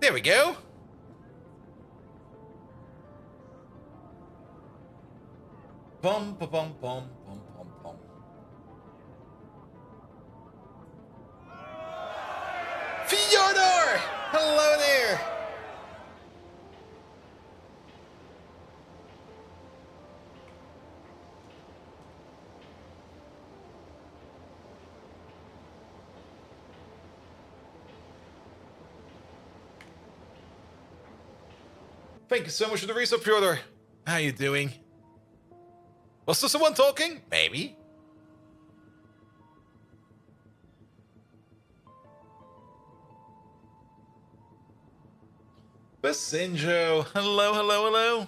There we go. Bum, ba, bum, bum, bum, bum, bum. Fyodor! Hello there! Thank you so much for the resub, Fyodor. How you doing? Was there someone talking? Maybe. Basinjo, hello, hello, hello.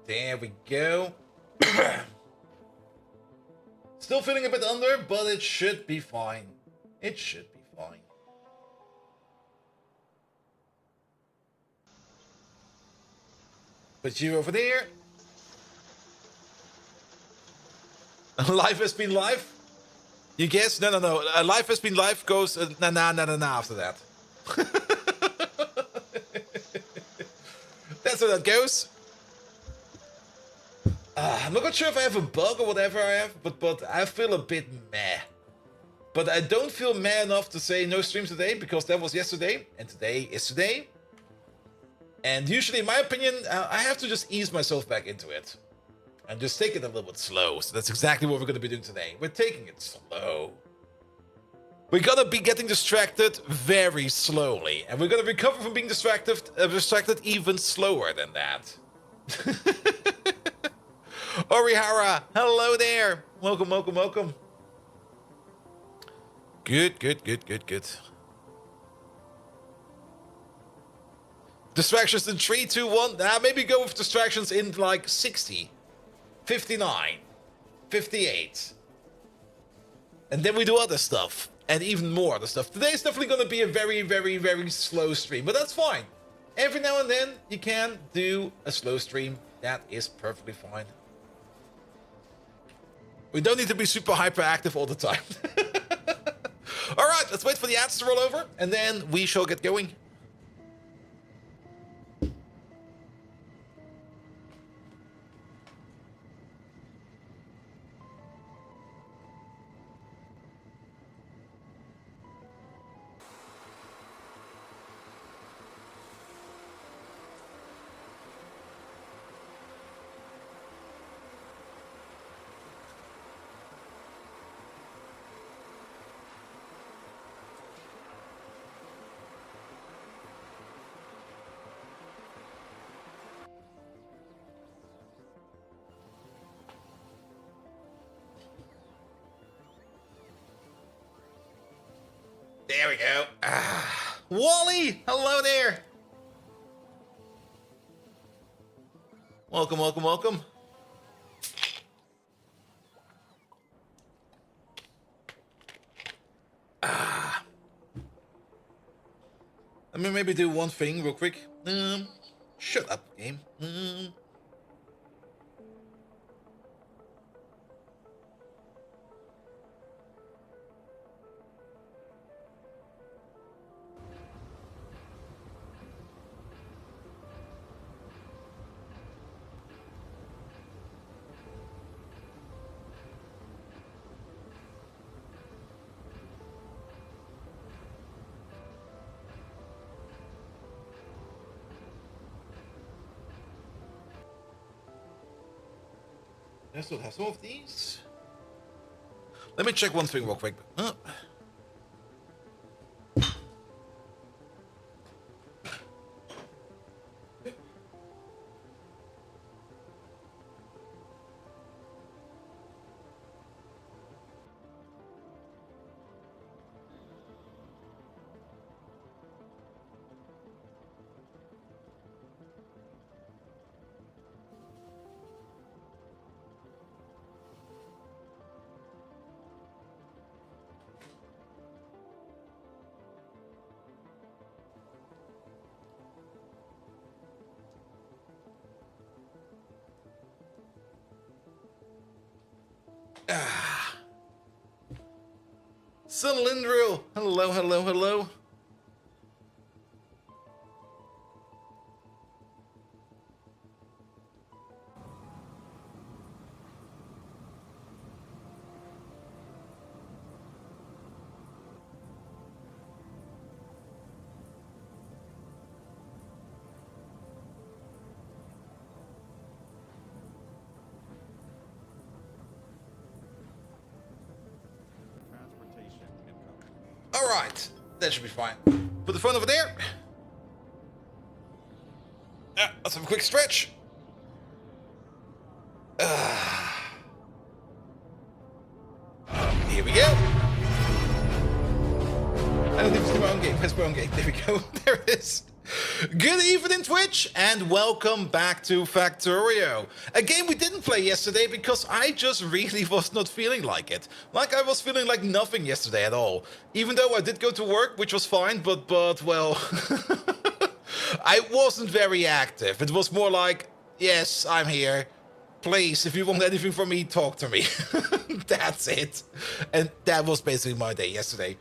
There we go. Still feeling a bit under, but it should be fine. It should be fine. But you over there. Life has been life. You guess? No. Life has been life goes nah after that. That's how that goes. I'm not sure if I have a bug or whatever I have, but I feel a bit meh. But I don't feel meh enough to say no stream today, because that was yesterday, and today is today. And usually, in my opinion, I have to just ease myself back into it. And just take it a little bit slow. So that's exactly what we're going to be doing today. We're taking it slow. We're going to be getting distracted very slowly. And we're going to recover from being distracted even slower than that. Orihara, hello there. Welcome, welcome, welcome. Good. Distractions in 3, 2, 1. Maybe go with distractions in like 60, 59, 58. And then we do other stuff. And even more other stuff. Today's definitely going to be a very, very, very slow stream. But that's fine. Every now and then, you can do a slow stream. That is perfectly fine. We don't need to be super hyperactive all the time. Alright, let's wait for the ads to roll over, and then we shall get going. There we go. Wally, hello there. Welcome, welcome, welcome. Let me maybe do one thing real quick. Shut up, game. I still have some of these. Let me check one thing real quick. Cylindrill, hello, hello, hello. Alright, that should be fine. Put the phone over there. Let's have a quick stretch. Here we go. I don't think it's my own game. It's my own game. There we go. There it is. Good evening, Twitch, and welcome back to Factorio. A game we didn't play yesterday because I just really was not feeling like it. Like I was feeling like nothing yesterday at all. Even though I did go to work, which was fine, but well, I wasn't very active. It was more like, yes, I'm here. Please, if you want anything from me, talk to me. That's it. And that was basically my day yesterday.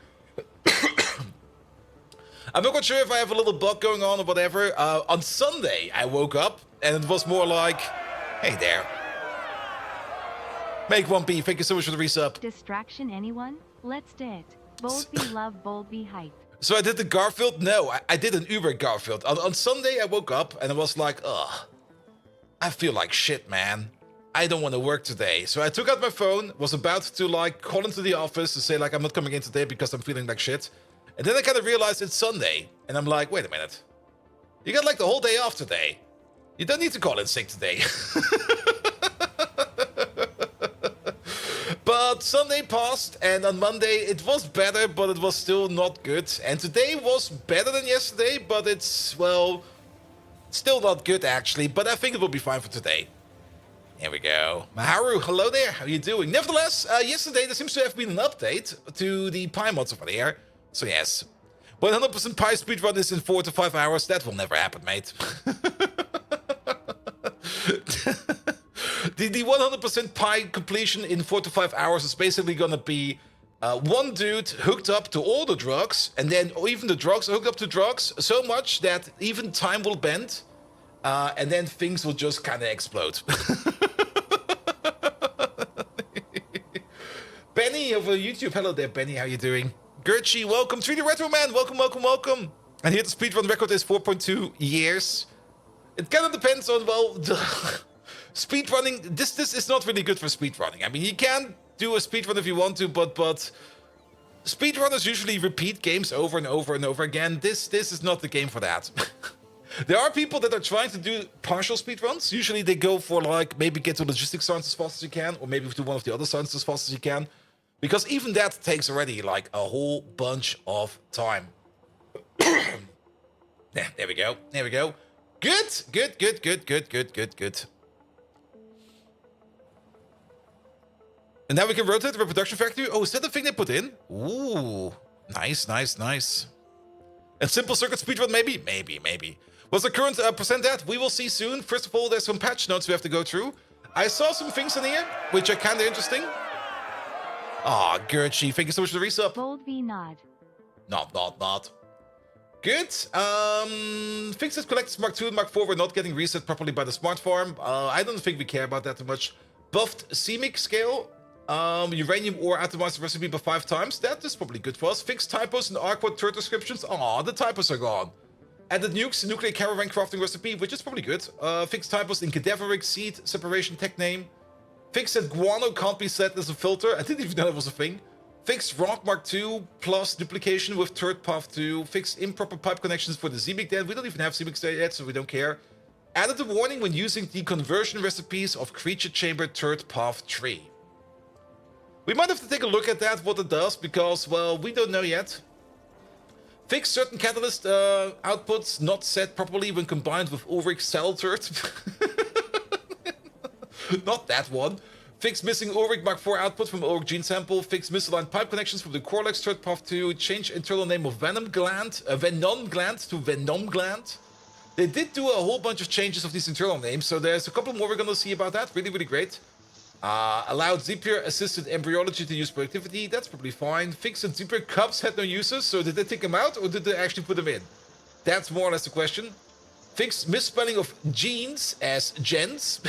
I'm not quite sure if I have a little bug going on or whatever. On Sunday, I woke up and it was more like, hey there. Make 1P, thank you so much for the resub. Distraction anyone? Let's do it. Bold be love, bold be hype. So I did the Garfield? No, I did an Uber Garfield. On Sunday, I woke up and I was like, ugh, I feel like shit, man. I don't want to work today. So I took out my phone, was about to like call into the office to say like, I'm not coming in today because I'm feeling like shit. And then I kind of realized it's Sunday, and I'm like, wait a minute. You got like the whole day off today. You don't need to call in sick today. But Sunday passed, and on Monday it was better, but it was still not good. And today was better than yesterday, but it's, well, still not good actually. But I think it will be fine for today. Here we go. Maharu, hello there. How are you doing? Nevertheless, yesterday there seems to have been an update to the Pyanodons over there. So yes, 100% Pi speedrun is in 4 to 5 hours. That will never happen, mate. The 100% Pi completion in 4 to 5 hours is basically gonna be one dude hooked up to all the drugs, and then even the drugs are hooked up to drugs so much that even time will bend, and then things will just kind of explode. Benny over YouTube, hello there, Benny. How you doing? Gertchie, welcome. 3D Retro Man, welcome, welcome, welcome. And here the speedrun record is 4.2 years. It kind of depends on, well, speedrunning. This is not really good for speedrunning. I mean, you can do a speedrun if you want to, but speedrunners usually repeat games over and over and over again. This is not the game for that. There are people that are trying to do partial speedruns. Usually they go for like, maybe get to logistics science as fast as you can, or maybe do one of the other sciences as fast as you can. Because even that takes already like a whole bunch of time. Yeah, there we go. There we go. Good, good, good, good, good, good, good, good. And now we can rotate the reproduction factory. Oh, is that the thing they put in? Ooh, nice, nice, nice. And simple circuit speedrun, maybe? Maybe. What's the current percent at? We will see soon. First of all, there's some patch notes we have to go through. I saw some things in here, which are kind of interesting. Ah, Gertchie, thank you so much for the resub. Bold be nod. Not. Good. Fixes collectors Mark II and Mark IV were not getting reset properly by the smart farm. I don't think we care about that too much. Buffed CMIC scale. Uranium ore atomized the recipe by 5 times. That is probably good for us. Fixed typos in Arquad turret descriptions. Aw, the typos are gone. Added nukes, nuclear caravan crafting recipe, which is probably good. Fixed typos in cadaveric seed separation tech name. Fixed that guano can't be set as a filter. I didn't even know that was a thing. Fixed rock Mark II plus duplication with turret path 2. Fixed improper pipe connections for the ZBIC den. We don't even have ZBIC yet, so we don't care. Added a warning when using the conversion recipes of creature chamber turret path 3. We might have to take a look at that, what it does, because, well, we don't know yet. Fix certain catalyst outputs not set properly when combined with Ulrich cell turret. Not that one. Fix missing Ulrich Mark IV output from Ulrich gene sample. Fix misaligned pipe connections from the Corlex turret path 2. Change internal name of Venom gland to Venom gland. They did do a whole bunch of changes of these internal names, so there's a couple more we're gonna see about that. Really, really great. Allowed Zapier-assisted embryology to use productivity. That's probably fine. Fixed that Zapier cups had no uses, so did they take them out or did they actually put them in? That's more or less the question. Fixed misspelling of genes as gens.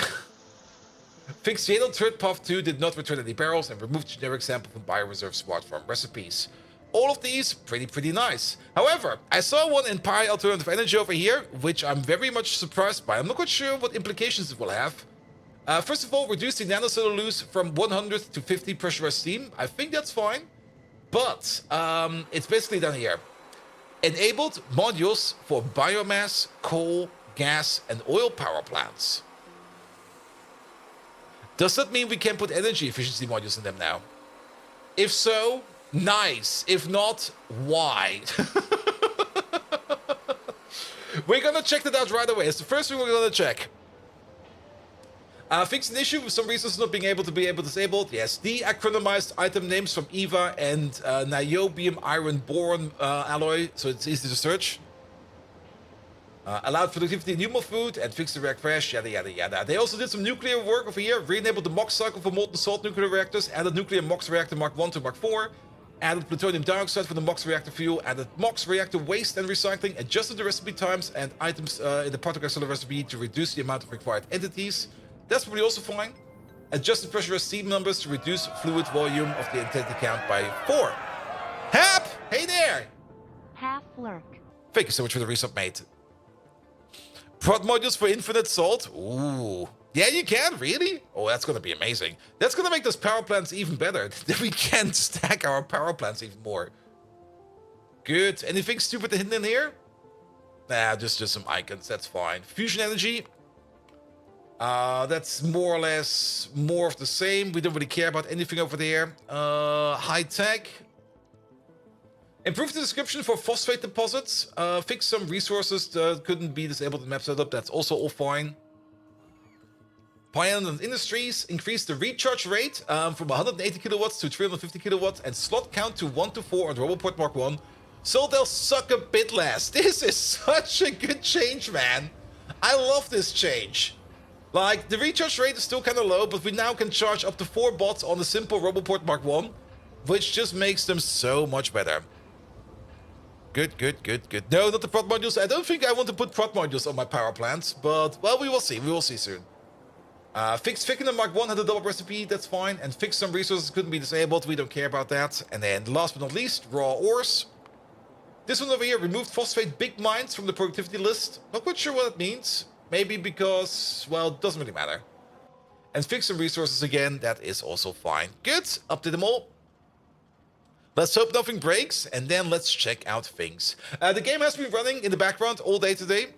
Fixed Yale Third Path 2 did not return any barrels and removed generic sample from bioreserve smart farm recipes. All of these pretty nice. However, I saw one in Pi Alternative Energy over here, which I'm very much surprised by. I'm not quite sure what implications it will have. First of all, reduce the nanocellulose from 100 to 50 pressurized steam. I think that's fine. But it's basically down here. Enabled modules for biomass, coal, gas, and oil power plants. Does that mean we can put energy efficiency modules in them now? If so, nice. If not, why? We're gonna check that out right away. It's the first thing we're gonna check. Fix an issue with some resources not being able to be disabled. Yes, de-acronymized item names from EVA and niobium iron boron alloy, so it's easy to search. Allowed productivity in human food and fixed the react crash, yada yada yada. They also did some nuclear work over here, re-enabled the MOX cycle for molten salt nuclear reactors, added nuclear MOX reactor Mark 1 to Mark 4, added plutonium dioxide for the MOX reactor fuel, added MOX reactor waste and recycling, adjusted the recipe times and items in the particle accelerator recipe to reduce the amount of required entities. That's probably also fine. Adjusted pressurized steam numbers to reduce fluid volume of the entity count by 4. Hap! Hey there! Half lurk. Thank you so much for the resub, mate. Prod modules for infinite salt? Ooh. Yeah, you can, really? Oh, that's gonna be amazing. That's gonna make those power plants even better. Then we can stack our power plants even more. Good. Anything stupid hidden in here? Nah, just some icons, that's fine. Fusion energy. That's more or less more of the same. We don't really care about anything over there. High tech. Improve the description for phosphate deposits. Fix some resources that couldn't be disabled in map setup. That's also all fine. Pyanodons Industries increase the recharge rate from 180 kilowatts to 350 kilowatts and slot count to 1 to 4 on Roboport Mark 1. So they'll suck a bit less. This is such a good change, man. I love this change. Like, the recharge rate is still kind of low, but we now can charge up to 4 bots on the simple Roboport Mark 1, which just makes them so much better. Good. No, not the prod modules. I don't think I want to put prod modules on my power plants, but, well, we will see. We will see soon. Fix Thickener Mark 1 had a double recipe, that's fine. And fix some resources couldn't be disabled, we don't care about that. And then, last but not least, raw ores. This one over here removed phosphate big mines from the productivity list. Not quite sure what it means. Maybe because, well, it doesn't really matter. And fix some resources again, that is also fine. Good, update them all. Let's hope nothing breaks, and then let's check out things. The game has been running in the background all day today.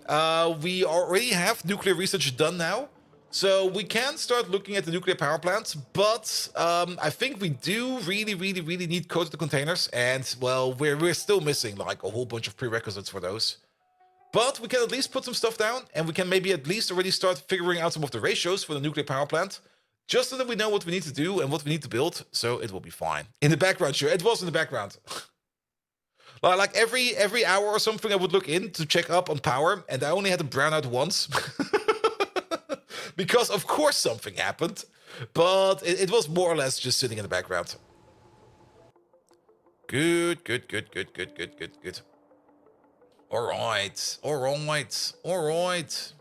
We already have nuclear research done now, so we can start looking at the nuclear power plants, but I think we do really need coated containers, and, well, we're still missing, like, a whole bunch of prerequisites for those. But we can at least put some stuff down, and we can maybe at least already start figuring out some of the ratios for the nuclear power plant, just so that we know what we need to do and what we need to build, so it will be fine. In the background, sure, it was in the background. Like every hour or something, I would look in to check up on power, and I only had to brown out once. Because, of course, something happened, but it was more or less just sitting in the background. Good. All right.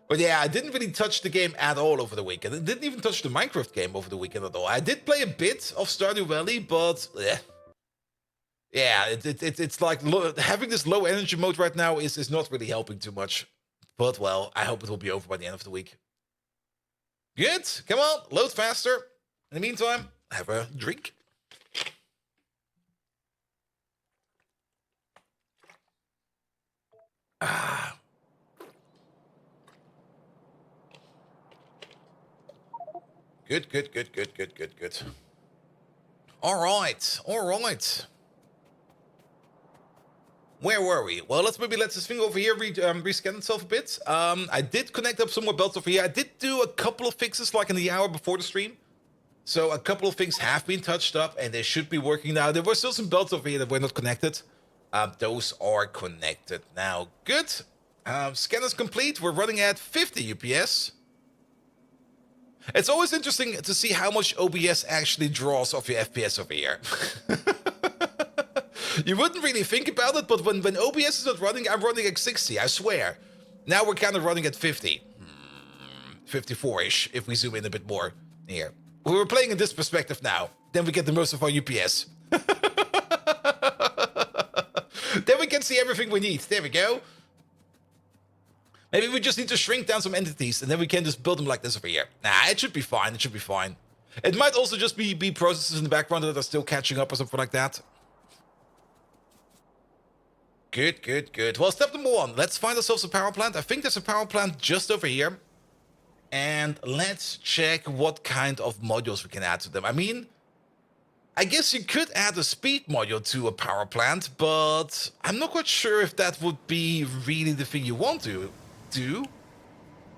But yeah, I didn't really touch the game at all over the weekend. I didn't even touch the Minecraft game over the weekend at all. I did play a bit of Stardew Valley, but yeah, it's like having this low energy mode right now is not really helping too much. But well, I hope it will be over by the end of the week. Good, come on, load faster. In the meantime, have a drink. Good. All right. Where were we? Well, let's let this thing over here rescan itself a bit. I did connect up some more belts over here. I did do a couple of fixes like in the hour before the stream. So a couple of things have been touched up and they should be working now. There were still some belts over here that were not connected. Those are connected now. Good. Scanners complete. We're running at 50 UPS. It's always interesting to see how much OBS actually draws off your FPS over here. You wouldn't really think about it, but when OBS is not running, I'm running at 60, I swear. Now we're kind of running at 50. 54-ish, if we zoom in a bit more here. We're playing in this perspective now. Then we get the most of our UPS. Then we can see everything we need. There we go. Maybe we just need to shrink down some entities, and then we can just build them like this over here. Nah, it should be fine. It should be fine. It might also just be processes in the background that are still catching up or something like that. Good, good, good. Well, step number 1. Let's find ourselves a power plant. I think there's a power plant just over here. And let's check what kind of modules we can add to them. I mean, I guess you could add a speed module to a power plant, but I'm not quite sure if that would be really the thing you want to do.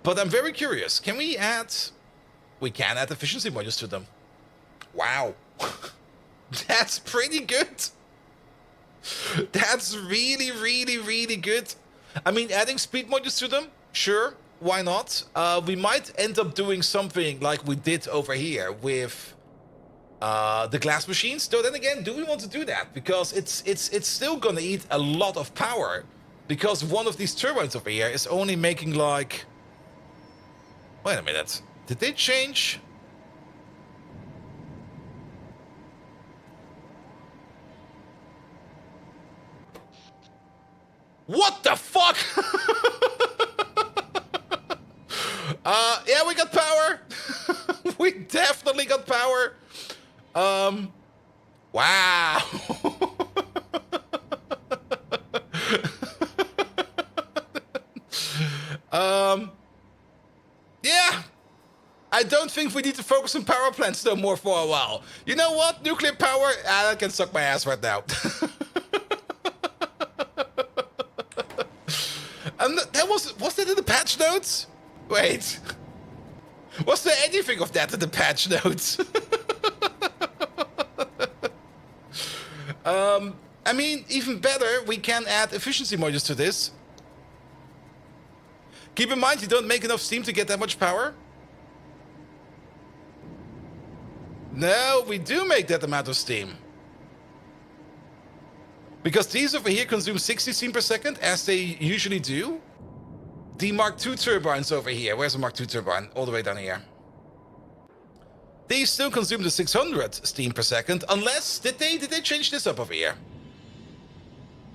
But I'm very curious. Can we add... We can add efficiency modules to them. Wow. That's pretty good. That's really, really, really good. I mean, adding speed modules to them, sure. Why not? We might end up doing something like we did over here with the glass machines. Though then again, do we want to do that? Because it's still gonna eat a lot of power. Because one of these turbines over here is only making like... Wait a minute. Did they change? What the fuck? Yeah, we got power. We definitely got power. Wow. Yeah. I don't think we need to focus on power plants no more for a while. You know what? Nuclear power, that can suck my ass right now. And that was that in the patch notes? Wait. Was there anything of that in the patch notes? I mean, even better, we can add efficiency modules to this. Keep in mind, you don't make enough steam to get that much power. No, we do make that amount of steam. Because these over here consume 60 steam per second, as they usually do. The Mark II turbines over here. Where's the Mark II turbine? All the way down here. These still consume the 600 steam per second, unless... Did they change this up over here?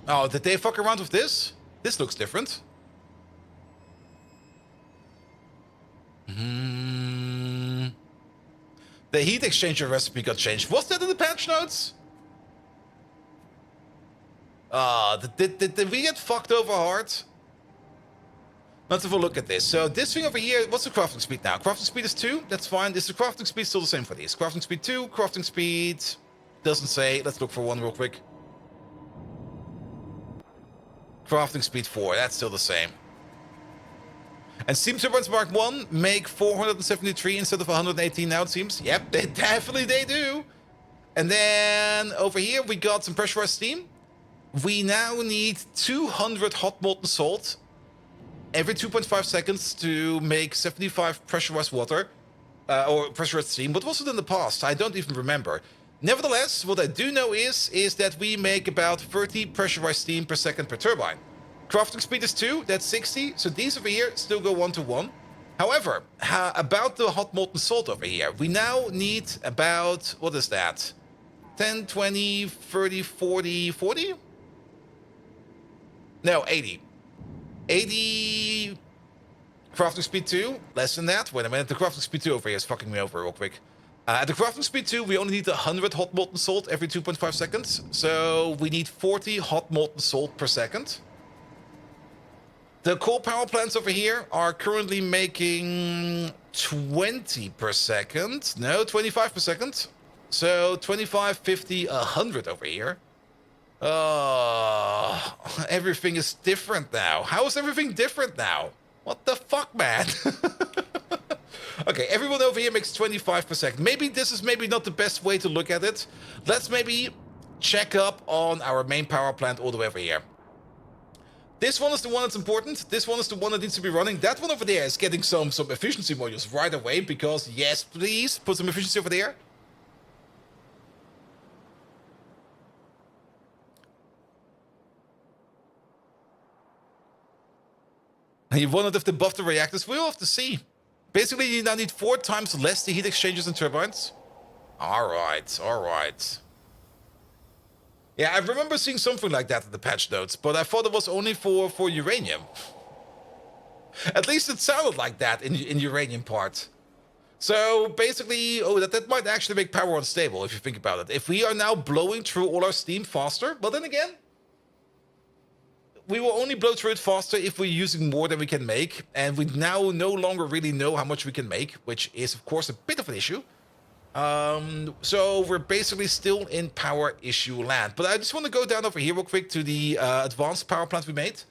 Oh, did they fuck around with this? This looks different. The heat exchanger recipe got changed. Was that in the patch notes? Did we get fucked over hard? Let's have a look at this. So this thing over here, what's the crafting speed now? Crafting speed is 2, that's fine. Is the crafting speed still the same for these? Crafting speed 2, crafting speed... Doesn't say. Let's look for one real quick. Crafting speed 4, that's still the same. And steam turbines Mark 1 make 473 instead of 118 now, it seems. Yep, they do. And then over here we got some pressurized steam. We now need 200 hot molten salt every 2.5 seconds to make 75 pressurized water. Or pressurized steam. What was it in the past? I don't even remember. Nevertheless, what I do know is that we make about 30 pressurized steam per second per turbine. Crafting speed is 2, that's 60, so these over here still go 1 to 1. However, about the hot molten salt over here, we now need about, what is that? 10, 20, 30, 40, 40? No, 80. 80 crafting speed 2, less than that. Wait a minute, the crafting speed 2 over here is fucking me over real quick. At the crafting speed 2, we only need 100 hot molten salt every 2.5 seconds. So we need 40 hot molten salt per second. The coal power plants over here are currently making 20 per second. No, 25 per second. So 25, 50, 100 over here. Everything is different now. How is everything different now? What the fuck, man? Okay, everyone over here makes 25 per second. Maybe this is maybe not the best way to look at it. Let's maybe check up on our main power plant all the way over here. This one is the one that's important. This one is the one that needs to be running. That one over there is getting some efficiency modules right away because, yes, please, put some efficiency over there. And you wondered if they buff the reactors. We'll have to see. Basically, you now need 4 times less the heat exchangers and turbines. Alright, alright. Yeah, I remember seeing something like that in the patch notes, but I thought it was only for uranium. At least it sounded like that in uranium part. So basically, oh, that might actually make power unstable if you think about it. If we are now blowing through all our steam faster, but then again, we will only blow through it faster if we're using more than we can make, and we now no longer really know how much we can make, which is of course a bit of an issue. So we're basically still in power issue land. But I just want to go down over here real quick to the advanced power plant we made,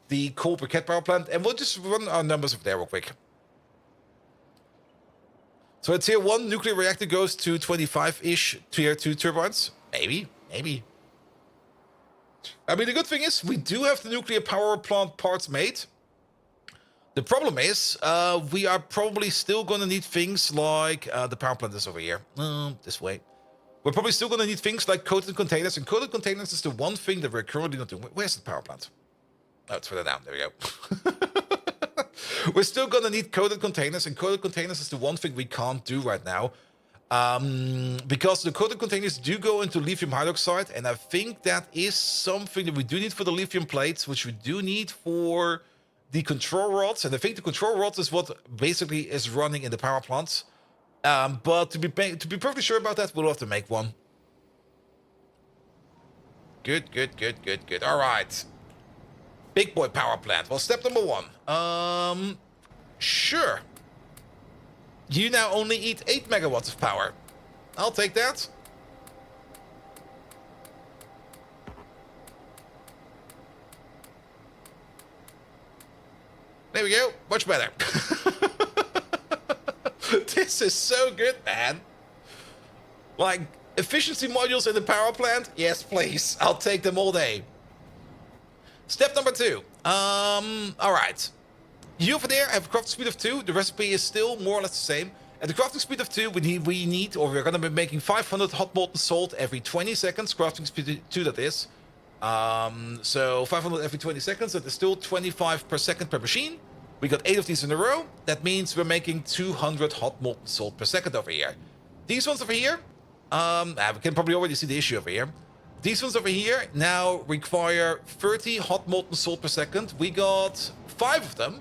the coal briquette power plant, and we'll just run our numbers over there real quick. So at tier 1, nuclear reactor goes to 25-ish tier 2 turbines. Maybe. I mean, the good thing is we do have the nuclear power plant parts made. The problem is, we are probably still going to need things like... the power plant is over here. This way. We're probably still going to need things like coated containers. And coated containers is the one thing that we're currently not doing. Where's the power plant? Oh, it's further down. There we go. We're still going to need coated containers. And coated containers is the one thing we can't do right now. Because the coated containers do go into lithium hydroxide. And I think that is something that we do need for the lithium plates. Which we do need for... the control rods, and I think the control rods is what basically is running in the power plants. But to be perfectly sure about that, we'll have to make one. Good. All right. Big boy power plant. Well, step number 1. Sure. You now only eat 8 megawatts of power. I'll take that. There we go. Much better. This is so good, man. Like, efficiency modules in the power plant? Yes, please. I'll take them all day. Step number 2. Alright. You over there have a crafting speed of 2. The recipe is still more or less the same. At the crafting speed of 2, we're going to be making 500 hot molten salt every 20 seconds. Crafting speed 2, that is. So 500 every 20 seconds, that is still 25 per second per machine. We got 8 of these in a row. That means we're making 200 hot molten salt per second over here. These ones over here, we can probably already see the issue over here. These ones over here now require 30 hot molten salt per second. We got 5 of them.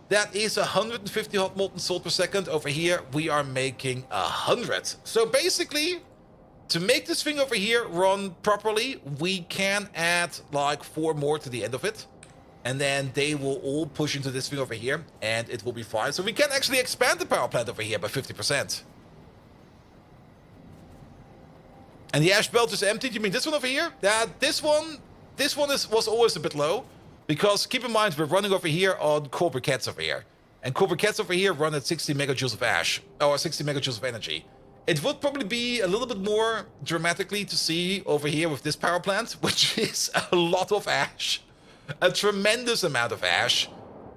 That is 150 hot molten salt per second. Over here, we are making 100. So basically... to make this thing over here run properly, we can add like 4 more to the end of it. And then they will all push into this thing over here, and it will be fine. So we can actually expand the power plant over here by 50%. And the ash belt is emptied. You mean this one over here? Yeah, this one was always a bit low. Because keep in mind, we're running over here on coal briquettes over here. And coal briquettes over here run at 60 megajoules of ash, or 60 megajoules of energy. It would probably be a little bit more dramatically to see over here with this power plant, which is a lot of ash. A tremendous amount of ash.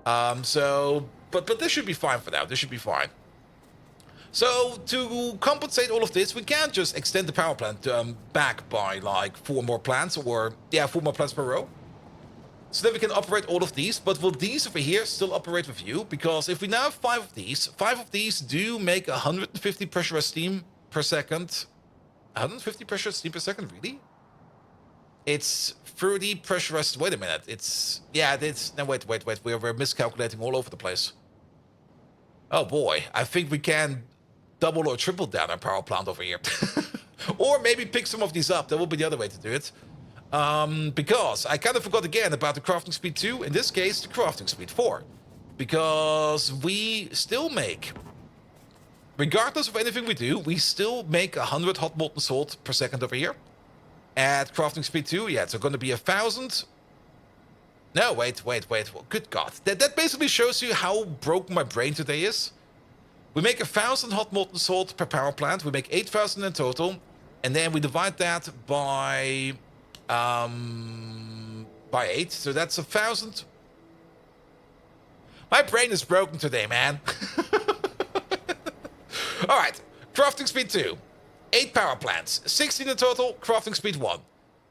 But this should be fine for now. This should be fine. So, to compensate all of this, we can't just extend the power plant back by like 4 more plants, or, yeah, 4 more plants per row. So that we can operate all of these, but will these over here still operate with you? Because if we now have 5 of these do make 150 pressurized steam per second. 150 pressurized steam per second, really? It's 30 pressurized, wait a minute, it's, yeah, it's, no, wait, we're miscalculating all over the place. Oh boy, I think we can double or triple down our power plant over here. Or maybe pick some of these up, that will be the other way to do it. Because I kind of forgot again about the crafting speed 2, in this case the crafting speed 4. Because we still make, regardless of anything we do, we still make 100 hot molten salt per second over here. At crafting speed 2, yeah, it's going to be 1,000. No, wait, good God. That basically shows you how broken my brain today is. We make 1,000 hot molten salt per power plant, we make 8,000 in total, and then we divide that by... by 8, so that's 1,000. My brain is broken today, man. Alright, crafting speed 2. 8 power plants. 16 in total, crafting speed 1.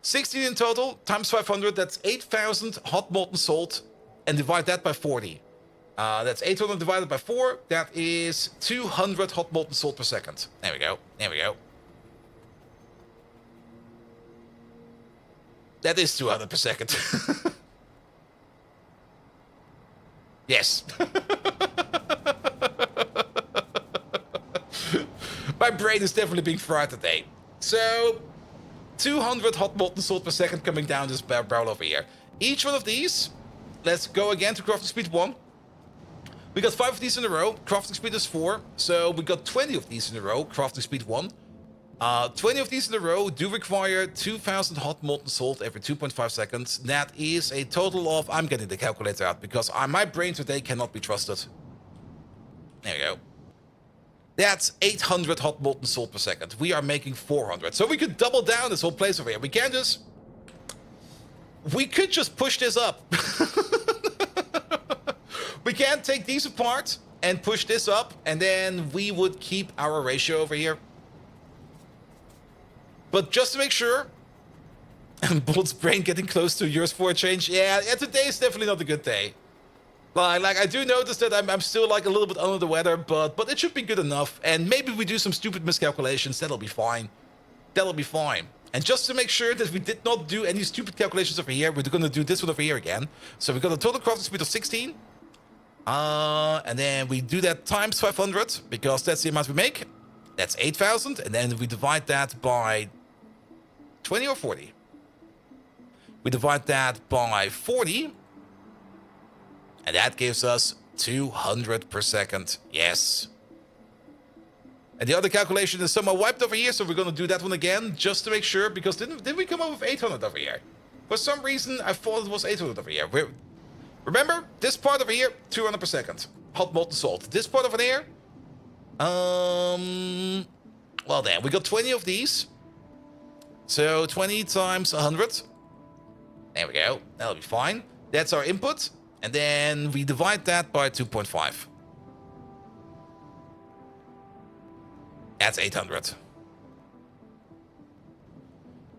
16 in total, times 500, that's 8,000 hot molten salt. And divide that by 40. That's 800 divided by 4. That is 200 hot molten salt per second. There we go. There we go. That is 200 per second. Yes. My brain is definitely being fried today. So, 200 hot molten salt per second coming down this barrel over here. Each one of these, let's go again to crafting speed 1. We got 5 of these in a row, crafting speed is 4. So we got 20 of these in a row, crafting speed 1. 20 of these in a row do require 2,000 hot molten salt every 2.5 seconds. That is a total of, I'm getting the calculator out because my brain today cannot be trusted. There we go. That's 800 hot molten salt per second. We are making 400. So we could double down this whole place over here. We can just... We could just push this up. We can take these apart and push this up. And then we would keep our ratio over here. But just to make sure... And Bolt's brain getting close to yours for a change. Yeah, today is definitely not a good day. Like I do notice that I'm still like a little bit under the weather, but it should be good enough. And maybe we do some stupid miscalculations. That'll be fine. That'll be fine. And just to make sure that we did not do any stupid calculations over here, we're going to do this one over here again. So we got a total crafting speed of 16. And then we do that times 500 because that's the amount we make. That's 8,000. And then we divide that by 20 or 40. We divide that by 40. And that gives us 200 per second. Yes. And the other calculation is somehow wiped over here, so we're going to do that one again, just to make sure, because didn't we come up with 800 over here? For some reason, I thought it was 800 over here. Remember, this part over here, 200 per second. Hot molten salt. This part over there, well then, we got 20 of these. So 20 times 100. There we go. That'll be fine. That's our input. And then we divide that by 2.5. That's 800.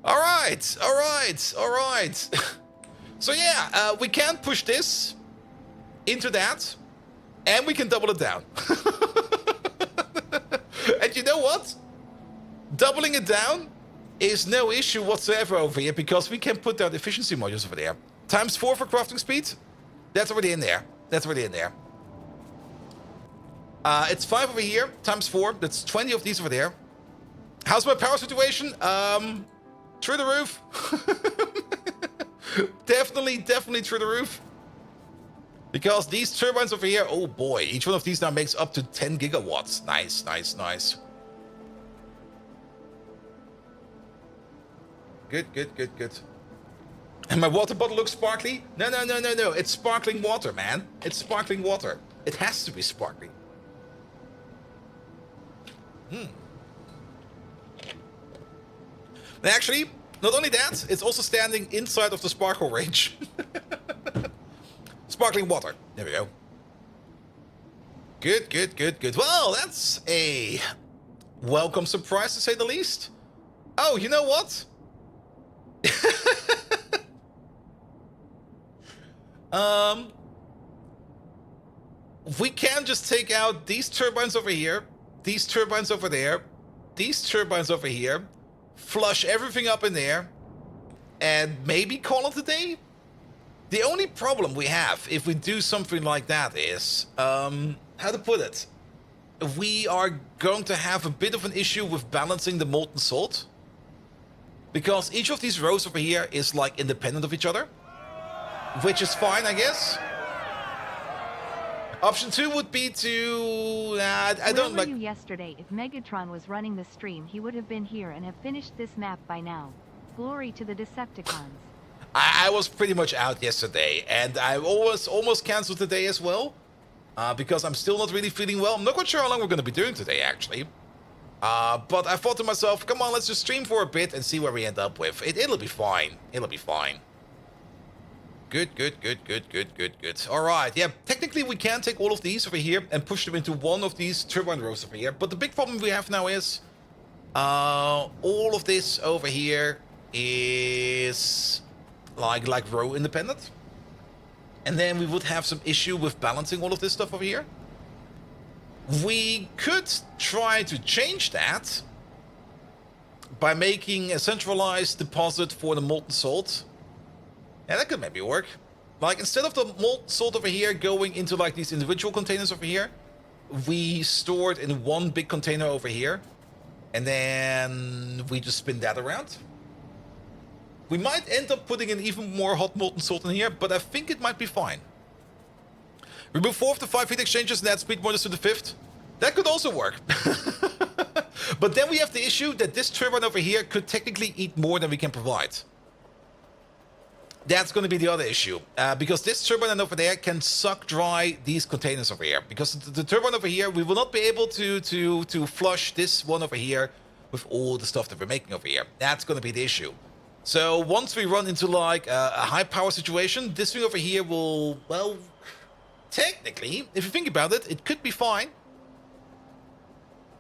All right, all right, all right. So yeah, we can push this into that, and we can double it down. And you know what? Doubling it down is no issue whatsoever over here, because we can put down efficiency modules over there. Times 4 for crafting speed. That's already in there. That's already in there. It's 5 over here, times 4. That's 20 of these over there. How's my power situation? Through the roof. Definitely through the roof. Because these turbines over here, oh boy, each one of these now makes up to 10 gigawatts. Nice, nice, nice. Good, good, good, good. And my water bottle looks sparkly? No, no, no, no, no. It's sparkling water, man. It's sparkling water. It has to be sparkling. And actually, not only that, it's also standing inside of the sparkle range. Sparkling water. There we go. Good, good, good, good. Well, that's a welcome surprise, to say the least. Oh, you know what? We can just take out these turbines over here, these turbines over there, these turbines over here, flush everything up in there, and maybe call it a day? The only problem we have if we do something like that is, how to put it? We are going to have a bit of an issue with balancing the molten salt. Because each of these rows over here is like independent of each other. Which is fine, I guess. Option 2 would be to... I don't like... Where were you yesterday? If Megatron was running the stream, he would have been here and have finished this map by now. Glory to the Decepticons. I was pretty much out yesterday, and I almost canceled today as well. Because I'm still not really feeling well. I'm not quite sure how long we're going to be doing today, actually. But I thought to myself, come on, let's just stream for a bit and see where we end up with. It'll be fine. It'll be fine. Good. All right, yeah, technically we can take all of these over here and push them into one of these turbine rows over here. But the big problem we have now is all of this over here is like row independent. And then we would have some issue with balancing all of this stuff over here. We could try to change that by making a centralized deposit for the molten salt. Yeah, that could maybe work. Like, instead of the molten salt over here going into like these individual containers over here, we store it in one big container over here, and then we just spin that around. We might end up putting in even more hot molten salt in here, but I think it might be fine. Remove 4 of the 5 heat exchangers and add speed modulus to the 5th. That could also work. But then we have the issue that this turbine over here could technically eat more than we can provide. That's going to be the other issue. Because this turbine over there can suck dry these containers over here. Because the turbine over here, we will not be able to flush this one over here with all the stuff that we're making over here. That's going to be the issue. So once we run into like a high power situation, this thing over here will, well, technically, if you think about it, it could be fine.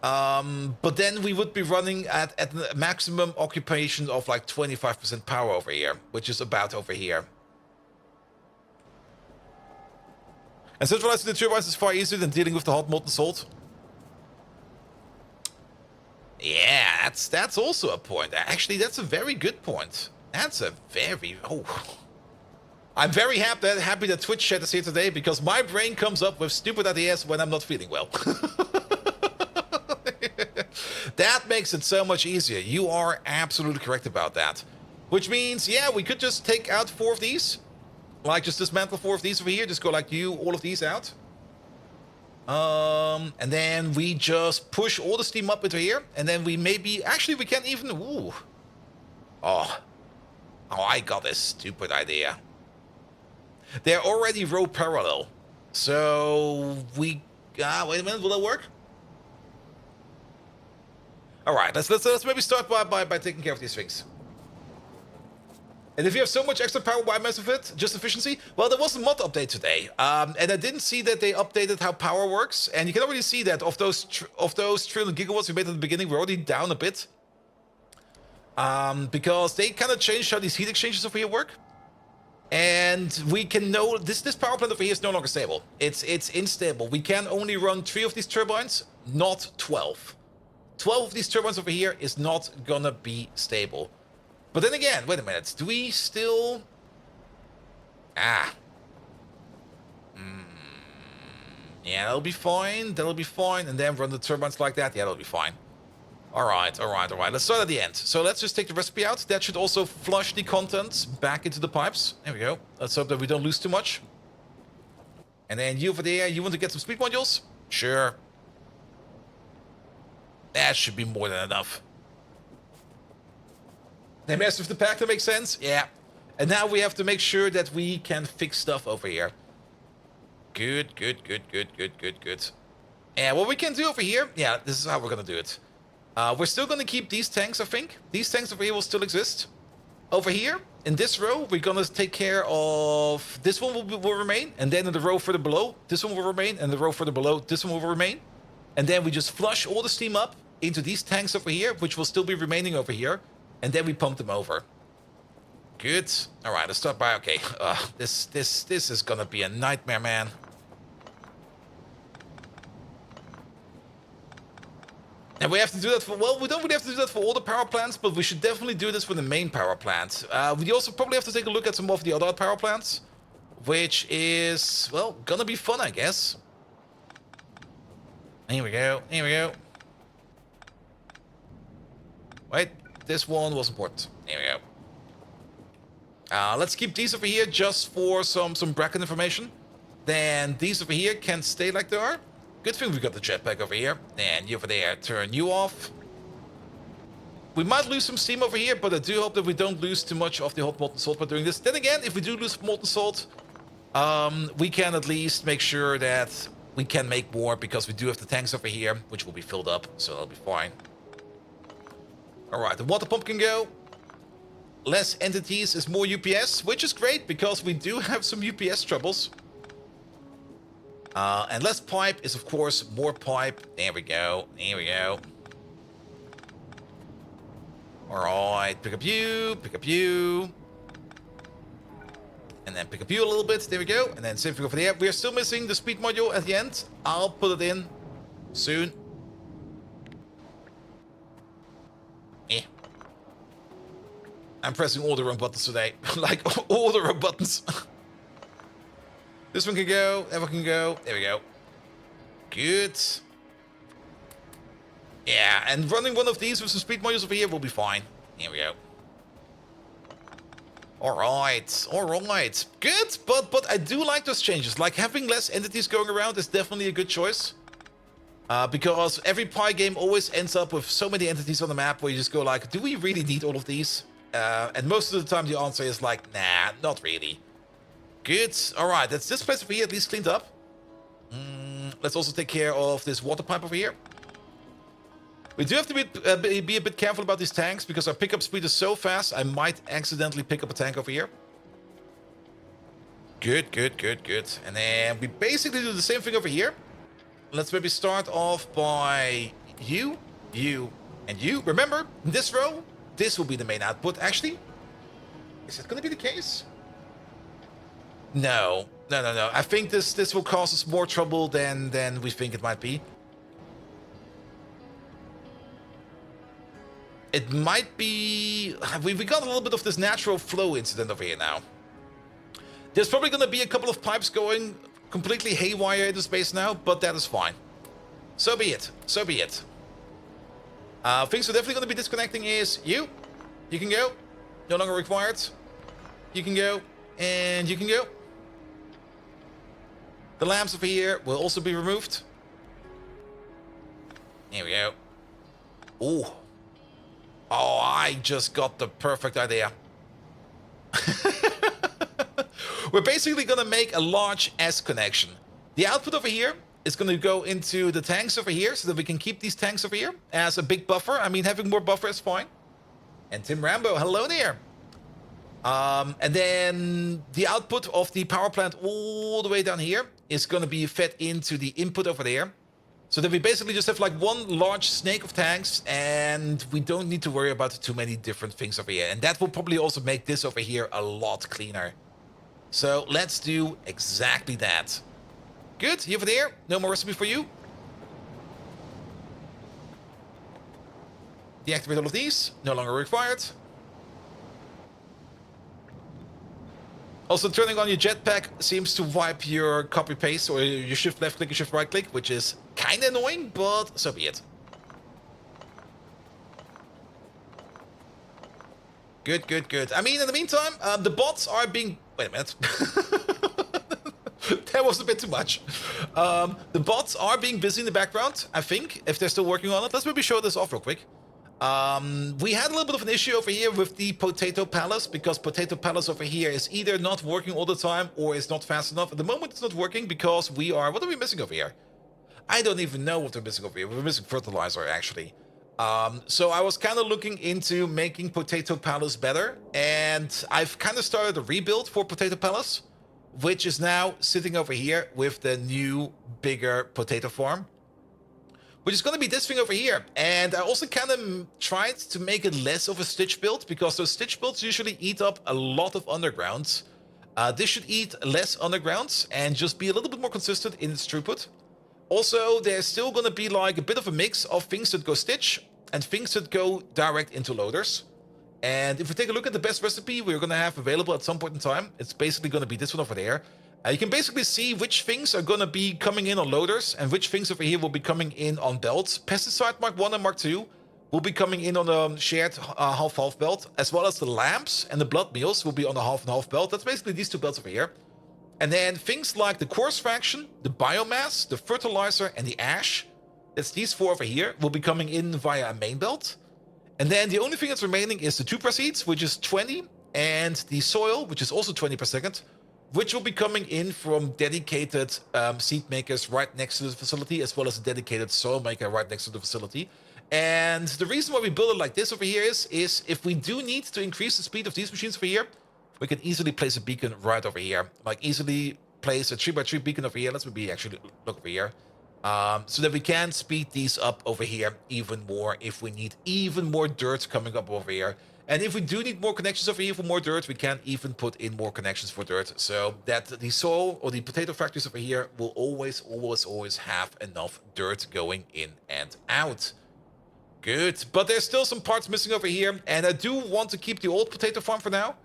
But then we would be running at a maximum occupation of like 25% power over here, which is about over here. And centralizing the turbines is far easier than dealing with the hot molten salt. Yeah, that's also a point. Actually, that's a very good point. That's a very... Oh. I'm very happy that Twitch chat is here today, because my brain comes up with stupid ideas when I'm not feeling well. That makes it so much easier. You are absolutely correct about that. Which means, yeah, we could just take out 4 of these. Like, just dismantle 4 of these over here. Just go like all of these out. And then we just push all the steam up into here. And then we maybe... Actually, we can't even... Ooh. Oh, I got this stupid idea. They're already row parallel. So we... wait a minute, will that work? Alright, let's maybe start by taking care of these things. And if you have so much extra power, why mess with it? Just efficiency? Well, there was a mod update today. And I didn't see that they updated how power works. And you can already see that of those 300 gigawatts we made at the beginning, we're already down a bit. Because they kind of changed how these heat exchangers over here work. And we can know this power plant over here is no longer stable. It's unstable. We can only run 3 of these turbines, not 12. 12 of these turbines over here is not gonna be stable. But then again, wait a minute. Do we still... Yeah, that'll be fine. That'll be fine. And then run the turbines like that. Yeah, that'll be fine. Alright. Let's start at the end. So let's just take the recipe out. That should also flush the contents back into the pipes. There we go. Let's hope that we don't lose too much. And then you over there, you want to get some speed modules? Sure. That should be more than enough. They messed with the pack, that makes sense? Yeah. And now we have to make sure that we can fix stuff over here. Good. And what we can do over here, yeah, this is how we're gonna do it. We're still gonna keep these tanks, I think. These tanks over here will still exist. Over here, in this row, we're gonna take care of... This one will remain, and then in the row further below, this one will remain, and the row further below, this one will remain. And then we just flush all the steam up into these tanks over here, which will still be remaining over here. And then we pump them over. Good. All right, let's start by... Okay. This is gonna be a nightmare, man. And we have to do that for... Well, we don't really have to do that for all the power plants, but we should definitely do this for the main power plant. We also probably have to take a look at some of the other power plants, which is, well, gonna be fun, I guess. Here we go. Wait, this one was important. Here we go. Let's keep these over here just for some bracket information. Then these over here can stay like they are. Good thing we got the jetpack over here. And you over there, turn you off. We might lose some steam over here, but I do hope that we don't lose too much of the hot molten salt by doing this. Then again, if we do lose molten salt, we can at least make sure that we can make more, because we do have the tanks over here, which will be filled up, so that'll be fine. Alright, the water pump can go. less entities is more UPS, which is great because we do have some UPS troubles. And less pipe is, of course, more pipe. There we go. There we go. All right. Pick up you. Pick up you. And then pick up you a little bit. There we go. And then same thing over there. We are still missing the speed module at the end. I'll put it in soon. Eh. I'm pressing all the wrong buttons today. Like, all the wrong buttons. This one can go. That one can go. There we go. Good. Yeah, and running one of these with some speed modules over here will be fine. Here we go. Alright, alright. Good, but I do like those changes. Like, having less entities going around is definitely a good choice. Because every Pi game always ends up with so many entities on the map where you just go like, do we really need all of these? And most of the time the answer is like, nah, not really. Good. Alright, that's this place over here at least cleaned up. Let's also take care of this water pipe over here. We do have to be a bit careful about these tanks because our pickup speed is so fast, I might accidentally pick up a tank over here. Good, good, good, good. And then we basically do the same thing over here. Let's maybe start off by you, and you. Remember, in this row, this will be the main output. Actually, is that going to be the case? No. I think this will cause us more trouble than we think it might be. It might be... We got a little bit of this natural flow incident over here now. There's probably going to be a couple of pipes going completely haywire into space now, but that is fine. So be it. So be it. Things we're definitely going to be disconnecting is you. You can go. No longer required. You can go. And you can go. The lamps over here will also be removed. Here we go. Ooh. Oh, I just got the perfect idea. We're basically going to make a large S connection. The output over here is going to go into the tanks over here so that we can keep these tanks over here as a big buffer. I mean, having more buffer is fine. And Tim Rambo, hello there. And then the output of the power plant all the way down here is going to be fed into the input over there. So that we basically just have like one large snake of tanks and we don't need to worry about too many different things over here. And that will probably also make this over here a lot cleaner. So let's do exactly that. Good, you over there. No more recipe for you. Deactivate all of these. No longer required. Also, turning on your jetpack seems to wipe your copy paste or your shift left click and shift right click, which is kind of annoying, but so be it. Good, good, good. I mean, in the meantime, the bots are being... Wait a minute. That was a bit too much. The bots are being busy in the background, I think, if they're still working on it. Let's maybe show this off real quick. We had a little bit of an issue over here with the Potato Palace, because Potato Palace over here is either not working all the time or is not fast enough. At the moment, it's not working because we are... What are we missing over here? I don't even know what we're missing over here. We're missing fertilizer, actually. So I was kind of looking into making Potato Palace better, and I've kind of started a rebuild for Potato Palace, which is now sitting over here with the new, bigger potato farm, which is going to be this thing over here. And I also kind of tried to make it less of a stitch build, because those stitch builds usually eat up a lot of undergrounds. This should eat less undergrounds and just be a little bit more consistent in its throughput. Also, there's still going to be like a bit of a mix of things that go stitch and things that go direct into loaders. And if we take a look at the best recipe we're going to have available at some point in time, it's basically going to be this one over there. You can basically see which things are going to be coming in on loaders and which things over here will be coming in on belts. Pesticide Mark 1 and Mark 2 will be coming in on a shared half-half belt, as well as the lamps and the blood meals will be on a half-and-half belt. That's basically these two belts over here. And then things like the coarse fraction, the biomass, the fertilizer, and the ash, that's these four over here, will be coming in via a main belt. And then the only thing that's remaining is the 2 per seeds, which is 20, and the soil, which is also 20 per second, which will be coming in from dedicated seed makers right next to the facility, as well as a dedicated soil maker right next to the facility. And the reason why we build it like this over here is if we do need to increase the speed of these machines over here, we can easily place a beacon right over here. Like easily place a 3x3 beacon over here. Let's maybe actually look over here. So that we can speed these up over here even more if we need even more dirt coming up over here. And if we do need more connections over here for more dirt, we can even put in more connections for dirt. So that the soil or the potato factories over here will always have enough dirt going in and out. Good. But there's still some parts missing over here. And I do want to keep the old potato farm for now.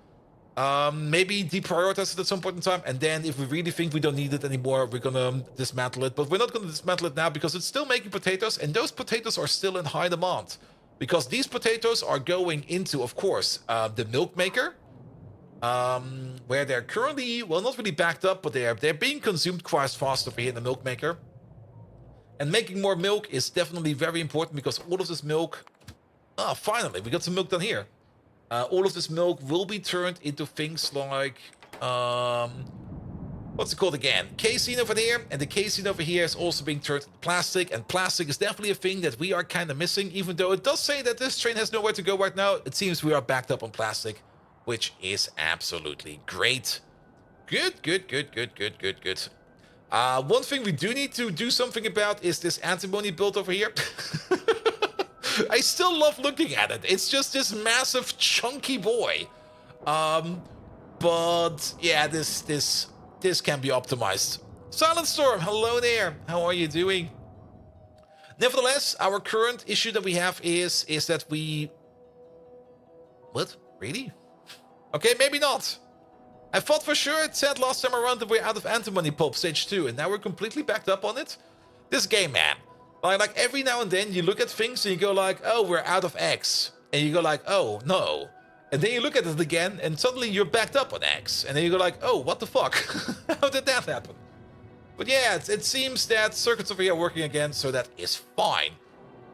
Maybe deprioritize it at some point in time, and then if we really think we don't need it anymore, we're gonna dismantle it. But we're not gonna dismantle it now because it's still making potatoes, and those potatoes are still in high demand. Because these potatoes are going into, of course, the milk maker, where they're currently, well, not really backed up, but they're being consumed quite fast over here in the milk maker. And making more milk is definitely very important because all of this milk, finally, we got some milk down here. All of this milk will be turned into things like, what's it called again? Casein over there, and the casein over here is also being turned into plastic, and plastic is definitely a thing that we are kind of missing, even though it does say that this train has nowhere to go right now. It seems we are backed up on plastic, which is absolutely great. Good. One thing we do need to do something about is this antimony build over here. I still love looking at it. It's just this massive chunky boy. But yeah, this can be optimized. Silent Storm, hello there. How are you doing? Nevertheless, our current issue that we have is that we... What? Really? Okay, maybe not. I thought for sure it said last time around that we're out of antimony pulp stage 2, and now we're completely backed up on it. This game, man. Like every now and then you look at things and you go like, oh, we're out of X. And you go like, oh, no. And then you look at it again and suddenly you're backed up on X. And then you go like, oh, what the fuck? How did that happen? But yeah, it seems that circuits over here are working again, so that is fine.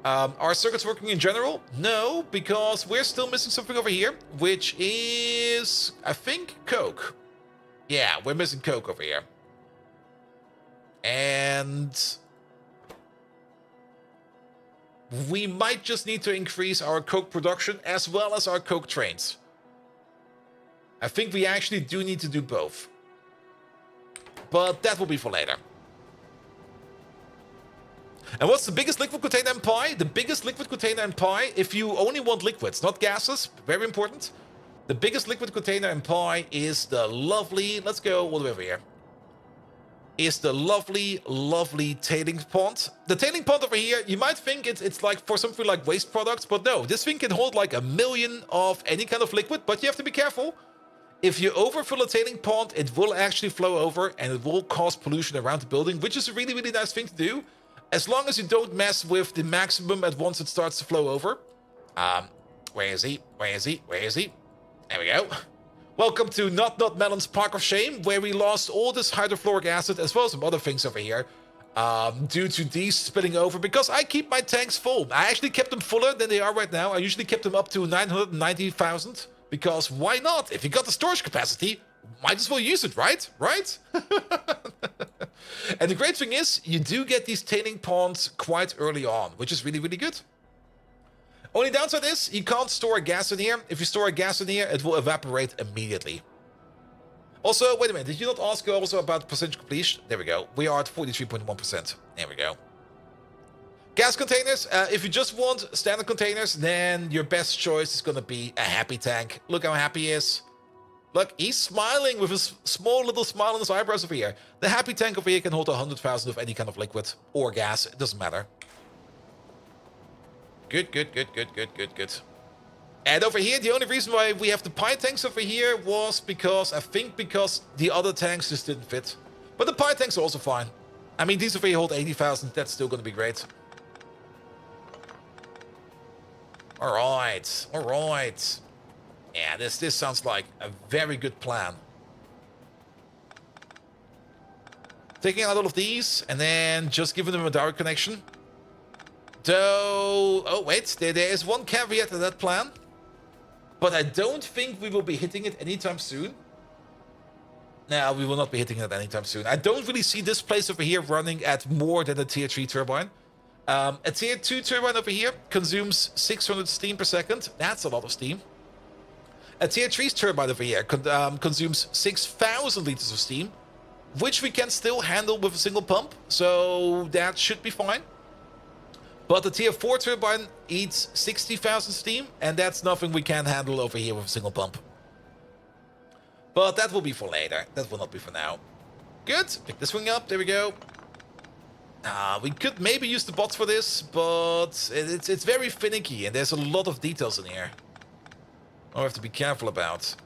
Are circuits working in general? No, because we're still missing something over here, which is, I think, coke. Yeah, we're missing coke over here. And... we might just need to increase our coke production as well as our coke trains. I think we actually do need to do both. But that will be for later. And what's the biggest liquid container in pie? The biggest liquid container in pie, if you only want liquids, not gases, very important. The biggest liquid container in pie is the lovely, let's go all the way over here. Is the lovely tailing pond. The tailing pond over here, you might think it's like for something like waste products, but no, this thing can hold like 1 million of any kind of liquid, but you have to be careful. If you overfill a tailing pond, it will actually flow over and it will cause pollution around the building, which is a really nice thing to do, as long as you don't mess with the maximum at once it starts to flow over. Where is he? There we go. Welcome to Not Melon's Park of Shame, where we lost all this hydrofluoric acid as well as some other things over here due to these spilling over, because I keep my tanks full. I actually kept them fuller than they are right now. I usually kept them up to 990,000, because why not? If you got the storage capacity, might as well use it, right? Right? And the great thing is, you do get these tailing ponds quite early on, which is really good. Only downside is you can't store gas in here. If you store gas in here, it will evaporate immediately. Also, wait a minute. Did you not ask also about percentage completion? There we go. We are at 43.1%. There we go. Gas containers. If you just want standard containers, then your best choice is going to be a happy tank. Look how happy he is. Look, he's smiling with his small little smile on his eyebrows over here. The happy tank over here can hold 100,000 of any kind of liquid or gas. It doesn't matter. Good. And over here, the only reason why we have the pie tanks over here was because the other tanks just didn't fit. But the pie tanks are also fine. I mean, these over here hold 80,000. That's still going to be great. All right. Yeah, this sounds like a very good plan. Taking out all of these and then just giving them a direct connection. Though, oh wait, there is one caveat to that plan. But I don't think we will be hitting it anytime soon. No, we will not be hitting it anytime soon. I don't really see this place over here running at more than a tier 3 turbine. A tier 2 turbine over here consumes 600 steam per second. That's a lot of steam. A tier 3 turbine over here consumes 6,000 liters of steam, which we can still handle with a single pump, so that should be fine. But the tier 4 turbine eats 60,000 steam, and that's nothing we can handle over here with a single pump. But that will be for later. That will not be for now. Good. Pick this thing up. There we go. We could maybe use the bots for this, but it's very finicky, and there's a lot of details in here I have to be careful about.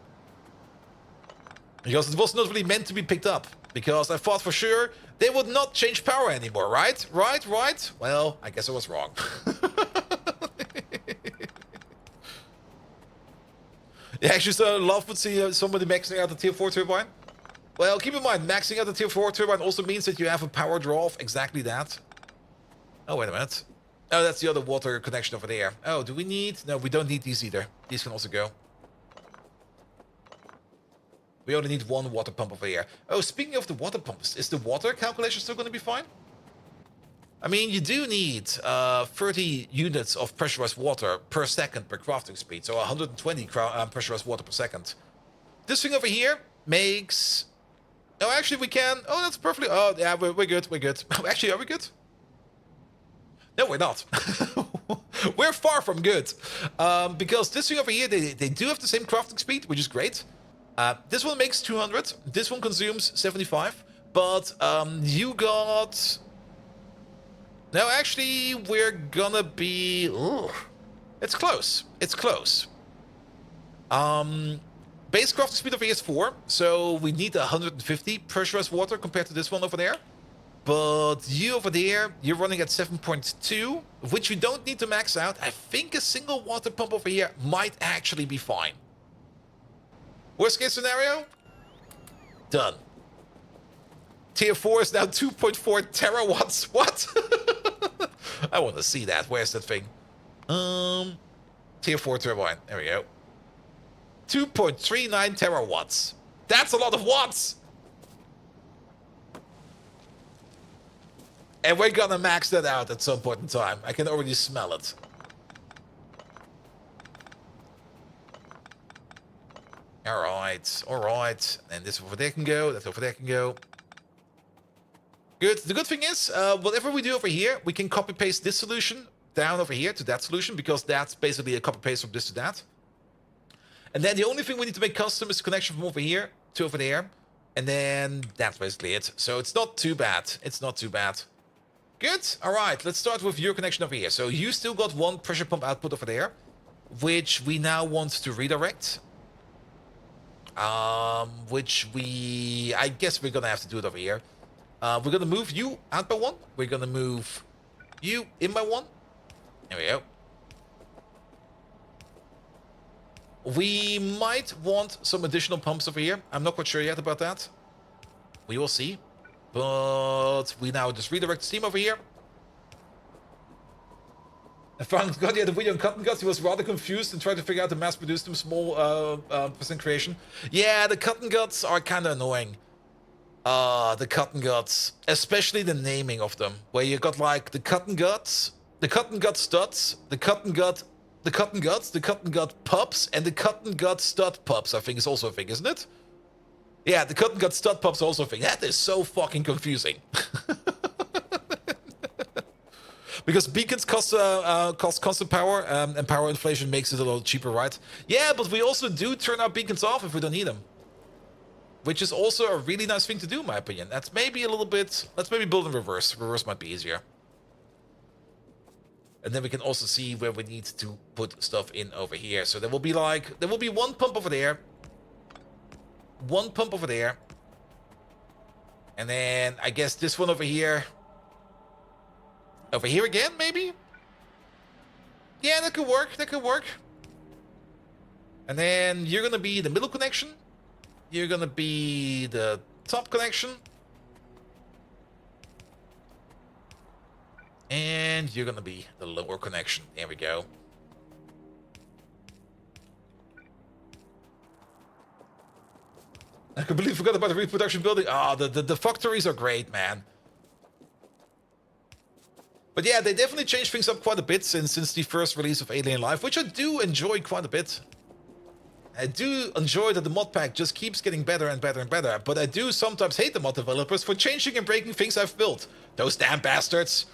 Because it was not really meant to be picked up. Because I thought for sure they would not change power anymore, right? Right? Well, I guess I was wrong. Yeah, actually, so love would see somebody maxing out the tier 4 turbine. Well, keep in mind, maxing out the tier 4 turbine also means that you have a power draw of exactly that. Oh, wait a minute. Oh, that's the other water connection over there. Oh, do we need... No, we don't need these either. These can also go. We only need one water pump over here. Oh, speaking of the water pumps, is the water calculation still going to be fine? I mean, you do need 30 units of pressurized water per second per crafting speed. So 120 pressurized water per second. This thing over here makes... Oh, actually, we can... Oh, that's perfectly... Oh, yeah, we're good, we're good. Actually, are we good? No, we're not. We're far from good. Because this thing over here, they do have the same crafting speed, which is great. This one makes 200. This one consumes 75. But you got... No, actually, we're gonna be... Ooh, it's close. It's close. Base crafting speed over here is 4. So we need 150 pressurized water compared to this one over there. But you over there, you're running at 7.2, which you don't need to max out. I think a single water pump over here might actually be fine. Worst case scenario? Done. Tier 4 is now 2.4 terawatts. What? I want to see that. Where's that thing? Tier 4 turbine. There we go. 2.39 terawatts. That's a lot of watts. And we're gonna max that out at some point in time. I can already smell it. Alright. And this over there can go, that over there can go. Good. The good thing is, whatever we do over here, we can copy-paste this solution down over here to that solution, because that's basically a copy-paste from this to that. And then the only thing we need to make custom is connection from over here to over there. And then that's basically it. So it's not too bad. It's not too bad. Good. Alright, let's start with your connection over here. So you still got one pressure pump output over there, which we now want to redirect. I guess we're gonna have to do it over here. We're gonna move you out by 1. We're gonna move you in by 1. There we go. We might want some additional pumps over here. I'm not quite sure yet about that. We will see. But we now just redirect the steam over here. And Frank got the video on cotton guts. He was rather confused and tried to figure out to mass produce them small percent creation. Yeah, the cotton guts are kind of annoying. The cotton guts, especially the naming of them, where you got like the cotton guts, the cotton gut studs, the cotton gut pups, and the cotton gut stud pups. I think is also a thing, isn't it? Yeah, the cotton gut stud pups are also a thing. That is so fucking confusing. Because beacons cost constant power, and power inflation makes it a little cheaper, right? Yeah, but we also do turn our beacons off if we don't need them. Which is also a really nice thing to do, in my opinion. That's maybe a little bit... Let's maybe build in reverse. Reverse might be easier. And then we can also see where we need to put stuff in over here. So there will be like... There will be one pump over there. One pump over there. And then I guess this one over here. Over here again, maybe? Yeah, that could work. That could work. And then you're going to be the middle connection. You're going to be the top connection. And you're going to be the lower connection. There we go. I completely forgot about the reproduction building. Ah, the factories are great, man. But yeah, they definitely changed things up quite a bit since the first release of Alien Life, which I do enjoy quite a bit. I do enjoy that the mod pack just keeps getting better and better and better, but I do sometimes hate the mod developers for changing and breaking things I've built. Those damn bastards.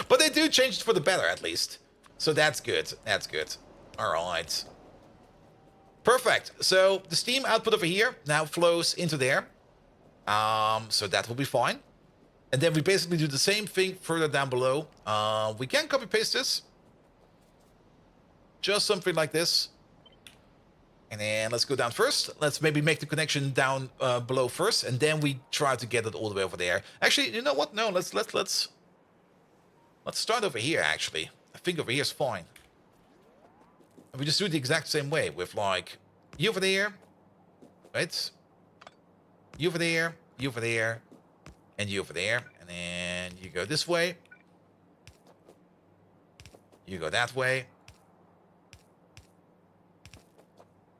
But they do change it for the better, at least. So that's good. That's good. All right. Perfect. So the steam output over here now flows into there. So that will be fine. And then we basically do the same thing further down below. We can copy paste this. Just something like this. And then let's go down first. Let's maybe make the connection down below first, and then we try to get it all the way over there. Actually, you know what? No, let's start over here. Actually, I think over here is fine. And we just do it the exact same way with like you over there, right? You over there, you over there, and you over there, and then you go this way. You go that way.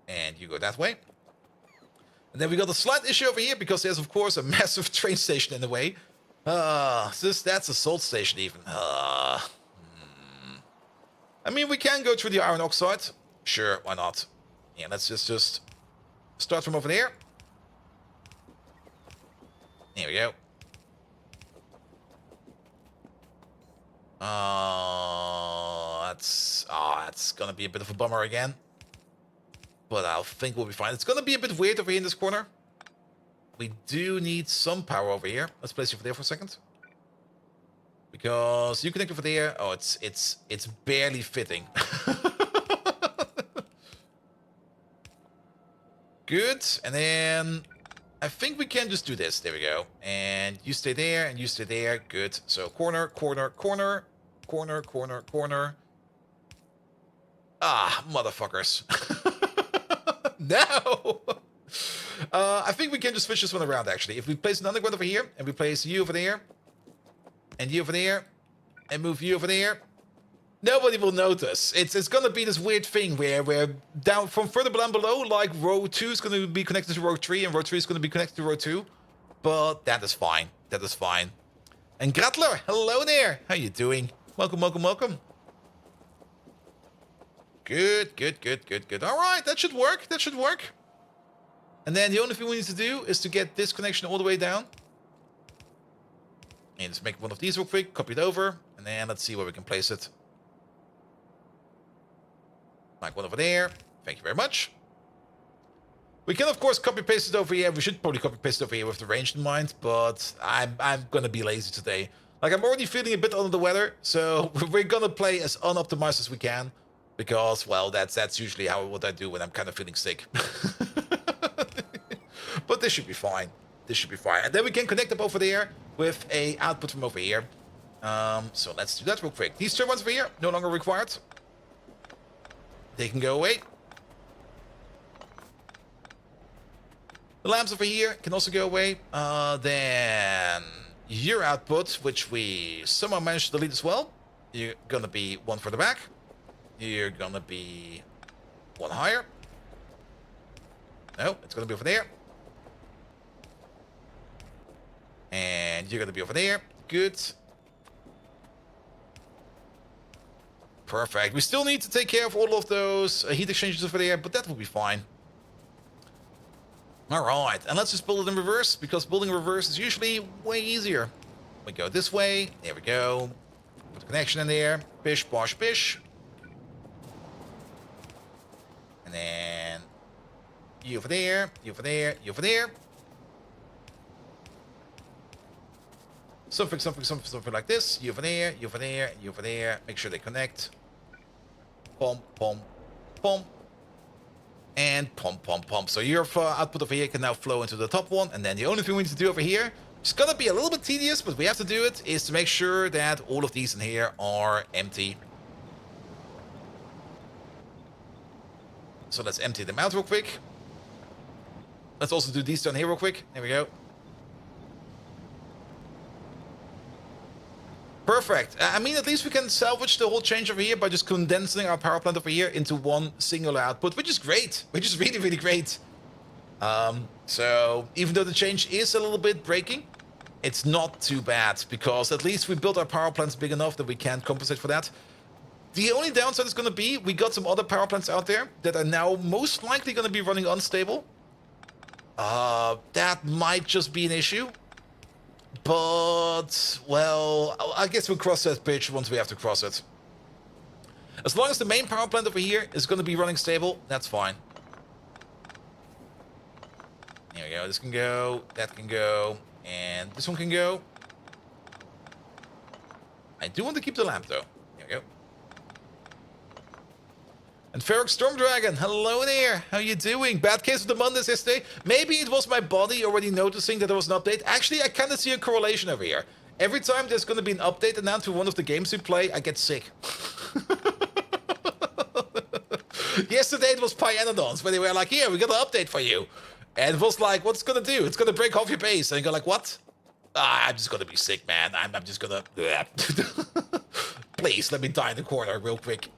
And you go that way. And then we got a slight issue over here because there's, of course, a massive train station in the way. That's a salt station even. I mean, we can go through the iron oxide. Sure, why not? Yeah, let's just start from over there. There we go. That's gonna be a bit of a bummer again. But I think we'll be fine. It's gonna be a bit weird over here in this corner. We do need some power over here. Let's place you over there for a second. Because you connect over there. Oh, it's barely fitting. Good. And then I think we can just do this. There we go. And you stay there and you stay there. Good. So corner, corner, corner, corner, corner, corner. Ah, motherfuckers. No! I think we can just switch this one around, actually. If we place an underground over here, and we place you over there, and you over there, and move you over there, nobody will notice. It's gonna be this weird thing where down from further down below, like row 2 is gonna be connected to row 3, and row 3 is gonna be connected to row 2. But that is fine. That is fine. And Gratler, hello there! How you doing? Welcome, welcome, welcome. Good, good, good, good, good. All right, that should work. That should work. And then the only thing we need to do is to get this connection all the way down. And let's make one of these real quick, copy it over, and then let's see where we can place it. Like one over there. Thank you very much. We can, of course, copy paste it over here. We should probably copy paste it over here with the range in mind, but I'm gonna be lazy today. Like, I'm already feeling a bit under the weather, so we're gonna play as unoptimized as we can. Because, well, that's usually what I do when I'm kind of feeling sick. But this should be fine. This should be fine. And then we can connect up over there with a output from over here. So let's do that real quick. These turbines over here, no longer required. They can go away. The lamps over here can also go away. Then your output, which we somehow managed to delete as well. You're gonna be one further back. You're gonna be one higher. No, it's gonna be over there. And you're gonna be over there. Good. Perfect. We still need to take care of all of those heat exchangers over there, but that will be fine. Alright, and let's just build it in reverse, because building in reverse is usually way easier. We go this way. There we go. Put the connection in there. Bish, bosh, bish. And then you over there, you over there, you over there. Something like this. You over there, you over there, you over there. Make sure they connect. Pom, pom, pom. And pom, pom, pom. So your output over here can now flow into the top one. And then the only thing we need to do over here, it's gonna be a little bit tedious, but we have to do it, is to make sure that all of these in here are empty. So let's empty them out real quick. Let's also do these down here real quick. There we go. Perfect. I mean, at least we can salvage the whole change over here by just condensing our power plant over here into one singular output, which is great. Which is really, really great. So even though the change is a little bit breaking, it's not too bad, because at least we built our power plants big enough that we can compensate for that. The only downside is going to be we got some other power plants out there that are now most likely going to be running unstable. That might just be an issue. But, well, I guess we'll cross that bridge once we have to cross it. As long as the main power plant over here is going to be running stable, that's fine. There we go. This can go, that can go, and this one can go. I do want to keep the lamp, though. There we go. And Ferric Storm Dragon, hello there. How you doing? Bad case of the Mondays yesterday. Maybe it was my body already noticing that there was an update. Actually, I kind of see a correlation over here. Every time there's going to be an update announced to one of the games we play, I get sick. Yesterday it was Pyanodons, where they were like, "Here, we got an update for you," and it was like, "What's it gonna do? It's gonna break half your base." And you go like, "What?" I'm just gonna be sick, man. I'm just gonna. Please let me die in the corner real quick.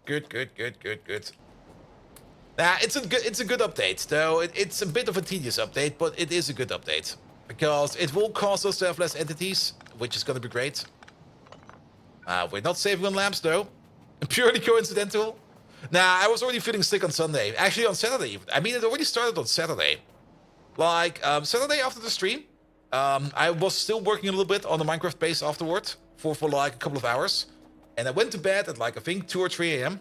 Good. Nah, it's a good update, though. It's a bit of a tedious update, but it is a good update because it will cause us to have less entities, which is gonna be great. We're not saving on lamps, though. Purely coincidental. Nah, I was already feeling sick on Sunday. Actually, on Saturday. I mean, it already started on Saturday. Like, Saturday after the stream, I was still working a little bit on the Minecraft base afterward for like a couple of hours. And I went to bed at like, I think 2 or 3 a.m.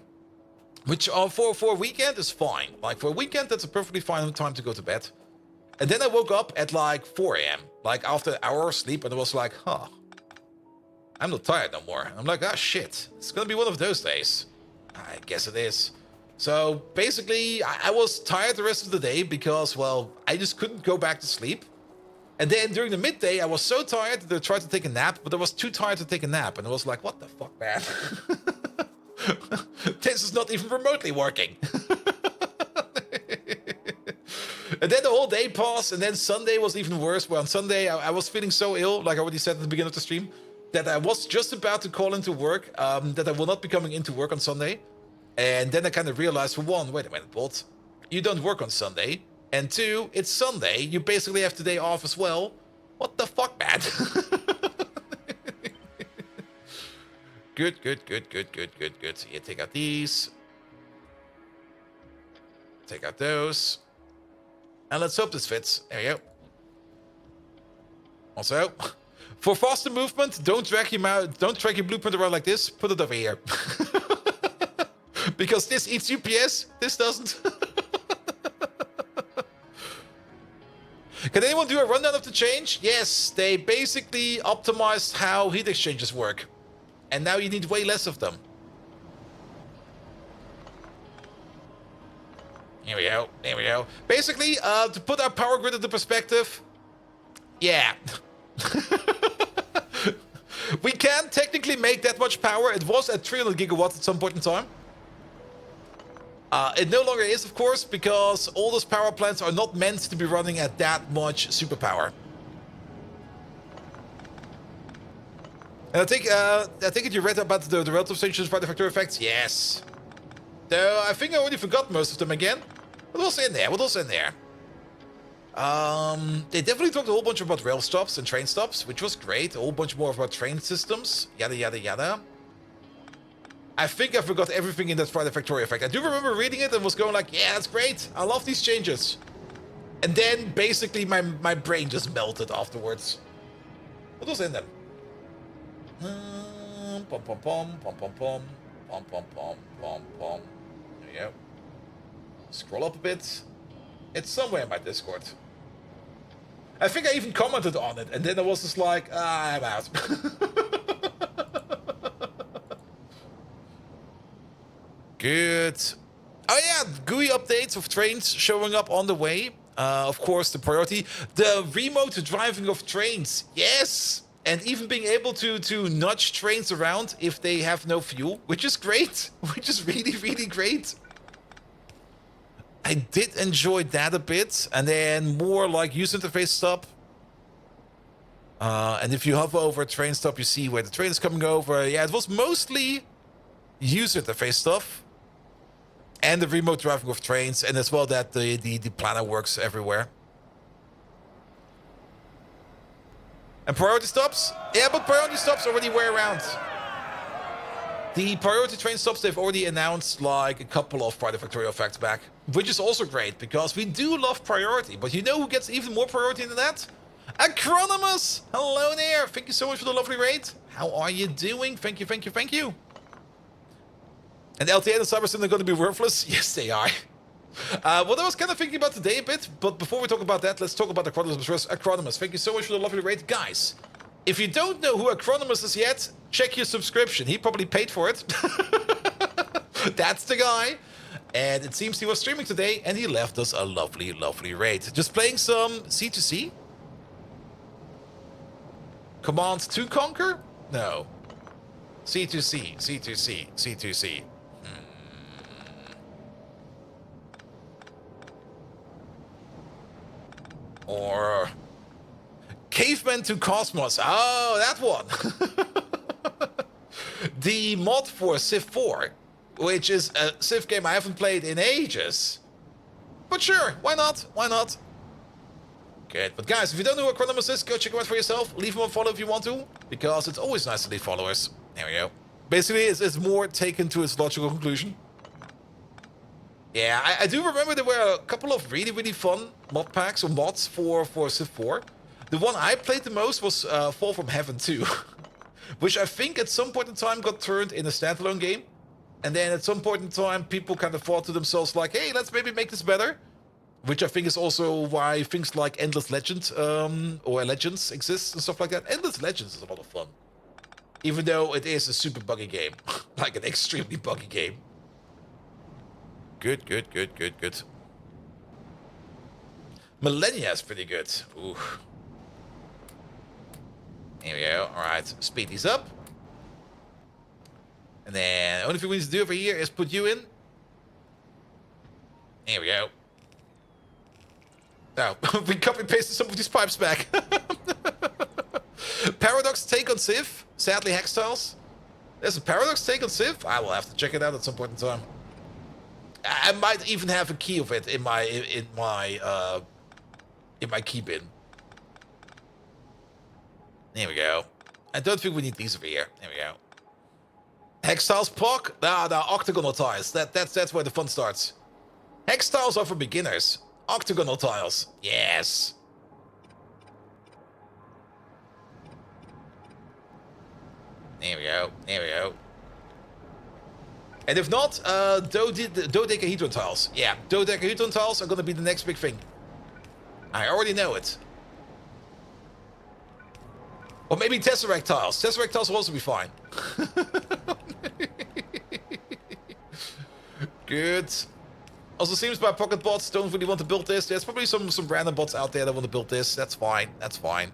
Which for a weekend is fine. Like, for a weekend, that's a perfectly fine time to go to bed. And then I woke up at like 4 a.m. Like, after an hour of sleep, and I was like, huh. I'm not tired no more. I'm like, ah, shit. It's gonna be one of those days. I guess it is. So, basically, I was tired the rest of the day because, well, I just couldn't go back to sleep. And then during the midday, I was so tired that I tried to take a nap, but I was too tired to take a nap. And I was like, what the fuck, man? This is not even remotely working. And then the whole day passed, and then Sunday was even worse. Well, on Sunday, I was feeling so ill, like I already said at the beginning of the stream, that I was just about to call into work, that I will not be coming into work on Sunday. And then I kind of realized, for one, wait a minute, Bolt, you don't work on Sunday. And two, it's Sunday. You basically have today off as well. What the fuck, man? Good. Here, take out these. Take out those. And let's hope this fits. There you go. Also, for faster movement, don't drag your blueprint around like this. Put it over here. Because this eats UPS, this doesn't. Can anyone do a rundown of the change? Yes, they basically optimized how heat exchangers work. And now you need way less of them. Here we go. Basically, to put our power grid into perspective, yeah. We can technically make that much power. It was at 300 gigawatts at some point in time. It no longer is, of course, because all those power plants are not meant to be running at that much superpower. And I think you read about the relative stations by the Factorio effects. Yes. Though I think I already forgot most of them again. What else in there? They definitely talked a whole bunch about rail stops and train stops, which was great. A whole bunch more about train systems. Yada. I think I forgot everything in that Friday Factorio effect. I do remember reading it and was going like, yeah, that's great. I love these changes. And then basically my brain just melted afterwards. What was in them? Pom. There you go. Scroll up a bit. It's somewhere in my Discord. I think I even commented on it, and then I was just like, I'm out. Good. Oh yeah, GUI updates of trains showing up on the way. Of course, the priority. The remote driving of trains. Yes! And even being able to nudge trains around if they have no fuel, which is great. Which is really, really great. I did enjoy that a bit. And then more like user interface stop. And if you hover over a train stop, you see where the train is coming over. Yeah, it was mostly user interface stuff. And the remote driving of trains. And as well that the planner works everywhere. And priority stops? Yeah, but priority stops already way around. The priority train stops, they've already announced like a couple of Friday Factorio facts back, which is also great because we do love priority. But you know who gets even more priority than that? Acronymus! Hello there! Thank you so much for the lovely raid. How are you doing? Thank you, thank you, thank you. And LTA and Cybersyn are going to be worthless? Yes, they are. What I was kind of thinking about today a bit, but before we talk about that, let's talk about Acronymus first. Acronymus, thank you so much for the lovely raid. Guys, if you don't know who Acronymus is yet, check your subscription. He probably paid for it. That's the guy. And it seems he was streaming today, and he left us a lovely, lovely raid. Just playing some C2C. Commands to conquer? No. C2C, C2C, C2C. Or Caveman to Cosmos. Oh, that one. The mod for Civ 4, which is a Civ game I haven't played in ages. But sure, why not? Why not? Good. But guys, if you don't know who Acronymus is, go check him out for yourself. Leave him a follow if you want to, because it's always nice to leave followers. There we go. Basically, it's more taken to its logical conclusion. Yeah, I do remember there were a couple of really, really fun mod packs or mods for Civ 4. The one I played the most was Fall from Heaven 2, which I think at some point in time got turned in a standalone game. And then at some point in time, people kind of thought to themselves like, hey, let's maybe make this better. Which I think is also why things like Endless Legend or Legends exist and stuff like that. Endless Legends is a lot of fun. Even though it is a super buggy game. Like an extremely buggy game. Good, good, good, good, good. Millennia is pretty good. Ooh. Here we go. Alright, speed these up. And then the only thing we need to do over here is put you in. Here we go. Now, we copy-pasted some of these pipes back. Paradox take on Civ. Sadly, Hex Tiles. There's a Paradox take on Civ. I will have to check it out at some point in time. I might even have a key of it in my key bin. There we go. I don't think we need these over here. There we go. Hex Tiles POC? No, octagonal tiles. That's where the fun starts. Hex Tiles are for beginners. Octagonal tiles. Yes. There we go. There we go. And if not, dodecahedron tiles. Yeah, dodecahedron tiles are going to be the next big thing. I already know it. Or maybe tesseract tiles. Tesseract tiles will also be fine. Good. Also seems my pocket bots don't really want to build this. There's probably some random bots out there that want to build this. That's fine. That's fine.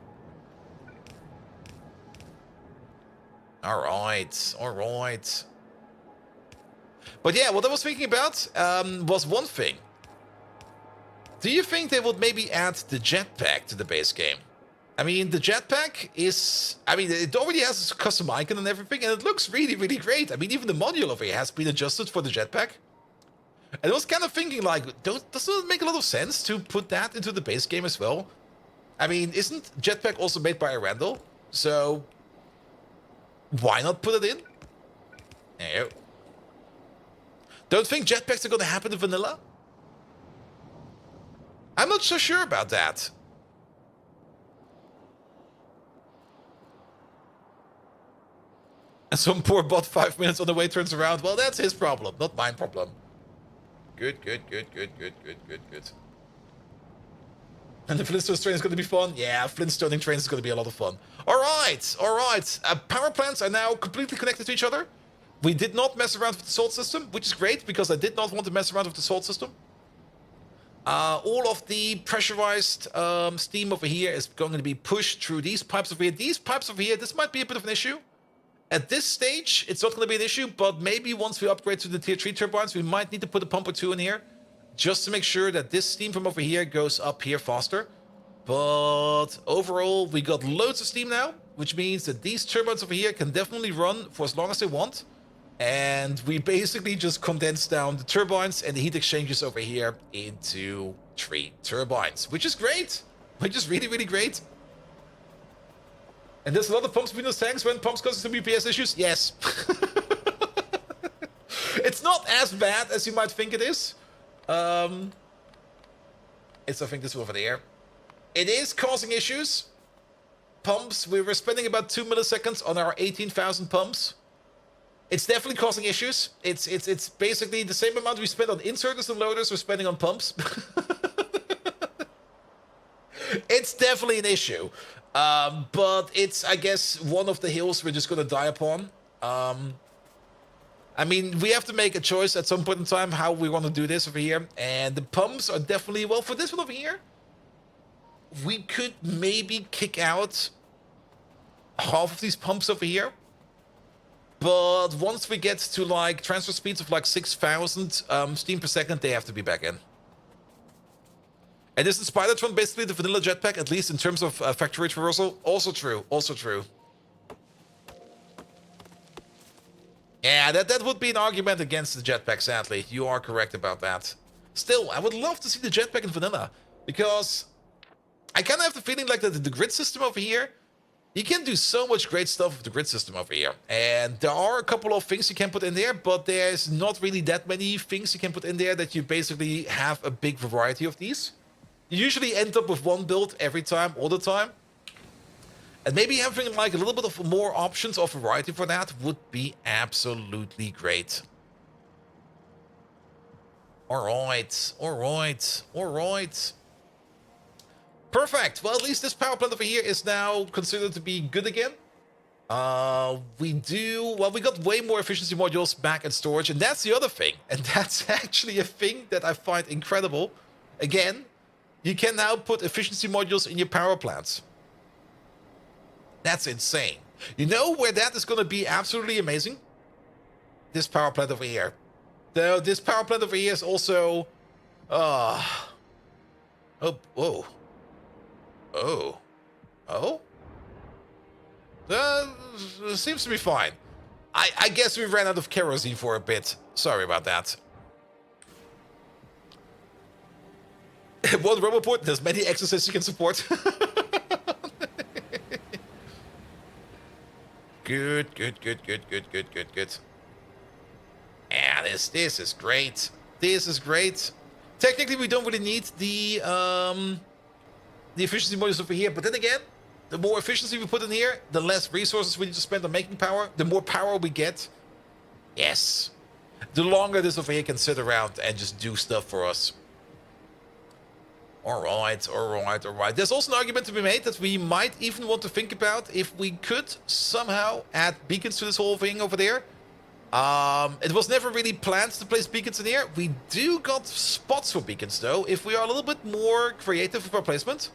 Alright. Alright. But yeah, what I was thinking about was one thing. Do you think they would maybe add the jetpack to the base game? I mean, the jetpack is... I mean, it already has a custom icon and everything, and it looks really, really great. I mean, even the module over here has been adjusted for the jetpack. And I was kind of thinking, like, doesn't it make a lot of sense to put that into the base game as well? I mean, isn't jetpack also made by Arendelle? So, why not put it in? There you go. Don't think jetpacks are going to happen in vanilla? I'm not so sure about that. And some poor bot 5 minutes on the way turns around. Well, that's his problem, not my problem. Good, good, good, good, good, good, good, good. And the Flintstone train is going to be fun? Yeah, Flintstoning trains is going to be a lot of fun. Alright, alright. Power plants are now completely connected to each other. We did not mess around with the salt system, which is great, because I did not want to mess around with the salt system. All of the pressurized steam over here is going to be pushed through these pipes over here. These pipes over here, this might be a bit of an issue. At this stage, it's not going to be an issue, but maybe once we upgrade to the tier 3 turbines, we might need to put a pump or two in here, just to make sure that this steam from over here goes up here faster. But overall, we got loads of steam now, which means that these turbines over here can definitely run for as long as they want. And we basically just condense down the turbines and the heat exchangers over here into 3 turbines, which is great. Which is really, really great. And there's a lot of pumps between those tanks when pumps cause some UPS issues? Yes. It's not as bad as you might think it is. It's, I think, this over there. It is causing issues. Pumps, we were spending about 2 milliseconds on our 18,000 pumps. It's definitely causing issues. It's basically the same amount we spend on inserters and loaders we're spending on pumps. It's definitely an issue. But it's, I guess, one of the hills we're just going to die upon. I mean, we have to make a choice at some point in time how we want to do this over here. And the pumps are definitely, well, for this one over here, we could maybe kick out half of these pumps over here. But once we get to, like, transfer speeds of, like, 6,000 steam per second, they have to be back in. And is the Spidertron basically the vanilla jetpack, at least in terms of factory traversal? Also true, also true. Yeah, that would be an argument against the jetpack, sadly. You are correct about that. Still, I would love to see the jetpack in vanilla, because I kind of have the feeling like that the grid system over here, you can do so much great stuff with the grid system over here. And there are a couple of things you can put in there, but there's not really that many things you can put in there that you basically have a big variety of these. You usually end up with one build every time, all the time. And maybe having like a little bit of more options of variety for that would be absolutely great. Alright, alright, alright. Perfect. Well, at least this power plant over here is now considered to be good again. We got way more efficiency modules back in storage, and that's the other thing. And that's actually a thing that I find incredible. Again, you can now put efficiency modules in your power plants. That's insane. You know where that is going to be absolutely amazing? This power plant over here. Though this power plant over here is also... Oh, whoa. Oh? Seems to be fine. I guess we ran out of kerosene for a bit. Sorry about that. One roboport, there's many exercises you can support. Good. Yeah, this is great. This is great. Technically, we don't really need the efficiency modules over here, but then again, the more efficiency we put in here, the less resources we need to spend on making power, the more power we get. Yes. The longer this over here can sit around and just do stuff for us. Alright. There's also an argument to be made that we might even want to think about if we could somehow add beacons to this whole thing over there. It was never really planned to place beacons in here. We do got spots for beacons though. If we are a little bit more creative with our placement,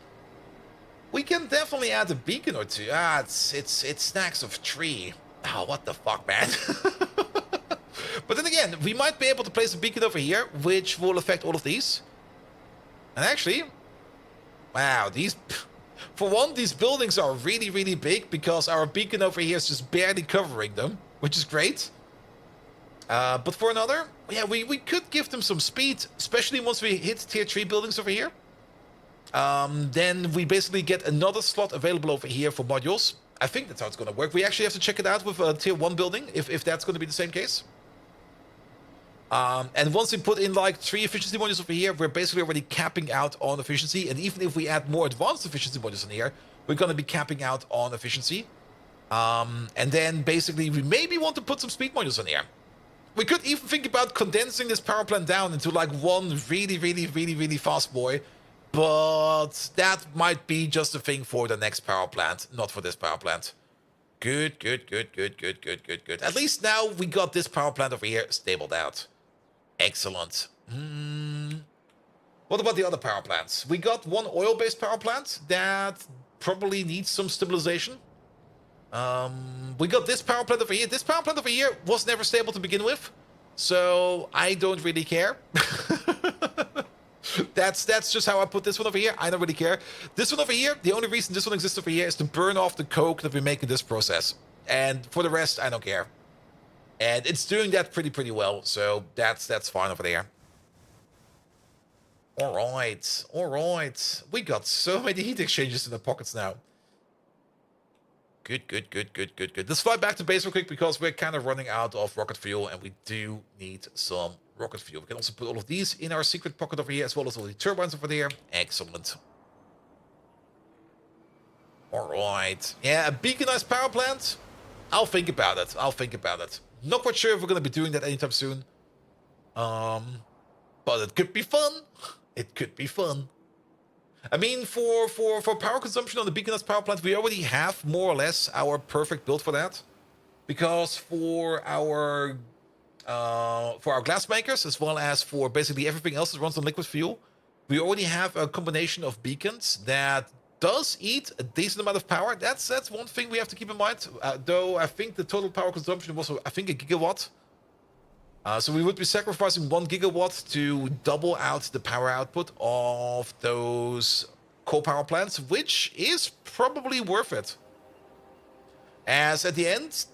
we can definitely add a beacon or two. It's stacks of tree. Oh, what the fuck, man. But then again, we might be able to place a beacon over here, which will affect all of these. And actually, wow, for one, these buildings are really, really big because our beacon over here is just barely covering them, which is great. But for another, yeah, we could give them some speed, especially once we hit tier 3 buildings over here. Then we basically get another slot available over here for modules. I think that's how it's going to work. We actually have to check it out with a tier 1 building, if that's going to be the same case. And once we put in like 3 efficiency modules over here, we're basically already capping out on efficiency. And even if we add more advanced efficiency modules in here, we're going to be capping out on efficiency. And then basically we maybe want to put some speed modules in here. We could even think about condensing this power plant down into like one really fast boy. But that might be just a thing for the next power plant, not for this power plant. Good. At least now we got this power plant over here stabled out. Excellent. What about the other power plants? We got one oil-based power plant that probably needs some stabilization. We got this power plant over here. This power plant over here was never stable to begin with, so I don't really care. That's just how I put this one over here. I don't really care. This one over here, the only reason this one exists over here is to burn off the coke that we make in this process. And for the rest, I don't care. And it's doing that pretty well, so that's fine over there. Alright. We got so many heat exchangers in the pockets now. Good, good, good, good, good, good. Let's fly back to base real quick because we're kind of running out of rocket fuel and we do need some rocket fuel. We can also put all of these in our secret pocket over here as well as all the turbines over there. Excellent. Alright. Yeah, a beaconized power plant? I'll think about it. I'll think about it. Not quite sure if we're going to be doing that anytime soon. But it could be fun. It could be fun. I mean, for power consumption on the beaconized power plant, we already have more or less our perfect build for that. Because for our glass makers, as well as for basically everything else that runs on liquid fuel, we already have a combination of beacons that does eat a decent amount of power. That's one thing we have to keep in mind. Though I think the total power consumption was, I think, a gigawatt. So we would be sacrificing 1 gigawatt to double out the power output of those coal power plants, which is probably worth it. As at the end,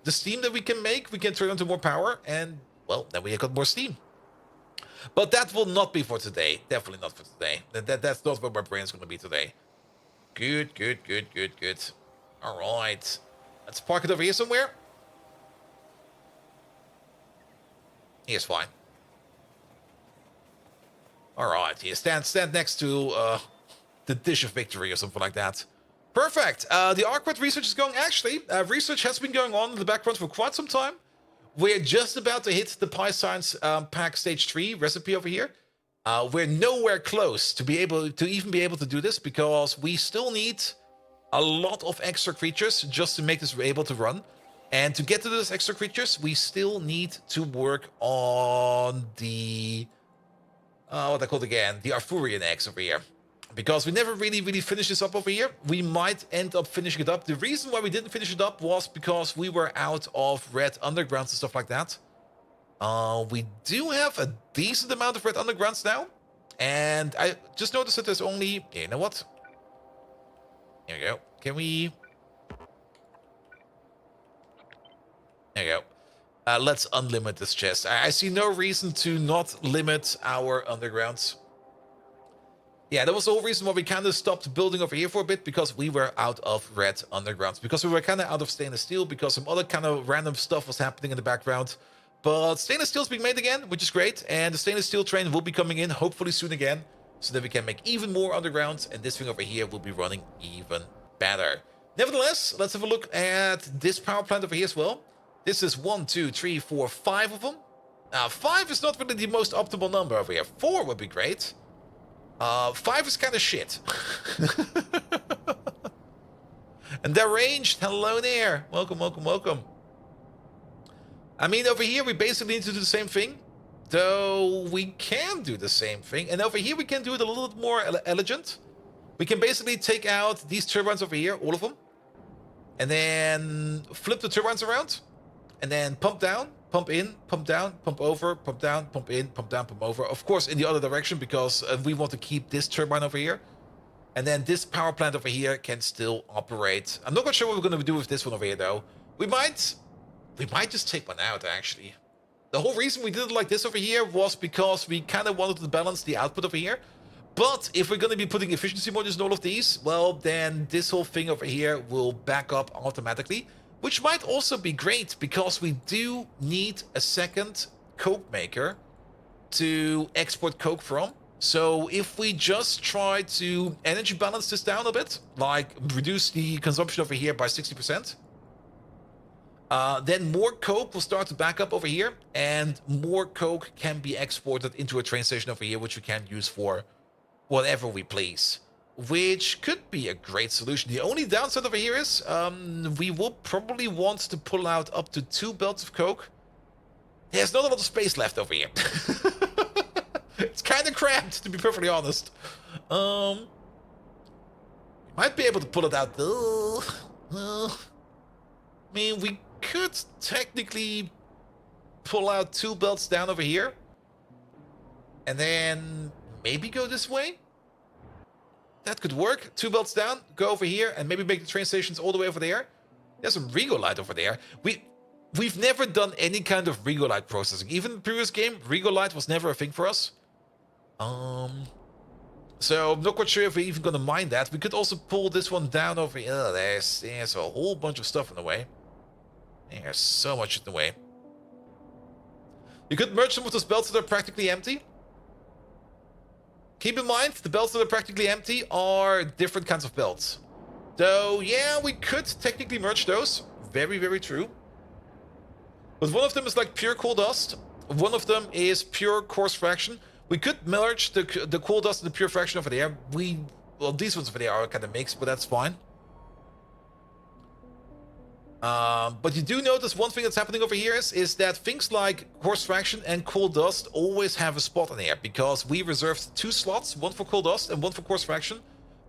the steam that we can make, we can turn into more power, and, well, then we got more steam. But that will not be for today. Definitely not for today. That's not where my brain's going to be today. Good, good, good, good, good. All right. Let's park it over here somewhere. Here's fine. All right. Here, stand next to the dish of victory or something like that. Perfect. The Arcwet research is going. Actually, research has been going on in the background for quite some time. We're just about to hit the Pi Science Pack Stage 3 recipe over here. We're nowhere close to even be able to do this because we still need a lot of extra creatures just to make this able to run. And to get to those extra creatures, we still need to work on the what I called again, the Arthurian eggs over here. Because we never really finished this up over here. We might end up finishing it up. The reason why we didn't finish it up was because we were out of red undergrounds and stuff like that. We do have a decent amount of red undergrounds now. And I just noticed that there's only... You know what? Here we go. Can we... There you go. Let's unlimit this chest. I see no reason to not limit our undergrounds. Yeah, that was the whole reason why we kind of stopped building over here for a bit, because we were out of red undergrounds. Because we were kind of out of stainless steel, because some other kind of random stuff was happening in the background. But stainless steel is being made again, which is great. And the stainless steel train will be coming in, hopefully soon again, so that we can make even more undergrounds. And this thing over here will be running even better. Nevertheless, let's have a look at this power plant over here as well. This is 1, 2, 3, 4, 5 of them. Now, 5 is not really the most optimal number over here. 4 would be great. 5 is kind of shit. And they're ranged. Hello there. Welcome, welcome, welcome. I mean, over here, we basically need to do the same thing. Though we can do the same thing. And over here, we can do it a little bit more elegant. We can basically take out these turbines over here, all of them. And then flip the turbines around. And then pump down, pump in, pump down, pump over, pump down, pump in, pump down, pump over. Of course, in the other direction, because we want to keep this turbine over here. And then this power plant over here can still operate. I'm not quite sure what we're going to do with this one over here, though. We might just take one out, actually. The whole reason we did it like this over here was because we kind of wanted to balance the output over here. But if we're going to be putting efficiency modules in all of these, well, then this whole thing over here will back up automatically. Which might also be great, because we do need a second coke maker to export coke from. So if we just try to energy balance this down a bit, like reduce the consumption over here by 60%, then more coke will start to back up over here, and more coke can be exported into a train station over here, which we can use for whatever we please. Which could be a great solution. The only downside over here is we will probably want to pull out up to 2 belts of coke. There's not a lot of space left over here. It's kind of cramped, to be perfectly honest. We might be able to pull it out though. I mean, we could technically pull out 2 belts down over here. And then maybe go this way. That could work. 2 belts down, go over here, and maybe make the train stations all the way over there. There's some regolite over there. We've never done any kind of regolite processing. Even in the previous game, regolite was never a thing for us. So I'm not quite sure if we're even going to mine that. We could also pull this one down over here. Oh, there's a whole bunch of stuff in the way. There's so much in the way. You could merge some of those belts that are practically empty. Keep in mind, the belts that are practically empty are different kinds of belts. So, yeah, we could technically merge those. Very, very true. But one of them is like pure coal dust. One of them is pure coarse fraction. We could merge the coal dust and the pure fraction over there. Well, these ones over there are kind of mixed, but that's fine. But you do notice one thing that's happening over here is that things like coarse fraction and coal dust always have a spot in here, because we reserved 2 slots, one for coal dust and one for coarse fraction,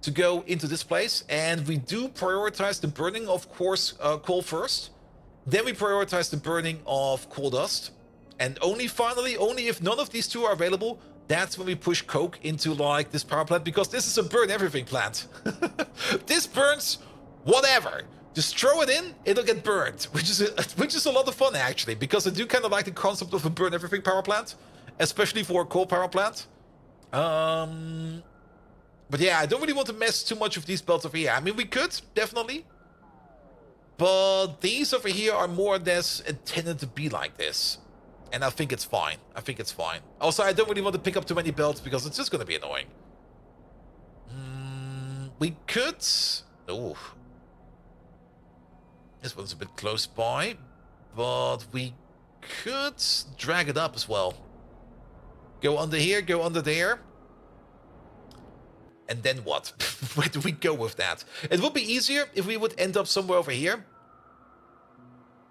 to go into this place, and we do prioritize the burning of coarse coal first. Then we prioritize the burning of coal dust, and only if none of these 2 are available, that's when we push coke into like this power plant, because this is a burn everything plant. This burns whatever. Just throw it in, it'll get burned, which is a lot of fun actually, because I do kind of like the concept of a burn everything power plant, especially for a coal power plant. But yeah, I don't really want to mess too much with these belts over here. I mean, we could, definitely. But these over here are more or less intended to be like this. And I think it's fine. Also, I don't really want to pick up too many belts because it's just going to be annoying. We could... Oh. This one's a bit close by. But we could drag it up as well. Go under here, go under there. And then what? Where do we go with that? It would be easier if we would end up somewhere over here.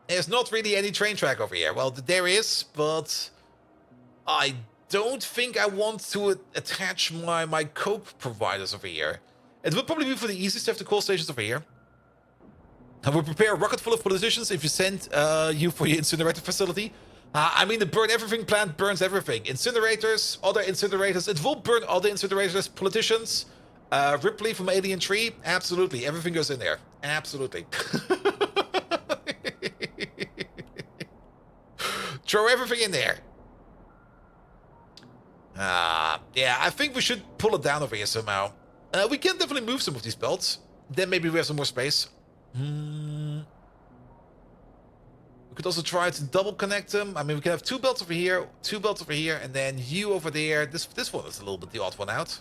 There's not really any train track over here. Well, there is, but I don't think I want to attach my coke providers over here. It would probably be for the easiest to have the coal stations over here. I will prepare a rocket full of politicians if you send you for your incinerator facility. I mean, the burn everything plant burns everything. Incinerators, other incinerators. It will burn other incinerators, politicians. Ripley from Alien Tree. Absolutely. Everything goes in there. Absolutely. Throw everything in there. Yeah, I think we should pull it down over here somehow. We can definitely move some of these belts. Then maybe we have some more space. We could also try to double connect them. I mean, we can have 2 belts over here, 2 belts over here, and then you over there. This one is a little bit the odd one out.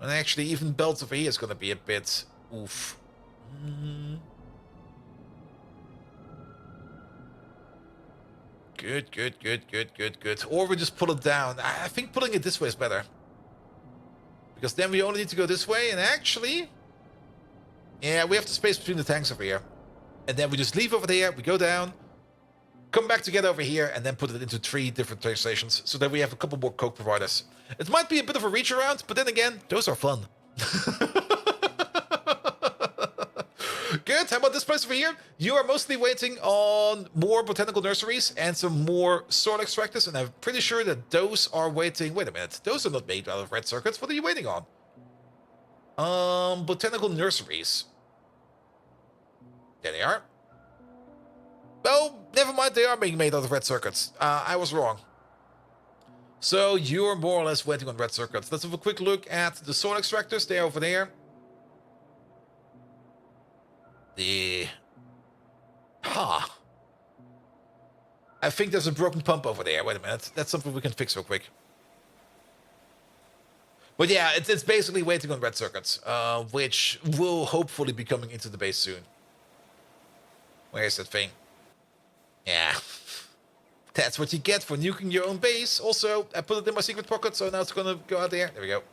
And actually, even belts over here is going to be a bit... Oof. Good. Or we just pull it down. I think pulling it this way is better. Because then we only need to go this way, and actually... Yeah, we have the space between the tanks over here. And then we just leave over there, we go down, come back together over here, and then put it into 3 different train stations, so that we have a couple more coke providers. It might be a bit of a reach around, but then again, those are fun. Good, how about this place over here? You are mostly waiting on more botanical nurseries and some more soil extractors, and I'm pretty sure that those are waiting... Wait a minute, those are not made out of red circuits. What are you waiting on? Botanical nurseries. There they are. Oh, never mind, they are being made out of red circuits. I was wrong. So you're more or less waiting on red circuits. Let's have a quick look at the soil extractors. They're over there. I think there's a broken pump over there. Wait a minute. That's something we can fix real quick. But yeah, it's basically waiting on red circuits, which will hopefully be coming into the base soon. Where is that thing? Yeah. That's what you get for nuking your own base. Also, I put it in my secret pocket, so now it's gonna go out there. There we go.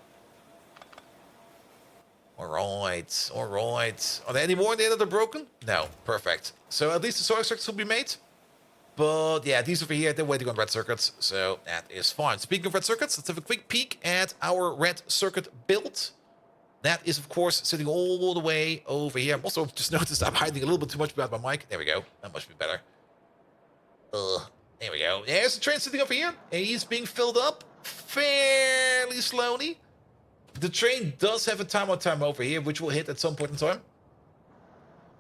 Alright. Are there any more in there that are broken? No. Perfect. So at least the soil extractors will be made. But yeah, these over here, they're waiting on red circuits, so that is fine. Speaking of red circuits, let's have a quick peek at our red circuit build. That is, of course, sitting all the way over here. I've also just noticed I'm hiding a little bit too much behind my mic. There we go. That must be better. There we go. There's the train sitting over here. And he's being filled up fairly slowly. The train does have a timer time over here, which will hit at some point in time.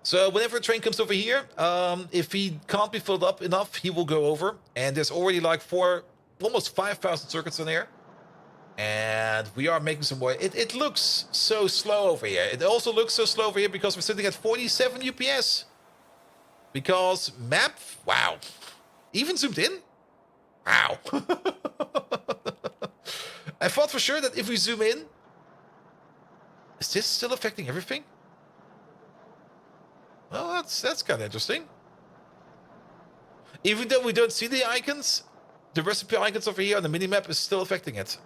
So whenever a train comes over here, if he can't be filled up enough, he will go over. And there's already like almost 5,000 circuits in there. And we are making some more. It looks so slow over here. It also looks so slow over here because we're sitting at 47 UPS. Because map, wow. Even zoomed in? Wow. I thought for sure that if we zoom in... Is this still affecting everything? Well, that's kind of interesting. Even though we don't see the icons, the recipe icons over here on the minimap is still affecting it.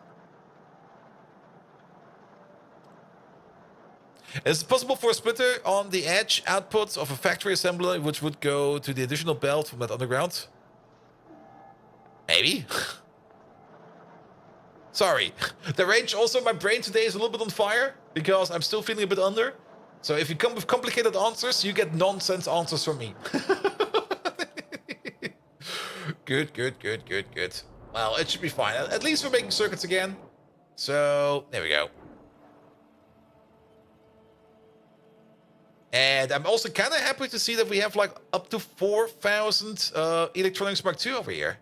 Is it possible for a splitter on the edge outputs of a factory assembly which would go to the additional belt from that underground? Maybe. Sorry. The range also, my brain today is a little bit on fire because I'm still feeling a bit under. So if you come with complicated answers, you get nonsense answers from me. Good. Well, it should be fine. At least we're making circuits again. So, there we go. And I'm also kind of happy to see that we have like up to 4,000 electronics Mark II over here.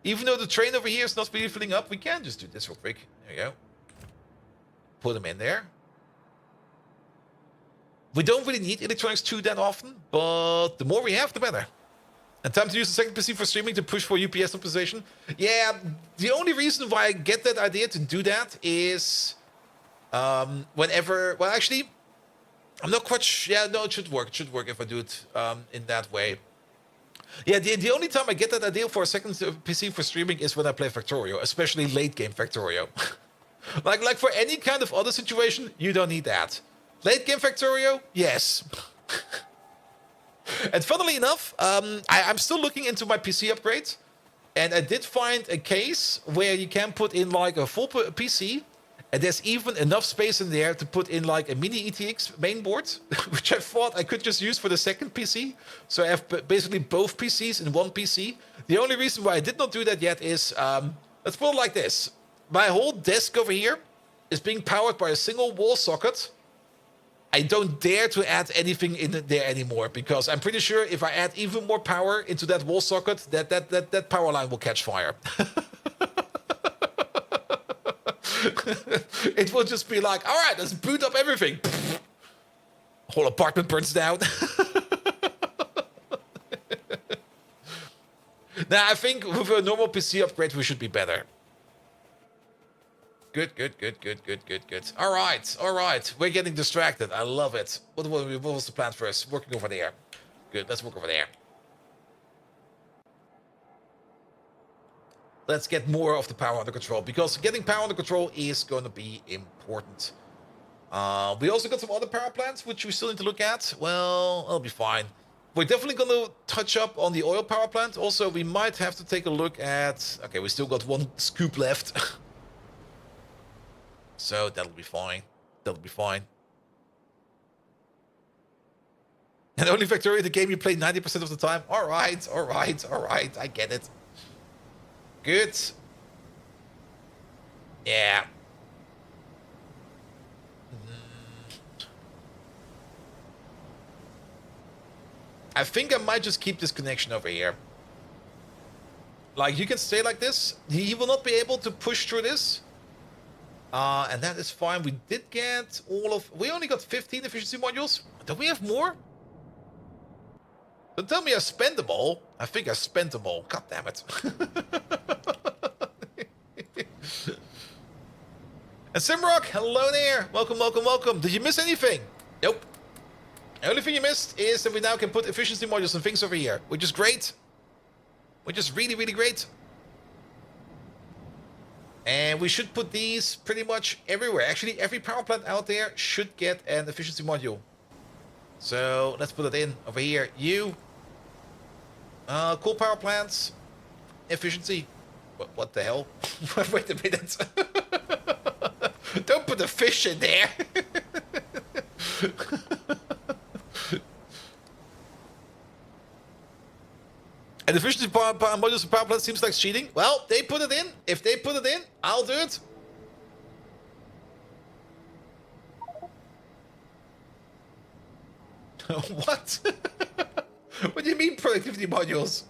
Even though the train over here is not really filling up, we can just do this real quick. There you go. Put them in there. We don't really need electronics 2 that often, but the more we have, the better. And time to use the second PC for streaming to push for UPS optimization. Yeah, the only reason why I get that idea to do that is whenever... Well, actually, I'm not quite sure. Yeah, no, it should work. It should work if I do it in that way. Yeah, the only time I get that idea for a second PC for streaming is when I play Factorio, especially late game Factorio. like for any kind of other situation, you don't need that. Late game Factorio, yes. And funnily enough, I'm still looking into my PC upgrade, and I did find a case where you can put in like a full PC, and there's even enough space in there to put in like a mini ETX mainboard, which I thought I could just use for the second PC. So I have basically both PCs in one PC. The only reason why I did not do that yet is, let's put it like this. My whole desk over here is being powered by a single wall socket. I don't dare to add anything in there anymore, because I'm pretty sure if I add even more power into that wall socket, that power line will catch fire. It will just be like, all right, let's boot up everything. Whole apartment burns down. Now, I think with a normal PC upgrade, we should be better. Good. All right. We're getting distracted. I love it. What was the plan for us? Working over there. Good, let's work over there. Let's get more of the power under control, because getting power under control is going to be important. We also got some other power plants, which we still need to look at. Well, it'll be fine. We're definitely going to touch up on the oil power plant. Also, we might have to take a look at... Okay, we still got one scoop left. So that'll be fine. And only Factorio, the game you play 90% of the time. All right. I get it. Good. Yeah. I think I might just keep this connection over here. Like, you can stay like this. He will not be able to push through this. And that is fine. We did get all of... We only got 15 efficiency modules. Don't we have more? Don't tell me I spent them all. I think I spent them all. God damn it. And Simrock, hello there. Welcome. Did you miss anything? Nope. The only thing you missed is that we now can put efficiency modules and things over here, which is great. Which is really great. And we should put these pretty much everywhere. Actually, every power plant out there should get an efficiency module. So let's put it in over here. Cool power plants. Efficiency. What the hell? Wait a minute. Don't put the fish in there. And efficiency modules and power plants seems like cheating. Well, they put it in. If they put it in, I'll do it. What? What do you mean productivity modules?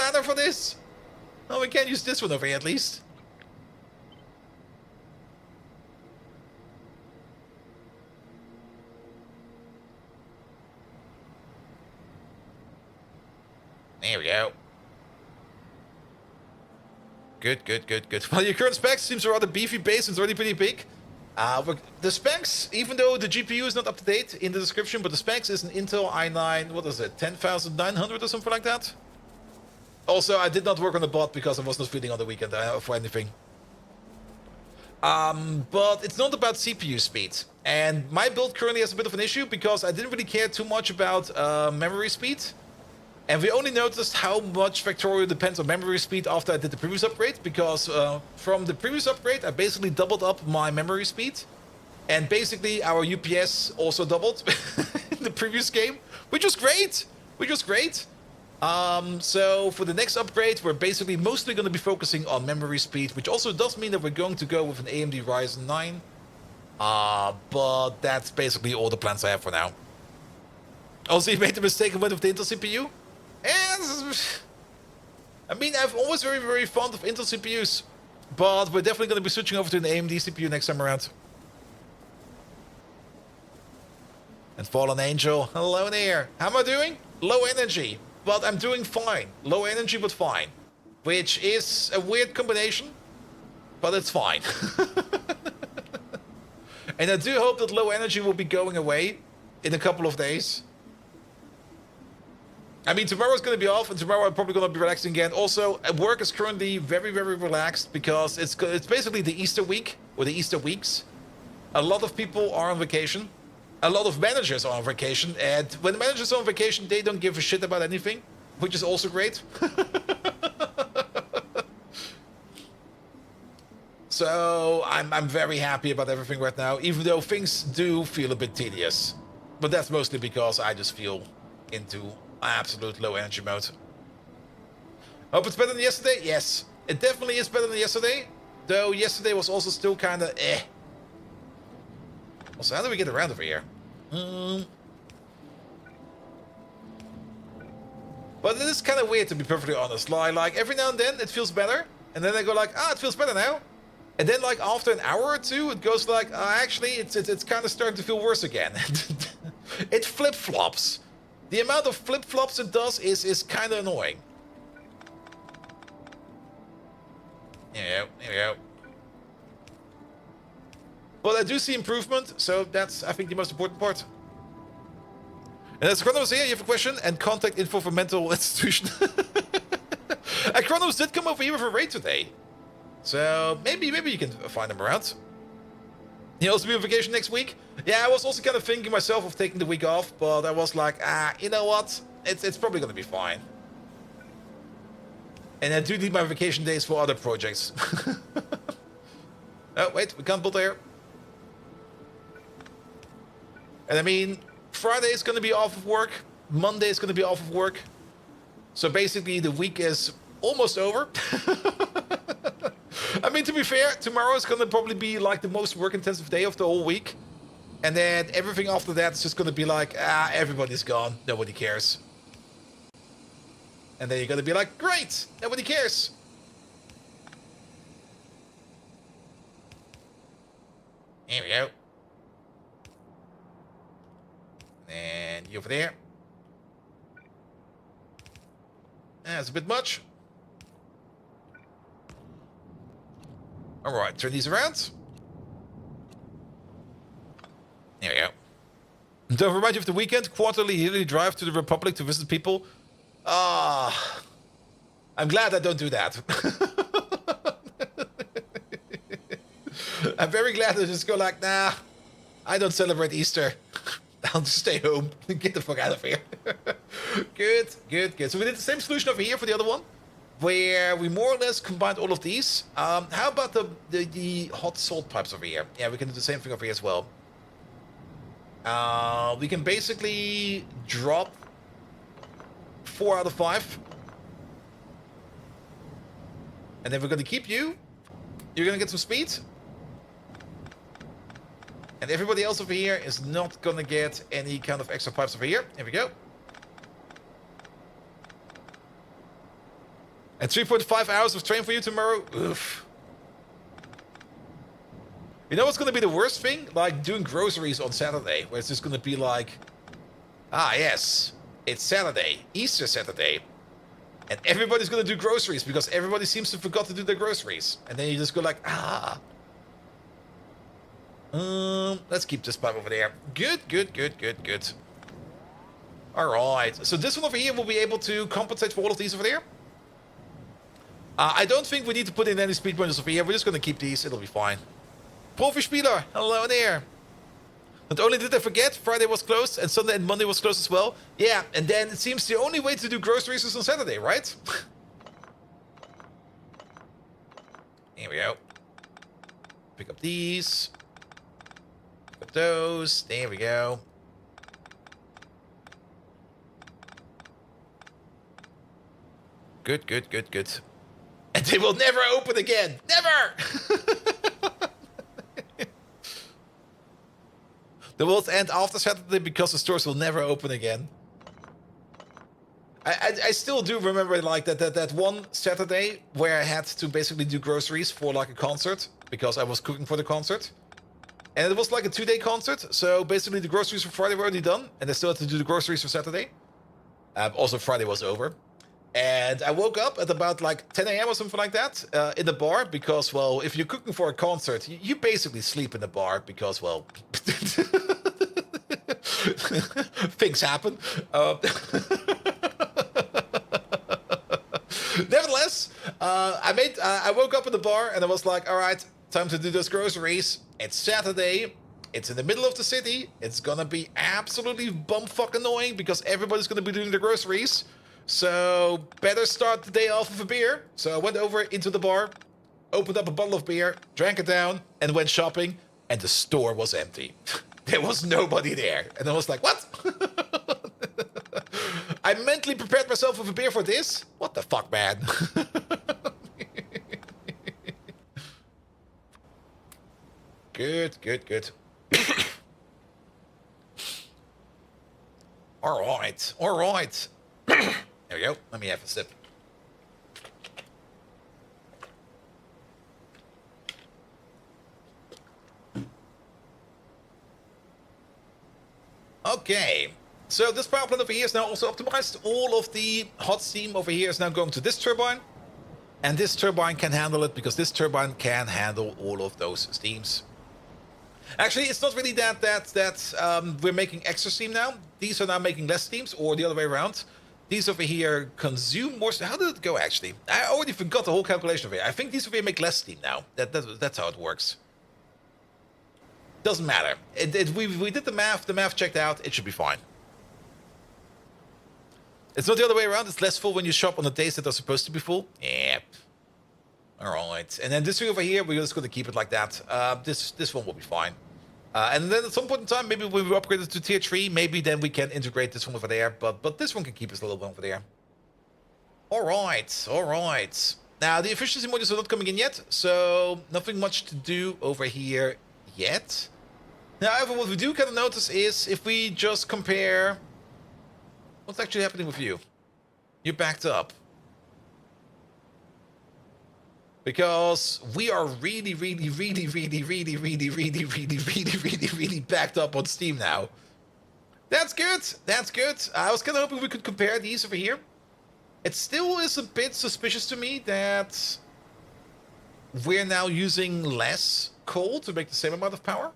planner for this? Oh, we can't use this one over here at least. There we go. Good, good, good, good. Well, your current specs seems rather beefy base and it's already pretty big. But the specs, even though the GPU is not up to date in the description, but the specs is an Intel i9, what is it, 10,900 or something like that? Also, I did not work on the bot because I was not feeling on the weekend for anything. But it's not about CPU speed. And my build currently has a bit of an issue because I didn't really care too much about memory speed. And we only noticed how much Factorio depends on memory speed after I did the previous upgrade, because from the previous upgrade, I basically doubled up my memory speed. And basically, our UPS also doubled in the previous game, which was great. So for the next upgrade, we're basically mostly going to be focusing on memory speed, which also does mean that we're going to go with an AMD Ryzen 9. But that's basically all the plans I have for now. Also, you made the mistake and went with the Intel CPU? And I mean, I'm always very, very fond of Intel CPUs, but we're definitely going to be switching over to an AMD CPU next time around. And Fallen Angel, hello there. How am I doing? Low energy, but I'm doing fine. Low energy, but fine. Which is a weird combination, but it's fine. And I do hope that low energy will be going away in a couple of days. I mean, tomorrow's going to be off, and tomorrow I'm probably going to be relaxing again. Also, work is currently very, very relaxed because it's basically the Easter week, or the Easter weeks. A lot of people are on vacation. A lot of managers are on vacation, and when the managers are on vacation, they don't give a shit about anything, which is also great. So, I'm very happy about everything right now, even though things do feel a bit tedious. But that's mostly because I just feel into absolute low energy mode. Hope it's better than yesterday? Yes, it definitely is better than yesterday. Though yesterday was also still kind of eh. Also, how do we get around over here? But it is kind of weird, to be perfectly honest. Like every now and then it feels better, and then I go like, it feels better now. And then like after an hour or two, it goes like, actually it's kind of starting to feel worse again. It flip-flops. The amount of flip-flops it does is kind of annoying. Here we go. But I do see improvement, so that's, I think, the most important part. And as Chronos here, you have a question, and contact info for mental institution. And Chronos did come over here with a raid today. So maybe you can find him around. He'll also be on vacation next week. Yeah, I was also kind of thinking myself of taking the week off, but I was like, you know what? It's probably going to be fine. And I do need my vacation days for other projects. Oh, wait, we can't build there. And I mean, Friday is going to be off of work. Monday is going to be off of work. So basically, the week is almost over. I mean, to be fair, tomorrow is going to probably be like the most work-intensive day of the whole week. And then everything after that is just going to be like, everybody's gone. Nobody cares. And then you're going to be like, great, nobody cares. Here we go. And you over there. That's a bit much. Alright, turn these around. There we go. Don't remind you of the weekend, quarterly yearly drive to the Republic to visit people. I'm glad I don't do that. I'm very glad I just go like, nah, I don't celebrate Easter. I'll just stay home. Get the fuck out of here. Good. So we did the same solution over here for the other one, where we more or less combined all of these. How about the hot salt pipes over here? Yeah, we can do the same thing over here as well. We can basically drop 4 out of 5. And then we're going to keep you. You're going to get some speed. And everybody else over here is not going to get any kind of extra pipes over here. Here we go. And 3.5 hours of train for you tomorrow? Oof. You know what's going to be the worst thing? Like doing groceries on Saturday, where it's just going to be like, ah, yes, it's Saturday, Easter Saturday. And everybody's going to do groceries because everybody seems to forgot to do their groceries. And then you just go like, ah. Let's keep this pipe over there. Good, good, good, good, good. All right. So this one over here will be able to compensate for all of these over there. I don't think we need to put in any speed pointers over here. We're just going to keep these. It'll be fine. Profi Spieler, hello there. Not only did I forget, Friday was closed and Sunday and Monday was closed as well. Yeah, and then it seems the only way to do groceries is on Saturday, right? Here we go. Pick up these. Pick up those. There we go. Good, good, good, good. And they will never open again. Never! The world end after Saturday because the stores will never open again. I still do remember like that one Saturday where I had to basically do groceries for like a concert because I was cooking for the concert. And it was like a 2-day concert. So basically the groceries for Friday were already done and I still had to do the groceries for Saturday. Also Friday was over. And I woke up at about like 10 a.m. or something like that in the bar because, well, if you're cooking for a concert, you basically sleep in the bar because, well, things happen. Nevertheless, I woke up in the bar and I was like, all right, time to do those groceries. It's Saturday. It's in the middle of the city. It's going to be absolutely bumfuck annoying because everybody's going to be doing the groceries. So, better start the day off with a beer. So I went over into the bar, opened up a bottle of beer, drank it down, and went shopping. And the store was empty. There was nobody there. And I was like, what? I mentally prepared myself with a beer for this? What the fuck, man? Good, good, good. All right, all right. There we go. Let me have a sip. Okay. So this power plant over here is now also optimized. All of the hot steam over here is now going to this turbine. And this turbine can handle it because this turbine can handle all of those steams. Actually, it's not really that we're making extra steam now. These are now making less steams, or the other way around. These over here consume more. How did it go, actually? I already forgot the whole calculation over here. I think these over here make less steam now. That's how it works. Doesn't matter. We did the math. The math checked out. It should be fine. It's not the other way around. It's less full when you shop on the days that are supposed to be full. Yep. All right. And then this thing over here, we're just going to keep it like that. This one will be fine. And then at some point in time, maybe when we upgrade it to tier 3, maybe then we can integrate this one over there. But this one can keep us a little bit over there. All right, all right. Now, the efficiency modules are not coming in yet, so nothing much to do over here yet. Now, however, what we do kind of notice is if we just compare... What's actually happening with you? You're backed up. Because we are really backed up on Steam now. That's good. That's good. I was kind of hoping we could compare these over here. It still is a bit suspicious to me that we're now using less coal to make the same amount of power.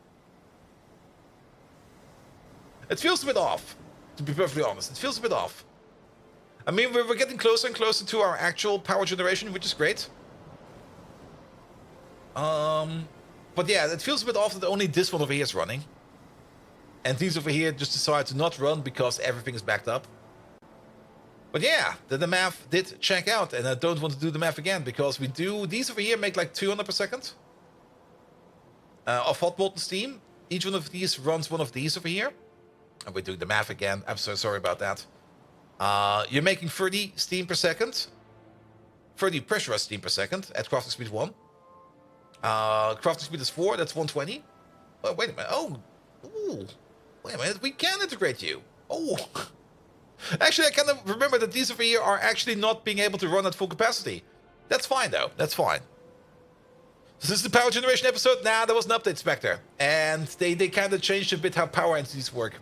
It feels a bit off, to be perfectly honest. It feels a bit off. I mean, we're getting closer and closer to our actual power generation, which is great. But yeah, it feels a bit off that only this one over here is running. And these over here just decide to not run because everything is backed up. But yeah, the math did check out, and I don't want to do the math again because we do... These over here make like 200 per second of hot molten steam. Each one of these runs one of these over here. And we're doing the math again. I'm so sorry about that. You're making 30 steam per second. 30 pressurized steam per second at crafting speed 1. Crafting speed is 4, that's 120. Oh, wait a minute. Oh, ooh. Wait a minute, we can integrate you. Oh. Actually, I kind of remember that these over here are actually not being able to run at full capacity. That's fine, though. That's fine. So this is the power generation episode. Nah, there was an update, Spectre. And they kind of changed a bit how power entities work.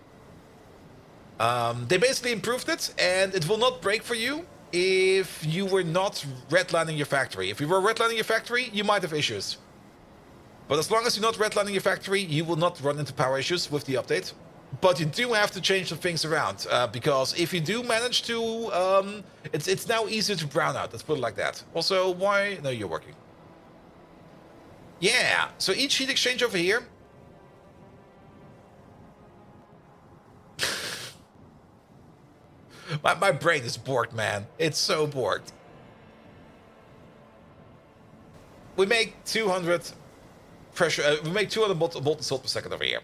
They basically improved it, and it will not break for you if you were not redlining your factory. If you were redlining your factory, you might have issues. But as long as you're not redlining your factory, you will not run into power issues with the update. But you do have to change some things around, because if you do manage to, it's now easier to brown out. Let's put it like that. Also, why? No, you're working. Yeah. So each heat exchange over here. my brain is borked, man. It's so borked. We make 200 pressure. We make 200 molten salt per second over here.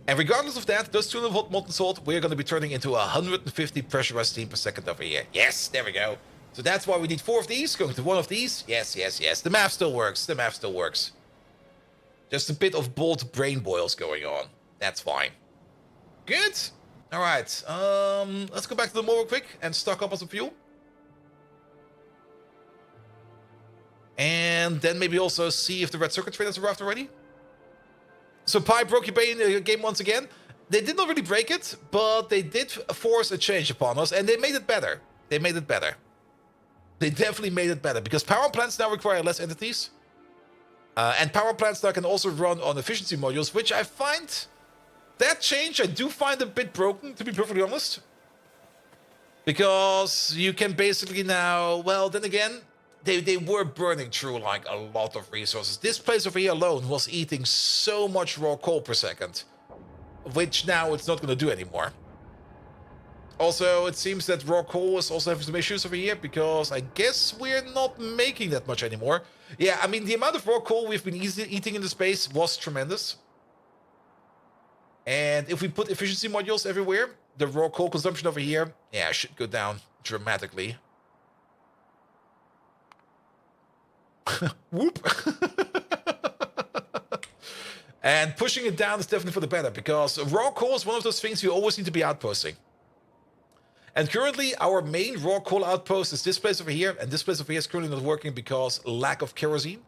And regardless of that, those 200 volt molten salt, we're going to be turning into 150 pressurized steam per second over here. Yes, there we go. So that's why we need 4 of these, going to 1 of these. Yes, yes, yes. The math still works. The math still works. Just a bit of bold brain boils going on. That's fine. Good. All right. Let's go back to the mall real quick and stock up on some fuel. And then maybe also see if the red circuit train has arrived already. So Pi broke your game once again. They did not really break it, but they did force a change upon us, and they made it better. They made it better. They definitely made it better, because power plants now require less entities. And power plants now can also run on efficiency modules, which I find... That change I do find a bit broken, to be perfectly honest. Because you can basically now... Well, then again... They were burning through like a lot of resources. This place over here alone was eating so much raw coal per second, which now it's not going to do anymore. Also, it seems that raw coal is also having some issues over here, because I guess we're not making that much anymore. Yeah, I mean, the amount of raw coal we've been eating in the space was tremendous. And if we put efficiency modules everywhere, the raw coal consumption over here, yeah, should go down dramatically. Whoop. And pushing it down is definitely for the better, because raw coal is one of those things you always need to be outposting. And currently our main raw coal outpost is this place over here, and this place over here is currently not working because lack of kerosene.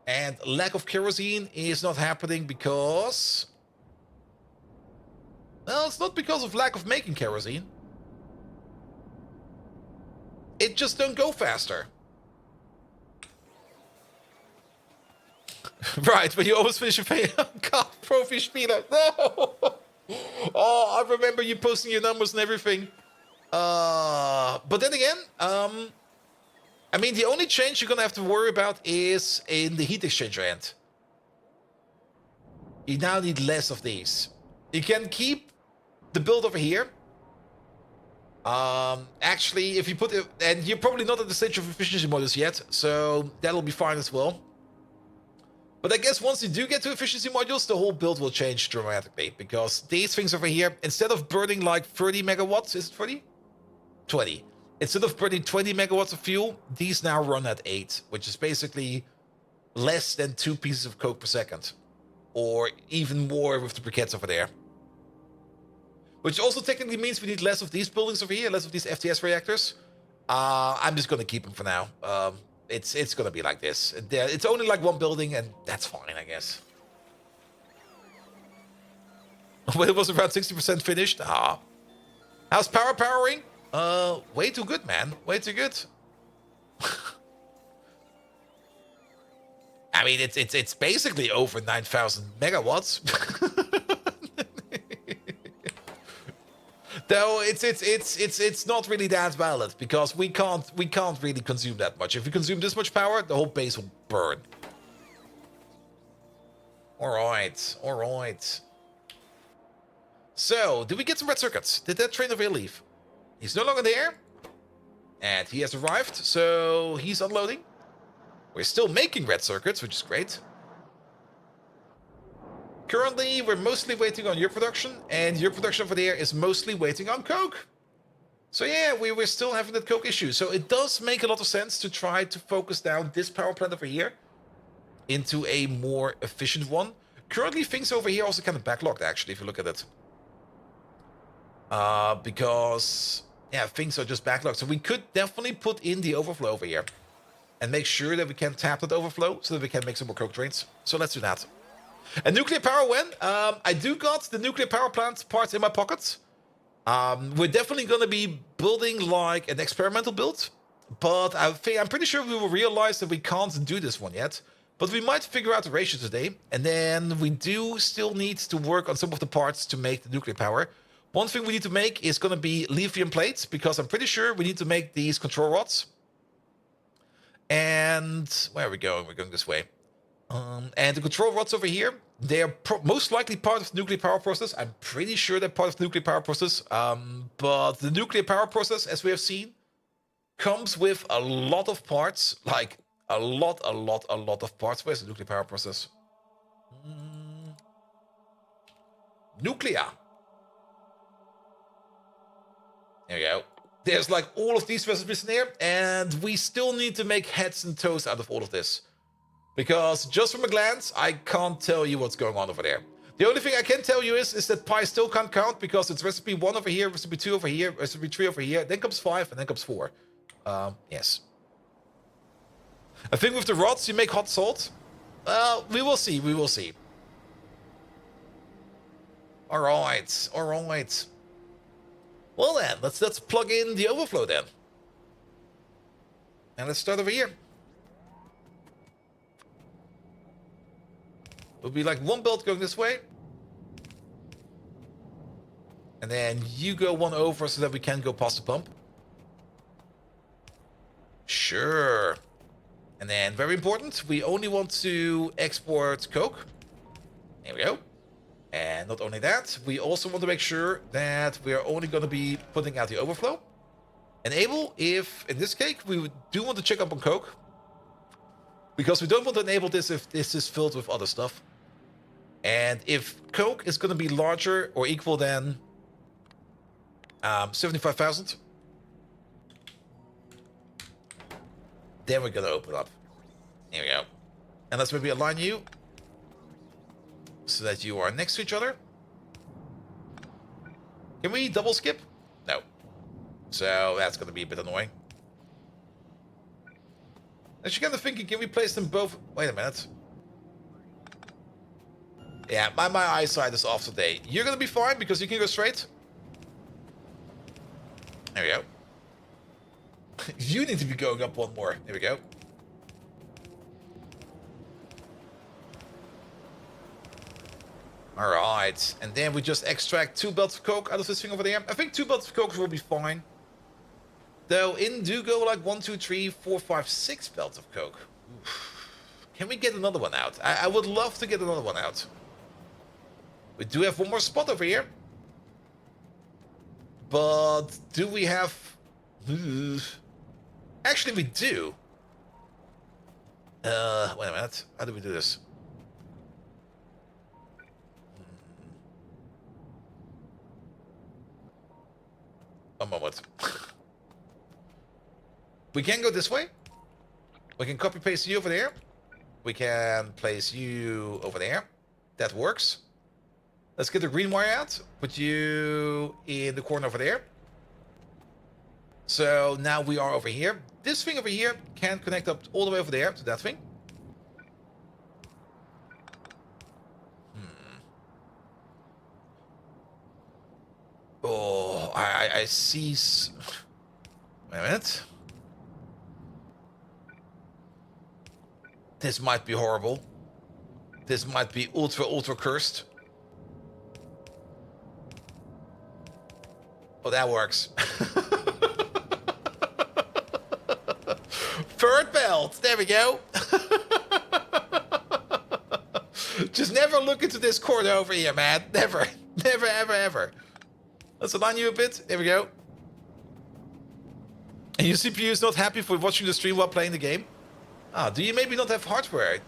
And lack of kerosene is not happening because... Well, it's not because of lack of making kerosene. It just don't go faster. Right, but you always finish your pay. God, Profi Spieler. No! Oh, I remember you posting your numbers and everything. But then again, I mean, the only change you're going to have to worry about is in the heat exchanger end. You now need less of these. You can keep the build over here. Actually, if you put it... And you're probably not at the stage of efficiency modules yet, so that'll be fine as well. But I guess once you do get to efficiency modules, the whole build will change dramatically. Because these things over here, instead of burning like 30 megawatts, is it 30? 20. Instead of burning 20 megawatts of fuel, these now run at 8. Which is basically less than 2 pieces of coke per second. Or even more with the briquettes over there. Which also technically means we need less of these buildings over here, less of these FTS reactors. I'm just going to keep them for now. It's going to be like this. It's only like one building, and that's fine, I guess. Well, it was around 60% finished. Ah. How's powering? Way too good, man. Way too good. I mean, it's basically over 9,000 megawatts. Though it's not really that valid, because we can't really consume that much. If we consume this much power, the whole base will burn. All right. So, did we get some red circuits? Did that train over here leave? He's no longer there, and he has arrived, so he's unloading. We're still making red circuits, which is great. Currently, we're mostly waiting on your production, and your production over there is mostly waiting on coke. So yeah, we're still having that coke issue. So it does make a lot of sense to try to focus down this power plant over here into a more efficient one. Currently, things over here also kind of backlogged, actually, if you look at it. Because, yeah, things are just backlogged. So we could definitely put in the overflow over here and make sure that we can tap that overflow so that we can make some more coke trains. So let's do that. And nuclear power when? I do got the nuclear power plant parts in my pockets. We're definitely going to be building like an experimental build. But I'm pretty sure we will realize that we can't do this one yet. But we might figure out the ratio today. And then we do still need to work on some of the parts to make the nuclear power. One thing we need to make is going to be lithium plates. Because I'm pretty sure we need to make these control rods. And where are we going? We're going this way. And the control rods over here, they are most likely part of the nuclear power process. I'm pretty sure they're part of the nuclear power process. But the nuclear power process, as we have seen, comes with a lot of parts. Like, a lot of parts. Where's the nuclear power process? Nuclear. There we go. There's like all of these recipes in here. And we still need to make heads and toes out of all of this. Because just from a glance, I can't tell you what's going on over there. The only thing I can tell you is that pi still can't count because it's recipe 1 over here, recipe 2 over here, recipe 3 over here, then comes 5, and then comes 4. Yes. I think with the rods, you make hot salt. We will see, we will see. Alright, alright. Well then, let's plug in the overflow then. And let's start over here. It'll be like one belt going this way. And then you go one over so that we can go past the pump. Sure. And then, very important, we only want to export coke. There we go. And not only that, we also want to make sure that we are only going to be putting out the overflow. Enable if, in this case, we do want to check up on coke. Because we don't want to enable this if this is filled with other stuff. And if coke is going to be larger or equal than 75,000, then we're going to open up. Here we go. And let's maybe align you so that you are next to each other. Can we double skip? No. So that's going to be a bit annoying. Actually, kind of thinking, can we place them both? Wait a minute. Yeah, my eyesight is off today. You're going to be fine because you can go straight. There we go. You need to be going up one more. There we go. Alright. And then we just extract 2 belts of coke out of this thing over there. I think 2 belts of coke will be fine. Though in do go like 1, 2, 3, 4, 5, 6 belts of coke. Oof. Can we get another one out? I would love to get another one out. We do have one more spot over here. But do we have... Actually, we do. Wait a minute. How do we do this? A moment. We can go this way. We can copy paste you over there. We can place you over there. That works. Let's get the green wire out. Put you in the corner over there. So now we are over here. This thing over here can connect up all the way over there to that thing. Oh, I see... Wait a minute. This might be horrible. This might be ultra cursed. Oh, that works. Third belt. There we go. Just never look into this corner over here, man. Never. Never, ever, ever. Let's align you a bit. There we go. And your CPU is not happy for watching the stream while playing the game? Ah, do you maybe not have hardware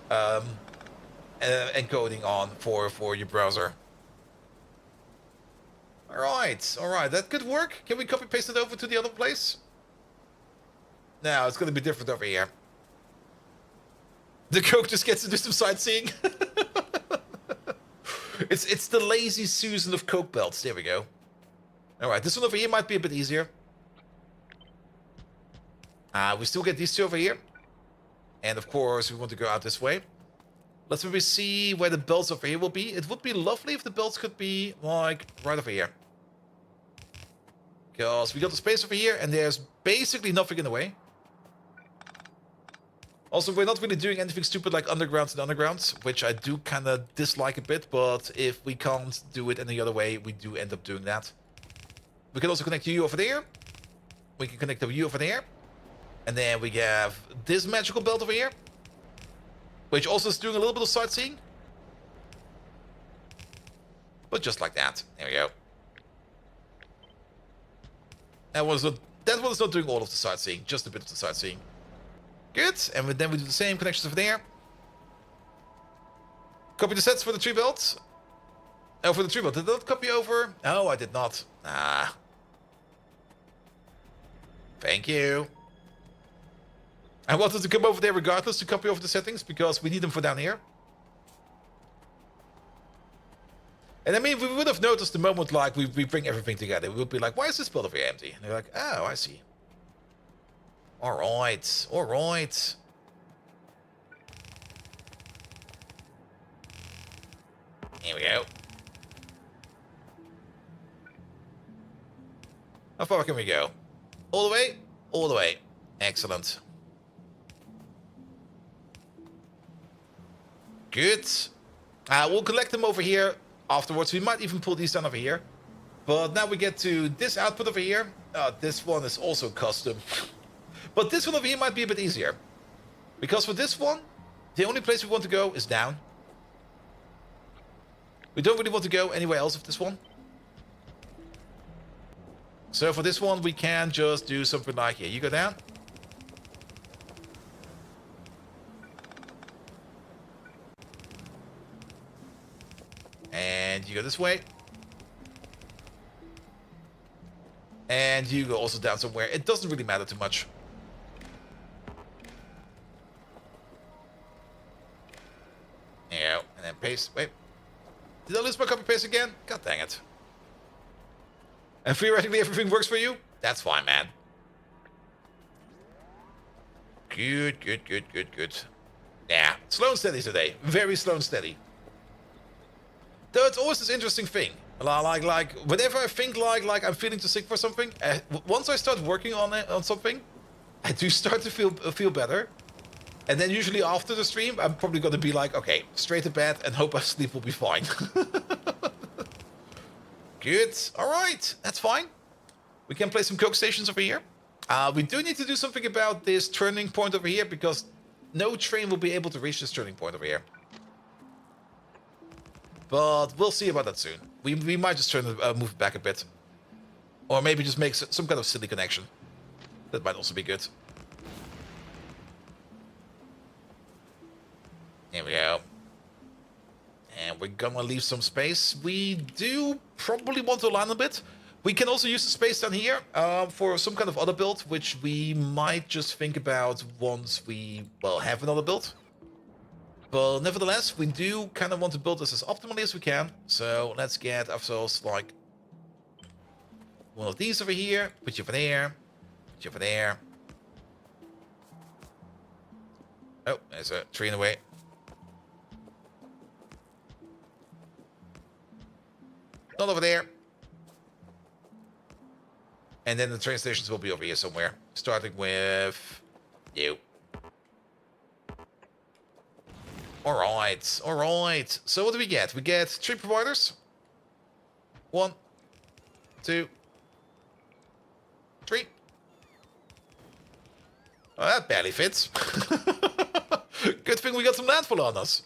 encoding on for your browser? Alright, alright, that could work. Can we copy paste it over to the other place? No, it's gonna be different over here. The Coke just gets to do some sightseeing. It's the lazy Susan of Coke belts. There we go. Alright, this one over here might be a bit easier. We still get these two over here. And of course, we want to go out this way. Let's maybe see where the belts over here will be. It would be lovely if the belts could be, like, right over here. Because we got the space over here, and there's basically nothing in the way. Also, we're not really doing anything stupid like undergrounds and undergrounds, which I do kind of dislike a bit, but if we can't do it any other way, we do end up doing that. We can also connect you over there. We can connect you over there. And then we have this magical belt over here, which also is doing a little bit of sightseeing. But just like that. There we go. That one is not doing all of the sightseeing, just a bit of the sightseeing. Good. And then we do the same connections over there. Copy the sets for the tree belt. Oh, for the tree belt. Did that copy over? No, I did not. Ah. Thank you. I wanted to come over there regardless to copy over the settings because we need them for down here. And I mean, we would have noticed the moment like we bring everything together. We would be like, why is this belt over here empty? And they're like, oh, I see. Alright, alright. Here we go. How far can we go? All the way? All the way. Excellent. Good. We'll collect them over here afterwards. We might even pull these down over here. But now we get to this output over here. This one is also custom. But this one over here might be a bit easier. Because for this one, the only place we want to go is down. We don't really want to go anywhere else with this one. So for this one, we can just do something like here. You go down. And you go this way. And you go also down somewhere. It doesn't really matter too much. Yeah, and then paste. Wait. Did I lose my copy paste again? God dang it. And theoretically everything works for you? That's fine, man. Good, good, good, good, good. Yeah, slow and steady today. Very slow and steady. Though it's always this interesting thing. Like whenever I think like I'm feeling too sick for something, once I start working on something, I do start to feel better. And then usually after the stream, I'm probably going to be like, okay, straight to bed and hope my sleep will be fine. Good. All right. That's fine. We can play some coke stations over here. We do need to do something about this turning point over here because no train will be able to reach this turning point over here. But we'll see about that soon. We might just move it back a bit. Or maybe just make some kind of silly connection. That might also be good. Here we go. And we're gonna leave some space. We do probably want to align a bit. We can also use the space down here for some kind of other build, which we might just think about once we, well, have another build. But nevertheless, we do kind of want to build this as optimally as we can. So let's get ourselves like one of these over here. Put you over there. Put you over there. Oh, there's a tree in the way. Not over there. And then the train stations will be over here somewhere. Starting with you. Alright, alright. So what do we get? We get 3 providers. 1, 2, 3. Oh, that barely fits. Good thing we got some landfall on us.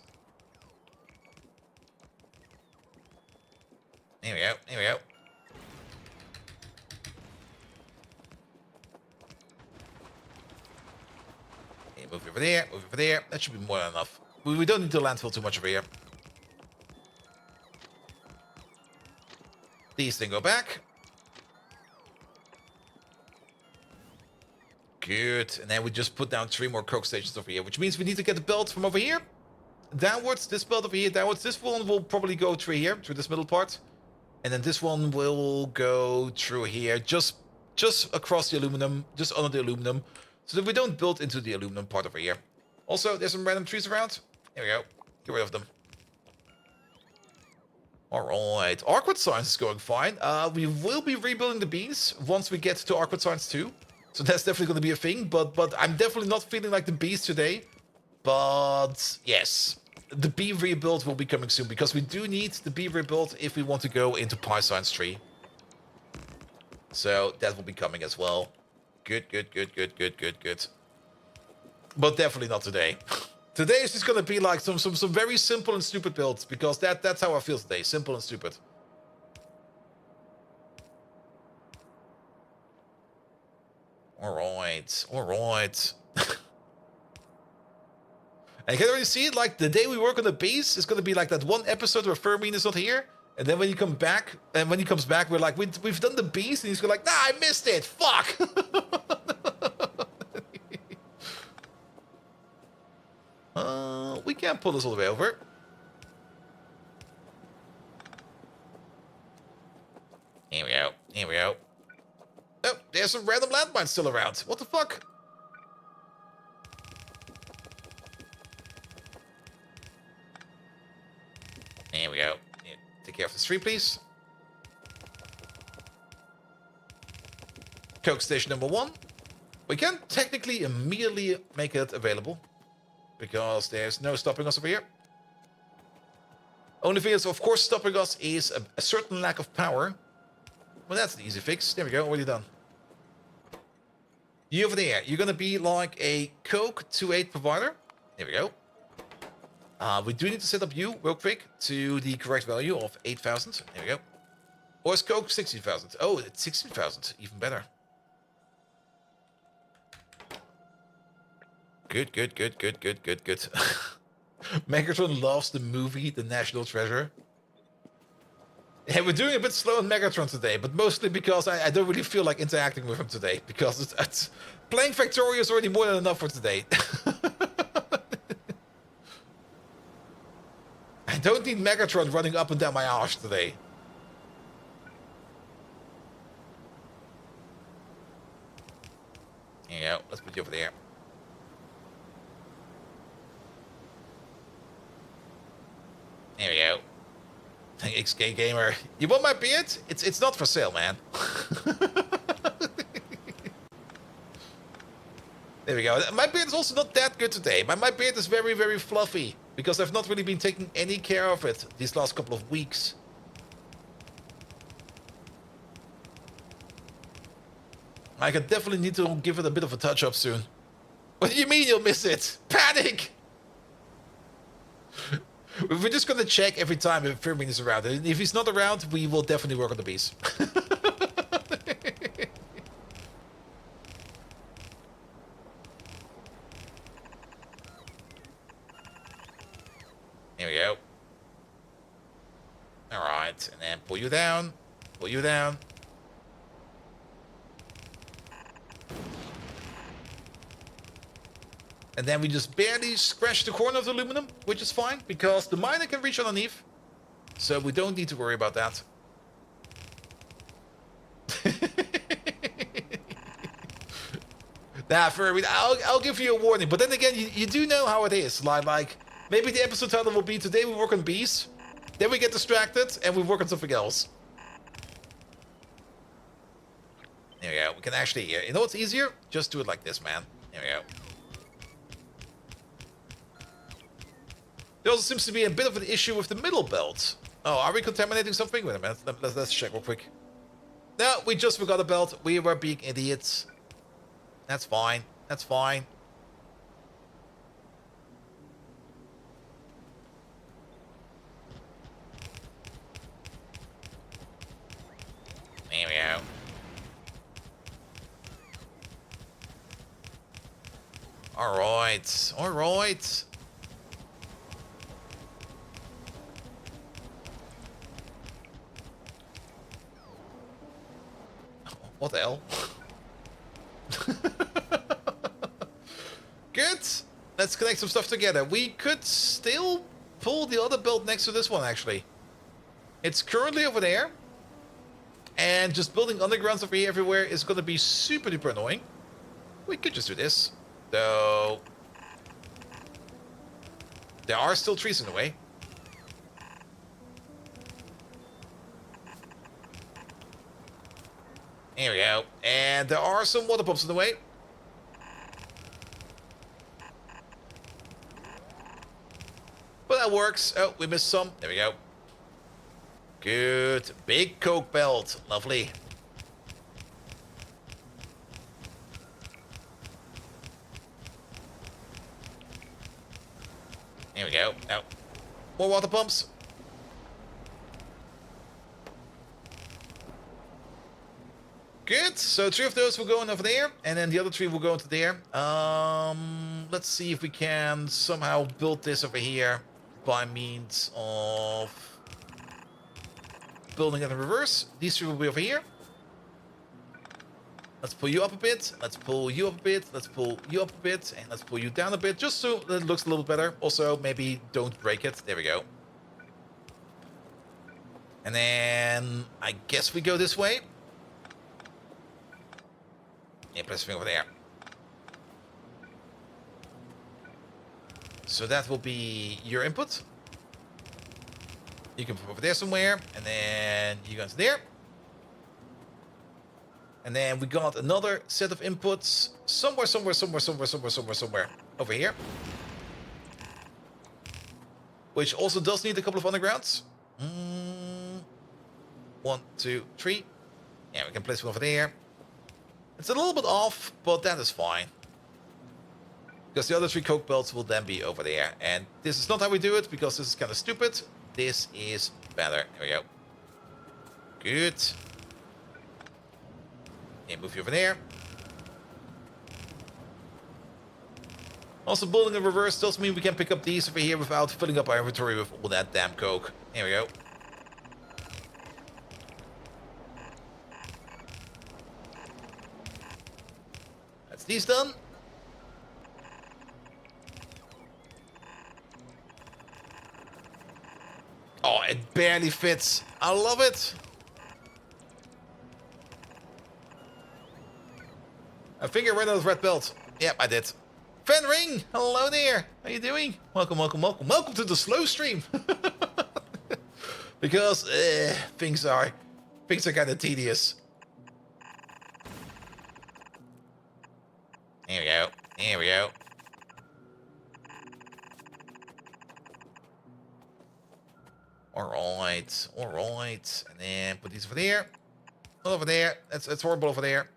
Here we go, here we go. Okay, move over there, move over there. That should be more than enough. We don't need to landfill too much over here. These then go back. Good. And then we just put down 3 more coke stations over here, which means we need to get the belt from over here downwards. This belt over here downwards. This one will probably go through here, through this middle part. And then this one will go through here, just across the aluminum, just under the aluminum, so that we don't build into the aluminum part over here. Also, there's some random trees around. There we go. Get rid of them. Alright, Arcwood Science is going fine. We will be rebuilding the bees once we get to Arcwood Science 2. So that's definitely going to be a thing, but I'm definitely not feeling like the bees today. But yes, the bee rebuild will be coming soon, because we do need the bee rebuild if we want to go into Pi Science 3. So that will be coming as well. Good. But definitely not today. Today is just gonna be like some very simple and stupid builds, because that's how I feel today. Simple and stupid. Alright. And you can already see it, like the day we work on the base is gonna be like that one episode where Fermin is not here. And then when he comes back, we're like, we've done the beast, and he's like, nah, I missed it. Fuck. We can't pull this all the way over. Here we go. Oh, there's some random landmines still around. What the fuck? There we go. Take care of this tree, please. Coke station number 1. We can technically immediately make it available, because there's no stopping us over here. Only thing is, of course, stopping us is a certain lack of power. Well, that's an easy fix. There we go, already done. You over there, you're gonna be like a Coke 2.8 provider. There we go. We do need to set up you real quick to the correct value of 8,000. There we go. Or is Coke 16,000? Oh, it's 16,000. Even better. Good. Megatron loves the movie The National Treasure. Yeah, we're doing a bit slow on Megatron today, but mostly because I don't really feel like interacting with him today, because it's playing Factorio is already more than enough for today. I don't need Megatron running up and down my arse today. There you go. Let's put you over there. There we go. XK Gamer. You want my beard? It's not for sale, man. There we go. My beard is also not that good today. My beard is very, very fluffy, because I've not really been taking any care of it these last couple of weeks. I could definitely need to give it a bit of a touch-up soon. What do you mean you'll miss it? Panic! We're just gonna check every time if Firmin is around. And if he's not around, we will definitely work on the bees. There we go. Alright, and then pull you down. Pull you down. And then we just barely scratch the corner of the aluminum, which is fine, because the miner can reach underneath. So we don't need to worry about that. Nah, Furby, I'll give you a warning. But then again, you do know how it is. Like, maybe the episode title will be Today We Work on Bees. Then we get distracted and we work on something else. There we go. We can actually, you know what's easier? Just do it like this, man. There we go. There also seems to be a bit of an issue with the middle belt. Oh, are we contaminating something? Wait a minute. Let's check real quick. No, we just forgot a belt. We were being idiots. That's fine. That's fine. There we go. Alright. Alright. What the hell? Good. Let's connect some stuff together. We could still pull the other belt next to this one, actually. It's currently over there. And just building undergrounds over here everywhere is going to be super duper annoying. We could just do this. Though... there are still trees in the way. Here we go. And there are some water pumps in the way. But that works. Oh, we missed some. There we go. Good. Big coke belt. Lovely. Here we go. Now, more water pumps. Good. So 3 of those will go in over there, and then the other 3 will go into there. Let's see if we can somehow build this over here by means of building it in reverse. These 3 will be over here. Let's pull you up a bit. Let's pull you up a bit. Let's pull you up a bit, and let's pull you down a bit, just so it looks a little bit better. Also, maybe don't break it. There we go. And then I guess we go this way. Yeah, press something over there. So that will be your input. You can put over there somewhere, and then you go into there. And then we got another set of inputs somewhere over here. Which also does need a couple of undergrounds. 1, 2, 3. Yeah, we can place one over there. It's a little bit off, but that is fine. Because the other 3 coke belts will then be over there. And this is not how we do it, because this is kind of stupid. This is better. Here we go. Good. Yeah, move you over there. Also, building in reverse does mean we can pick up these over here without filling up our inventory with all that damn coke. Here we go. That's these done. Oh, it barely fits. I love it. I think I ran out of red belt. Yep, I did. Fenring, hello there. How you doing? Welcome, welcome, welcome. Welcome to the slow stream. Because things are kind of tedious. Here we go. Here we go. Alright, alright. And then put these over there. Not over there. That's horrible over there.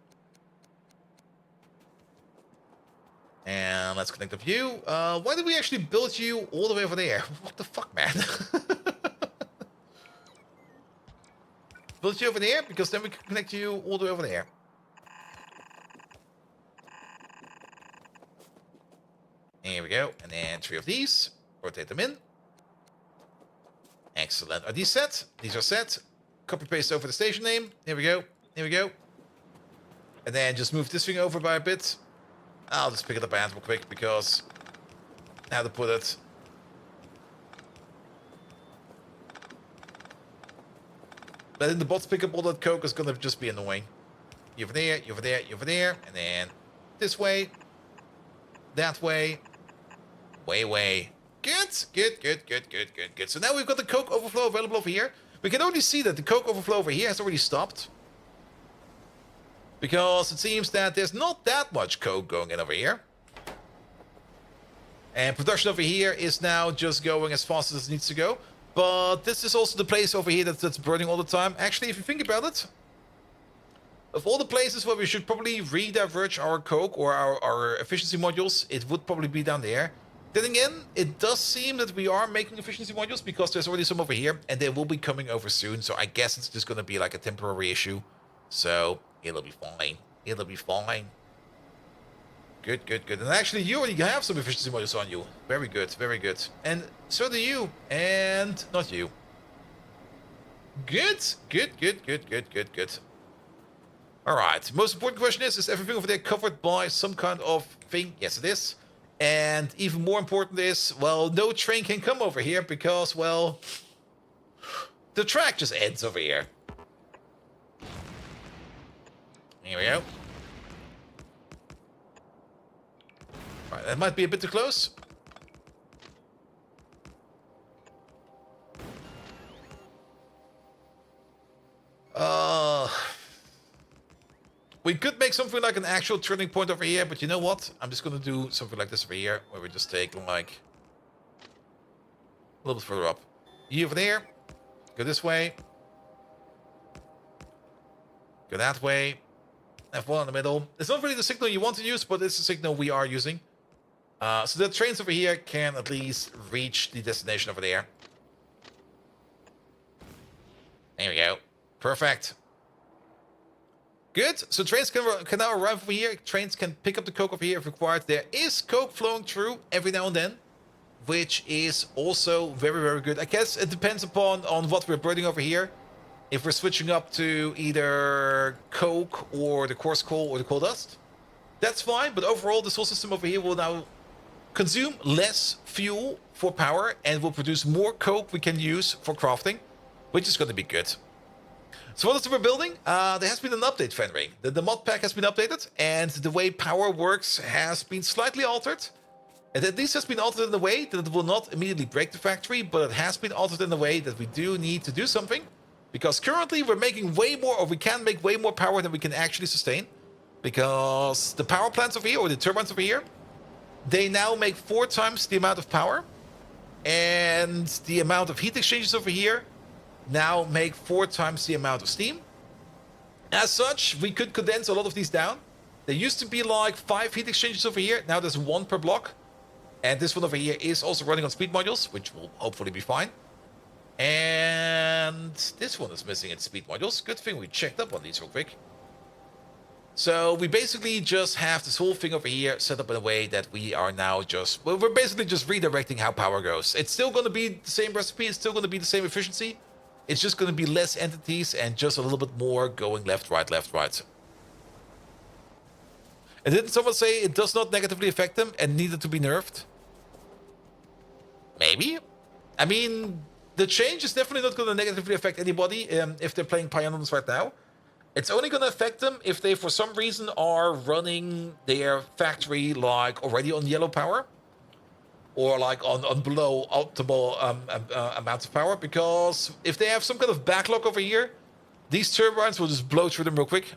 And let's connect up you. Why did we actually build you all the way over there? What the fuck, man? Build you over there, because then we can connect you all the way over there. Here we go. And then 3 of these. Rotate them in. Excellent. Are these set? These are set. Copy paste over the station name. Here we go. Here we go. And then just move this thing over by a bit. I'll just pick it up by hand real quick, because how to put it. Letting the bots pick up all that coke is gonna just be annoying. You over there, you over there, you over there, and then this way, that way, way. Good. So now we've got the coke overflow available over here. We can only see that the coke overflow over here has already stopped. Because it seems that there's not that much coke going in over here. And production over here is now just going as fast as it needs to go. But this is also the place over here that's burning all the time. Actually, if you think about it, of all the places where we should probably rediverge our coke or our efficiency modules, it would probably be down there. Then again, it does seem that we are making efficiency modules, because there's already some over here, and they will be coming over soon. So I guess it's just going to be like a temporary issue. So it'll be fine. It'll be fine. Good. And actually, you already have some efficiency modules on you. Very good. And so do you. And not you. Good. Alright. Most important question is everything over there covered by some kind of thing? Yes, it is. And even more important is, well, no train can come over here because, well, the track just ends over here. Here we go. Alright, that might be a bit too close. We could make something like an actual turning point over here, but you know what? I'm just gonna do something like this over here, where we just take like a little bit further up. You over there. Go this way. Go that way. F1 in the middle. It's not really the signal you want to use, but it's the signal we are using. So the trains over here can at least reach the destination over there. There we go. Perfect. Good. So trains can now arrive over here. Trains can pick up the coke over here if required. There is coke flowing through every now and then, which is also very, very good. I guess it depends upon on what we're burning over here. If we're switching up to either coke or the coarse coal or the coal dust, that's fine. But overall, this whole system over here will now consume less fuel for power and will produce more coke we can use for crafting, which is going to be good. So what is we're building? There has been an update, Fenry. The mod pack has been updated, and the way power works has been slightly altered. And at least has been altered in a way that it will not immediately break the factory, but it has been altered in a way that we do need to do something. Because currently we're making way more, or we can make way more power than we can actually sustain. Because the power plants over here, or the turbines over here, they now make 4 times the amount of power. And the amount of heat exchangers over here now make 4 times the amount of steam. As such, we could condense a lot of these down. There used to be like 5 heat exchangers over here. Now there's 1 per block. And this one over here is also running on speed modules, which will hopefully be fine. And this one is missing its speed modules. Good thing we checked up on these real quick. So we basically just have this whole thing over here set up in a way that we are now just... Well, we're basically just redirecting how power goes. It's still going to be the same recipe. It's still going to be the same efficiency. It's just going to be less entities and just a little bit more going left, right, left, right. And didn't someone say it does not negatively affect them and needed to be nerfed? Maybe. I mean, the change is definitely not going to negatively affect anybody if they're playing Pyanodons right now. It's only going to affect them if they, for some reason, are running their factory like already on yellow power. Or like on below optimal amounts of power. Because if they have some kind of backlog over here, these turbines will just blow through them real quick.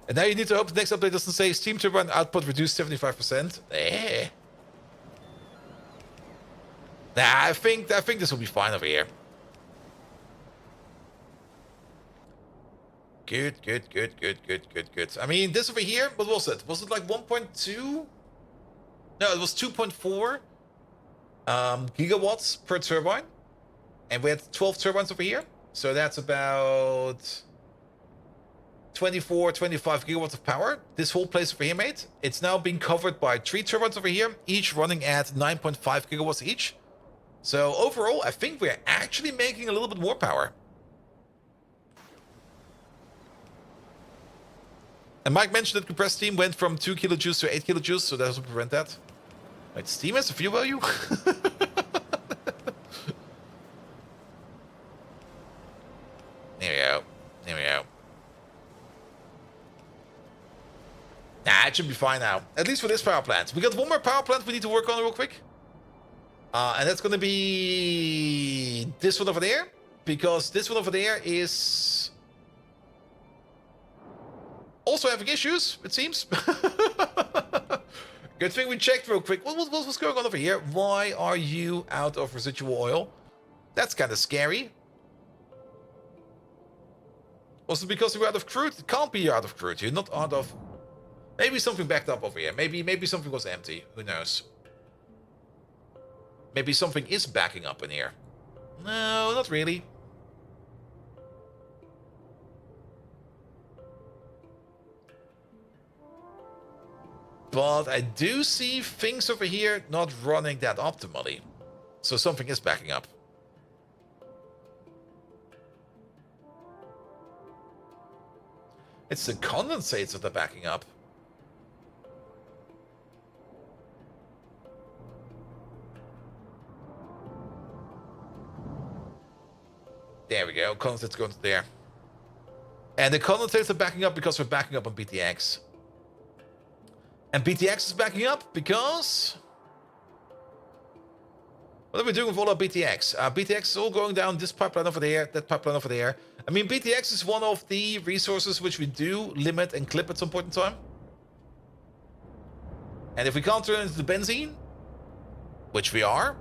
And now you need to hope the next update doesn't say steam turbine output reduced 75%. Eh. Nah, I think this will be fine over here. Good. I mean, this over here, what was it? Was it like 1.2? No, it was 2.4 gigawatts per turbine. And we had 12 turbines over here. So that's about 24, 25 gigawatts of power. This whole place over here, mate. It's now being covered by 3 turbines over here, each running at 9.5 gigawatts each. So overall, I think we're actually making a little bit more power. And Mike mentioned that compressed steam went from 2 kilojoules to 8 kilojoules, so that will prevent that. Wait, steam has a fuel value? There we go. There we go. Nah, it should be fine now. At least for this power plant. We got one more power plant we need to work on real quick. And that's going to be this one over there. Because this one over there is also having issues, it seems. Good thing we checked real quick. What's going on over here? Why are you out of residual oil? That's kind of scary. Was it because you're out of crude? It can't be you're out of crude. You're not out of... Maybe something backed up over here. Maybe something was empty. Who knows? Maybe something is backing up in here. No, not really. But I do see things over here not running that optimally. So something is backing up. It's the condensates that are backing up. There we go. Condensates going to there. And the condensates are backing up because we're backing up on BTX. And BTX is backing up because... What are we doing with all our BTX? BTX is all going down this pipeline over there, that pipeline over there. I mean, BTX is one of the resources which we do limit and clip at some point in time. And if we can't turn it into the benzene, which we are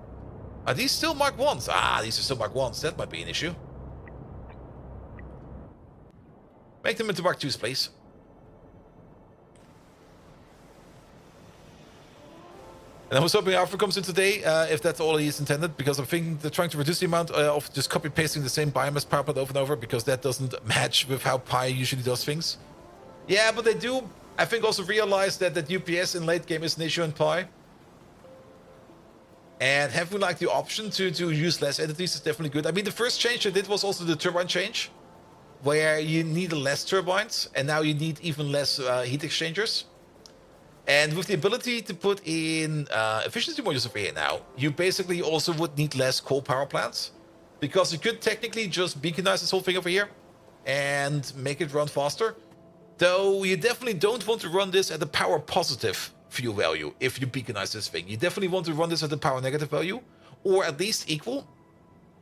these still Mark 1s? Ah, these are still Mark 1s. That might be an issue. Make them into Mark 2s, please. And I was hoping Alpha comes in today, if that's all he is intended, because I'm thinking they're trying to reduce the amount of just copy-pasting the same biomass power plant over and over, because that doesn't match with how Pi usually does things. Yeah, but they do, I think, also realize that UPS in late game is an issue in Pi. And having like the option to use less entities is definitely good. I mean, the first change they did was also the turbine change, where you need less turbines, and now you need even less heat exchangers. And with the ability to put in efficiency modules over here now, you basically also would need less coal power plants, because you could technically just beaconize this whole thing over here and make it run faster. Though you definitely don't want to run this at a power positive fuel value if you beaconize this thing. You definitely want to run this at a power negative value, or at least equal,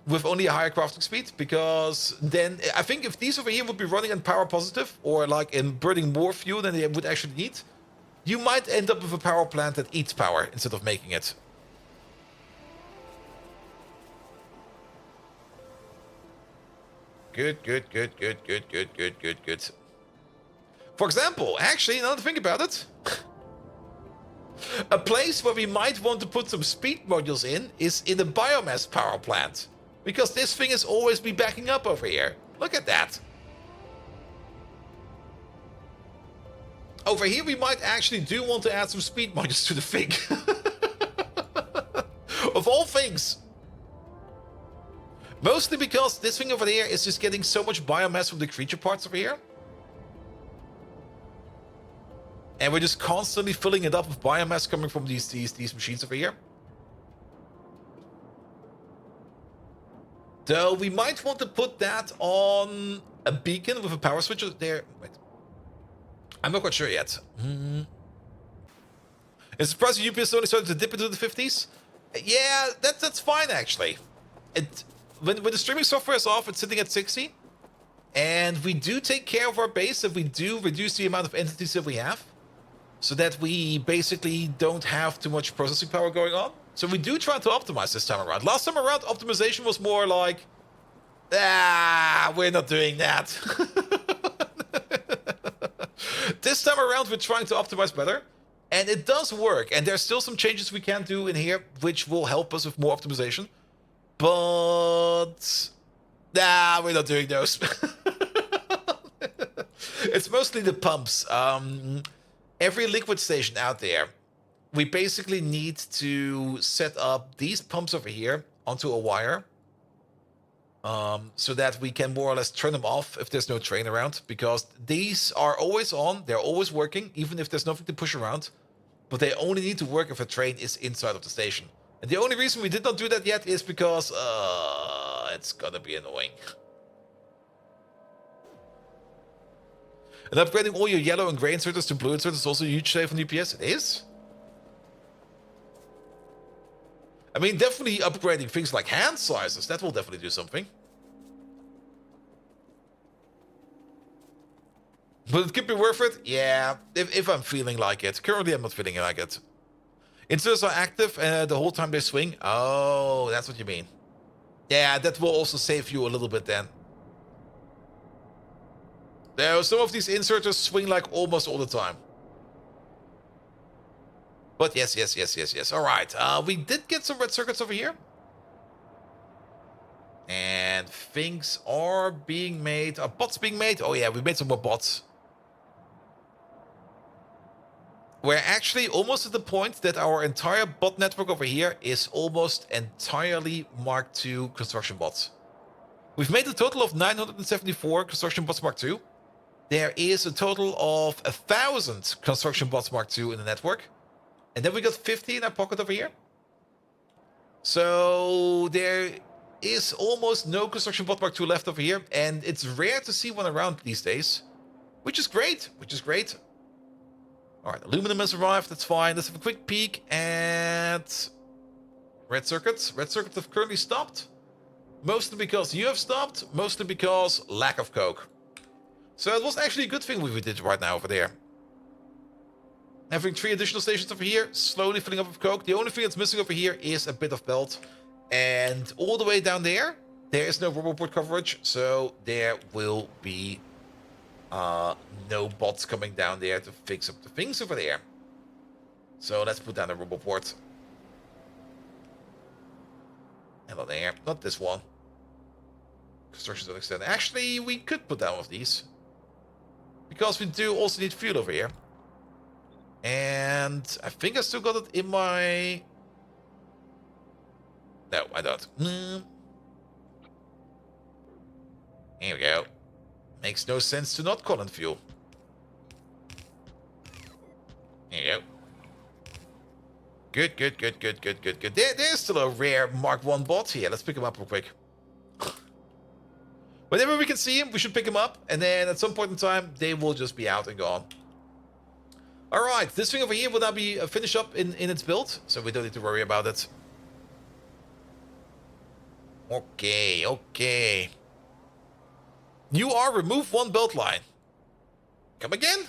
with only a higher crafting speed, because then I think if these over here would be running in power positive, or like in burning more fuel than they would actually need, you might end up with a power plant that eats power instead of making it. Good. For example, actually, now that I think about it, a place where we might want to put some speed modules in is in a biomass power plant, because this thing has always been backing up over here. Look at that. Over here, we might actually do want to add some speed modules to the thing. Of all things. Mostly because this thing over there is just getting so much biomass from the creature parts over here. And we're just constantly filling it up with biomass coming from these machines over here. Though we might want to put that on a beacon with a power switch there. Wait. I'm not quite sure yet. It's surprising UPS only started to dip into the 50s. Yeah, that's fine actually. When the streaming software is off, it's sitting at 60. And we do take care of our base, and we do reduce the amount of entities that we have, so that we basically don't have too much processing power going on. So we do try to optimize this time around. Last time around, optimization was more like, we're not doing that. This time around, we're trying to optimize better, and it does work. And there's still some changes we can do in here, which will help us with more optimization. But we're not doing those. It's mostly the pumps. Every liquid station out there, we basically need to set up these pumps over here onto a wire, so that we can more or less turn them off if there's no train around, because these are always on, they're always working, even if there's nothing to push around, but they only need to work if a train is inside of the station. And the only reason we did not do that yet is because it's gonna be annoying. And upgrading all your yellow and gray inserters to blue inserters is also a huge save on UPS. It is? I mean, definitely upgrading things like hand sizes, that will definitely do something. But it could be worth it? Yeah, if I'm feeling like it. Currently, I'm not feeling like it. Inserters are active the whole time they swing. Oh, that's what you mean. Yeah, that will also save you a little bit then. Some of these inserters swing like almost all the time. But yes. All right. We did get some red circuits over here. And things are being made. Are bots being made? Oh yeah, we made some more bots. We're actually almost at the point that our entire bot network over here is almost entirely Mark II construction bots. We've made a total of 974 construction bots Mark II. There is a total of 1,000 construction bots Mark II in the network. And then we got 50 in our pocket over here. So there is almost no construction bot Mark II left over here, and it's rare to see one around these days, which is great, All right, aluminum has arrived, that's fine. Let's have a quick peek at red circuits. Red circuits have currently stopped, mostly because you have stopped, mostly because lack of coke. So it was actually a good thing we did right now over there. Having 3 additional stations over here, slowly filling up with coke. The only thing that's missing over here is a bit of belt. And all the way down there, there is no roboport coverage, so there will be no bots coming down there to fix up the things over there. So let's put down a roboport. Hello there, not this one. Construction zone extend. Actually, we could put down one of these, because we do also need fuel over here. And I think I still got it in my... No, I don't. Here we go. Makes no sense to not call in fuel. Here you go. Good. There's still a rare Mark 1 bot here. Let's pick him up real quick. Whenever we can see him, we should pick him up. And then at some point in time, they will just be out and gone. Alright, this thing over here will now be finished up in its build. So we don't need to worry about it. Okay. You are remove 1 belt line. Come again?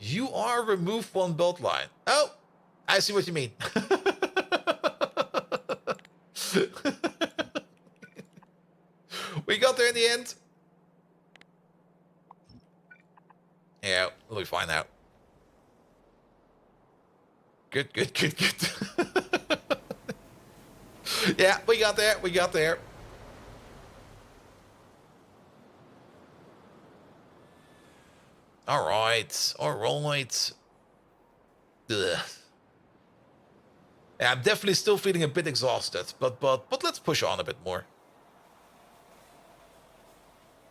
You are remove 1 belt line. Oh, I see what you mean. We got there in the end. Yeah, we'll be fine now. Good. Yeah, we got there. All right. Ugh. Yeah, I'm definitely still feeling a bit exhausted, but let's push on a bit more.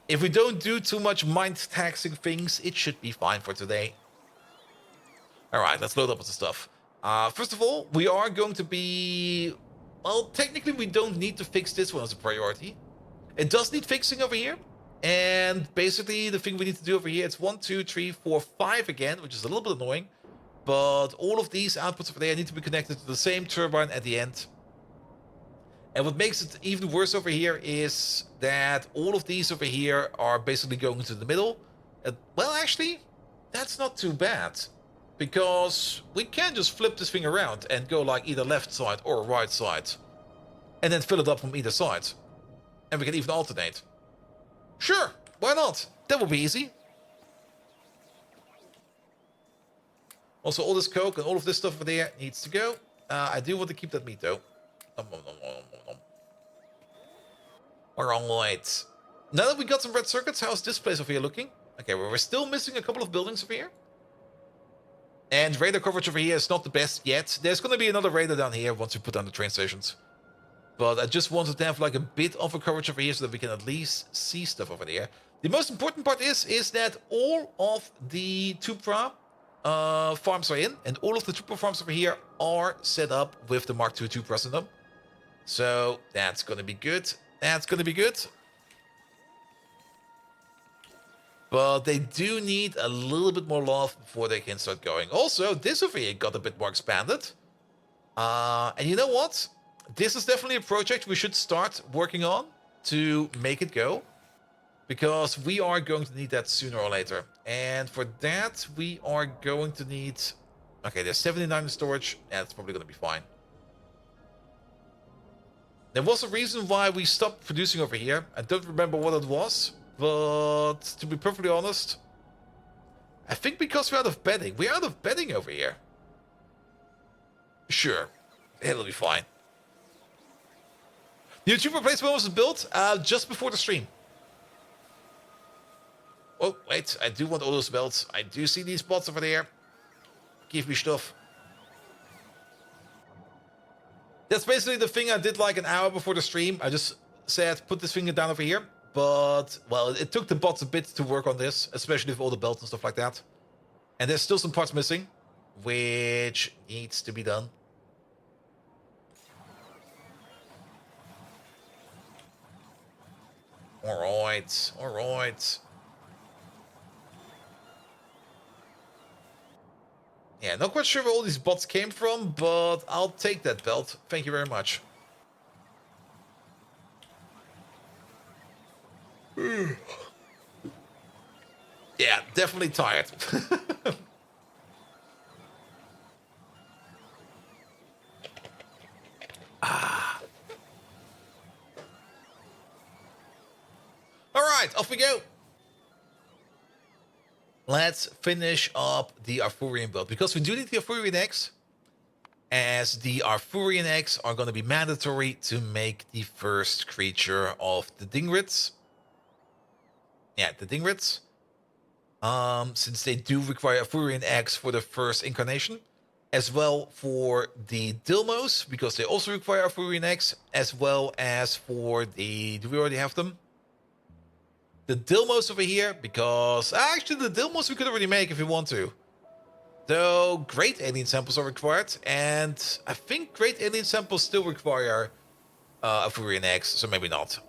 If we don't do too much mind-taxing things, it should be fine for today. All right, let's load up with the stuff. First of all, we are going to be... Well, technically, we don't need to fix this one as a priority. It does need fixing over here. And basically, the thing we need to do over here, it's 1, 2, 3, 4, 5 again, which is a little bit annoying. But all of these outputs over there need to be connected to the same turbine at the end. And what makes it even worse over here is that all of these over here are basically going into the middle. Well, actually, that's not too bad. Because we can just flip this thing around and go like either left side or right side. And then fill it up from either side. And we can even alternate. Sure, why not? That will be easy. Also, all this coke and all of this stuff over there needs to go. I do want to keep that meat though. Alright. Now that we got some red circuits, how's this place over here looking? Okay, well, we're still missing a couple of buildings over here. And radar coverage over here is not the best yet. There's going to be another radar down here once we put down the train stations. But I just wanted to have like a bit of a coverage over here so that we can at least see stuff over there. The most important part is that all of the Tupra farms are in. And all of the Tupra farms over here are set up with the Mark II Tupras in them. So that's going to be good. But they do need a little bit more love before they can start going. Also, this over here got a bit more expanded. And you know what? This is definitely a project we should start working on to make it go. Because we are going to need that sooner or later. And for that, we are going to need... Okay, there's 79 in storage. Yeah, that's probably going to be fine. There was a reason why we stopped producing over here. I don't remember what it was. But to be perfectly honest, I think because we're out of bedding. We're out of bedding over here. Sure, it'll be fine. The YouTube replacement was built just before the stream. Oh, wait, I do want all those belts. I do see these spots over there. Give me stuff. That's basically the thing I did like an hour before the stream. I just said, put this finger down over here. But, well, it took the bots a bit to work on this, especially with all the belts and stuff like that. And there's still some parts missing, which needs to be done. right. All right. Yeah, not quite sure where all these bots came from, but I'll take that belt. Thank you very much. Yeah, definitely tired. All right, off we go. Let's finish up the Arthurian build, because we do need the Arthurian eggs, as the Arthurian eggs are going to be mandatory to make the first creature of the Dingrits. Yeah, the Dingrits. Since they do require Arthurian eggs for the first incarnation, as well for the Dilmos, because they also require Arthurian eggs, as well as for the... Do we already have them? The Dilmos over here, because... Actually, the Dilmos we could already make if we want to. Though, great alien samples are required, and I think great alien samples still require Arthurian eggs, so maybe not.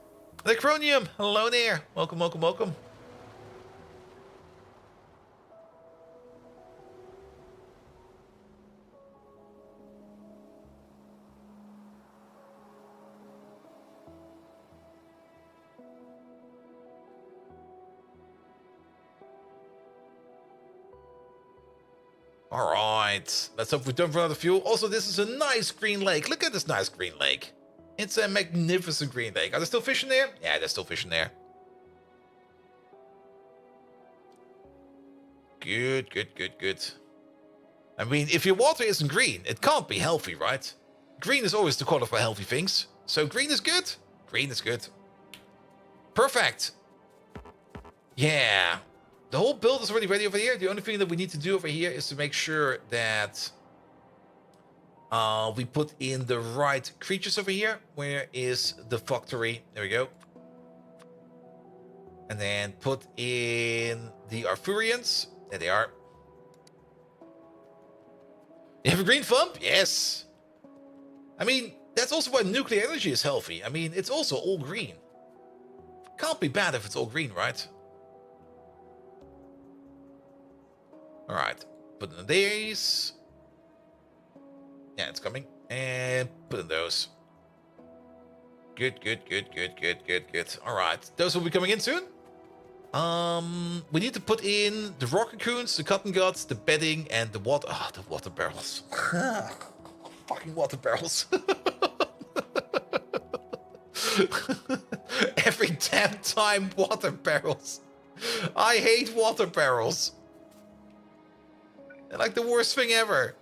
Necronium, hello there. Welcome, welcome, welcome. All right, let's hope we don't run out of fuel. Also, this is a nice green lake. Look at this nice green lake. It's a magnificent green lake. Are there still fish in there? Yeah, there's still fish in there. Good, good, good, good. I mean, if your water isn't green, it can't be healthy, right? Green is always the color for healthy things. So green is good. Green is good. Perfect. Yeah. The whole build is already ready over here. The only thing that we need to do over here is to make sure that we put in the right creatures over here. Where is the factory? There we go. And then put in the Arthurians. There they are. You have a green thumb? Yes. I mean, that's also why nuclear energy is healthy. I mean, it's also all green. Can't be bad if it's all green, right? All right, put in these. Yeah, it's coming. And put in those. Good, good, good, good, good, good, good. All right, those will be coming in soon. We need to put in the rocket cocoons, the cotton guts, the bedding, and the water. Ah, the water barrels. Fucking water barrels. Every damn time, water barrels. I hate water barrels. They're like the worst thing ever.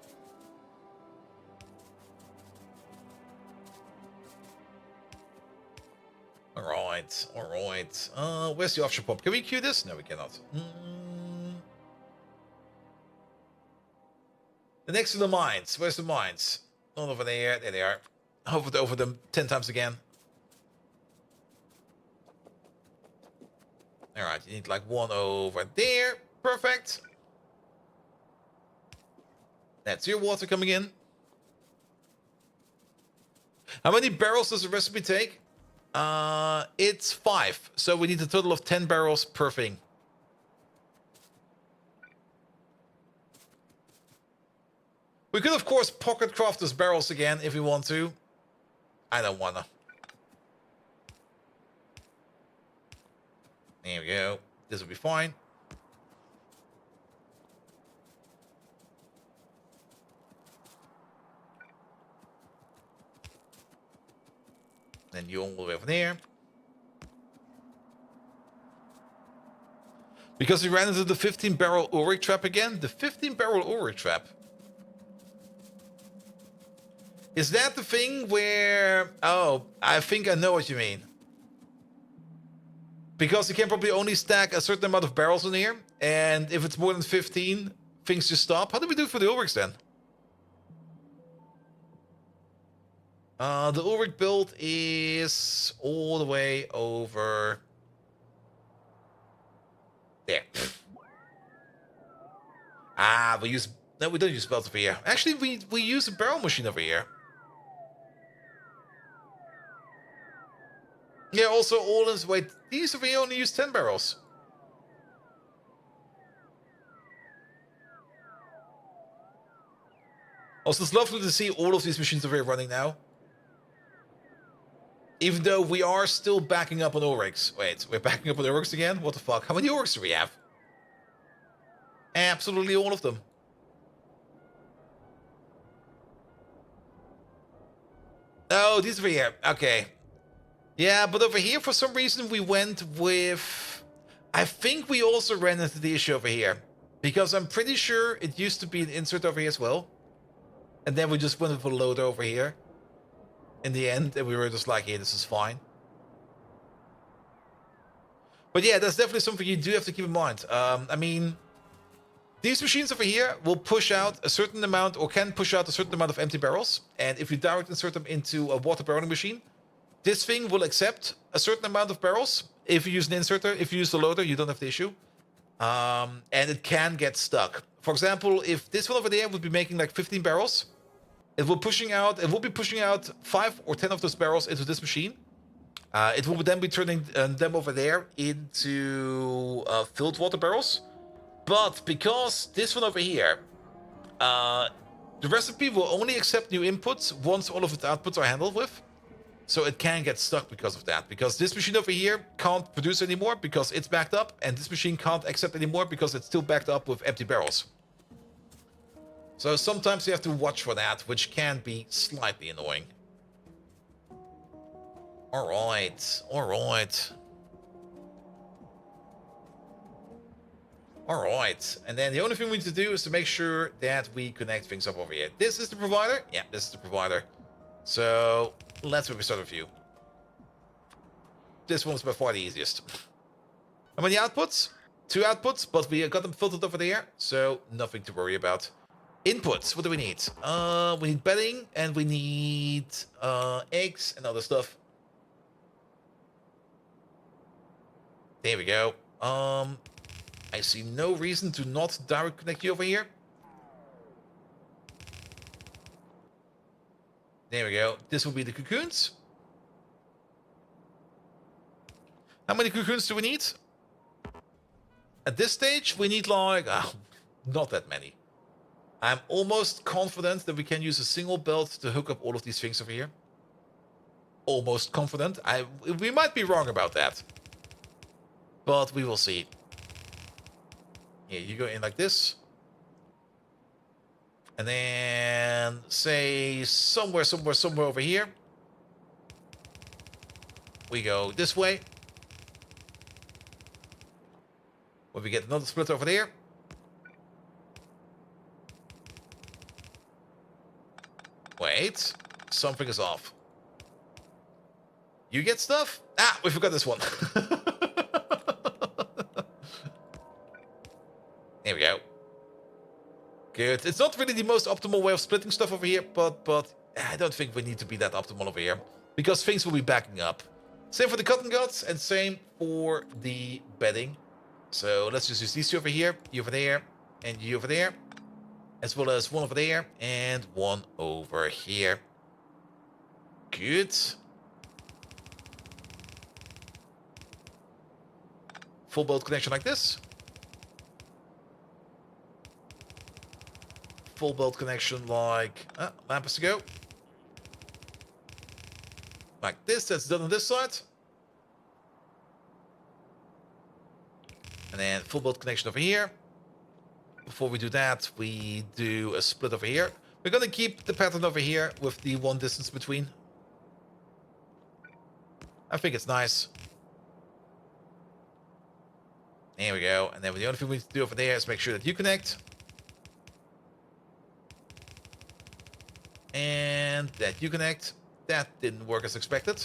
Alright, alright. Where's the offshore pop? Can we queue this? No, we cannot. The next to the mines. Where's the mines? Not over there. There they are. Hovered over them 10 times again. Alright, you need like one over there. Perfect. That's your water coming in. How many barrels does the recipe take? It's 5. So we need a total of 10 barrels per thing. We could, of course, pocket craft those barrels again if we want to. I don't wanna. There we go. This will be fine. Then you all the way over there. Because we ran into the 15-barrel Ulrich trap again. The 15-barrel Ulrich trap. Is that the thing where... Oh, I think I know what you mean. Because you can probably only stack a certain amount of barrels in here. And if it's more than 15, things just stop. How do we do it for the Ulrichs then? The Ulrich build is all the way over there. Ah, we use... No, we don't use belts over here. Actually, we use a barrel machine over here. Yeah, also all in... Wait, these over here only use 10 barrels. Also, it's lovely to see all of these machines over here running now. Even though we are still backing up on ore rigs. Wait, we're backing up on ore rigs again? What the fuck? How many ore rigs do we have? Absolutely all of them. Oh, these over here. Okay. Yeah, but over here, for some reason, we went with... I think we also ran into the issue over here. Because I'm pretty sure it used to be an insert over here as well. And then we just went with a load over here. In the end, and we were just like, yeah, this is fine. But yeah, that's definitely something you do have to keep in mind. I mean, these machines over here will push out a certain amount, or can push out a certain amount of empty barrels. And if you direct insert them into a water barreling machine, this thing will accept a certain amount of barrels. If you use an inserter, if you use the loader, you don't have the issue. And it can get stuck. For example, if this one over there would be making like 15 barrels, it will be pushing out 5 or 10 of those barrels into this machine. It will then be turning them over there into filled water barrels. But because this one over here, the recipe will only accept new inputs once all of its outputs are handled with. So it can get stuck because of that. Because this machine over here can't produce anymore because it's backed up. And this machine can't accept anymore because it's still backed up with empty barrels. So sometimes you have to watch for that, which can be slightly annoying. Alright, alright. Alright, and then the only thing we need to do is to make sure that we connect things up over here. This is the provider? Yeah, this is the provider. So, let's maybe start with you. This one's by far the easiest. How many outputs? 2 outputs, but we got them filtered over there, so nothing to worry about. Inputs, what do we need? We need bedding, and we need eggs and other stuff. There we go. I see no reason to not direct connect you over here. There we go. This will be the cocoons. How many cocoons do we need? At this stage, we need like... not that many. I'm almost confident that we can use a single belt to hook up all of these things over here. Almost confident. We might be wrong about that. But we will see. Yeah, you go in like this. And then say somewhere over here. We go this way. When we get another split over there. Wait, something is off. You get stuff? Ah, we forgot this one. There we go. Good. It's not really the most optimal way of splitting stuff over here, but I don't think we need to be that optimal over here. Because things will be backing up. Same for the cotton guts, and same for the bedding. So let's just use these 2 over here, you over there, and you over there. As well as one over there, and one over here. Good. Full bolt connection like this. Full bolt connection like... lamp has to go. Like this, that's done on this side. And then full bolt connection over here. Before we do that, we do a split over here. We're going to keep the pattern over here with the 1 distance between. I think it's nice. There we go. And then the only thing we need to do over there is make sure that you connect. And that you connect. That didn't work as expected.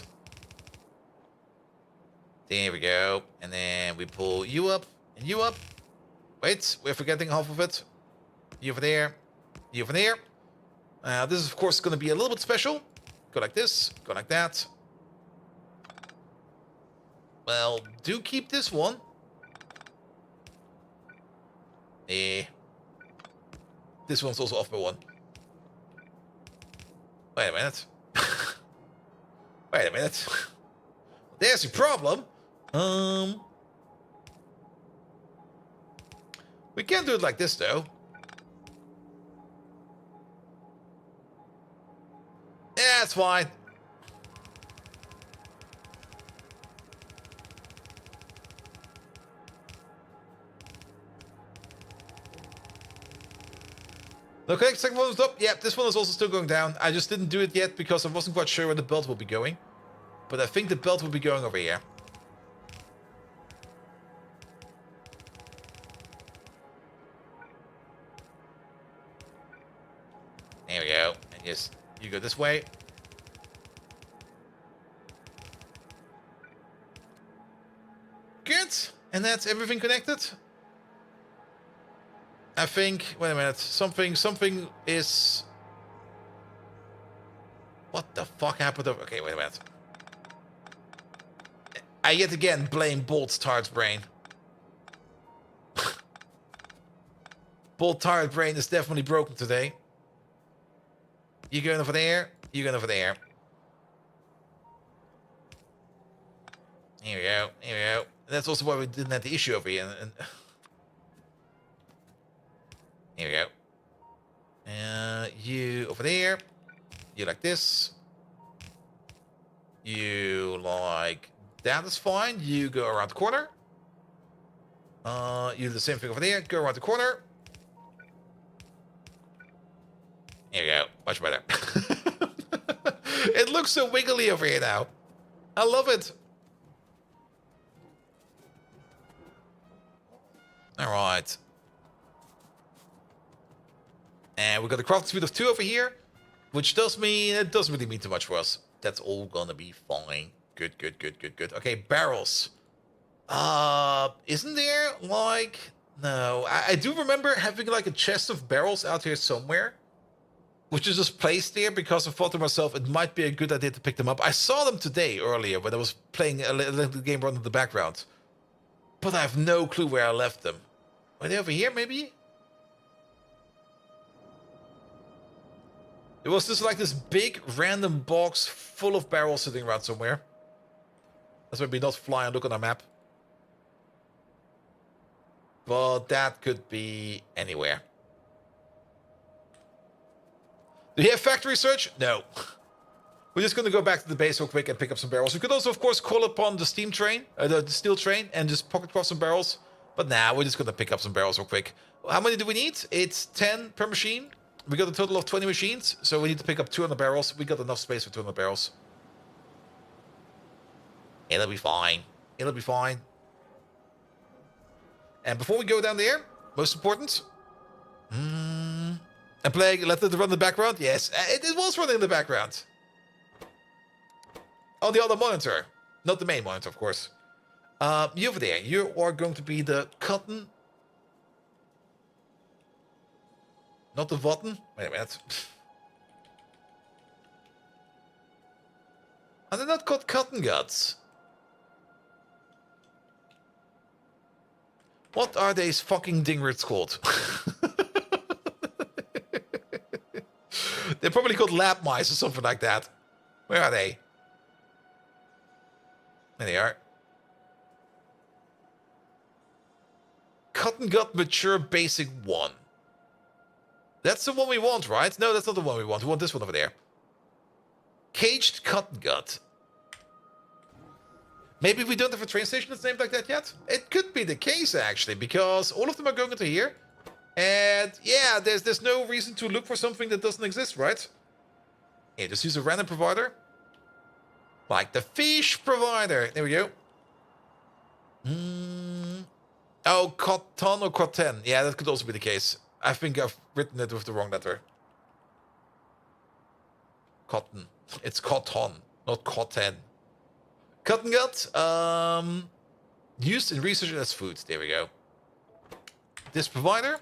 There we go. And then we pull you up and you up. Wait, we're forgetting half of it. You over there. You over there. This is, of course, going to be a little bit special. Go like this. Go like that. Well, do keep this one. Eh. This one's also off by 1. Wait a minute. Wait a minute. There's your problem. We can't do it like this, though. Yeah, it's fine. Okay, second one was up. Yeah, this one is also still going down. I just didn't do it yet because I wasn't quite sure where the belt will be going. But I think the belt will be going over here. There we go. And yes, you go this way. Good. And that's everything connected. I think, wait a minute, something is... What the fuck happened over... Okay, wait a minute. I yet again blame Bolt's tired brain. Bolt tired brain is definitely broken today. You going over there, you going over there. Here we go, here we go. That's also why we didn't have the issue over here. And here we go. You over there. You like this. You like that is fine. You go around the corner. You do the same thing over there. Go around the corner. Here we go. Much better. It looks so wiggly over here now. I love it. All right. And we got a craft speed of 2 over here, which does mean it doesn't really mean too much for us. That's all gonna be fine. Good, good, good, good, good. Okay, barrels. Isn't there like... No, I do remember having like a chest of barrels out here somewhere, which is just placed there because I thought to myself it might be a good idea to pick them up. I saw them today earlier when I was playing a little game run in the background, but I have no clue where I left them. Are they over here, maybe? It was just like this big random box full of barrels sitting around somewhere. Let's maybe not fly and look on our map. But that could be anywhere. Do you have factory search? No. We're just going to go back to the base real quick and pick up some barrels. We could also, of course, call upon the steam train, the steel train, and just pocket cross some barrels. But nah, we're just going to pick up some barrels real quick. How many do we need? It's 10 per machine. We got a total of 20 machines, so we need to pick up 200 barrels. We got enough space for 200 barrels. It'll be fine. It'll be fine. And before we go down there, most important... And playing, let it run in the background? Yes, it was running in the background. On the other monitor. Not the main monitor, of course. You over there. You are going to be the cotton... Not the Votten? Wait a minute. Are they not called cotton guts? What are these fucking dingrits called? They're probably called lab mice or something like that. Where are they? There they are. Cotton gut mature basic 1. That's the one we want, right? No, that's not the one we want. We want this one over there. Caged cotton gut. Maybe we don't have a train station that's named like that yet? It could be the case, actually, because all of them are going into here. And, yeah, there's no reason to look for something that doesn't exist, right? Yeah, just use a random provider. Like the fish provider. There we go. Oh, cotton or cotton. Yeah, that could also be the case. I think I've written it with the wrong letter. Cotton. It's cotton, not cotton. Cotton gut. Used in research as food. There we go. This provider.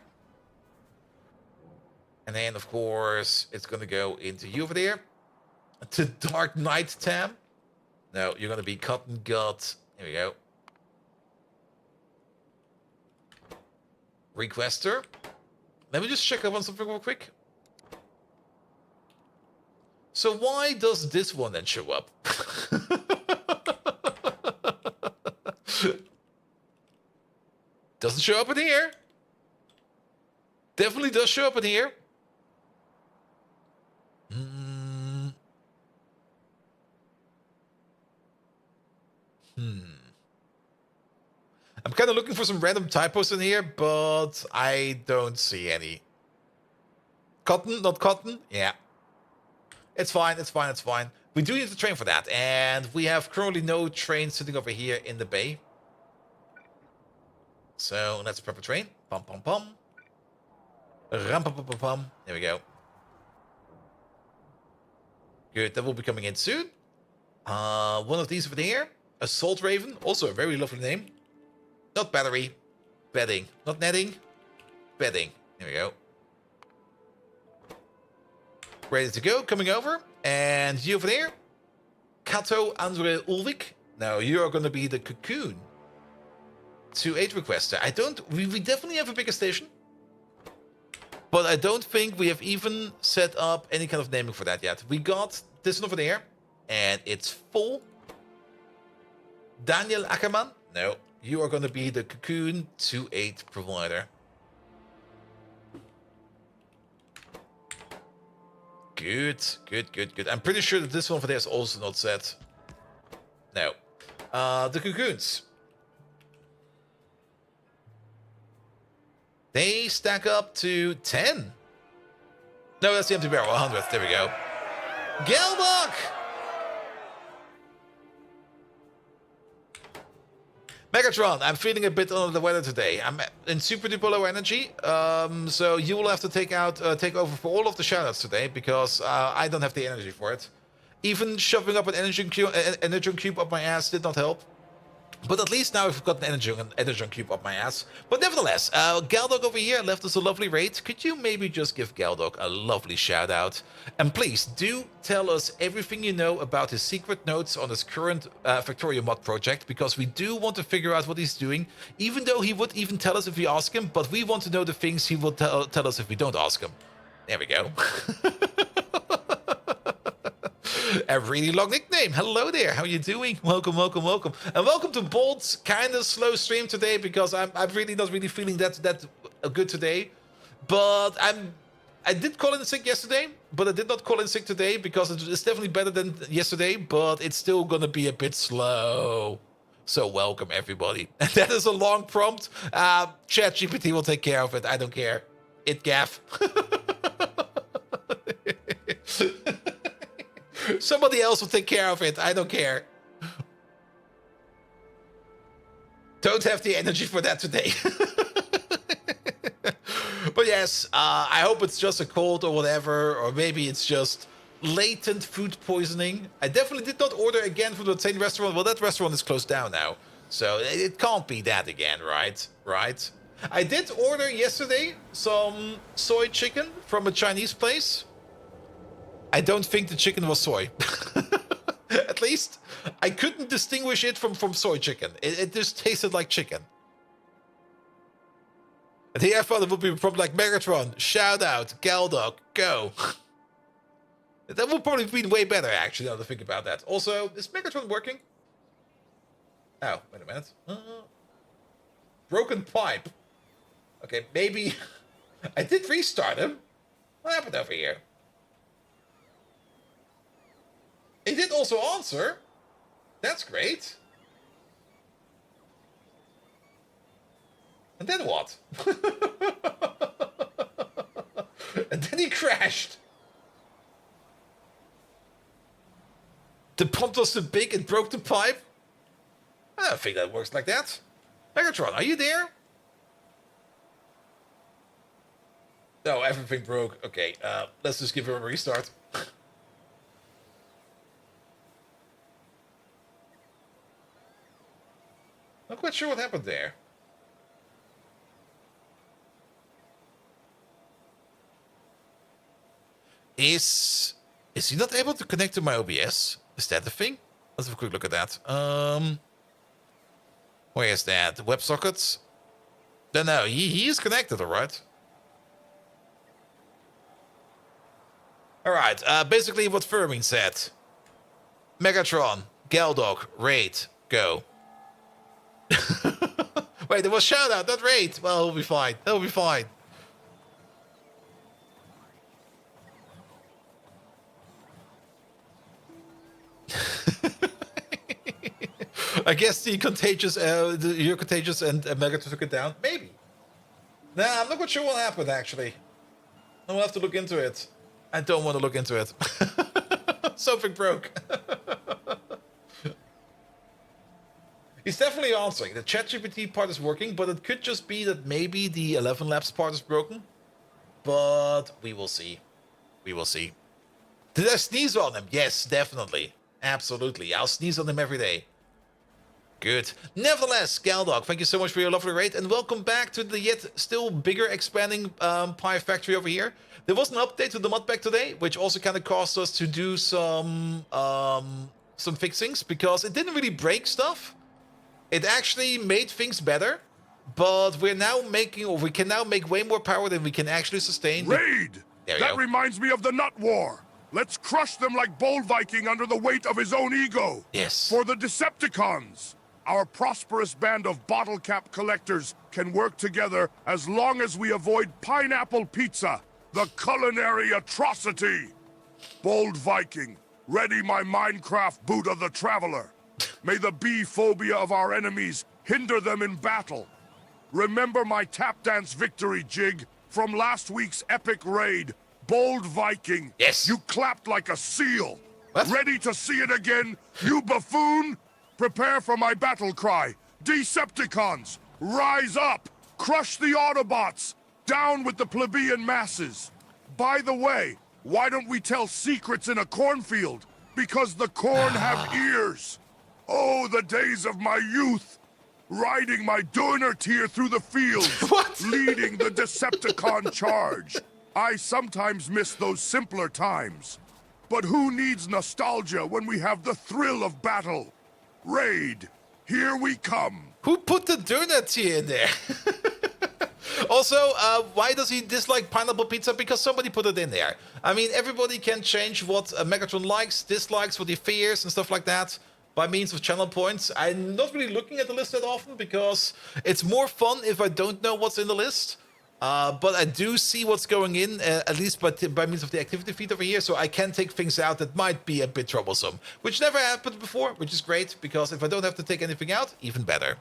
And then, of course, it's going to go into you over there. To Dark Knight Tam. No, you're going to be cotton gut. Here we go. Requester. Let me just check up on something real quick. So why does this one then show up? Doesn't show up in here. Definitely does show up in here. I'm kind of looking for some random typos in here, but I don't see any. Cotton, not cotton? Yeah. It's fine, it's fine, it's fine. We do need to train for that, and we have currently no train sitting over here in the bay. So let's prep a train. Pum pum pum. Ram pum pum pum pum. There we go. Good, that will be coming in soon. One of these over there. Assault Raven, also a very lovely name. Not battery, bedding. Not netting, bedding. There we go. Ready to go, coming over. And you over there. Kato Andre Ulvik. Now you are going to be the cocoon. 2-8 requester. We definitely have a bigger station. But I don't think we have even set up any kind of naming for that yet. We got this one over there. And it's full. Daniel Ackerman. No. You are going to be the cocoon 2-8 provider. Good, good, good, good. I'm pretty sure that this one for there is also not set. No. The cocoons. They stack up to 10. No, that's the empty barrel. 100. There we go. Gelbach! Megatron, I'm feeling a bit under the weather today. I'm in super duper low energy, so you will have to take over for all of the shoutouts today because I don't have the energy for it. Even shoving up an energy cube up my ass did not help. But at least now I've got an energy cube up my ass. But nevertheless, Galdog over here left us a lovely raid. Could you maybe just give Galdog a lovely shout out? And please do tell us everything you know about his secret notes on his current Factorio mod project, because we do want to figure out what he's doing, even though he would even tell us if we ask him, but we want to know the things he will tell us if we don't ask him. There we go. A really long nickname. Hello there. How you doing? Welcome, welcome, welcome. And welcome to Bolt's kind of slow stream today because I'm really not really feeling that good today. But I did call in sick yesterday, but I did not call in sick today because it's definitely better than yesterday, but it's still going to be a bit slow. So welcome, everybody. And that is a long prompt. ChatGPT will take care of it. I don't care. It gaff. Somebody else will take care of it. I don't care. Don't have the energy for that today. But yes, I hope it's just a cold or whatever, or maybe it's just latent food poisoning. I definitely did not order again from the same restaurant. Well, that restaurant is closed down now. So it can't be that again, right? Right? I did order yesterday some soy chicken from a Chinese place. I don't think the chicken was soy. At least I couldn't distinguish it from soy chicken. It just tasted like chicken. And here I thought it would be from like Megatron. Shout out, Galdog, go. That would probably be way better, actually, now to think about that. Also, is Megatron working? Oh, wait a minute. Broken pipe. Okay, maybe I did restart him. What happened over here? He did also answer. That's great. And then what? And then he crashed. The pump was too big, it broke the pipe. I don't think that works like that. Megatron, are you there? No, everything broke. Okay, let's just give him a restart. Not quite sure what happened there. Is he not able to connect to my OBS? Is that the thing? Let's have a quick look at that. Where is that? The WebSockets? No, he is connected, alright. Alright, basically what Fermin said. Megatron, Galdog, raid, go. Wait, there was shout out, not raid. Well, he'll be fine. He'll be fine. I guess the contagious, you're contagious and Megatron took it down. Maybe. Nah, I'm not quite sure what happened actually. I'll have to look into it. I don't want to look into it. Something broke. He's definitely answering. The ChatGPT part is working, but it could just be that maybe the 11 Labs part is broken. But we will see. We will see. Did I sneeze on him? Yes, definitely. Absolutely. I'll sneeze on him every day. Good. Nevertheless, Galdog, thank you so much for your lovely raid, and welcome back to the yet still bigger expanding Pi factory over here. There was an update to the modpack today, which also kind of caused us to do some fixings, because it didn't really break stuff. It actually made things better, but we can now make way more power than we can actually sustain. Raid! That reminds me of the Nut War. Let's crush them like Bold Viking under the weight of his own ego. Yes. For the Decepticons. Our prosperous band of bottle cap collectors can work together as long as we avoid pineapple pizza, the culinary atrocity. Bold Viking, ready my Minecraft boot of the Traveler. May the bee phobia of our enemies hinder them in battle. Remember my tap dance victory jig from last week's epic raid, Bold Viking. Yes. You clapped like a seal. What? Ready to see it again, you buffoon? Prepare for my battle cry. Decepticons, rise up! Crush the Autobots! Down with the plebeian masses! By the way, why don't we tell secrets in a cornfield? Because the corn have ears. Oh, the days of my youth! Riding my Donnertier through the fields, What? leading the Decepticon charge. I sometimes miss those simpler times. But who needs nostalgia when we have the thrill of battle? Raid, here we come. Who put the donut here in there? Also, why does he dislike pineapple pizza? Because somebody put it in there. I mean, everybody can change what Megatron likes, dislikes, what he fears, and stuff like that by means of channel points. I'm not really looking at the list that often because it's more fun if I don't know what's in the list. But I do see what's going in, at least by means of the activity feed over here, so I can take things out that might be a bit troublesome. Which never happened before, which is great, because if I don't have to take anything out, even better.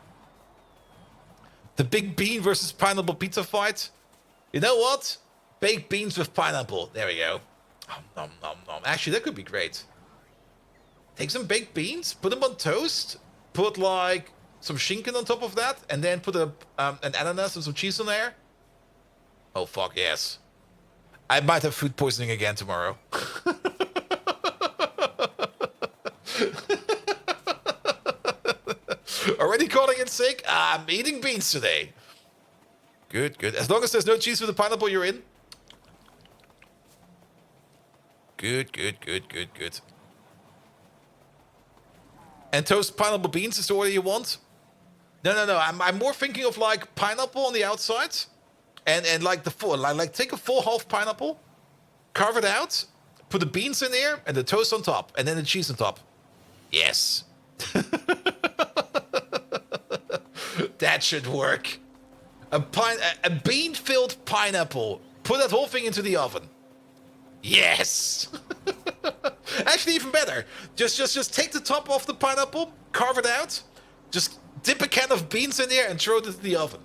The big bean versus pineapple pizza fight. You know what? Baked beans with pineapple. There we go. Nom, nom, nom. Actually, that could be great. Take some baked beans, put them on toast, put like some schinken on top of that, and then put an ananas and some cheese on there. Oh, fuck, yes. I might have food poisoning again tomorrow. Already calling in sick? I'm eating beans today. Good, good. As long as there's no cheese with the pineapple, you're in. Good, good, good, good, good. And toast pineapple beans is the order you want? No. I'm more thinking of like pineapple on the outside. And like the full, like take a full half pineapple, carve it out, put the beans in there, and the toast on top, and then the cheese on top. Yes. That should work. A bean-filled pineapple. Put that whole thing into the oven. Yes. Actually, even better. Just take the top off the pineapple, carve it out, just dip a can of beans in there, and throw it into the oven.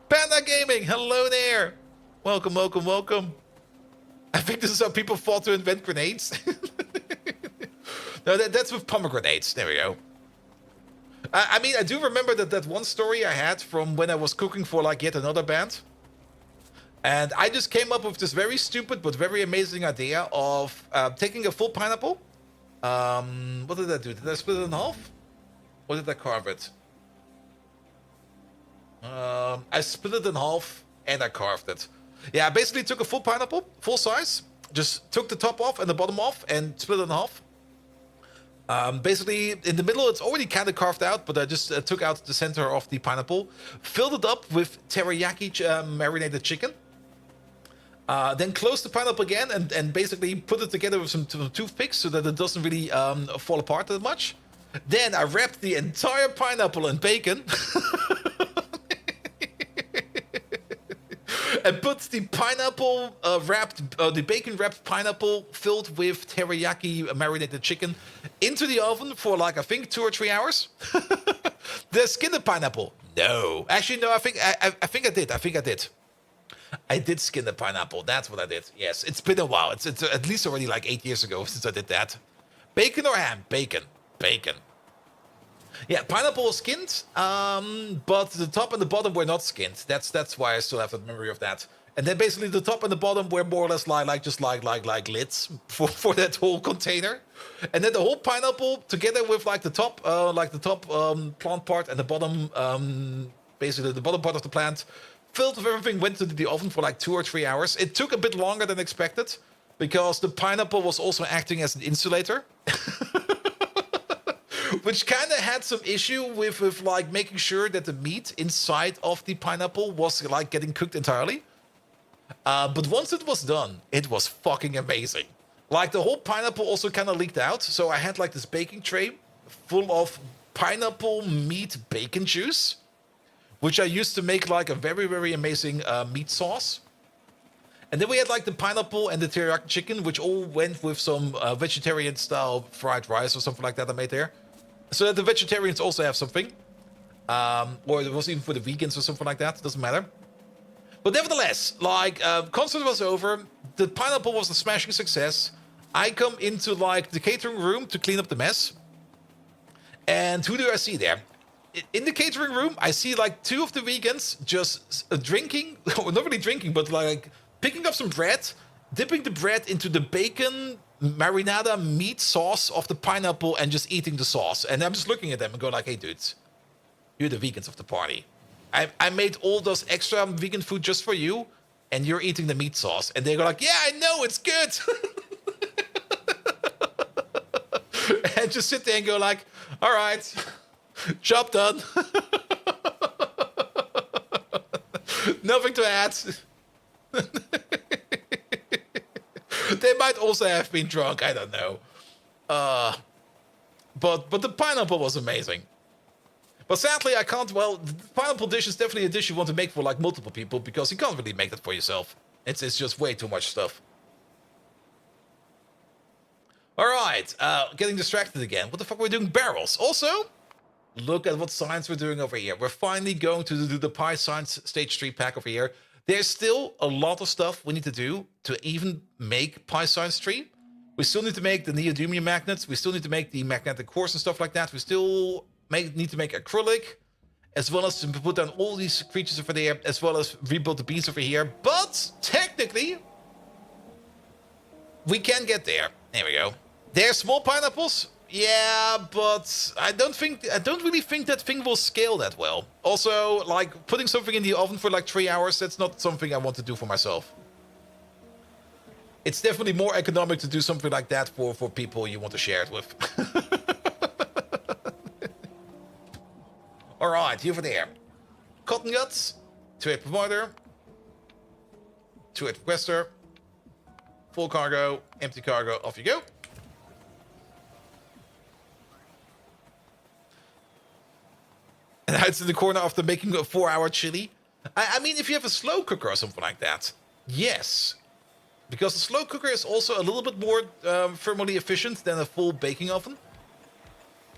Panda Gaming, hello there. Welcome, welcome, welcome. I think this is how people fought to invent grenades. No, that's with pomegranates. There we go. I mean, I do remember that one story I had from when I was cooking for like yet another band. And I just came up with this very stupid but very amazing idea of taking a full pineapple. What did I do? Did I split it in half? Or did I carve it? I split it in half and I carved it. Yeah, I basically took a full pineapple, full size, just took the top off and the bottom off and split it in half. Basically, in the middle, it's already kind of carved out, but I just took out the center of the pineapple, filled it up with teriyaki marinated chicken, Then close the pineapple again and basically put it together with some toothpicks so that it doesn't really fall apart that much. Then I wrapped the entire pineapple in bacon. And put the pineapple the bacon wrapped pineapple filled with teriyaki marinated chicken into the oven for like I think 2 or 3 hours. The skin the pineapple. No, actually no. I think I did. I did skin the pineapple. That's what I did. Yes, it's been a while. It's at least already like 8 years ago since I did that. Bacon or ham? Bacon. Bacon. Yeah, pineapple was skinned, but the top and the bottom were not skinned. That's why I still have that memory of that. And then basically the top and the bottom were more or less like lids for that whole container. And then the whole pineapple together with like the top plant part and the bottom basically the bottom part of the plant filled with everything went to the oven for like 2 or 3 hours. It took a bit longer than expected because the pineapple was also acting as an insulator. Which kind of had some issue with like making sure that the meat inside of the pineapple was like getting cooked entirely. But once it was done, it was fucking amazing. Like the whole pineapple also kind of leaked out. So I had like this baking tray full of pineapple meat bacon juice, which I used to make like a very, very amazing meat sauce. And then we had like the pineapple and the teriyaki chicken, which all went with some vegetarian style fried rice or something like that I made there. So that the vegetarians also have something. Or it was even for the vegans or something like that. Doesn't matter. But nevertheless, like, concert was over. The pineapple was a smashing success. I come into, like, the catering room to clean up the mess. And who do I see there? In the catering room, I see, like, 2 of the vegans just drinking. Not really drinking, but, like, picking up some bread. Dipping the bread into the bacon marinada meat sauce of the pineapple and just eating the sauce. And I'm just looking at them and go like, hey, dudes, you're the vegans of the party. I made all those extra vegan food just for you, and you're eating the meat sauce. And they go like, yeah, I know, it's good. And just sit there and go like, all right, job done. Nothing to add. They might also have been drunk, I don't know. But the pineapple was amazing. But sadly, I can't, well, the pineapple dish is definitely a dish you want to make for like multiple people because you can't really make that for yourself. It's just way too much stuff. Alright, getting distracted again. What the fuck are we doing? Barrels. Also, look at what science we're doing over here. We're finally going to do the Pi Science Stage 3 pack over here. There's still a lot of stuff we need to do to even make Pi Science 3. We still need to make the neodymium magnets. We still need to make the magnetic cores and stuff like that. We still need to make acrylic, as well as to put down all these creatures over there, as well as rebuild the beams over here. But technically, we can get there. There we go. They're small pineapples. Yeah, but I don't really think that thing will scale that well. Also, like, putting something in the oven for like 3 hours, that's not something I want to do for myself. It's definitely more economic to do something like that for people you want to share it with. Alright, over there. Cotton guts, 2-8 provider, 2-8 requester, full cargo, empty cargo, off you go. And hides in the corner after making a 4-hour chili. I mean, if you have a slow cooker or something like that, yes. Because the slow cooker is also a little bit more thermally efficient than a full baking oven.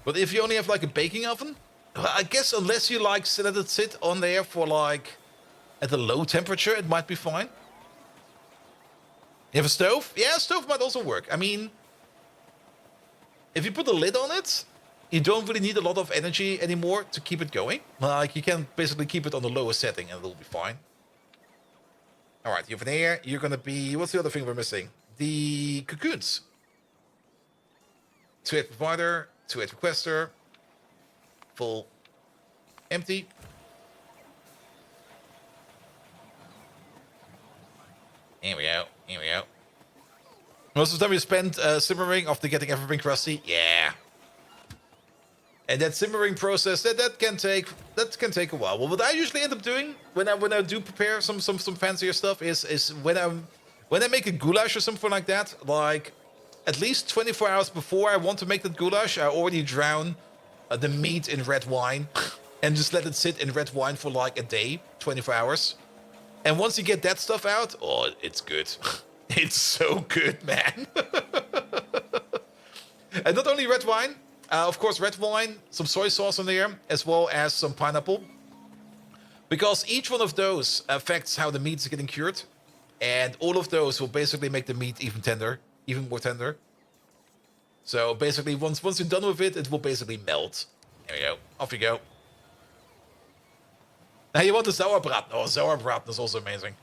But if you only have like a baking oven, I guess unless you like let it sit on there for like at a low temperature, it might be fine. You have a stove? Yeah, a stove might also work. I mean, if you put a lid on it, you don't really need a lot of energy anymore to keep it going. Like, you can basically keep it on the lowest setting and it'll be fine. Alright, over there, you're gonna be... What's the other thing we're missing? The cocoons. 2-8 provider, 2-8 requester. Full. Empty. Here we go, here we go. Most of the time you spend simmering after getting everything crusty. Yeah. And that simmering process, that can take a while. Well, what I usually end up doing when I do prepare some fancier stuff is when I make a goulash or something like that, like at least 24 hours before I want to make that goulash, I already drown the meat in red wine and just let it sit in red wine for like a day, 24 hours. And once you get that stuff out, oh, it's good. It's so good, man. And not only red wine, of course, red wine, some soy sauce in there, as well as some pineapple. Because each one of those affects how the meat is getting cured. And all of those will basically make the meat even more tender. So basically, once you're done with it, it will basically melt. There we go. Off you go. Now you want the sauerbraten. Oh, sauerbraten is also amazing.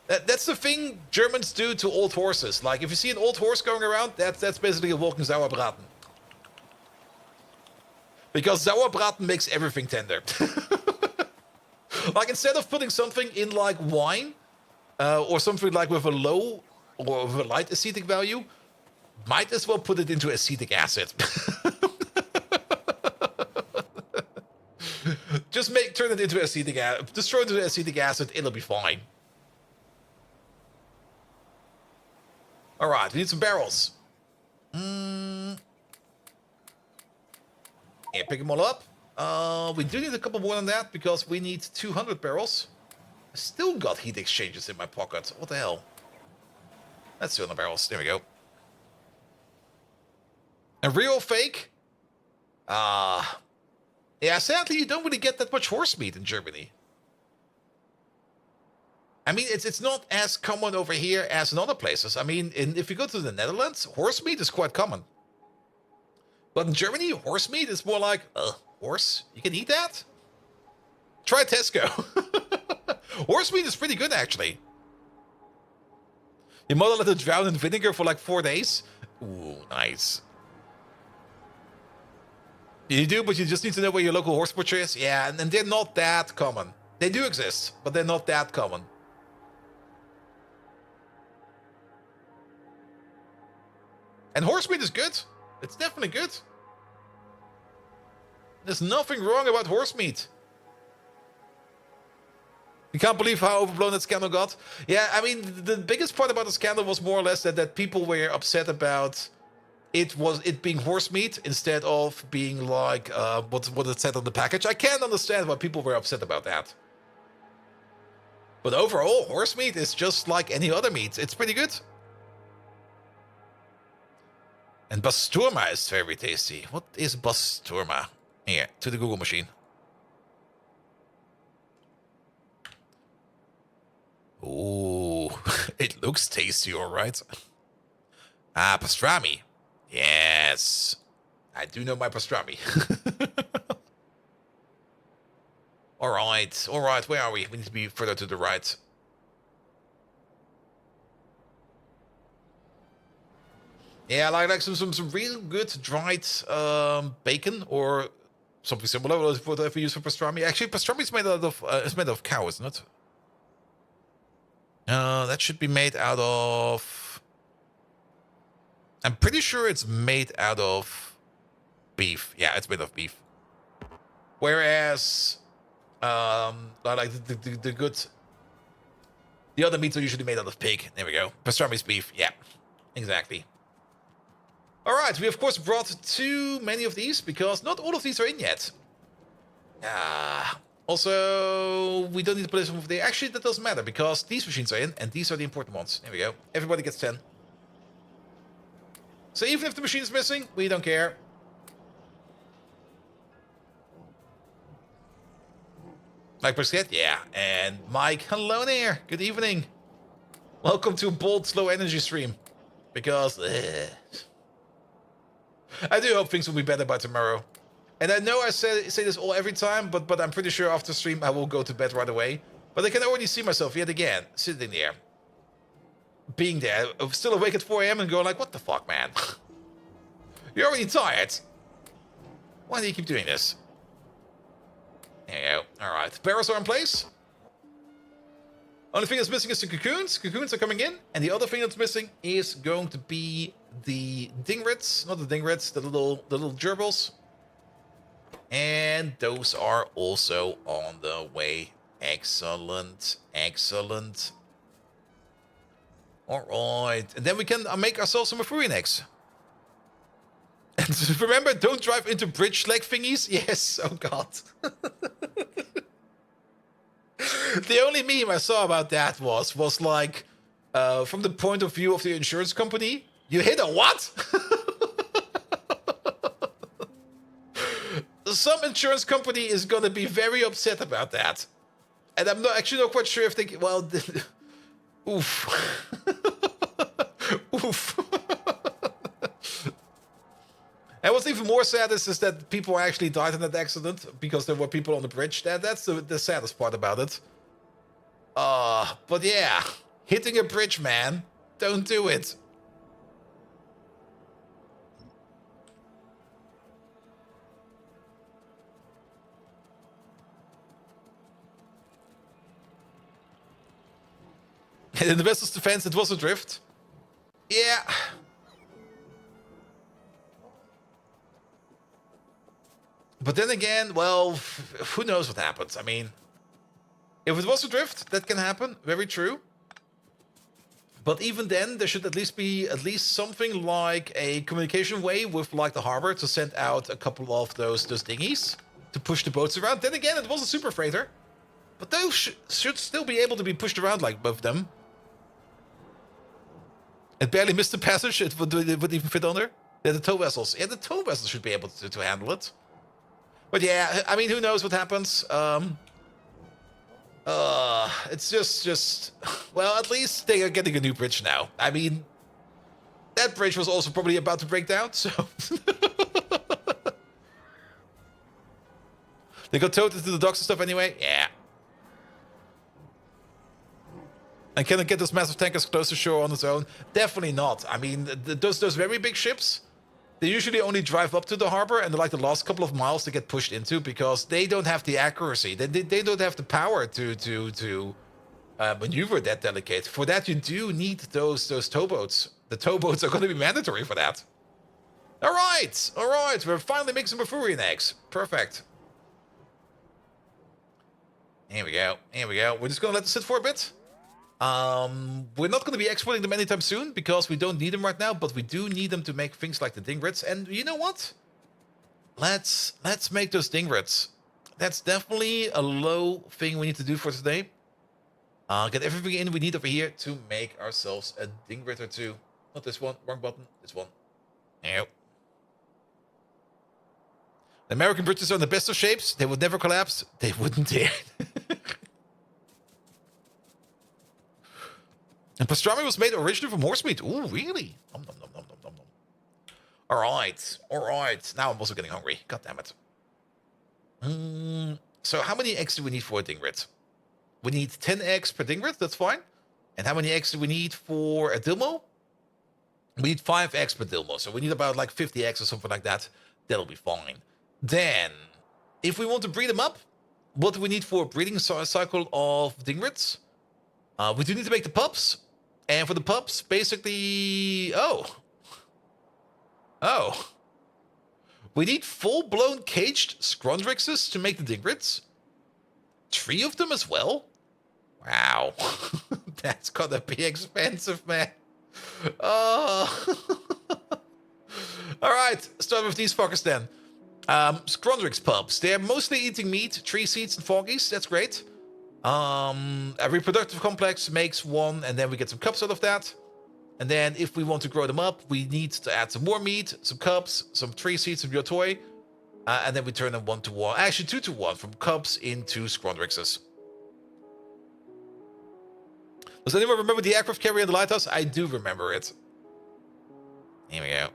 That's the thing Germans do to old horses. Like, if you see an old horse going around, that's basically a walking sauerbraten. Because sauerbraten makes everything tender. Like, instead of putting something in, like, wine, or something like with a low or with a light acetic value, might as well put it into acetic acid. Just turn it into acetic acid. Just throw it into acetic acid, it'll be fine. Alright, we need some barrels. Yeah, pick them all up. We do need a couple more than that because we need 200 barrels. I still got heat exchangers in my pocket. What the hell? That's 200 barrels. There we go. And real fake? Yeah, sadly, you don't really get that much horse meat in Germany. I mean, it's not as common over here as in other places. I mean, if you go to the Netherlands, horse meat is quite common. But in Germany, horse meat is more like, horse? You can eat that? Try Tesco. Horse meat is pretty good, actually. Your mother let it drown in vinegar for like 4 days? Ooh, nice. You do, but you just need to know where your local horse butcher is. Yeah, and they're not that common. They do exist, but they're not that common. And horse meat is good. It's definitely good. There's nothing wrong about horse meat. You can't believe how overblown that scandal got. Yeah, I mean, the biggest part about the scandal was more or less that people were upset about it being horse meat instead of being like what it said on the package. I can't understand why people were upset about that. But overall, horse meat is just like any other meat. It's pretty good. And basturma is very tasty. What is basturma? Here, to the Google machine. Ooh, it looks tasty, all right. Ah, pastrami. Yes, I do know my pastrami. All right, where are we? We need to be further to the right. Yeah, like some real good dried bacon or something similar. Whatever you use for pastrami. Actually, pastrami is made out of cow, isn't it? That should be made out of. I'm pretty sure it's made out of beef. Yeah, it's made of beef. Whereas, like the other meats are usually made out of pig. There we go. Pastrami's beef. Yeah, exactly. All right, we of course brought too many of these because not all of these are in yet. Also, we don't need to put this over there. Actually, that doesn't matter because these machines are in and these are the important ones. There we go. Everybody gets 10. So even if the machine is missing, we don't care. Mike Brisket, yeah. And Mike, hello there. Good evening. Welcome to a bold, slow energy stream. Because, I do hope things will be better by tomorrow. And I know I say this every time, but I'm pretty sure after stream I will go to bed right away. But I can already see myself yet again, sitting there. Being there, still awake at 4 AM and going like, what the fuck, man? You're already tired. Why do you keep doing this? There you go. Alright, barrels are in place. Only thing that's missing is the cocoons. Cocoons are coming in. And the other thing that's missing is going to be the dingrits. Not the dingrits, the little gerbils. And those are also on the way. Excellent, excellent. All right, and then we can make ourselves some Afurian eggs. And remember, don't drive into bridge leg thingies. Yes, oh god. The only meme I saw about that was like, from the point of view of the insurance company, you hit a what? Some insurance company is gonna be very upset about that. And I'm not actually not quite sure if they, well, oof. Oof. And what's even more sad is that people actually died in that accident because there were people on the bridge. That's the saddest part about it. But yeah, hitting a bridge, man, don't do it. And in the vessel's defense, it was a drift. Yeah. But then again, well, who knows what happens? I mean, if it was a drift, that can happen. Very true. But even then, there should at least be something like a communication way with like the harbor to send out a couple of those dinghies to push the boats around. Then again, it was a super freighter. But those should still be able to be pushed around like both of them. It barely missed the passage. It would even fit under. Yeah, the tow vessels. Yeah, the tow vessels should be able to handle it. But yeah, I mean, who knows what happens? It's just well, at least they are getting a new bridge now. I mean, that bridge was also probably about to break down, so they got towed into the docks and stuff anyway. Yeah. And can it get those massive tankers close to shore on its own? Definitely not. I mean, those very big ships, they usually only drive up to the harbor and like the last couple of miles to get pushed into because they don't have the accuracy. They don't have the power to maneuver that delicate. For that, you do need those towboats. The towboats are going to be mandatory for that. All right. We're finally making some Afurian eggs. Perfect. Here we go. We're just going to let this sit for a bit. We're not going to be exporting them anytime soon because we don't need them right now, but we do need them to make things like the dingrits. And you know what? Let's make those dingrits. That's definitely a low thing we need to do for today. Get everything in we need over here to make ourselves a dingrit or two. Not this one, wrong button, this one. Nope. The American bridges are in the best of shapes. They would never collapse. They wouldn't dare. And pastrami was made originally from horse meat. Ooh, really? Nom, nom, nom, nom, nom, nom. All right. Now I'm also getting hungry. God damn it. So how many eggs do we need for a dingrit? We need 10 eggs per dingrit. That's fine. And how many eggs do we need for a dilmo? We need 5 eggs per dilmo. So we need about like 50 eggs or something like that. That'll be fine. Then, if we want to breed them up, what do we need for a breeding cycle of dingrits? We do need to make the pups. And for the pups, basically... Oh. We need full-blown caged Scrondrixes to make the dingrits. 3 of them as well? Wow. That's gonna be expensive, man. Oh. Alright, start with these fuckers then. Scrondrix pups. They're mostly eating meat, tree seeds, and foggies. That's great. A reproductive complex makes 1, and then we get some cups out of that. And then if we want to grow them up, we need to add some more meat, some cups, some tree seeds, some yotoi. And then we turn them 1 to 1. Actually, 2 to 1 from cups into Scrondrixes. Does anyone remember the aircraft carrier in the lighthouse? I do remember it. Here we go.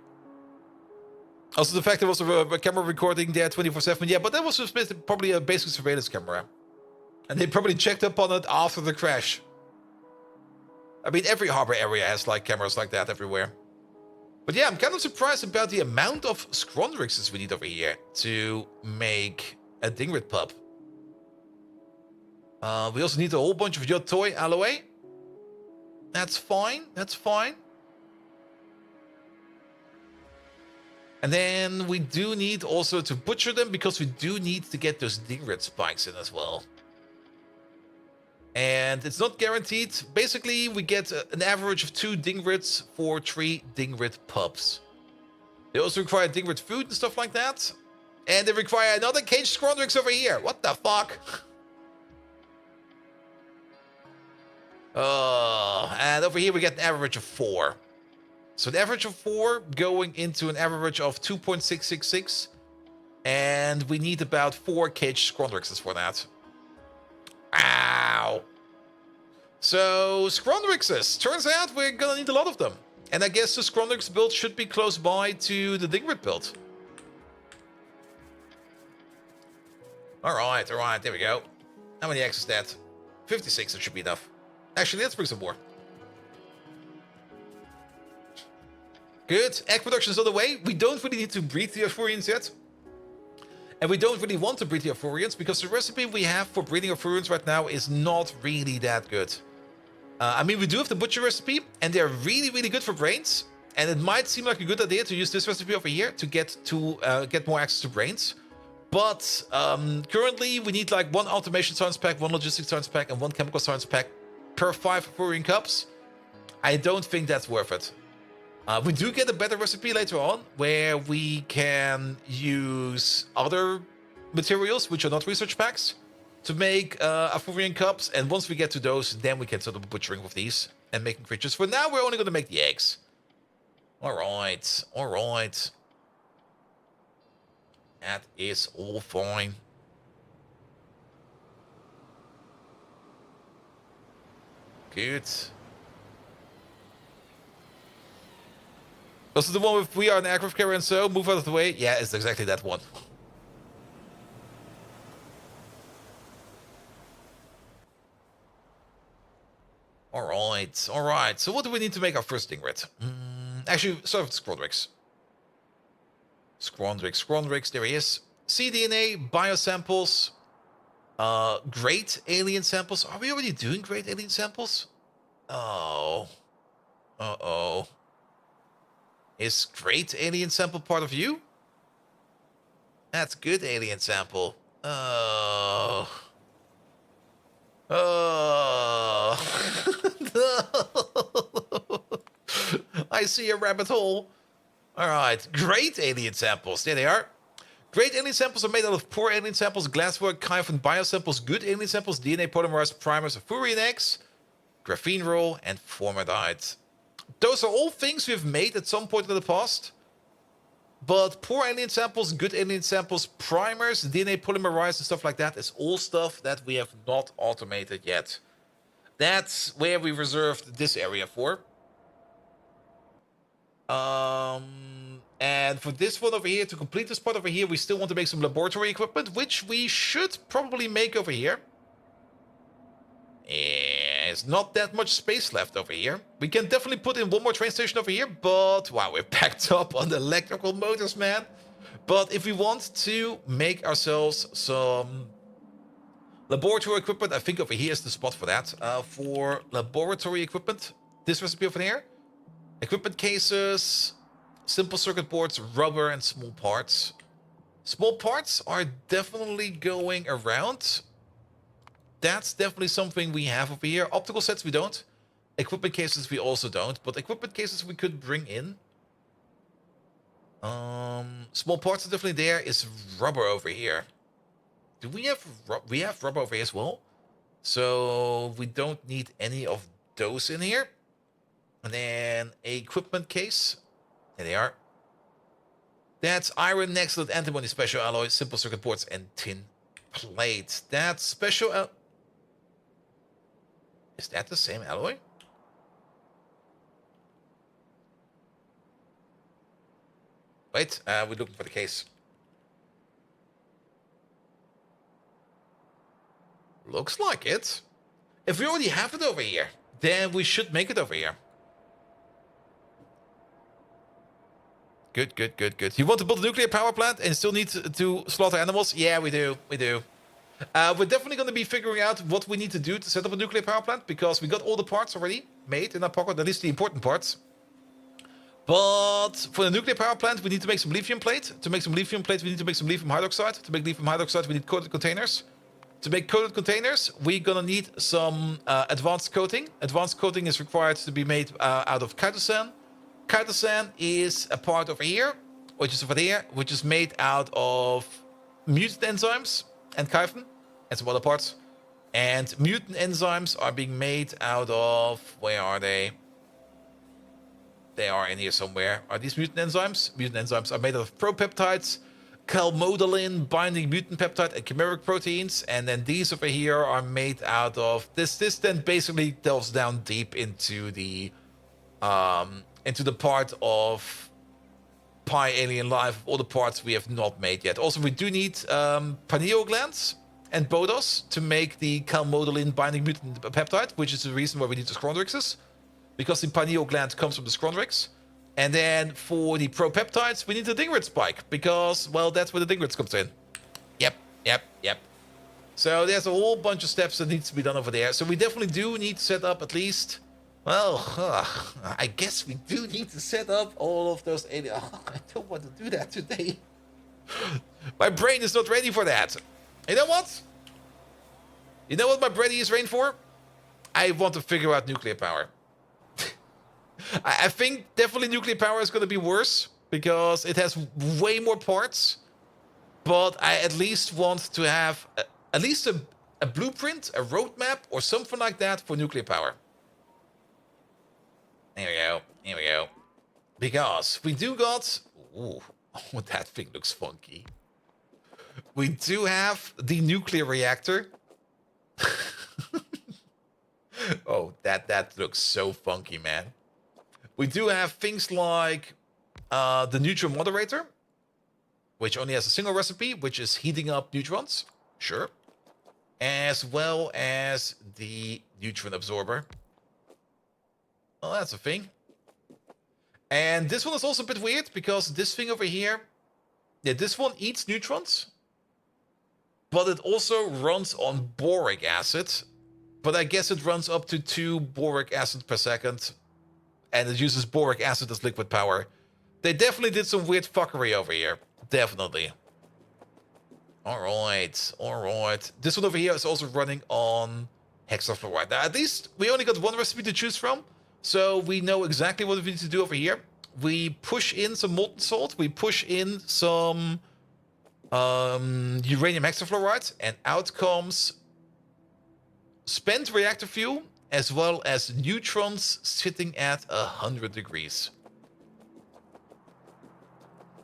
Also, the fact there was a camera recording there 24/7. Yeah, but that was just probably a basic surveillance camera. And they probably checked up on it after the crash. I mean, every harbor area has like cameras like that everywhere. But yeah, I'm kind of surprised about the amount of Scrondrixes we need over here to make a dingrit pup. We also need a whole bunch of yotoi aloe. That's fine. And then we do need also to butcher them because we do need to get those dingrid spikes in as well. And it's not guaranteed. Basically, we get an average of 2 dingrids for 3 dingrid pups. They also require dingrid food and stuff like that. And they require another caged Scrondrix over here. What the fuck? And over here we get an average of 4. So an average of 4 going into an average of 2.666. And we need about 4 caged Scrondrixes for that. Ow. So Scrondrixes. Turns out we're gonna need a lot of them. And I guess the Scrondrix build should be close by to the Dingrid build. Alright, there we go. How many eggs is that? 56, that should be enough. Actually, let's bring some more. Good. Egg production is on the way. We don't really need to breed the Arthurians yet. And we don't really want to breed the Arthurians because the recipe we have for breeding Arthurians right now is not really that good. I mean, we do have the butcher recipe, and they're really, really good for brains. And it might seem like a good idea to use this recipe over here to get more access to brains. But currently, we need like 1 automation science pack, 1 logistics science pack, and 1 chemical science pack per 5 Arthurian cups. I don't think that's worth it. We do get a better recipe later on, where we can use other materials, which are not research packs, to make Arthurian cups. And once we get to those, then we can sort of butchering with these and making creatures. For now, we're only going to make the eggs. Alright, alright. That is all fine. Good. Also the one with we are an aircraft carrier and so move out of the way. Yeah, it's exactly that one. Alright, alright. So what do we need to make our first Dingrid? Actually, start with Scrondrix. Scrondrix, there he is. cDNA, biosamples, great alien samples. Are we already doing great alien samples? Oh. Uh-oh. Is great alien sample part of you? That's good alien sample. Oh. Oh. I see a rabbit hole. Alright, great alien samples. There they are. Great alien samples are made out of poor alien samples, glasswork, chitin, biosamples, good alien samples, DNA polymerized primers, Arthurian eggs, graphene roll, and formaldehyde. Those are all things we've made at some point in the past. But poor alien samples, good alien samples, primers, DNA polymerized and stuff like that is all stuff that we have not automated yet. That's where we reserved this area for. And for this one over here, to complete this part over here, we still want to make some laboratory equipment, which we should probably make over here. There's not that much space left over here. We can definitely put in 1 more train station over here, but wow, we're packed up on the electrical motors, man. But if we want to make ourselves some laboratory equipment, I think over here is the spot for that. For laboratory equipment, this recipe over here. Equipment cases, simple circuit boards, rubber, and small parts. Small parts are definitely going around. That's definitely something we have over here. Optical sets we don't. Equipment cases we also don't. But equipment cases we could bring in. Small parts are definitely there. Is rubber over here. Do we have rubber over here as well? So we don't need any of those in here. And then a equipment case. There they are. That's iron, excellent antimony special alloy, simple circuit boards, and tin plate. That's special. Is that the same alloy? Wait, we're looking for the case. Looks like it. If we already have it over here, then we should make it over here. Good. You want to build a nuclear power plant and still need to slaughter animals? Yeah, we do. We're definitely going to be figuring out what we need to do to set up a nuclear power plant, because we got all the parts already made in our pocket, at least the important parts. But for the nuclear power plant, we need to make some lithium plate. To make some lithium plate, we need to make some lithium hydroxide. To make lithium hydroxide, we need coated containers. To make coated containers, we're gonna need some advanced coating. Advanced coating is required to be made out of chitosan. Chitosan is a part over here, which is over there, which is made out of mutant enzymes and chitin and some other parts. And mutant enzymes are being made out of... Where are they? They are in here somewhere. Are these mutant enzymes? Mutant enzymes are made out of propeptides, calmodulin, binding mutant peptide, and chimeric proteins. And then these over here are made out of... This then basically delves down deep into the part of Pi alien life, all the parts we have not made yet. Also, we do need pineal glands and bodos to make the calmodulin binding mutant peptide, which is the reason why we need the scrondrixes, because the pineal gland comes from the scrondrix. And then for the propeptides, we need the dingrid spike, because, well, that's where the dingrid comes in. Yep. So there's a whole bunch of steps that needs to be done over there. So we definitely do need to set up at least... Well, I guess we do need to set up all of those... I don't want to do that today. My brain is not ready for that. You know what? You know what my brain is ready for? I want to figure out nuclear power. I think definitely nuclear power is going to be worse because it has way more parts. But I at least want to have at least a blueprint, a roadmap, or something like that for nuclear power. Here we go. Because we do got... Ooh, oh, that thing looks funky. We do have the nuclear reactor. Oh, that looks so funky, man. We do have things like the neutron moderator, which only has a single recipe, which is heating up neutrons. Sure. As well as the neutron absorber. Oh, that's a thing. And this one is also a bit weird because this thing over here, yeah, this one eats neutrons, but it also runs on boric acid. But I guess it runs up to 2 boric acid per second, and it uses boric acid as liquid power. They definitely did some weird fuckery over here. Definitely. All right. This one over here is also running on hexafluoride. Now, at least we only got one recipe to choose from. So we know exactly what we need to do over here. We push in some molten salt. We push in some uranium hexafluoride. And out comes spent reactor fuel, as well as neutrons sitting at 100 degrees.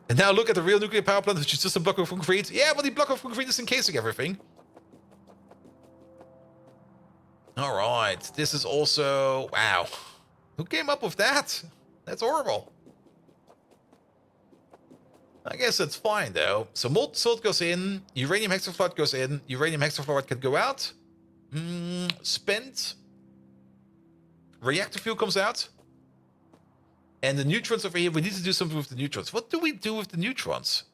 And now look at the real nuclear power plant, which is just a block of concrete. Yeah, but the block of concrete is encasing everything. All right. This is also... Wow. Who came up with that? That's horrible. I guess that's fine, though. So molten salt goes in. Uranium hexafluoride goes in. Uranium hexafluoride can go out. Spent reactor fuel comes out. And the neutrons over here, we need to do something with the neutrons. What do we do with the neutrons?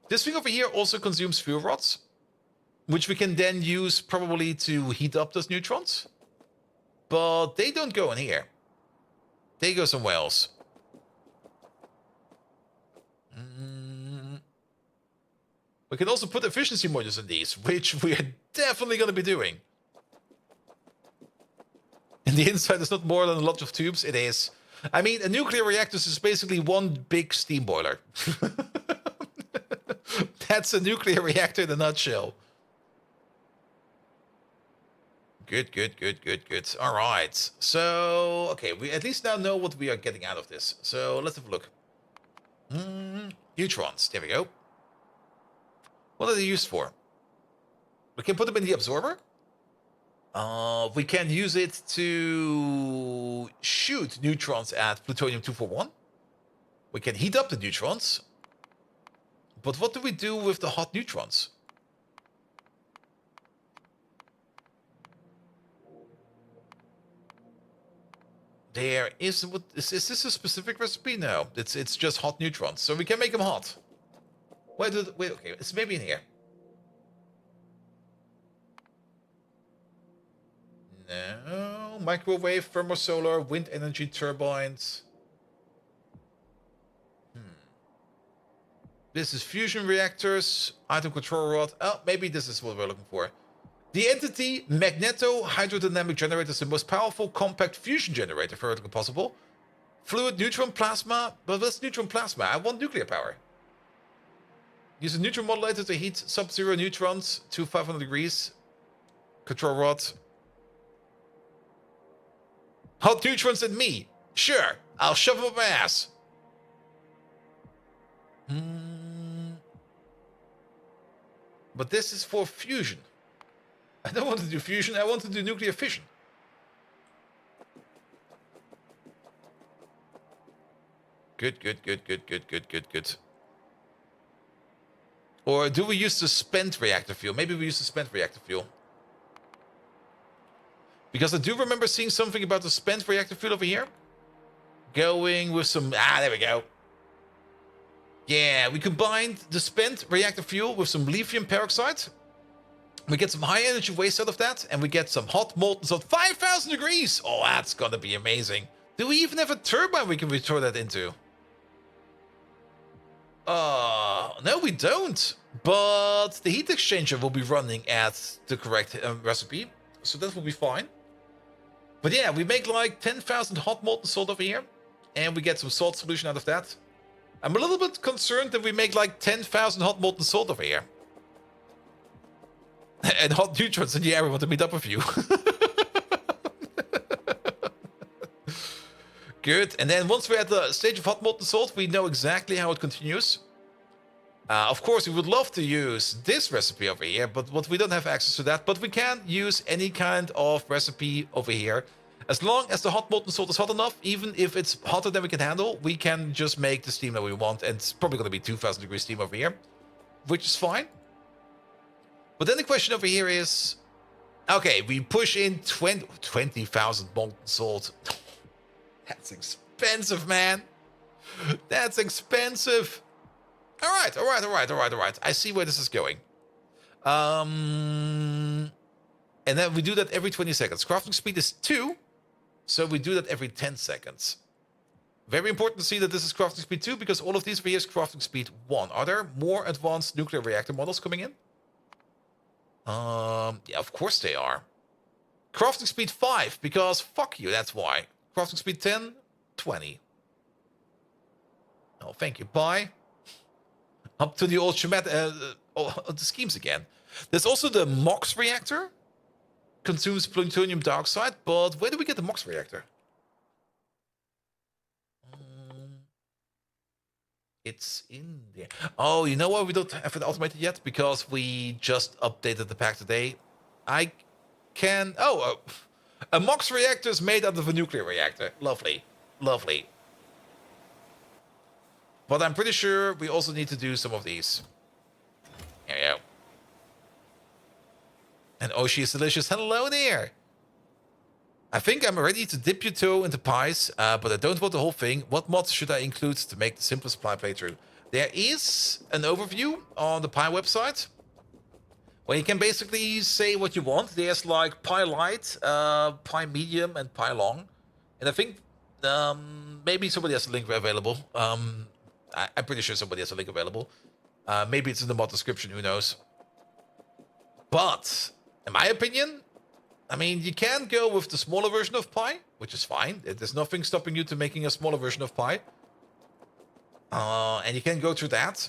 This thing over here also consumes fuel rods, which we can then use probably to heat up those neutrons. But they don't go in here. They go somewhere else. We can also put efficiency modules in these, which we are definitely going to be doing. And the inside is not more than a lot of tubes. It is. I mean, a nuclear reactor is basically one big steam boiler. That's a nuclear reactor in a nutshell. Good. All right. So, okay, we at least now know what we are getting out of this. So let's have a look. Neutrons. There we go. What are they used for? We can put them in the absorber. We can use it to shoot neutrons at plutonium-241. We can heat up the neutrons. But what do we do with the hot neutrons? There is... What, is this a specific recipe? No, it's just hot neutrons. So we can make them hot. Wait, okay, it's maybe in here. No, microwave, thermosolar, wind energy turbines. This is fusion reactors, item control rod. Oh, maybe this is what we're looking for. The entity magneto hydrodynamic generator is the most powerful compact fusion generator theoretically possible. Fluid neutron plasma. But what's neutron plasma? I want nuclear power. Use a neutron modulator to heat sub-zero neutrons to 500 degrees. Control rod. Hot neutrons and me. Sure, I'll shove them up my ass. But this is for fusion. I don't want to do fusion, I want to do nuclear fission. Good. Or do we use the spent reactor fuel? Maybe we use the spent reactor fuel. Because I do remember seeing something about the spent reactor fuel over here. Going with some... there we go. Yeah, we combined the spent reactor fuel with some lithium peroxide. We get some high energy waste out of that. And we get some hot molten salt. 5,000 degrees! Oh, that's gonna be amazing. Do we even have a turbine we can restore that into? No, we don't. But the heat exchanger will be running at the correct recipe. So that will be fine. But yeah, we make like 10,000 hot molten salt over here. And we get some salt solution out of that. I'm a little bit concerned that we make like 10,000 hot molten salt over here. And hot neutrons in the air. We want to meet up with you. Good. And then once we're at the stage of hot molten salt, we know exactly how it continues. Of course, we would love to use this recipe over here, but we don't have access to that. But we can use any kind of recipe over here. As long as the hot molten salt is hot enough, even if it's hotter than we can handle, we can just make the steam that we want. And it's probably going to be 2,000 degrees steam over here, which is fine. But then the question over here is, okay, we push in 20,000 molten salt. That's expensive, man. That's expensive. All right. I see where this is going. And then we do that every 20 seconds. Crafting speed is 2, so we do that every 10 seconds. Very important to see that this is crafting speed 2, because all of these over here is crafting speed 1. Are there more advanced nuclear reactor models coming in? Yeah, of course they are. Crafting speed 5, because fuck you, that's why. Crafting speed 10, 20. Oh, thank you. Bye. Up to the old the schemes again. There's also the MOX reactor. Consumes plutonium dioxide, but where do we get the MOX reactor? It's in there. Oh, you know why we don't have it automated yet? Because we just updated the pack today. I can... Oh, a MOX reactor is made out of a nuclear reactor. Lovely. Lovely. But I'm pretty sure we also need to do some of these. There we go. And oh, she is delicious. Hello there. I think I'm ready to dip your toe into pies, but I don't want the whole thing. What mods should I include to make the simplest pie playthrough? There is an overview on the pie website, where you can basically say what you want. There's like pie light, pie medium, and pie long. And I think maybe somebody has a link available. I'm pretty sure somebody has a link available. Maybe it's in the mod description, who knows. But, in my opinion, I mean, you can go with the smaller version of pie, which is fine. There's nothing stopping you to making a smaller version of pie. And you can go through that.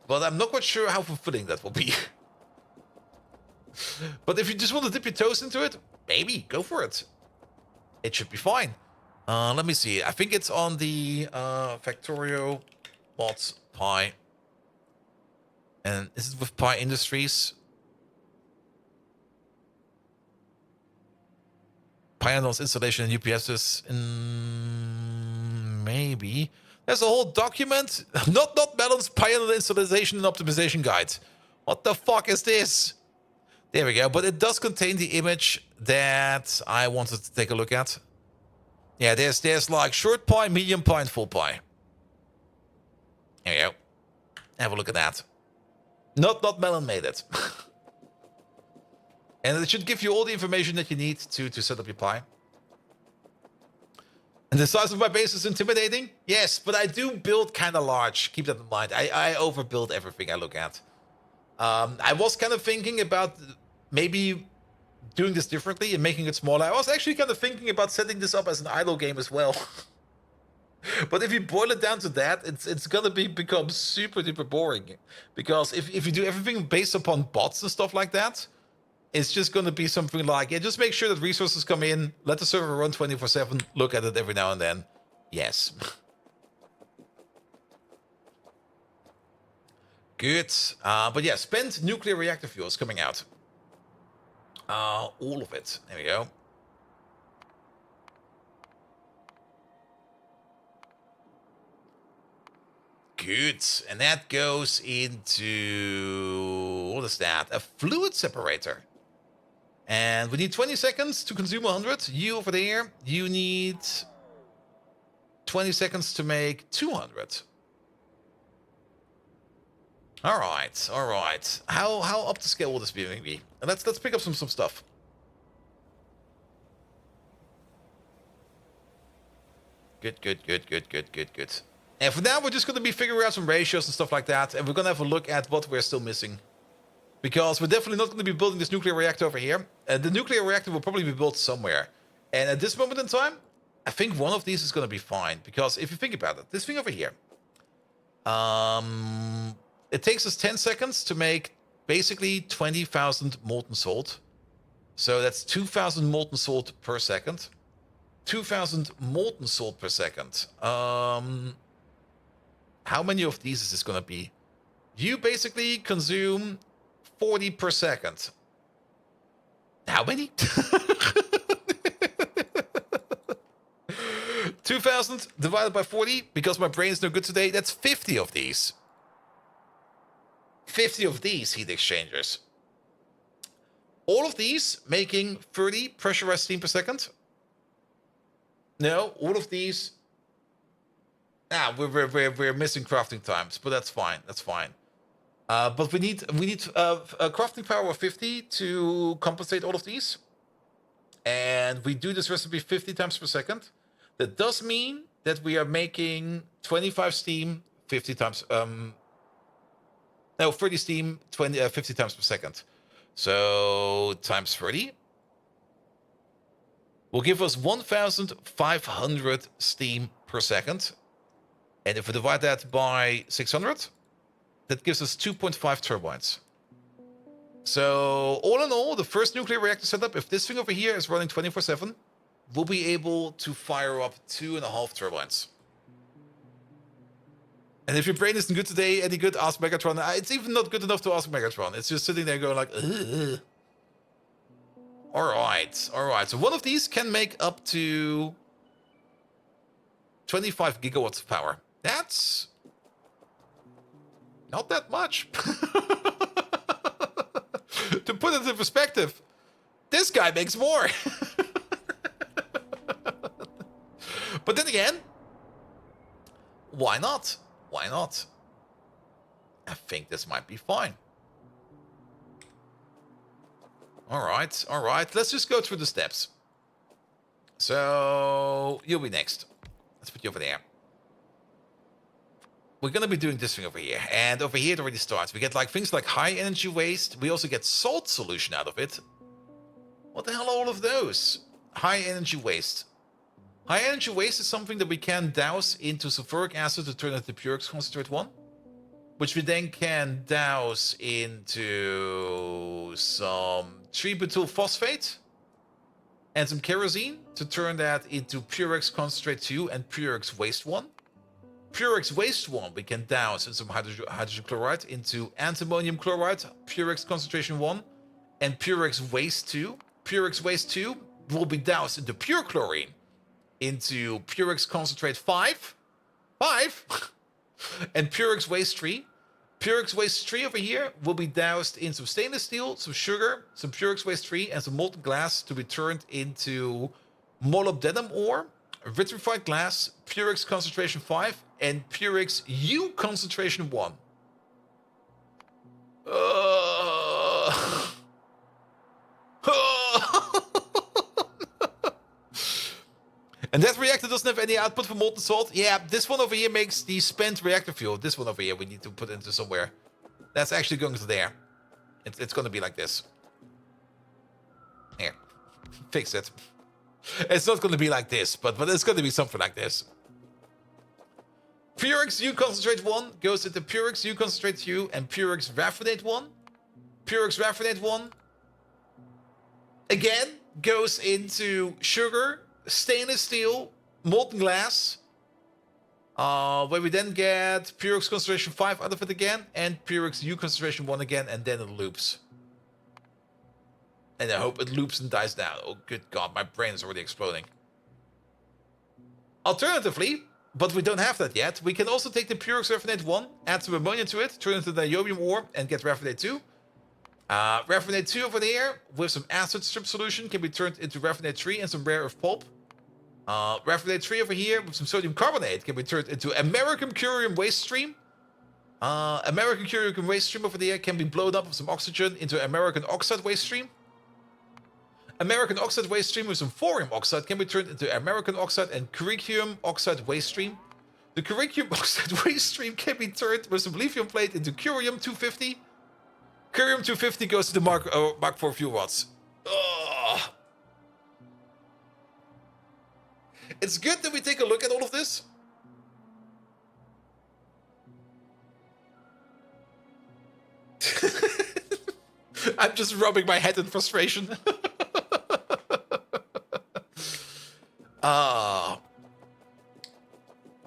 But I'm not quite sure how fulfilling that will be. But if you just want to dip your toes into it, maybe, go for it. It should be fine. Let me see. I think it's on the Factorio mods pie. And is it with Pie Industries? Pyanodons installation and UPSs. Maybe. There's a whole document. Not balanced Pyanodon installation and optimization guide. What the fuck is this? There we go. But it does contain the image that I wanted to take a look at. Yeah, there's like short pie, medium pie, and full pie. There you go. Have a look at that. Not Melon made it. And it should give you all the information that you need to set up your pie. And the size of my base is intimidating? Yes, but I do build kind of large. Keep that in mind. I overbuild everything I look at. I was kind of thinking about maybe doing this differently and making it smaller. I was actually kind of thinking about setting this up as an idle game as well. But if you boil it down to that, it's gonna become super duper boring. Because if you do everything based upon bots and stuff like that, it's just gonna be something like, yeah, just make sure that resources come in, let the server run 24/7, look at it every now and then. Yes. Good. But yeah, spent nuclear reactor fuel is coming out. All of it. There we go. Good. And that goes into... what is that? A fluid separator. And we need 20 seconds to consume 100. You over there, you need 20 seconds to make 200. All right, all right. How up to scale will this be maybe? Let's pick up some stuff. Good. And for now, we're just going to be figuring out some ratios and stuff like that, and we're going to have a look at what we're still missing. Because we're definitely not going to be building this nuclear reactor over here. The nuclear reactor will probably be built somewhere. And at this moment in time, I think one of these is going to be fine. Because if you think about it, this thing over here, it takes us 10 seconds to make basically 20,000 molten salt. So that's 2,000 molten salt per second. 2,000 molten salt per second. How many of these is this going to be? You basically consume 40 per second. How many? 2,000 divided by 40, because my brain is no good today, that's 50 of these. 50 of these heat exchangers. All of these making 30 pressurized steam per second. No, all of these... we're missing crafting times, but that's fine. That's fine. But we need a crafting power of 50 to compensate all of these. And we do this recipe 50 times per second. That does mean that we are making 25 steam 50 times... 30 steam 50 times per second. So times 30 will give us 1,500 steam per second. And if we divide that by 600, that gives us 2.5 turbines. So all in all, the first nuclear reactor setup, if this thing over here is running 24/7, we'll be able to fire up 2.5 turbines. And if your brain isn't good today, any good, ask Megatron. It's even not good enough to ask Megatron. It's just sitting there going like, ugh. All right. So one of these can make up to 25 gigawatts of power. That's not that much. To put it in perspective, this guy makes more. But then again, why not? Why not? I think this might be fine. All right. Let's just go through the steps. So you'll be next. Let's put you over there. We're going to be doing this thing over here. And over here it already starts. We get like things like high energy waste. We also get salt solution out of it. What the hell are all of those? High energy waste. High energy waste is something that we can douse into sulfuric acid to turn it to Purex concentrate 1. Which we then can douse into some tributyl phosphate and some kerosene to turn that into Purex concentrate 2 and Purex waste 1. Purex waste 1 we can douse in some hydrogen chloride into antimonium chloride, Purex concentration 1, and Purex waste 2. Purex waste 2 will be doused into pure chlorine into Purex concentrate 5. And Purex waste 3. Purex waste 3 over here will be doused in some stainless steel, some sugar, some Purex waste 3, and some molten glass to be turned into molybdenum ore, vitrified glass, Purex concentration 5, and Purex U concentration 1. And that reactor doesn't have any output for molten salt. Yeah, this one over here makes the spent reactor fuel. This one over here we need to put into somewhere. That's actually going to there. It's going to be like this. Here. Fix it. It's not going to be like this, but it's going to be something like this. Purex U concentrate 1 goes into Purex U concentrate 2 and Purex raffinate 1. Purex raffinate 1 again goes into sugar, stainless steel, molten glass. Where we then get Purex concentration 5 out of it again and Purex U concentration 1 again, and then it loops. And I hope it loops and dies down. Oh, good God, my brain is already exploding. Alternatively, but we don't have that yet, we can also take the Purex raffinate 1, add some ammonia to it, turn it into niobium ore, and get raffinate 2. Raffinate 2 over there, with some acid strip solution, can be turned into raffinate 3 and some rare earth pulp. Raffinate 3 over here, with some sodium carbonate, can be turned into American curium waste stream. American curium waste stream over there can be blown up with some oxygen into American oxide waste stream. American oxide waste stream with some thorium oxide can be turned into American oxide and curium oxide waste stream. The curium oxide waste stream can be turned with some lithium plate into curium 250. Curium 250 goes to the Mark IV fuel rods. Ugh. It's good that we take a look at all of this. I'm just rubbing my head in frustration.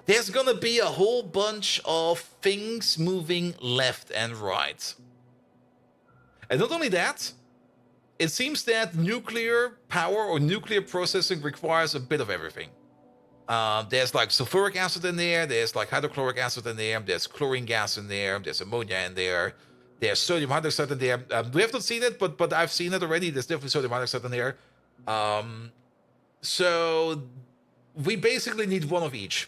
There's gonna be a whole bunch of things moving left and right. And not only that, it seems that nuclear power or nuclear processing requires a bit of everything. There's like sulfuric acid in there, there's like hydrochloric acid in there, there's chlorine gas in there, there's ammonia in there, there's sodium hydroxide in there. We have not seen it, but I've seen it already. There's definitely sodium hydroxide in there. So we basically need one of each.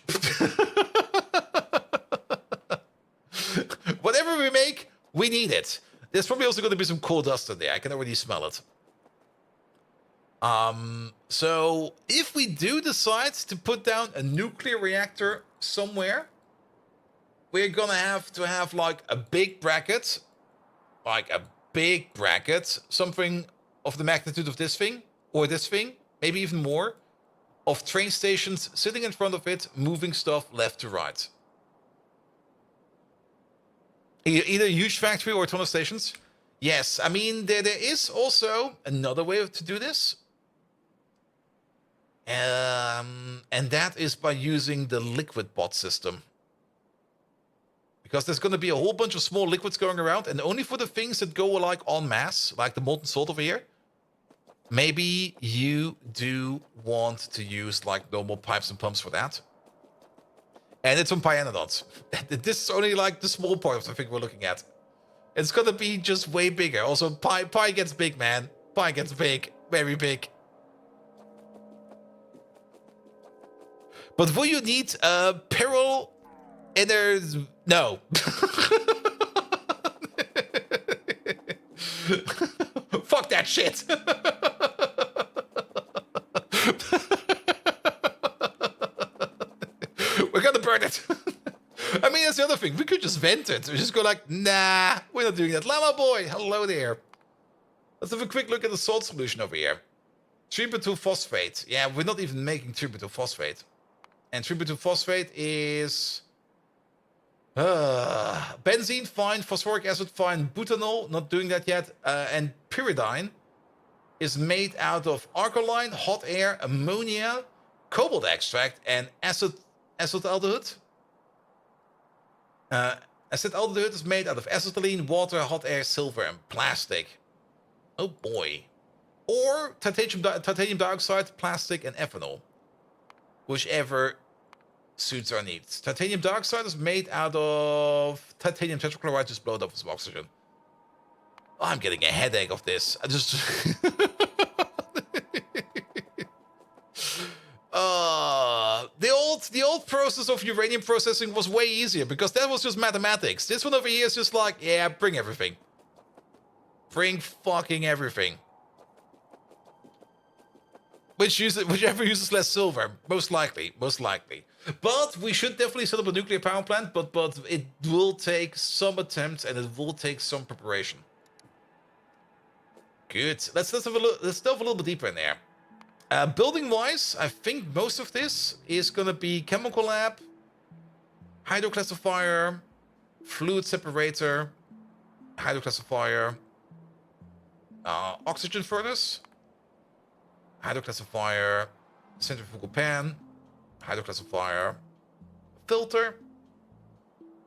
Whatever we make, we need it. There's probably also going to be some coal dust in there. I can already smell it. So if we do decide to put down a nuclear reactor somewhere, we're going to have like a big bracket. Something of the magnitude of this thing, or this thing, maybe even more, of train stations sitting in front of it, moving stuff left to right. Either a huge factory or a ton of stations. Yes, I mean, there is also another way to do this. And that is by using the liquid bot system. Because there's going to be a whole bunch of small liquids going around, and only for the things that go like en masse, like the molten salt over here, maybe you do want to use like normal pipes and pumps for that. And it's on Pyanodons. This is only like the small part of the thing we're looking at. It's gonna be just way bigger. Also, Pi gets big, man. Pi gets big. Very big. But will you need a peril inner... No. Fuck that shit. We're gonna burn it. I mean, that's the other thing. We could just vent it. We just go like, nah, we're not doing that. Llama boy, hello there. Let's have a quick look at the salt solution over here. 3-butyl phosphate. Yeah, we're not even making 3-butyl phosphate. And 3-butyl phosphate is... benzene, fine. Phosphoric acid, fine. Butanol, not doing that yet. And pyridine is made out of alkaline, hot air, ammonia, cobalt extract, and acetaldehyde. Acetaldehyde is made out of acetylene, water, hot air, silver, and plastic. Oh boy. Or titanium dioxide, plastic, and ethanol. Whichever suits our needs. Titanium dioxide is made out of titanium tetrachloride, just blown up with some oxygen. Oh, I'm getting a headache of this. I just... the old process of uranium processing was way easier because that was just mathematics. This one over here is just like, yeah, bring everything. Bring fucking everything. Whichever uses less silver, most likely. But we should definitely set up a nuclear power plant, but it will take some attempts and it will take some preparation. Good. Let's delve a little bit deeper in there. Building-wise, I think most of this is gonna be chemical lab, hydroclassifier, fluid separator, hydroclassifier, oxygen furnace, hydroclassifier, centrifugal pan, hydroclassifier, filter.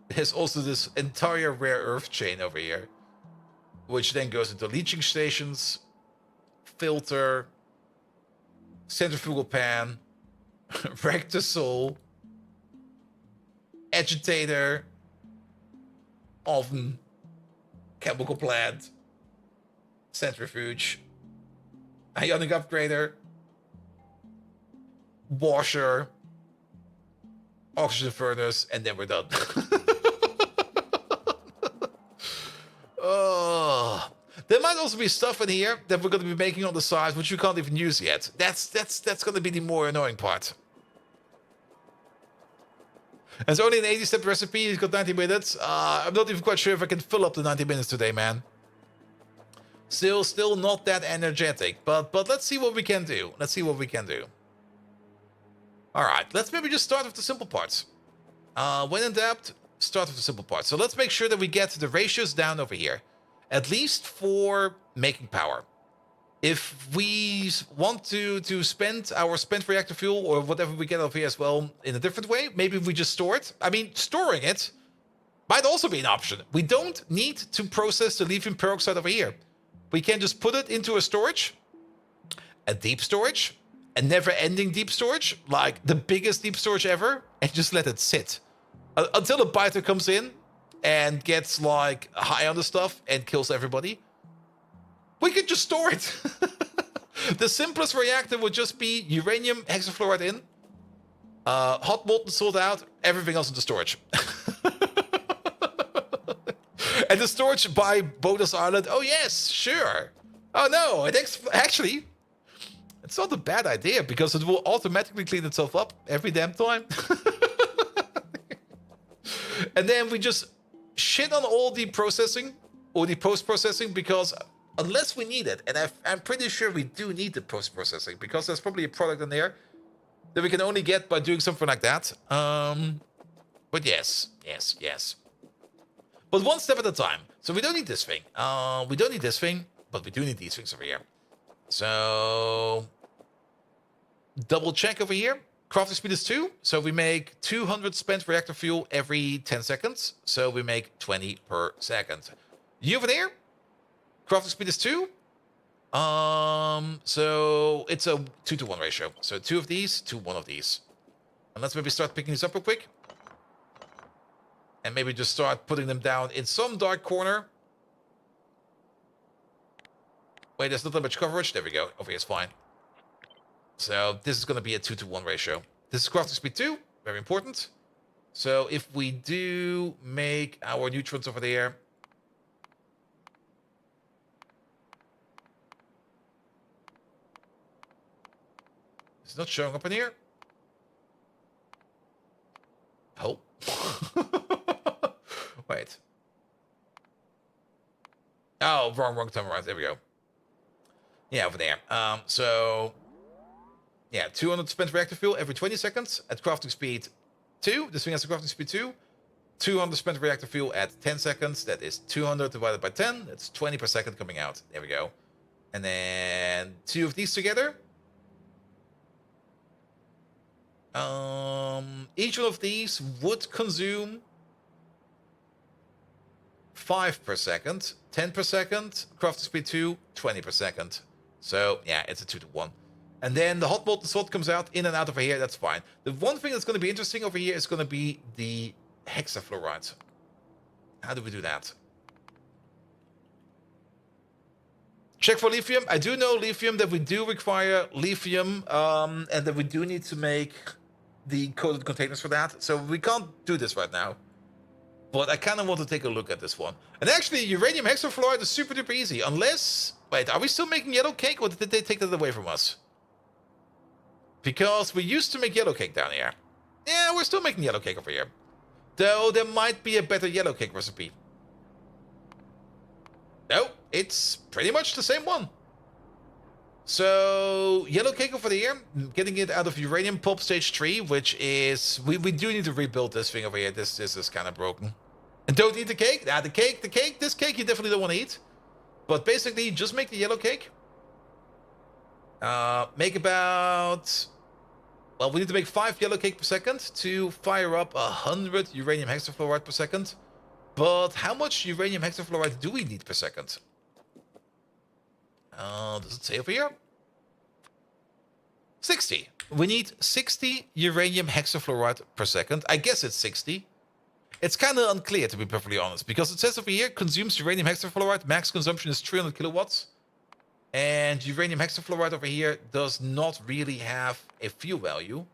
There's also this entire rare earth chain over here, which then goes into leaching stations, filter, centrifugal pan, reactor soul, agitator, oven, chemical plant, centrifuge, ionic upgrader, washer, oxygen furnace, and then we're done. Oh, there might also be stuff in here that we're going to be making on the side, which we can't even use yet. That's going to be the more annoying part. And it's only an 80-step recipe. He's got 90 minutes. I'm not even quite sure if I can fill up the 90 minutes today, man. Still not that energetic, but let's see what we can do. All right, let's maybe just start with the simple parts. When in doubt, start with the simple parts. So let's make sure that we get the ratios down over here, at least for making power. If we want to spend our spent reactor fuel or whatever we get over here as well in a different way, maybe we just store it. I mean, storing it might also be an option. We don't need to process the lithium peroxide over here. We can just put it into a storage, a deep storage, a never-ending deep storage, like the biggest deep storage ever, and just let it sit until a biter comes in and gets like high on the stuff and kills everybody. We could just store it. The simplest reactor would just be uranium hexafluoride in, hot molten salt out, everything else into storage. And the storage by Bonus Island, oh yes, sure. Oh no, actually, it's not a bad idea because it will automatically clean itself up every damn time. And then we just shit on all the processing or the post-processing because unless we need it, and I'm pretty sure we do need the post-processing because there's probably a product in there that we can only get by doing something like that. But yes. But one step at a time. So we don't need this thing. We don't need this thing, but we do need these things over here. So double check over here. Crafting speed is 2. So we make 200 spent reactor fuel every 10 seconds. So we make 20 per second. You over there? Crafting speed is 2. So it's a 2-to-1 ratio. So 2 of these to 1 of these. And let's maybe start picking these up real quick. And maybe just start putting them down in some dark corner. Wait, there's not that much coverage. There we go. Over here is fine. So this is going to be a 2-to-1 ratio. This is crafting speed 2. Very important. So if we do make our neutrons over there. It's not showing up in here. Oh. Wait. Oh, wrong time around. There we go. Yeah, over there. So yeah, 200 spent reactor fuel every 20 seconds at crafting speed 2. This thing has a crafting speed 2. 200 spent reactor fuel at 10 seconds. That is 200 divided by 10. That's 20 per second coming out. There we go. And then 2 of these together. Each one of these would consume 5 per second, 10 per second, crafting speed 2, 20 per second. So yeah, it's a 2-to-1. And then the hot molten salt comes out in and out over here. That's fine. The one thing that's going to be interesting over here is going to be the hexafluoride. How do we do that? Check for lithium. I do know lithium, that we do require lithium, and that we do need to make the coated containers for that. So we can't do this right now. But I kind of want to take a look at this one. And actually, uranium hexafluoride is super duper easy. Unless... Wait, are we still making yellow cake, or did they take that away from us? Because we used to make yellow cake down here. Yeah, we're still making yellow cake over here. Though there might be a better yellow cake recipe. No, it's pretty much the same one. So, yellow cake over here, getting it out of uranium pulp stage 3, which is... We do need to rebuild this thing over here. This is kind of broken. And don't eat the cake. This cake you definitely don't want to eat. But basically, just make the yellow cake. Make about... Well, we need to make 5 yellow cake per second to fire up 100 uranium hexafluoride per second. But how much uranium hexafluoride do we need per second? Does it say over here? 60. We need 60 uranium hexafluoride per second. I guess it's 60. It's kind of unclear, to be perfectly honest, because it says over here, consumes uranium hexafluoride. Max consumption is 300 kilowatts. And uranium hexafluoride over here does not really have a fuel value.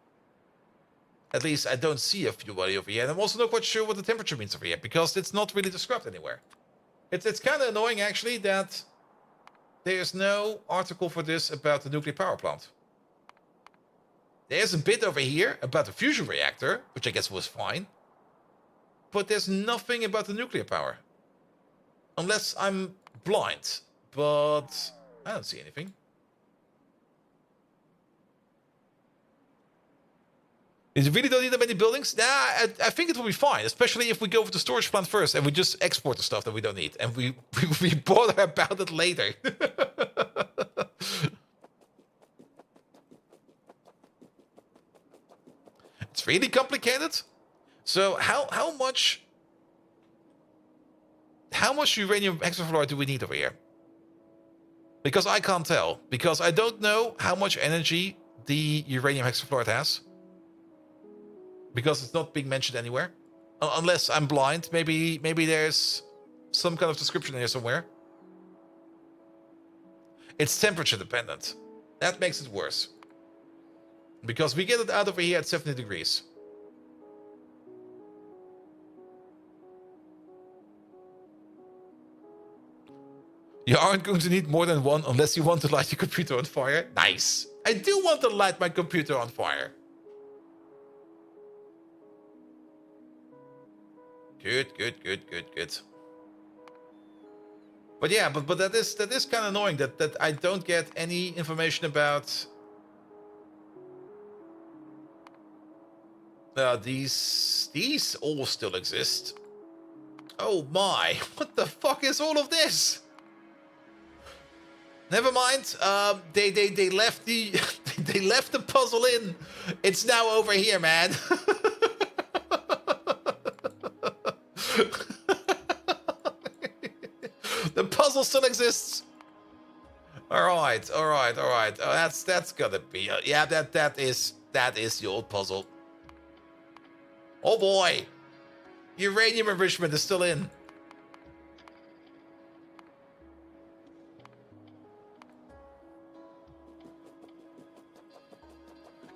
At least I don't see a fuel value over here. And I'm also not quite sure what the temperature means over here, because it's not really described anywhere. It's kind of annoying, actually, that there's no article for this about the nuclear power plant. There's a bit over here about the fusion reactor, which I guess was fine. But there's nothing about the nuclear power. Unless I'm blind. But I don't see anything. You really don't need that many buildings? Nah, I think it will be fine, especially if we go for the storage plant first and we just export the stuff that we don't need. And we bother about it later. It's really complicated. So how much uranium hexafluoride do we need over here? Because I can't tell. Because I don't know how much energy the uranium hexafluoride has. Because it's not being mentioned anywhere. Unless I'm blind. Maybe there's some kind of description here somewhere. It's temperature dependent. That makes it worse. Because we get it out over here at 70 degrees. You aren't going to need more than one unless you want to light your computer on fire. Nice. I do want to light my computer on fire. Good. But yeah, but that is kind of annoying that I don't get any information about these all still exist. Oh my, what the fuck is all of this? Never mind. They left the they left the puzzle in. It's now over here, man. The puzzle still exists. All right. Oh, that's gotta be. Yeah, that is the old puzzle. Oh boy, uranium enrichment is still in.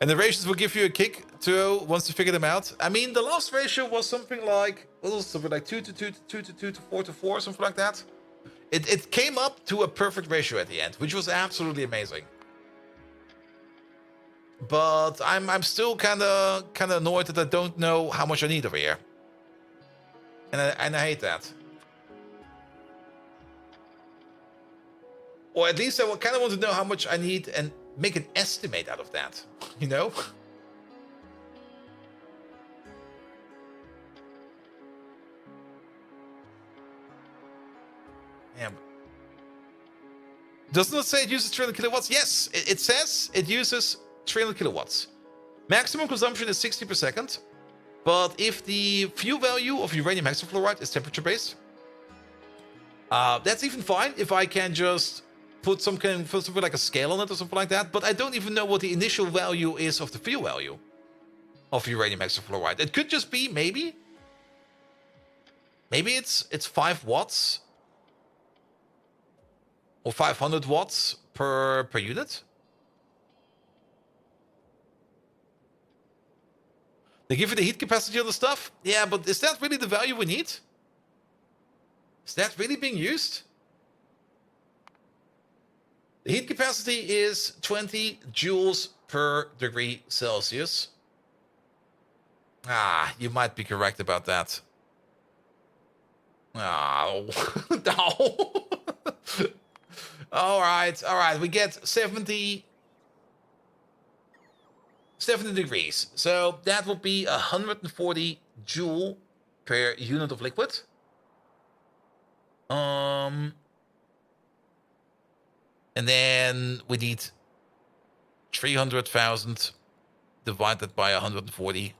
And the ratios will give you a kick to once you figure them out. I mean, the last ratio was something like 2 to 2 to 2 to 2 to 4 to 4, something like that. It came up to a perfect ratio at the end, which was absolutely amazing. But I'm still kind of annoyed that I don't know how much I need over here, and I hate that. Or at least I kind of want to know how much I need and make an estimate out of that, you know? Yeah. Doesn't it say it uses 300 kilowatts? Yes, it says it uses 300 kilowatts. Maximum consumption is 60 per second. But if the fuel value of uranium hexafluoride is temperature based, that's even fine if I can just put something like a scale on it or something like that. But I don't even know what the initial value is of the fuel value of uranium hexafluoride. It could just be maybe it's 5 watts or 500 watts per unit. They give you the heat capacity on the stuff. Yeah, but is that really the value we need? Is that really being used? The heat capacity is 20 joules per degree Celsius. Ah, you might be correct about that. Oh, no. All right. We get 70 degrees. So that would be 140 joule per unit of liquid. And then we need 300,000 divided by 140.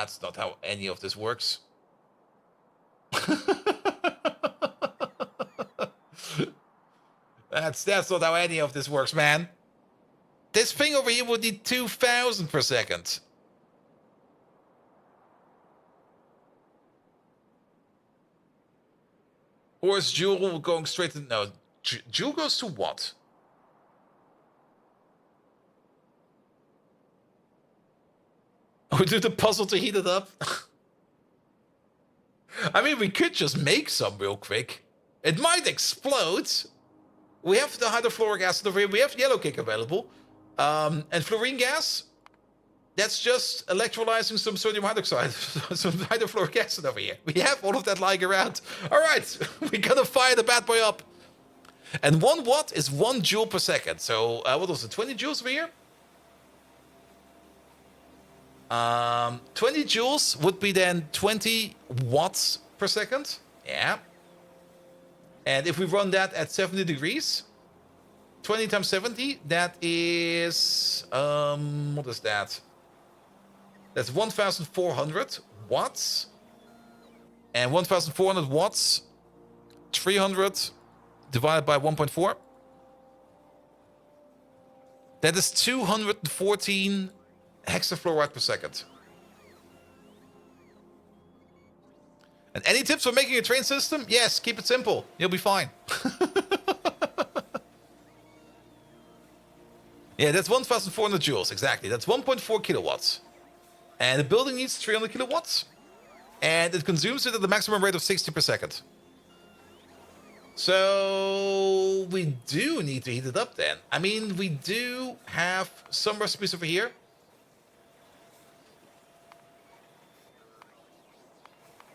That's not how any of this works. That's not how any of this works, man. This thing over here would need 2,000 per second. Or is Joule going straight to... No, Joule goes to what? We do the puzzle to heat it up? I mean, we could just make some real quick. It might explode. We have the hydrofluoric acid over here. We have yellow cake available. And fluorine gas, that's just electrolyzing some sodium hydroxide, some hydrofluoric acid over here. We have all of that lying around. All right, we gotta fire the bad boy up. And 1 watt is 1 joule per second. So what was it, 20 joules over here? 20 joules would be then 20 watts per second. Yeah. And if we run that at 70 degrees, 20 times 70, that is, what is that? That's 1,400 watts. And 1,400 watts, 300 divided by 1.4. That is 214 hexafluoride per second. And any tips for making a train system? Yes, keep it simple. You'll be fine. Yeah, that's 1,400 joules, exactly. That's 1.4 kilowatts. And the building needs 300 kilowatts. And it consumes it at the maximum rate of 60 per second. So we do need to heat it up then. I mean, we do have some recipes over here.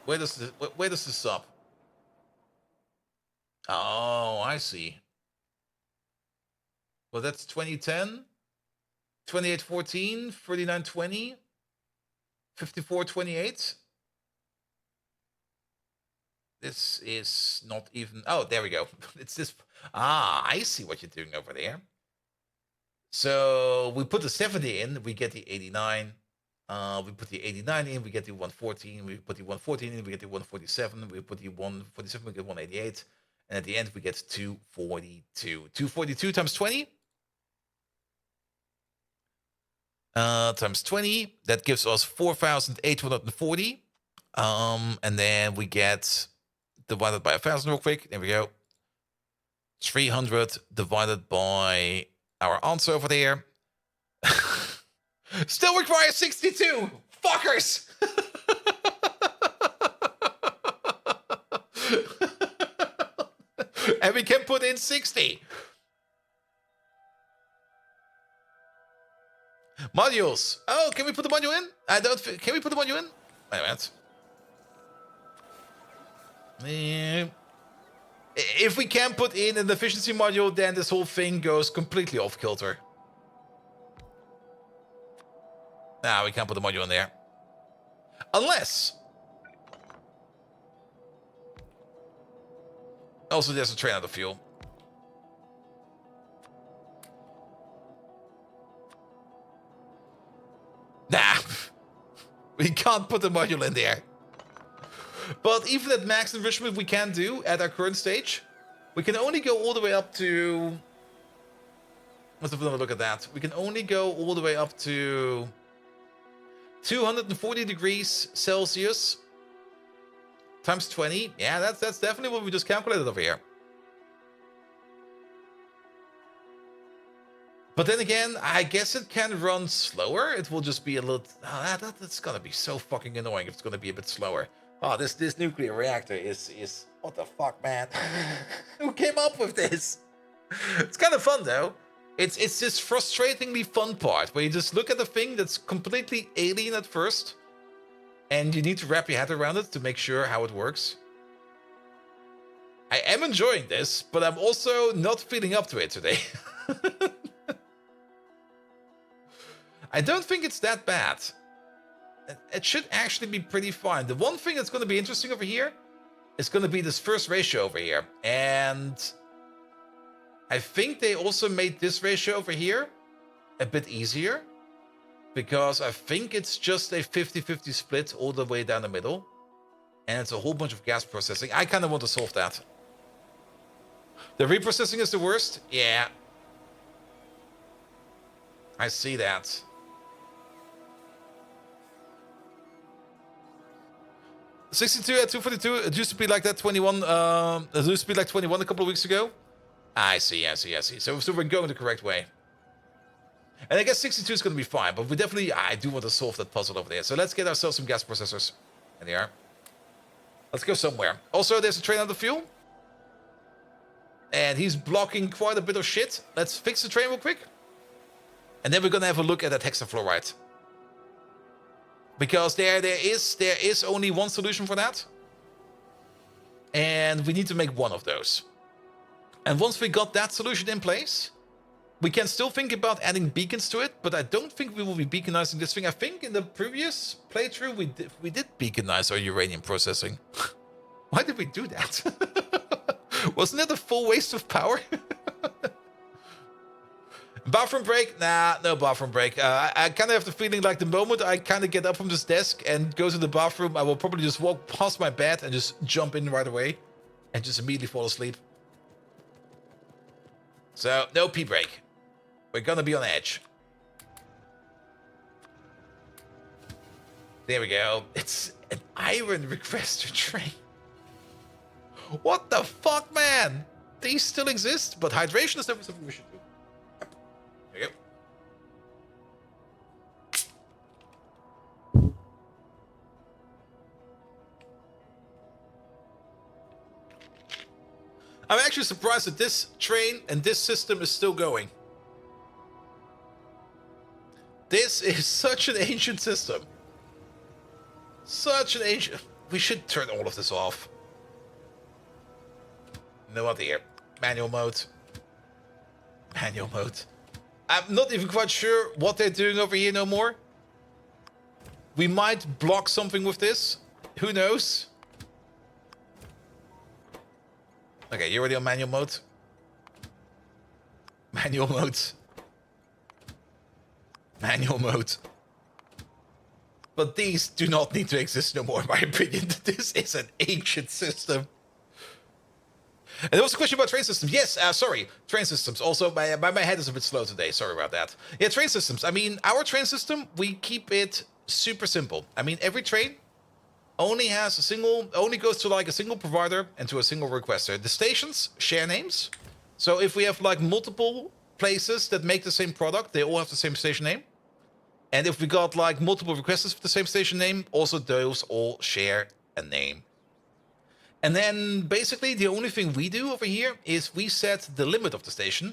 Where does this stop? Oh, I see. Well, that's 2010, 2814, 3920, 5428. This is not even... Oh, there we go. It's this... Ah, I see what you're doing over there. So we put the 70 in, we get the 89. We put the 89 in, we get the 114. We put the 114 in, we get the 147. We put the 147, we get 188. And at the end, we get 242. 242 times 20. Times 20. That gives us 4,840. And then we get divided by 1,000 real quick. There we go. 300 divided by our answer over there. Still requires 62! Fuckers! And we can put in 60. Modules. Oh, can we put the module in? Can we put the module in? Wait a minute. If we can put in an efficiency module, then this whole thing goes completely off kilter. Nah, we can't put the module in there. Unless... Also, there's a train out of fuel. Nah. We can't put the module in there. But even at max enrichment we can do at our current stage, we can only go all the way up to... Let's have another look at that. We can only go all the way up to 240 degrees Celsius times 20. Yeah, that's definitely what we just calculated over here. But then again, I guess it can run slower. It will just be a little... Oh, that's gonna be so fucking annoying if it's gonna be a bit slower. Oh, this nuclear reactor is... What the fuck, man? Who came up with this? It's kind of fun though. It's this frustratingly fun part where you just look at a thing that's completely alien at first, and you need to wrap your head around it to make sure how it works. I am enjoying this, but I'm also not feeling up to it today. I don't think it's that bad. It should actually be pretty fine. The one thing that's going to be interesting over here is going to be this first ratio over here. And I think they also made this ratio over here a bit easier, because I think it's just a 50-50 split all the way down the middle. And it's a whole bunch of gas processing. I kind of want to solve that. The reprocessing is the worst? Yeah. I see that. $62 at $242. It used to be like that 21. It used to be like 21 a couple of weeks ago. I see. So we're going the correct way. And I guess 62 is going to be fine, but we definitely, I do want to solve that puzzle over there. So let's get ourselves some gas processors. And they are. Let's go somewhere. Also, there's a train on the fuel. And he's blocking quite a bit of shit. Let's fix the train real quick. And then we're going to have a look at that hexafluoride. Because there is only one solution for that. And we need to make one of those. And once we got that solution in place, we can still think about adding beacons to it, but I don't think we will be beaconizing this thing. I think in the previous playthrough we did beaconize our uranium processing. Why did we do that? Wasn't that a full waste of power? Bathroom break? Nah, no bathroom break. I kind of have the feeling like the moment I kind of get up from this desk and go to the bathroom, I will probably just walk past my bed and just jump in right away and just immediately fall asleep. So, no pee break. We're gonna be on edge. There we go. It's an iron requester train. What the fuck, man? These still exist, but hydration is never something we should do. There we go. I'm actually surprised that this train and this system is still going. This is such an ancient system. Such an ancient... We should turn all of this off. No idea. Manual mode. Manual mode. I'm not even quite sure what they're doing over here no more. We might block something with this. Who knows? Okay, you're already on manual mode. Manual mode. Manual mode. But these do not need to exist no more, in my opinion. This is an ancient system. And there was a question about train systems. Yes, sorry. Train systems. Also, my head is a bit slow today. Sorry about that. Yeah, train systems. I mean, our train system, we keep it super simple. I mean, every train only has a single, only goes to like a single provider and to a single requester. The stations share names. So if we have like multiple places that make the same product, they all have the same station name. And if we got like multiple requesters for the same station name, also those all share a name. And then basically the only thing we do over here is we set the limit of the station.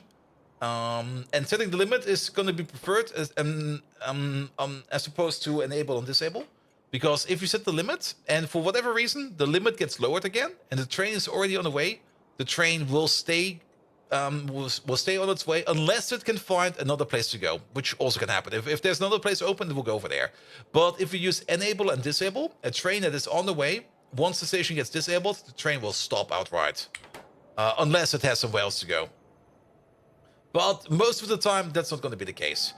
And setting the limit is going to be preferred as opposed to enable and disable. Because if you set the limit and for whatever reason the limit gets lowered again and the train is already on the way, the train will stay will stay on its way unless it can find another place to go, which also can happen. If there's another place open, it will go over there. But if you use enable and disable, a train that is on the way, once the station gets disabled, the train will stop outright. Unless it has somewhere else to go. But most of the time, that's not going to be the case.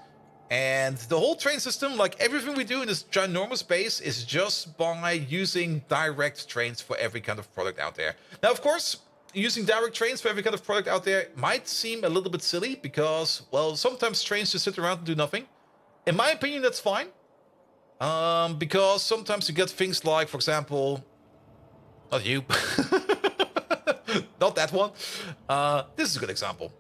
And the whole train system, like everything we do in this ginormous base, is just by using direct trains for every kind of product out there. Now, of course, using direct trains for every kind of product out there might seem a little bit silly because, well, sometimes trains just sit around and do nothing. In my opinion, that's fine. Because sometimes you get things like, for example, not you, not that one. This is a good example.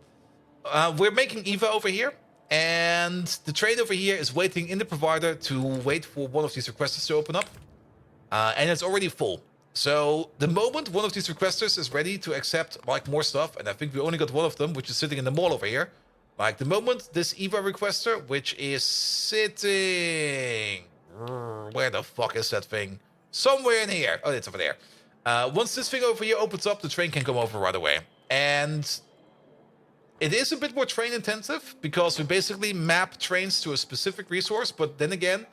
We're making EVA over here, and the train over here is waiting in the provider to wait for one of these requesters to open up. And it's already full. So the moment one of these requesters is ready to accept like more stuff, and I think we only got one of them, which is sitting in the mall over here. Like the moment this EVA requester, which is sitting, where the fuck is that thing? Somewhere in here. Oh, it's over there. Once this thing over here opens up, the train can come over right away. And it is a bit more train intensive because we basically map trains to a specific resource, but then again,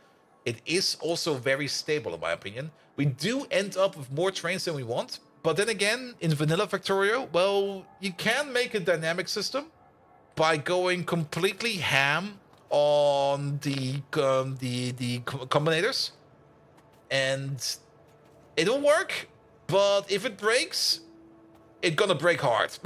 it is also very stable in my opinion. We do end up with more trains than we want, but then again, in vanilla Factorio, well, you can make a dynamic system by going completely ham on the combinators, and it'll work, but if it breaks, it's gonna break hard.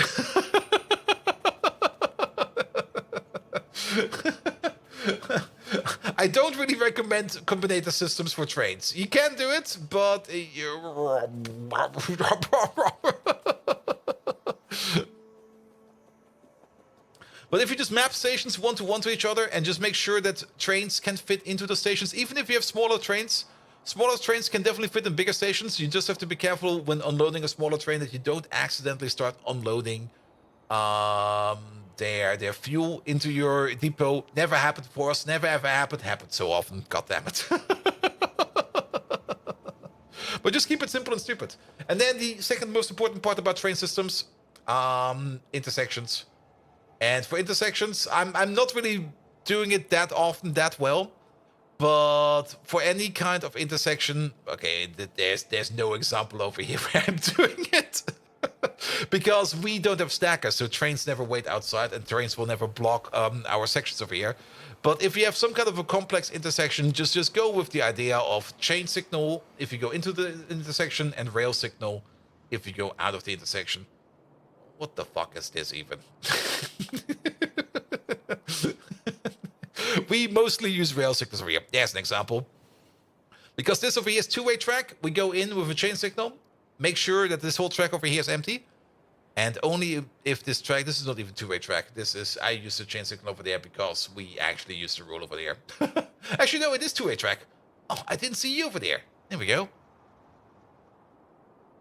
I don't really recommend combinator systems for trains. You can do it, but but if you just map stations one-to-one to each other and just make sure that trains can fit into the stations, even if you have smaller trains can definitely fit in bigger stations. You just have to be careful when unloading a smaller train that you don't accidentally start unloading their fuel into your depot. Never happened for us. Never ever happened. Happened so often. God damn it. But just keep it simple and stupid. And then the second most important part about train systems, intersections. And for intersections, I'm not really doing it that often, that well. But for any kind of intersection, okay, there's no example over here where I'm doing it. Because we don't have stackers, so trains never wait outside and trains will never block our sections over here. But if you have some kind of a complex intersection, just go with the idea of chain signal if you go into the intersection and rail signal if you go out of the intersection. What the fuck is this even? We mostly use rail signals over here. There's an example. Because this over here is two-way track, we go in with a chain signal, make sure that this whole track over here is empty. And only if this is not even two-way track. I use the chain signal over there because we actually use the rule over there. Actually, no, it is two-way track. Oh, I didn't see you over there. There we go.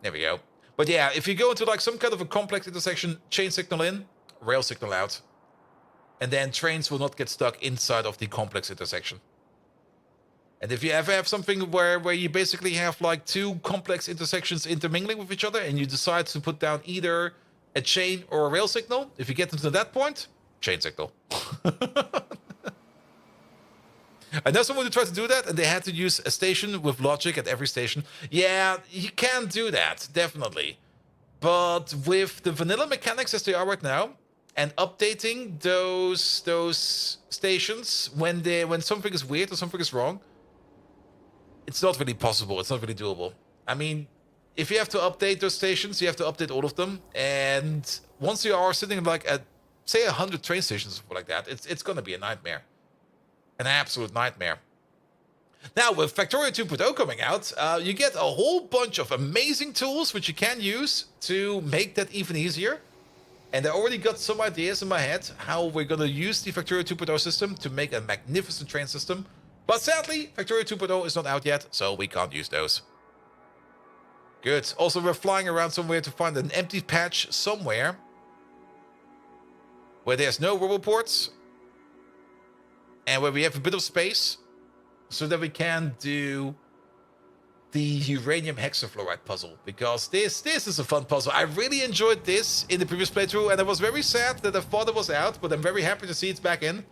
There we go. But yeah, if you go into like some kind of a complex intersection, chain signal in, rail signal out. And then trains will not get stuck inside of the complex intersection. And if you ever have something where you basically have like two complex intersections intermingling with each other and you decide to put down either a chain or a rail signal, if you get them to that point, chain signal. I know someone who tried to do that and they had to use a station with logic at every station. Yeah, you can do that, definitely. But with the vanilla mechanics as they are right now, and updating those stations when something is weird or something is wrong, it's not really possible. It's not really doable. I mean, if you have to update those stations, you have to update all of them. And once you are sitting like at, say, 100 train stations or something like that, it's going to be a nightmare. An absolute nightmare. Now, with Factorio 2.0 coming out, you get a whole bunch of amazing tools which you can use to make that even easier. And I already got some ideas in my head how we're going to use the Factorio 2.0 system to make a magnificent train system. But sadly, Factorio 2.0 is not out yet, so we can't use those. Good. Also, we're flying around somewhere to find an empty patch somewhere where there's no roboports and where we have a bit of space so that we can do the uranium hexafluoride puzzle, because this is a fun puzzle. I really enjoyed this in the previous playthrough, and I was very sad that I thought it was out, but I'm very happy to see it's back in.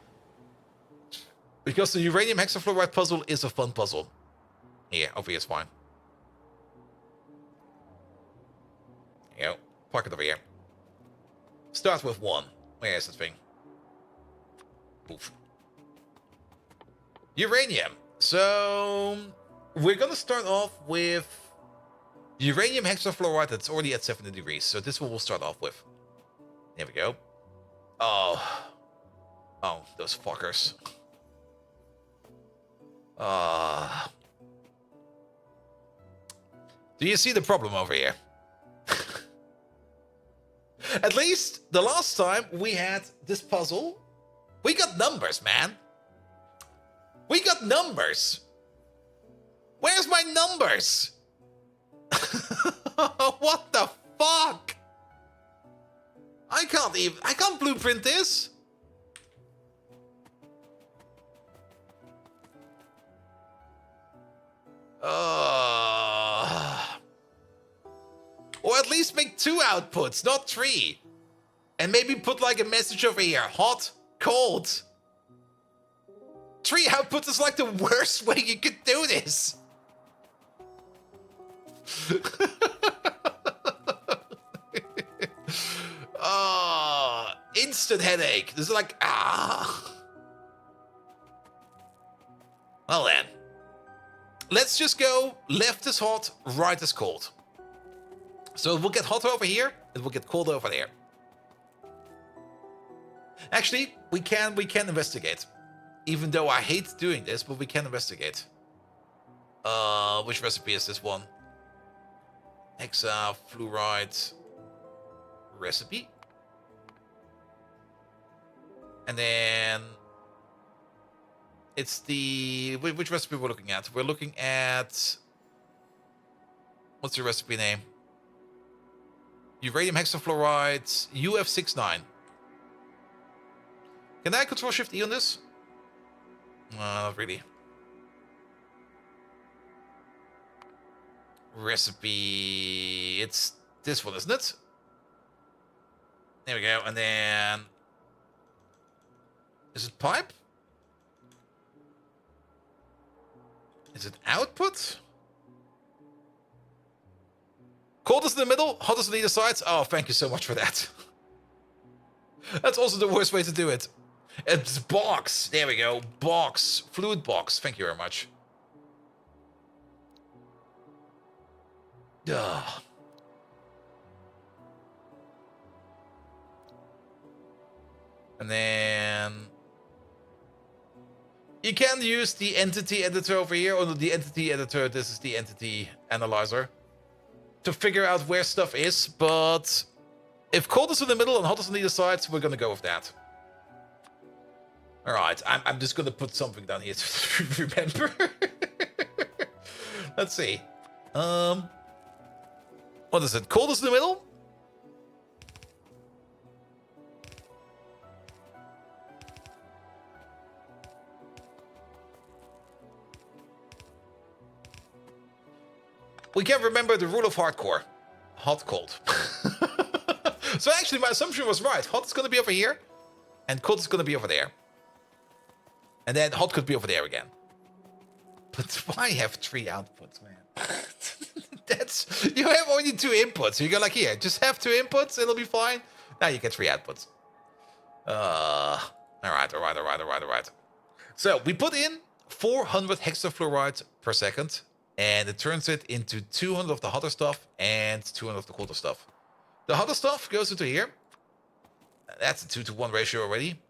Because the uranium hexafluoride puzzle is a fun puzzle. Here, over here is fine. Here you go. Park it over here. Start with one. Where is this thing? Poof. Uranium. So we're gonna start off with uranium hexafluoride that's already at 70 degrees. So this one we'll start off with. There we go. Oh, those fuckers. Do you see the problem over here? At least the last time we had this puzzle, we got numbers, man. We got numbers. Where's my numbers? What the fuck? I can't blueprint this. Or at least make 2 outputs, not 3. And maybe put like a message over here. Hot, cold. 3 outputs is like the worst way you could do this. Instant headache. This is like, Well then. Let's just go left is hot, right is cold. So it will get hot over here, it will get cold over there. Actually, we can investigate. Even though I hate doing this, but we can investigate. Which recipe is this one? Hexafluoride recipe. And then it's the which recipe we're looking at? We're looking at, what's the recipe name? Uranium hexafluoride UF69. Can I Control Shift E on this? Not really. Recipe. It's this one, isn't it? There we go. And then, is it pipe? Is it output? Coldest in the middle, hottest on either side. Oh, thank you so much for that. That's also the worst way to do it. It's box. There we go. Box. Fluid box. Thank you very much. Duh. And then you can use the entity editor over here, or the entity editor. This is the entity analyzer to figure out where stuff is. But if coldest in the middle and hottest on either side, we're gonna go with that. All right, I'm just gonna put something down here to remember. Let's see. What is it? Coldest in the middle? We can remember the rule of hardcore. Hot, cold. So actually, my assumption was right. Hot is going to be over here, and cold is going to be over there. And then hot could be over there again. But why have 3 outputs, man? That's, you have only 2 inputs. So you go like here, just have 2 inputs, it'll be fine. Now you get 3 outputs. All right. So we put in 400 hexafluoride per second, and it turns it into 200 of the hotter stuff and 200 of the colder stuff. The hotter stuff goes into here. That's a 2-to-1 ratio already.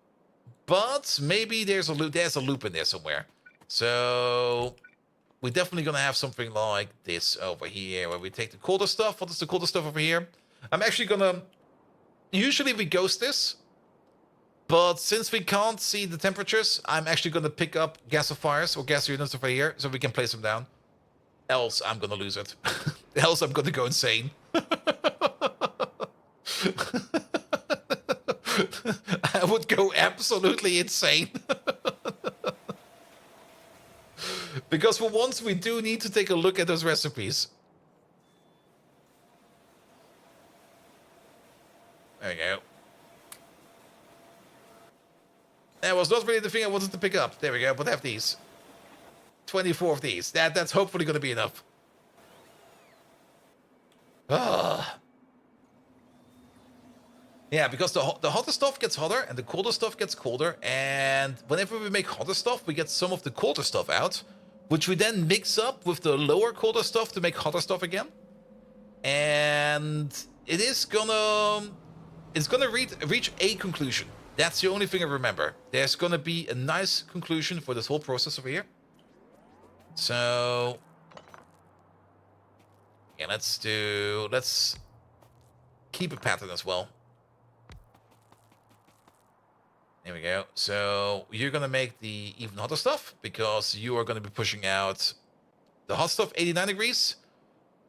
But maybe there's a loop in there somewhere. So we're definitely going to have something like this over here, where we take the colder stuff. What is the colder stuff over here? I'm actually going to... Usually we ghost this. But since we can't see the temperatures, I'm actually going to pick up gasifiers or gas units over here so we can place them down. Else I'm going to lose it. Else I'm going to go insane. I would go absolutely insane. Because for once we do need to take a look at those recipes. There we go. That was not really the thing I wanted to pick up. There we go, but have these. 24 of these. That's hopefully going to be enough. Yeah, because the hotter stuff gets hotter and the colder stuff gets colder. And whenever we make hotter stuff, we get some of the colder stuff out, which we then mix up with the lower colder stuff to make hotter stuff again. And it's gonna reach a conclusion. That's the only thing I remember. There's gonna be a nice conclusion for this whole process over here. So yeah, let's keep a pattern as well. There we go. So you're going to make the even hotter stuff because you are going to be pushing out the hot stuff 89 degrees.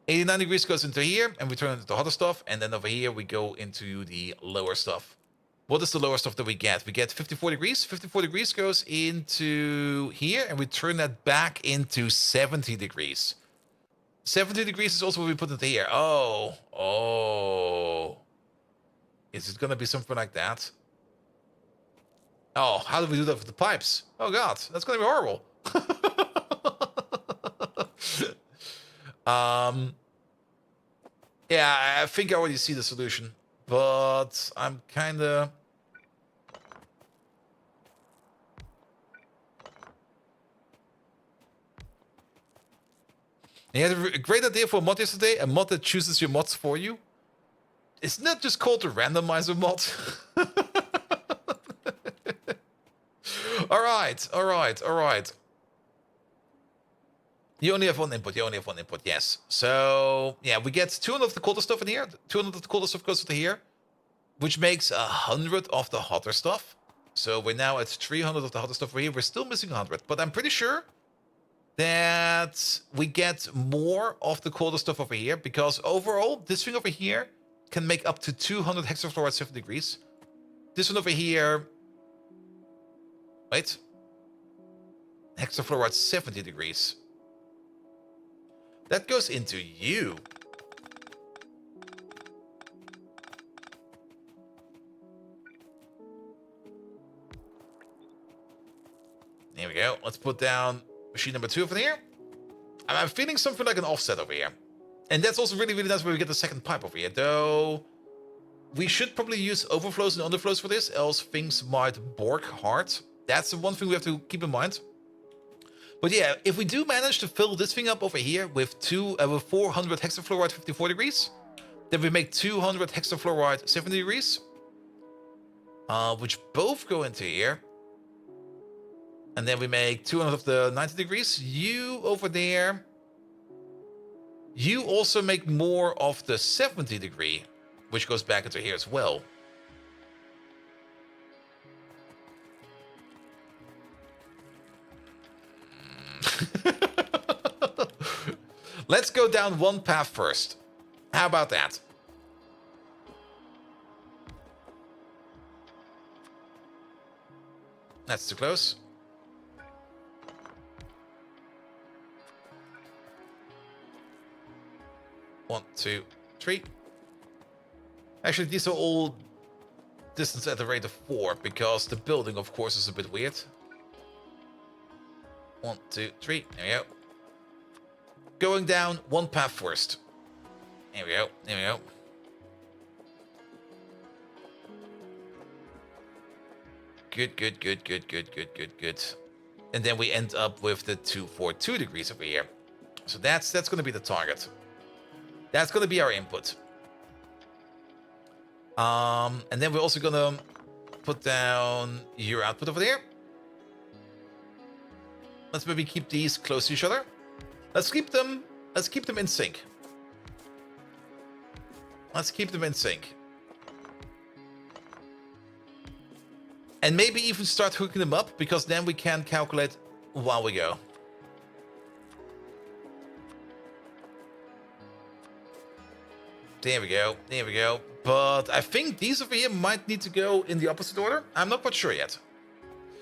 89 degrees goes into here, and we turn it into the hotter stuff, and then over here we go into the lower stuff. What is the lower stuff that we get? We get 54 degrees. 54 degrees goes into here, and we turn that back into 70 degrees. 70 degrees is also what we put into here. Oh. Is it going to be something like that? Oh, how do we do that with the pipes? Oh, God, that's going to be horrible. Yeah, I think I already see the solution, but I'm kind of... You had a great idea for a mod yesterday, a mod that chooses your mods for you. Isn't that just called the randomizer mod? All right. You only have one input, yes. So, yeah, we get 200 of the colder stuff in here. 200 of the colder stuff goes into here, which makes 100 of the hotter stuff. So we're now at 300 of the hotter stuff over here. We're still missing 100, but I'm pretty sure that we get more of the colder stuff over here, because overall, this thing over here can make up to 200 hexafluoride 7 degrees. This one over here... Wait. Hexafluoride 70 degrees. That goes into you. There we go. Let's put down machine number 2 over here. And I'm feeling something like an offset over here. And that's also really, really nice where we get the second pipe over here. Though, we should probably use overflows and underflows for this, else things might bork hard. That's the one thing we have to keep in mind. But yeah, if we do manage to fill this thing up over here with 400 hexafluoride 54 degrees, then we make 200 hexafluoride 70 degrees, which both go into here. And then we make 200 of the 90 degrees. You over there, you also make more of the 70 degree, which goes back into here as well. Let's go down one path first. How about that? That's too close. One, two, three. Actually, these are all distance at the rate of 4, because the building, of course, is a bit weird. 1, 2, 3. There we go. Going down one path first. There we go. There we go. Good. And then we end up with the 242 degrees over here. So that's going to be the target. That's going to be our input. And then we're also going to put down your output over there. Let's maybe keep these close to each other. Let's keep them in sync. Let's keep them in sync. And maybe even start hooking them up, because then we can calculate while we go. There we go. There we go. But I think these over here might need to go in the opposite order. I'm not quite sure yet.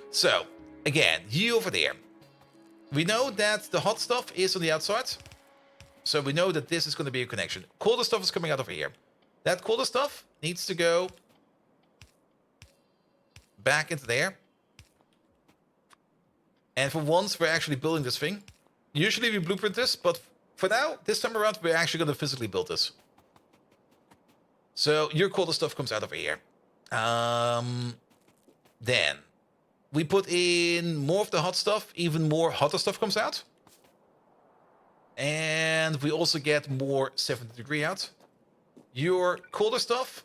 So, again, you over there. We know that the hot stuff is on the outside. So we know that this is going to be a connection. Colder stuff is coming out over here. That colder stuff needs to go back into there. And for once, we're actually building this thing. Usually we blueprint this, but for now, this time around, we're actually going to physically build this. So your colder stuff comes out over here. Then we put in more of the hot stuff, even more hotter stuff comes out. And we also get more 70 degree out. Your colder stuff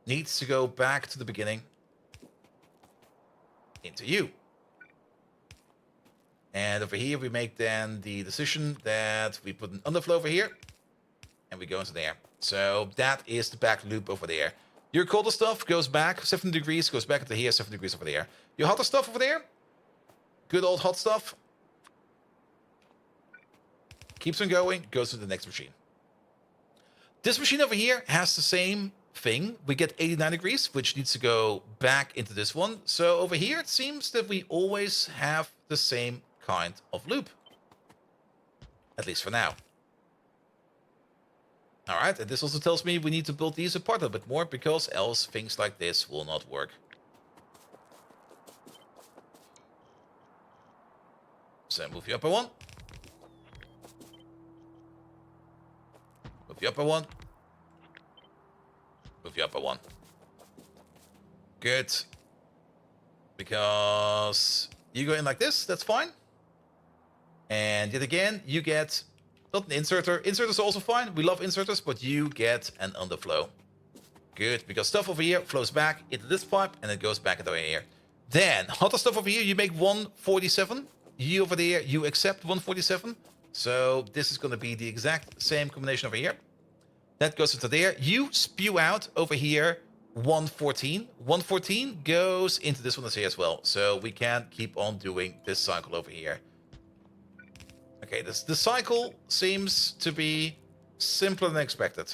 needs to go back to the beginning. Into you. And over here we make then the decision that we put an underflow over here. And we go into there. So that is the back loop over there. Your colder stuff goes back 70 degrees, goes back into here, 70 degrees over there. Your hotter stuff over there, good old hot stuff, keeps on going, goes to the next machine. This machine over here has the same thing. We get 89 degrees, which needs to go back into this one. So over here, it seems that we always have the same kind of loop. At least for now. All right, and this also tells me we need to build these apart a bit more, because else things like this will not work. So move you up by one. Move you up by one. Move you up by one. Good. Because you go in like this, that's fine. And yet again, you get not an inserter. Inserters are also fine. We love inserters, but you get an underflow. Good, because stuff over here flows back into this pipe and it goes back into here. Then, hotter stuff over here, you make 147. You over there, you accept 147. So this is going to be the exact same combination over here. That goes into there. You spew out over here 114. 114 goes into this one here as well. So we can keep on doing this cycle over here. Okay, the cycle seems to be simpler than expected.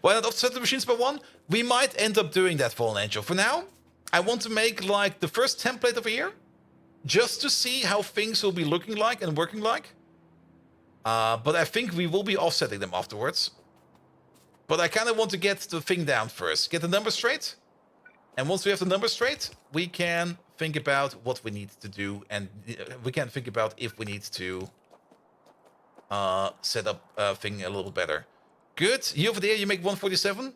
Why not offset the machines by one? We might end up doing that, Fallen Angel. For now, I want to make like the first template over here, just to see how things will be looking like and working like. But I think we will be offsetting them afterwards. But I kind of want to get the thing down first. Get the numbers straight. And once we have the numbers straight, we can think about what we need to do. And we can think about if we need to set up a thing a little better. Good. You over there, you make 147.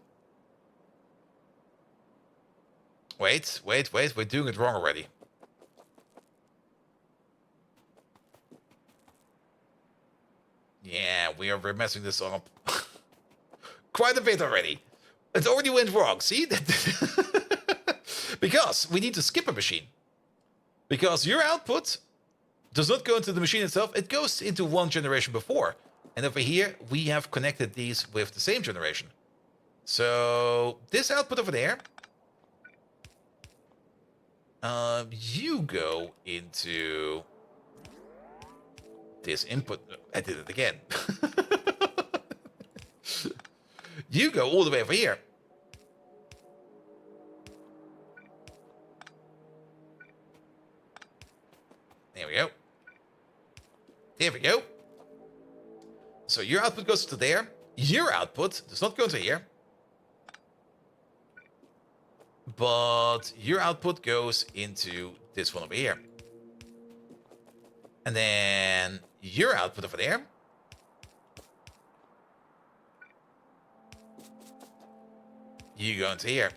Wait. We're doing it wrong already. Yeah, we're messing this up. Quite a bit already. It already went wrong, see? Because we need to skip a machine. Because your output does not go into the machine itself, it goes into one generation before. And over here, we have connected these with the same generation. So, this output over there, you go into this input. I did it again. You go all the way over here. There we go. There we go. So your output goes to there. Your output does not go to here. But your output goes into this one over here. And then your output over there. You go into here.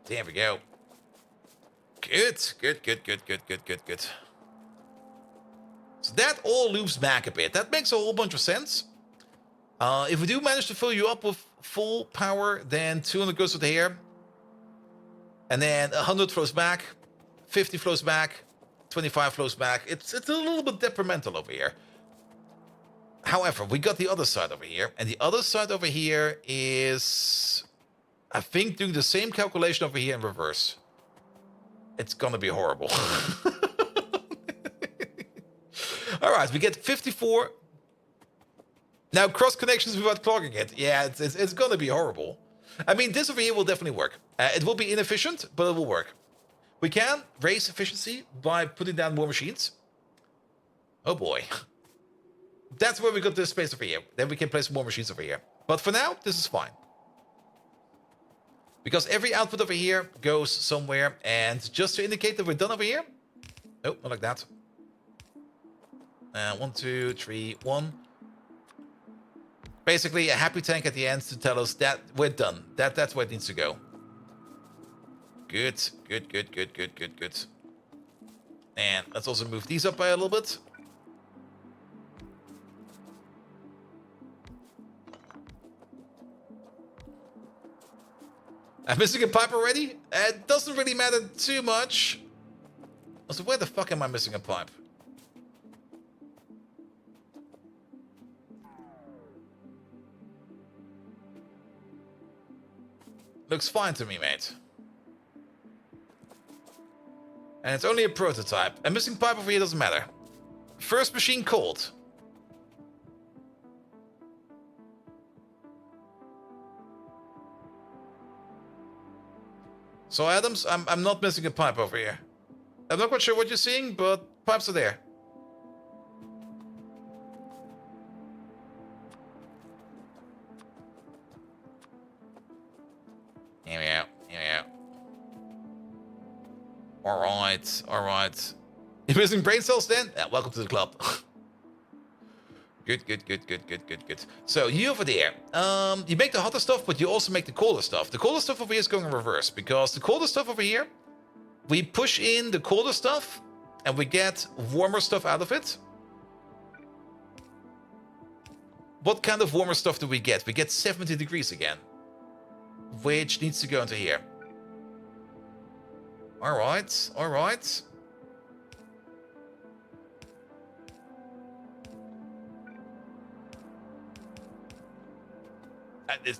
There we go. Good. So that all loops back a bit. That makes a whole bunch of sense. If we do manage to fill you up with full power, then 200 goes to here. And then 100 flows back. 50 flows back. 25 flows back. It's a little bit detrimental over here. However, we got the other side over here. And the other side over here is, I think, doing the same calculation over here in reverse. It's gonna be horrible. All right, we get 54. Now, cross connections without clogging it. Yeah, it's gonna be horrible. I mean, this over here will definitely work. It will be inefficient, but it will work. We can raise efficiency by putting down more machines. Oh boy. That's where we got this space over here. Then we can place more machines over here. But for now, this is fine. Because every output over here goes somewhere. And just to indicate that we're done over here. Oh, not like that. 1, 2, 3, 1. Basically, a happy tank at the end to tell us that we're done. That's where it needs to go. Good. And let's also move these up by a little bit. I'm missing a pipe already? It doesn't really matter too much. Also, where the fuck am I missing a pipe? Looks fine to me, mate. And it's only a prototype. A missing pipe over here doesn't matter. First machine cold. So Adams, I'm not missing a pipe over here. I'm not quite sure what you're seeing, but pipes are there. Here we go. Here we go. Alright, alright. You're missing brain cells then? Yeah, welcome to the club. Good, good, good, good, good, good, good. So you over there, you make the hotter stuff, but you also make the colder stuff. The colder stuff over here is going in reverse, because the colder stuff over here, we push in the colder stuff, and we get warmer stuff out of it. What kind of warmer stuff do we get? We get 70 degrees again, which needs to go into here. Alright, alright.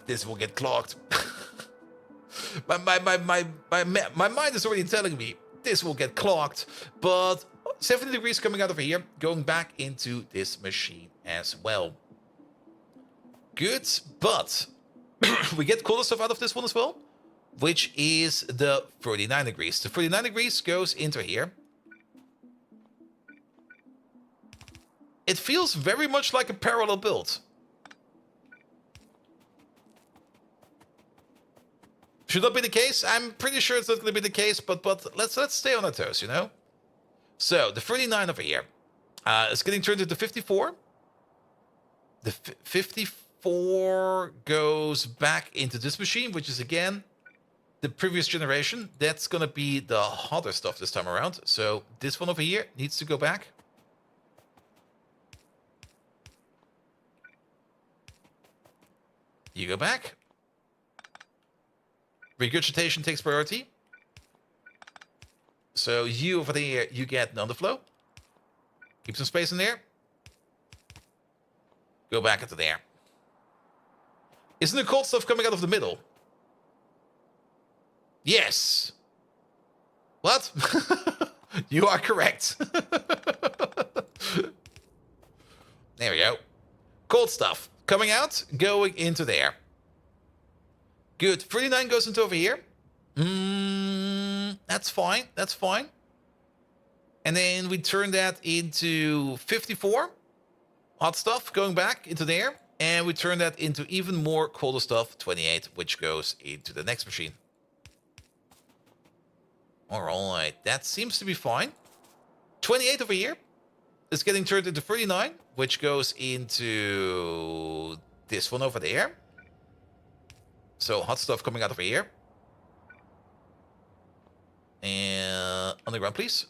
This will get clogged. my mind is already telling me this will get clogged, but 70 degrees coming out over here, going back into this machine as well. Good, but we get cooler stuff out of this one as well, which is the 39 degrees. The 39 degrees goes into here. It feels very much like a parallel build. Should not be the case. I'm pretty sure it's not going to be the case, but let's stay on our toes, you know? So, the 39 over here is getting turned into 54. The 54 goes back into this machine, which is, again, the previous generation. That's going to be the hotter stuff this time around. So, this one over here needs to go back. You go back. Regurgitation takes priority. So you over there, you get an underflow. Keep some space in there. Go back into there. Isn't the cold stuff coming out of the middle? Yes. What? You are correct. There we go. Cold stuff coming out, going into there. Good. 39 goes into over here. That's fine. That's fine. And then we turn that into 54. Hot stuff going back into there. And we turn that into even more colder stuff, 28, which goes into the next machine. All right. That seems to be fine. 28 over here is getting turned into 39, which goes into this one over there. So, hot stuff coming out over here. And underground, please.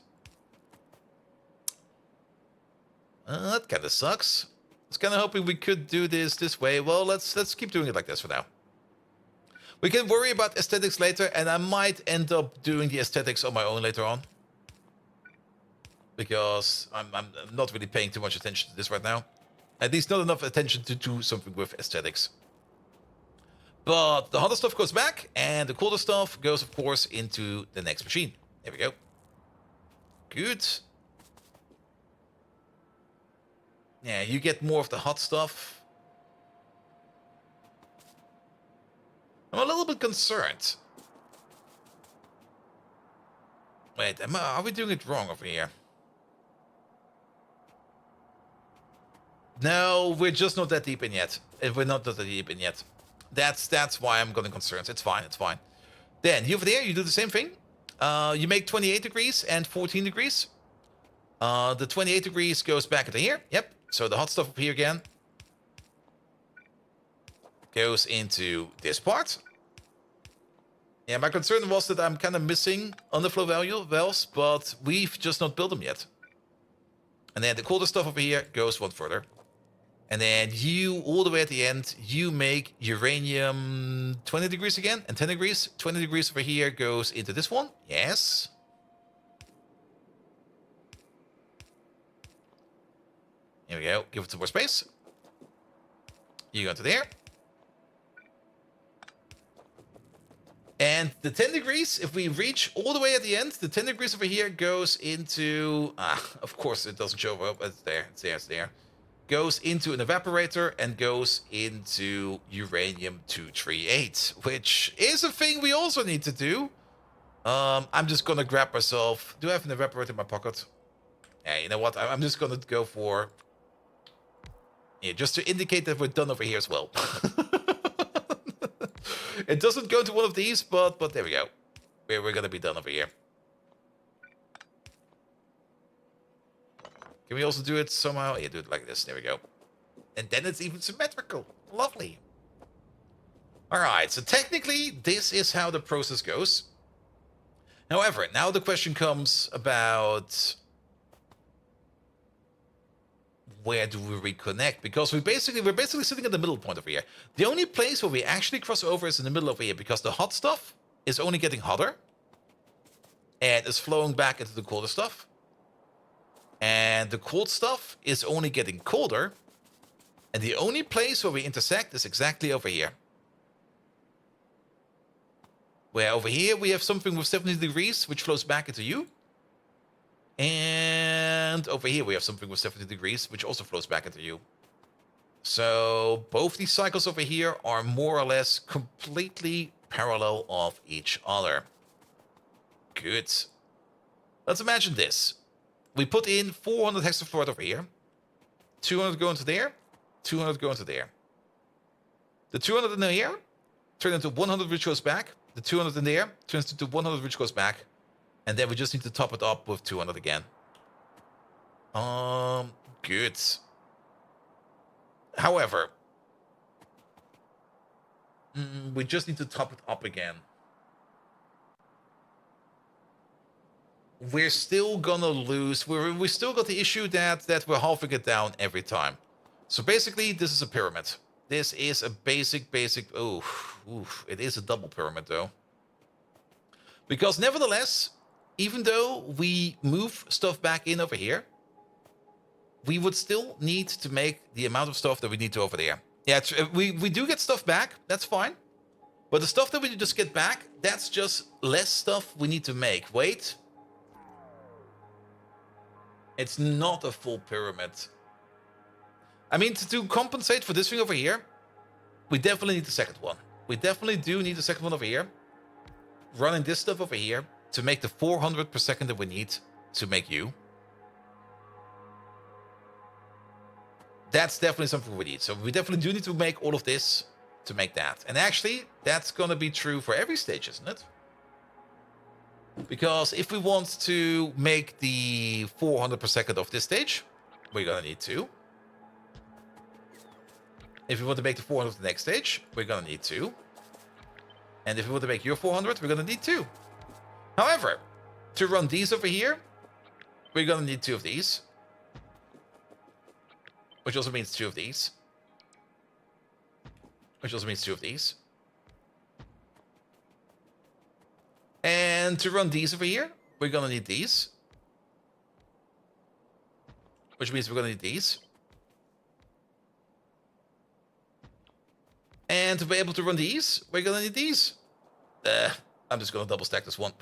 That kind of sucks. I was kind of hoping we could do this way. Well, let's keep doing it like this for now. We can worry about aesthetics later, and I might end up doing the aesthetics on my own later on. Because I'm not really paying too much attention to this right now. At least not enough attention to do something with aesthetics. But the hotter stuff goes back, and the colder stuff goes, of course, into the next machine. There we go. Good. Yeah, you get more of the hot stuff. I'm a little bit concerned. Wait, are we doing it wrong over here? No, we're just not that deep in yet. We're not that deep in yet. That's why I'm getting concerned. It's fine, it's fine. Then, you over there, you do the same thing. You make 28 degrees and 14 degrees. The 28 degrees goes back into here. Yep. So the hot stuff up here again goes into this part. Yeah, my concern was that I'm kind of missing underflow valves, but we've just not built them yet. And then the colder stuff over here goes one further. And then you, all the way at the end, you make uranium 20 degrees again, and 10 degrees. 20 degrees over here goes into this one. Yes. Here we go. Give it some more space. You go into there. And the 10 degrees, if we reach all the way at the end, the 10 degrees over here goes into... of course it doesn't show up. It's there, it's there, it's there. Goes into an evaporator and goes into uranium-238, which is a thing we also need to do. I'm just gonna grab myself... Do I have an evaporator in my pocket? Yeah, you know what? I'm just gonna go for... Yeah, just to indicate that we're done over here as well. It doesn't go to one of these, but there we go. We're gonna be done over here. Can we also do it somehow? Yeah, do it like this. There we go. And then it's even symmetrical. Lovely. Alright, so technically, this is how the process goes. However, now the question comes about... where do we reconnect? Because we're basically sitting at the middle point over here. The only place where we actually cross over is in the middle over here, because the hot stuff is only getting hotter and is flowing back into the colder stuff. And the cold stuff is only getting colder. And the only place where we intersect is exactly over here. Where over here we have something with 70 degrees, which flows back into you. And over here we have something with 70 degrees, which also flows back into you. So both these cycles over here are more or less completely parallel of each other. Good. Let's imagine this. We put in 400 hexafluoride over here. 200 go into there. 200 go into there. The 200 in here turn into 100, which goes back. The 200 in there turns into 100, which goes back. And then we just need to top it up with 200 again. Good. However, we just need to top it up again. We're still gonna lose. We still got the issue that we're halving it down every time. So basically, this is a pyramid. This is a basic. Oof. It is a double pyramid though. Because nevertheless, even though we move stuff back in over here, we would still need to make the amount of stuff that we need to over there. Yeah, we do get stuff back. That's fine. But the stuff that we just get back, that's just less stuff we need to make. Wait. It's not a full pyramid. I mean, to compensate for this thing over here, we definitely need the second one. We definitely do need the second one over here. Running this stuff over here to make the 400 per second that we need to make you. That's definitely something we need. So we definitely do need to make all of this to make that. And actually, that's going to be true for every stage, isn't it? Because if we want to make the 400 per second of this stage, we're going to need 2. If we want to make the 400 of the next stage, we're going to need 2. And if we want to make your 400, we're going to need 2. However, to run these over here, we're going to need 2 of these. Which also means 2 of these. Which also means 2 of these. And to run these over here, we're going to need these. Which means we're going to need these. And to be able to run these, we're going to need these. I'm just going to double stack this one.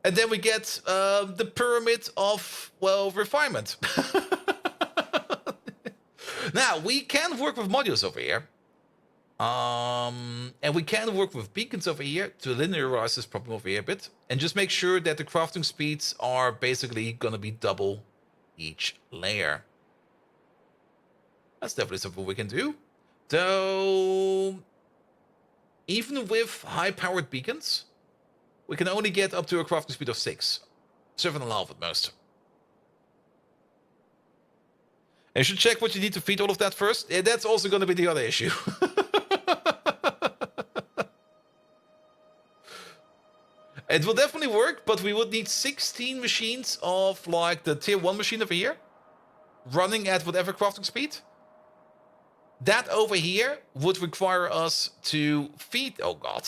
And then we get the pyramid of, well, refinement. Now, we can work with modules over here. And we can work with beacons over here to linearize this problem over here a bit. And just make sure that the crafting speeds are basically going to be double each layer. That's definitely something we can do. Though, even with high-powered beacons, we can only get up to a crafting speed of 6. 7.5 at most. And you should check what you need to feed all of that first. Yeah, that's also going to be the other issue. It will definitely work, but we would need 16 machines of, like, the tier 1 machine over here, running at whatever crafting speed. That over here would require us to feed... Oh, God.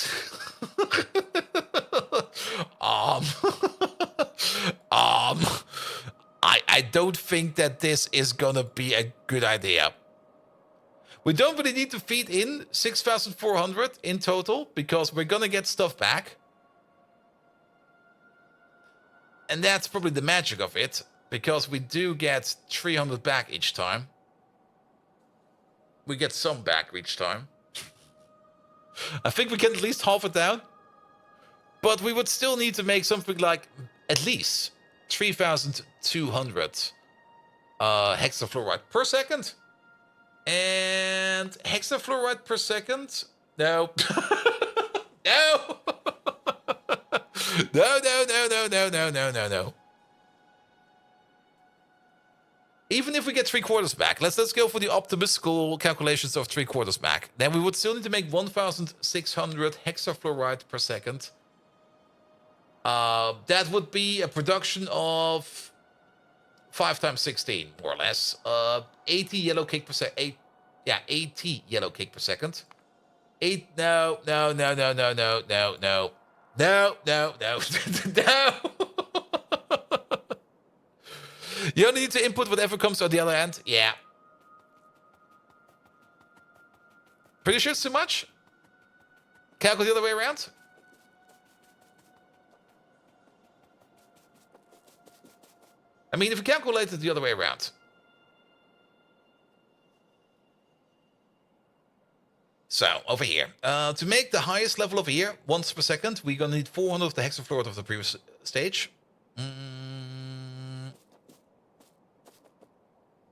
I don't think that this is gonna be a good idea. We don't really need to feed in 6,400 in total because we're gonna get stuff back. And that's probably the magic of it, because we do get 300 back each time. We get some back each time. I think we can at least halve it down. But we would still need to make something like at least 3,200 hexafluoride per second. And hexafluoride per second? No. No! No. Even if we get 3/4 back, let's go for the optimistical calculations of 3/4 back. Then we would still need to make 1,600 hexafluoride per second. That would be a production of 5 times 16, more or less. 80 yellow cake per second. 80 yellow cake per second. No. You only need to input whatever comes on the other end. Yeah. Pretty sure it's too much? Calculate the other way around? I mean, if we calculate it the other way around. So, over here. To make the highest level over here, once per second, we're going to need 400 of the hexafluoride of the previous stage.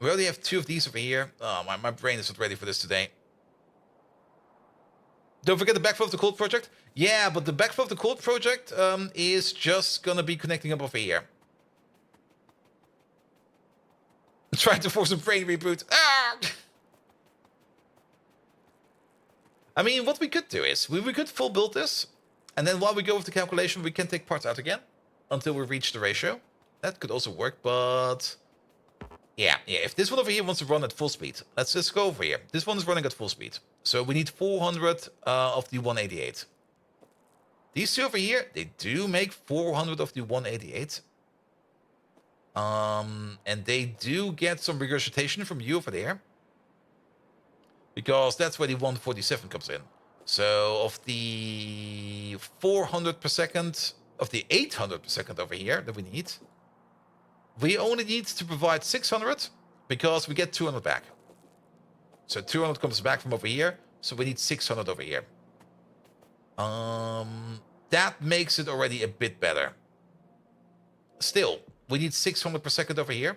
We already have 2 of these over here. Oh, my brain is not ready for this today. Don't forget the backflow of the cold project. Yeah, but the backflow of the cold project is just going to be connecting up over here. I'm trying to force a brain reboot. Ah! I mean, what we could do is, we could full build this, and then while we go with the calculation, we can take parts out again until we reach the ratio. That could also work, but... Yeah, if this one over here wants to run at full speed, let's just go over here. This one is running at full speed. So we need 400 of the 188. These 2 over here, they do make 400 of the 188. And they do get some regurgitation from you over there. Because that's where the 147 comes in. So of the 400 per second, of the 800 per second over here that we need, we only need to provide 600 because we get 200 back. So 200 comes back from over here, so we need 600 over here. That makes it already a bit better. Still, we need 600 per second over here,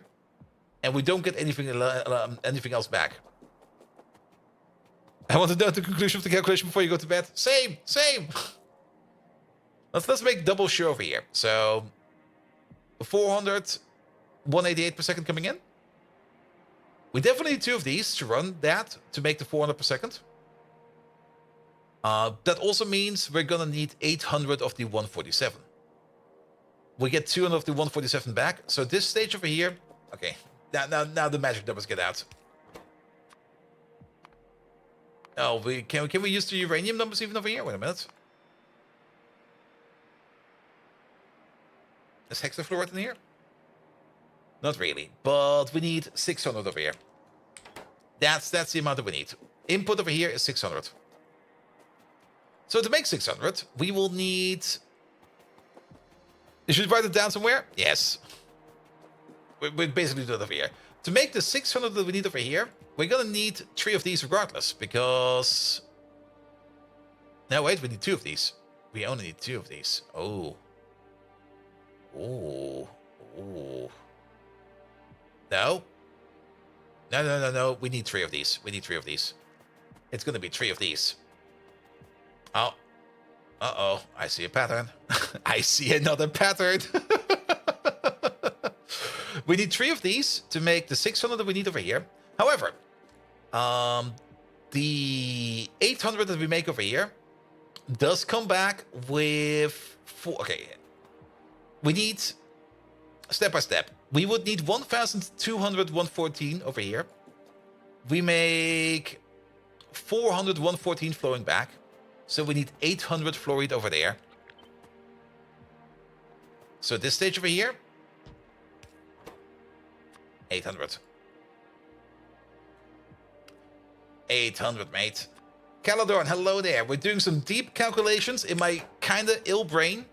and we don't get anything else back. I want to know the conclusion of the calculation before you go to bed. Same. Let's make double sure over here. So 400, 188 per second coming in. We definitely need 2 of these to run that to make the 400 per second. That also means we're gonna need 800 of the 147. We get 200 of the 147 back. So this stage over here, okay. Now the magic numbers get out. Oh, can we use the uranium numbers even over here? Wait a minute. Is hexafluoride in here? Not really, but we need 600 over here. That's the amount that we need. Input over here is 600. So to make 600, we will need... You should write it down somewhere? Yes. We basically do it over here. To make the 600 that we need over here, we're gonna need 3 of these regardless, because... No, wait, we need 2 of these. We only need 2 of these. Oh. No. No. We need 3 of these. It's gonna be 3 of these. Oh. Uh-oh. I see a pattern. I see another pattern. We need 3 of these to make the 600 that we need over here. However, the 800 that we make over here does come back with 4... Okay. We need... Step by step. We would need 1,200 114 over here. We make 400 114 flowing back. So we need 800 fluoride over there. So this stage over here, 800. 800, mate. Caladorn, hello there. We're doing some deep calculations in my kinda ill brain.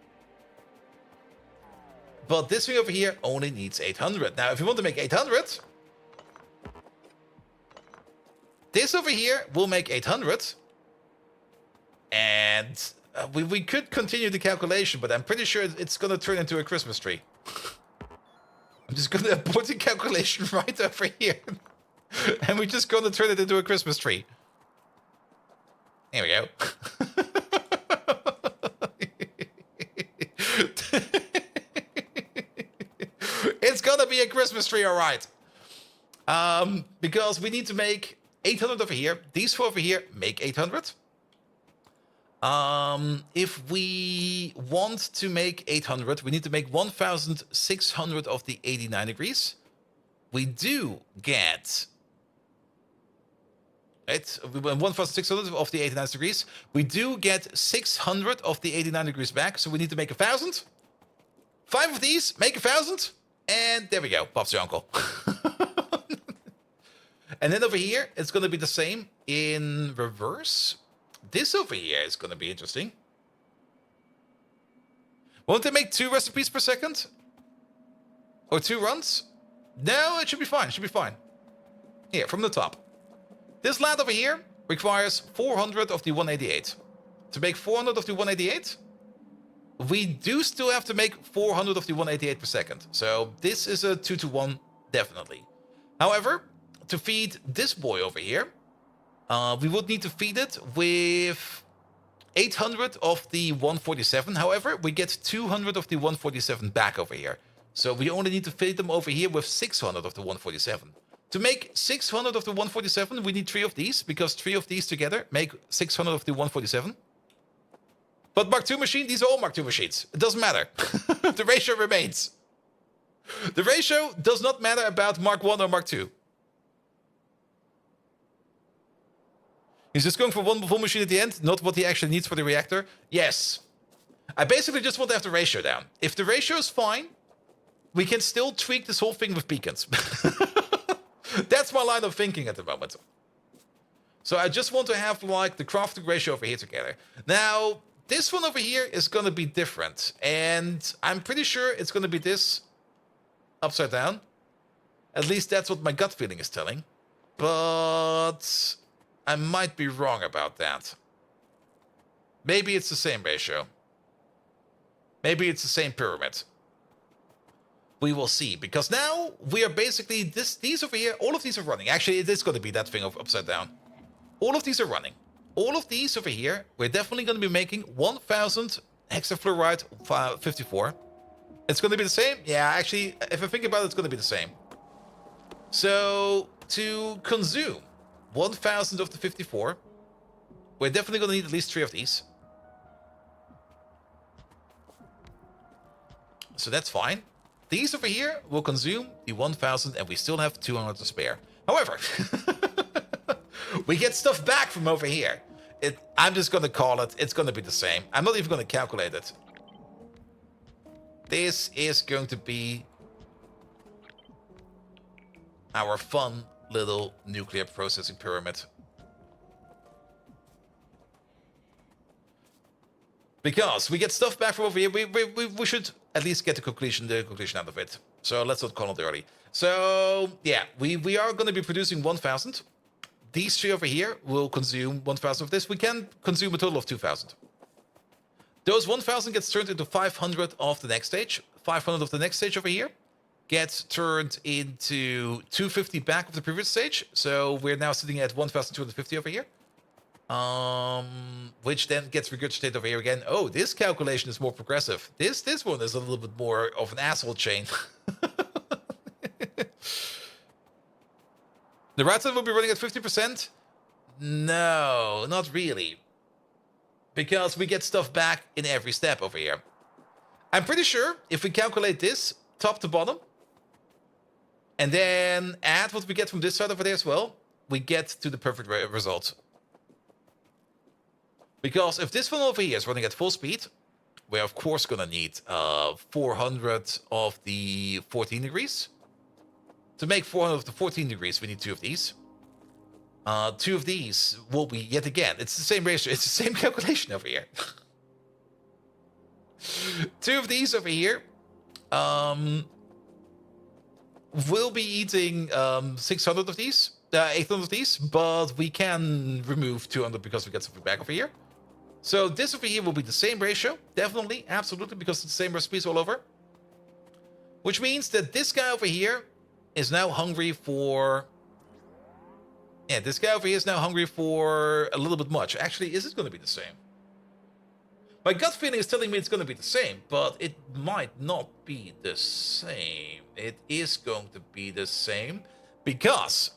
But this thing over here only needs 800. Now, if you want to make 800, this over here will make 800. And we could continue the calculation, but I'm pretty sure it's going to turn into a Christmas tree. I'm just going to put the calculation right over here. And we're just going to turn it into a Christmas tree. There we go. It's going to be a Christmas tree, all right. Because we need to make 800 over here. These four over here make 800. If we want to make 800, we need to make 1,600 of the 89 degrees. We do get... Right? 1,600 of the 89 degrees. We do get 600 of the 89 degrees back, so we need to make 1,000. 5 of these, make 1,000. And there we go, pops your uncle. And then over here, it's going to be the same in reverse. This over here is going to be interesting. Won't they make 2 recipes per second? Or 2 runs? No, it should be fine. It should be fine. Here, from the top. This lad over here requires 400 of the 188. To make 400 of the 188, we do still have to make 400 of the 188 per second. So this is a 2-to-1, definitely. However, to feed this boy over here, we would need to feed it with 800 of the 147. However, we get 200 of the 147 back over here. So we only need to feed them over here with 600 of the 147. To make 600 of the 147, we need 3 of these, because 3 of these together make 600 of the 147. But Mark II machine, these are all Mark II machines. It doesn't matter. The ratio remains. The ratio does not matter about Mark I or Mark II. He's just going for one full machine at the end, not what he actually needs for the reactor. Yes. I basically just want to have the ratio down. If the ratio is fine, we can still tweak this whole thing with beacons. That's my line of thinking at the moment. So I just want to have like the crafting ratio over here together. Now, this one over here is going to be different. And I'm pretty sure it's going to be this upside down. At least that's what my gut feeling is telling. But I might be wrong about that. Maybe it's the same ratio. Maybe it's the same pyramid. We will see, because now we are basically these over here, all of these are running. Actually, it is going to be that thing of upside down. All of these are running. All of these over here, we're definitely going to be making 1,000 hexafluoride 54. It's going to be the same? Yeah, actually, if I think about it, it's going to be the same. So, to consume 1,000 of the 54, we're definitely going to need at least 3 of these. So that's fine. These over here will consume the 1,000, and we still have 200 to spare. However, we get stuff back from over here. I'm just going to call it. It's going to be the same. I'm not even going to calculate it. This is going to be our fun little nuclear processing pyramid. Because we get stuff back from over here, we should at least get the conclusion out of it. So let's not call it early. So yeah, we are going to be producing 1,000. These 3 over here will consume 1,000 of this. We can consume a total of 2,000. Those 1,000 gets turned into 500 of the next stage. 500 of the next stage over here gets turned into 250 back of the previous stage. So we're now sitting at 1,250 over here. Which then gets regurgitated over here again. Oh, this calculation is more progressive. This one is a little bit more of an asshole chain. The right side will be running at 50%? No, not really. Because we get stuff back in every step over here. I'm pretty sure if we calculate this top to bottom, and then add what we get from this side over there as well, we get to the perfect result. Because if this one over here is running at full speed, we're of course going to need 400 of the 14 degrees. To make 400 of the 14 degrees, we need 2 of these. Two of these will be, yet again, it's the same ratio, it's the same calculation over here. Two of these over here will be eating 600 of these, 800 of these, but we can remove 200 because we get something back over here. So this over here will be the same ratio, definitely, absolutely, because it's the same recipes all over. Which means that this guy over here is now hungry for... Yeah, this guy over here is now hungry for a little bit much. Actually, is it going to be the same? My gut feeling is telling me it's going to be the same, but it might not be the same. It is going to be the same because...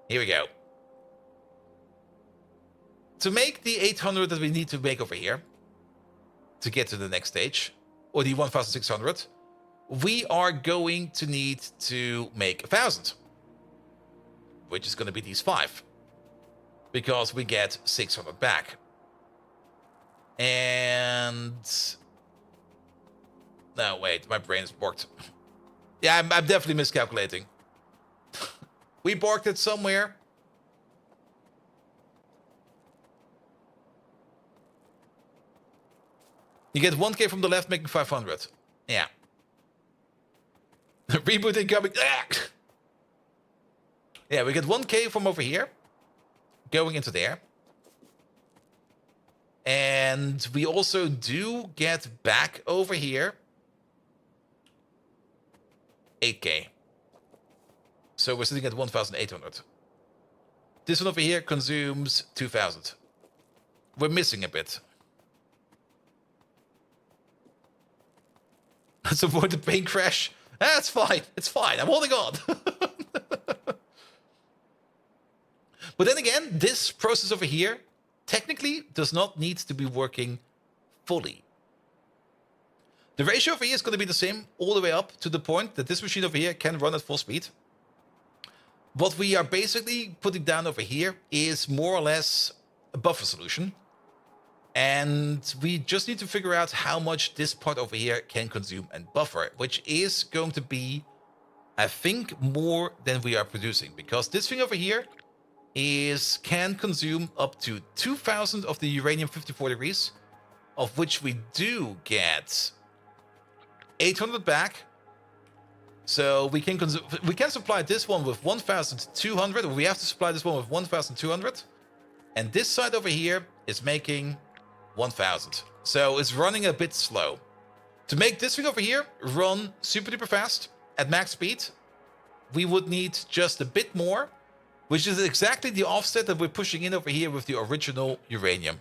Here we go. To make the 800 that we need to make over here, to get to the next stage, or the 1600, we are going to need to make 1000. Which is going to be these 5. Because we get 600 back. And... No, wait, my brain is borked. Yeah, I'm definitely miscalculating. We borked it somewhere. You get 1k from the left, making 500. Yeah. Reboot incoming. Yeah, we get 1k from over here, going into there. And we also do get back over here 8k. So we're sitting at 1,800. This one over here consumes 2,000. We're missing a bit. Let's avoid the plane crash. That's fine. It's fine. I'm holding on. But then again, this process over here technically does not need to be working fully. The ratio over here is going to be the same all the way up to the point that this machine over here can run at full speed. What we are basically putting down over here is more or less a buffer solution. And we just need to figure out how much this part over here can consume and buffer, which is going to be, I think, more than we are producing. Because this thing over here can consume up to 2,000 of the uranium 54 degrees, of which we do get 800 back. So we can supply this one with 1,200, or we have to supply this one with 1,200. And this side over here is making 1,000. So it's running a bit slow. To make this thing over here run super duper fast at max speed, we would need just a bit more, which is exactly the offset that we're pushing in over here with the original uranium.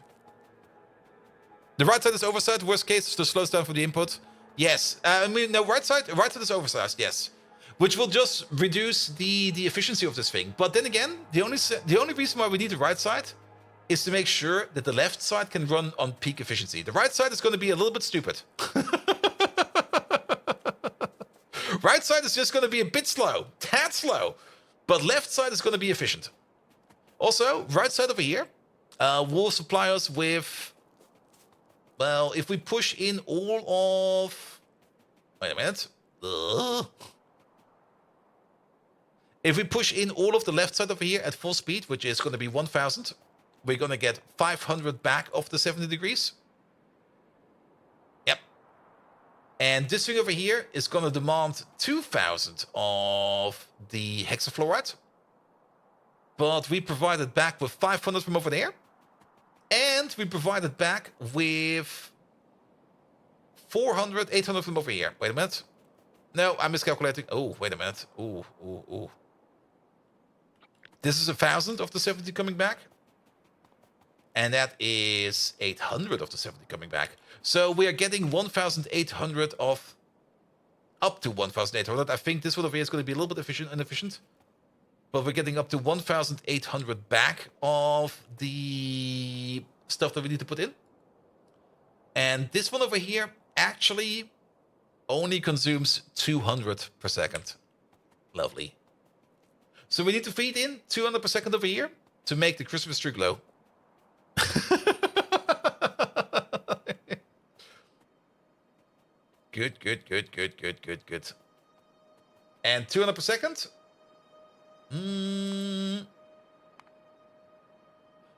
The right side is oversized. Worst case, it just slows down from the input. Yes. No, right side is oversized, yes. Which will just reduce the efficiency of this thing. But then again, the only reason why we need the right side is to make sure that the left side can run on peak efficiency. The right side is going to be a little bit stupid. Right side is just going to be a bit slow. Tad slow. But left side is going to be efficient. Also, right side over here will supply us with... Well, if we push in all of... Wait a minute. If we push in all of the left side over here at full speed, which is going to be 1,000, we're going to get 500 back of the 70 degrees. Yep. And this thing over here is going to demand 2,000 of the hexafluoride. But we provided back with 500 from over there. And we provided back with 400, 800 from over here. Wait a minute. No, I'm miscalculating. Oh, wait a minute. Ooh. This is 1,000 of the 70 coming back. And that is 800 of the 70 coming back. So we are getting 1,800 of... Up to 1,800. I think this one over here is going to be a little bit inefficient. But we're getting up to 1,800 back of the stuff that we need to put in. And this one over here actually only consumes 200 per second. Lovely. So we need to feed in 200 per second over here to make the Christmas tree glow. Good. And 200 per second?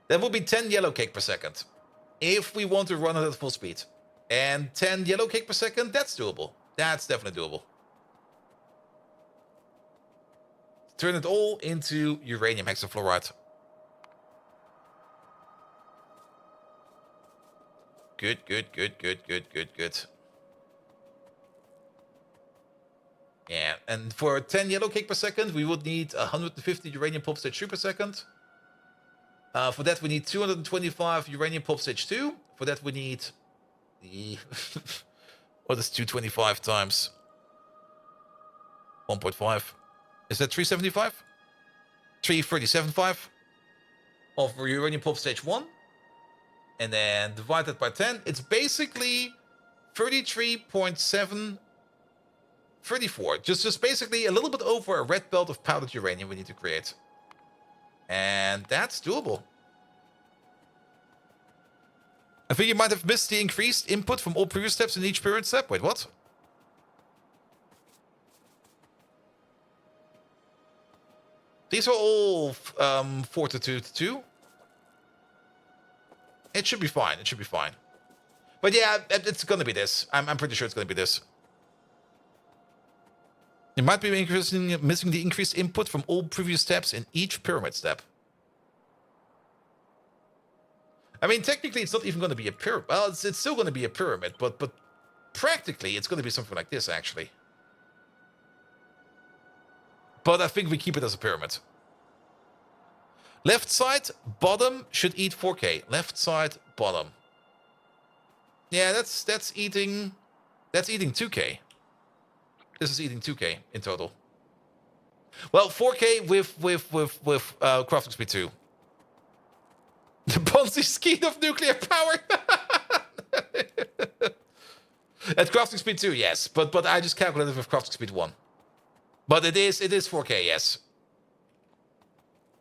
That would be 10 yellow cake per second. If we want to run it at full speed. And 10 yellow cake per second, that's doable. That's definitely doable. Turn it all into uranium hexafluoride. Good, good, good, good, good, good, good. Yeah, and for 10 yellow cake per second, we would need 150 uranium pulp stage 3 per second. For that, we need 225 uranium pulp stage 2. For that, we need the... what is 225 times 1.5? Is that 375? 337.5 of uranium pulp stage 1. And then divide that by 10. It's basically 33.734. Just basically a little bit over a red belt of powdered uranium we need to create. And that's doable. I think you might have missed the increased input from all previous steps in each period step. Wait, what? These are all 4 to 2 to 2. It should be fine. It should be fine. But yeah, it's going to be this. I'm pretty sure it's going to be this. You might be missing the increased input from all previous steps in each pyramid step. I mean, technically, it's not even going to be a pyramid. Well, it's still going to be a pyramid, but practically, it's going to be something like this, actually. But I think we keep it as a pyramid. Left side, bottom, should eat 4K. Left side, bottom. Yeah, that's eating 2K. This is eating 2K in total. Well, 4K with crafting speed 2. The Ponzi scheme of nuclear power. At crafting speed 2, yes, but I just calculated with crafting speed 1. But it is 4K, yes.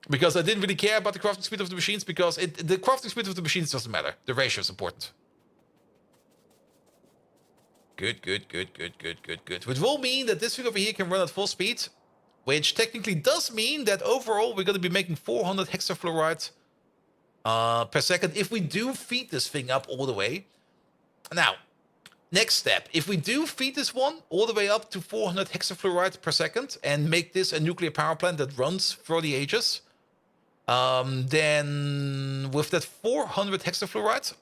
Because I didn't really care about the crafting speed of the machines, because the crafting speed of the machines doesn't matter. The ratio is important. Good, good, good, good, good, good, good. Which will mean that this thing over here can run at full speed, which technically does mean that overall we're going to be making 400 hexafluoride per second if we do feed this thing up all the way. Now, next step, if we do feed this one all the way up to 400 hexafluoride per second and make this a nuclear power plant that runs for the ages, then with that 400 hexafluoride,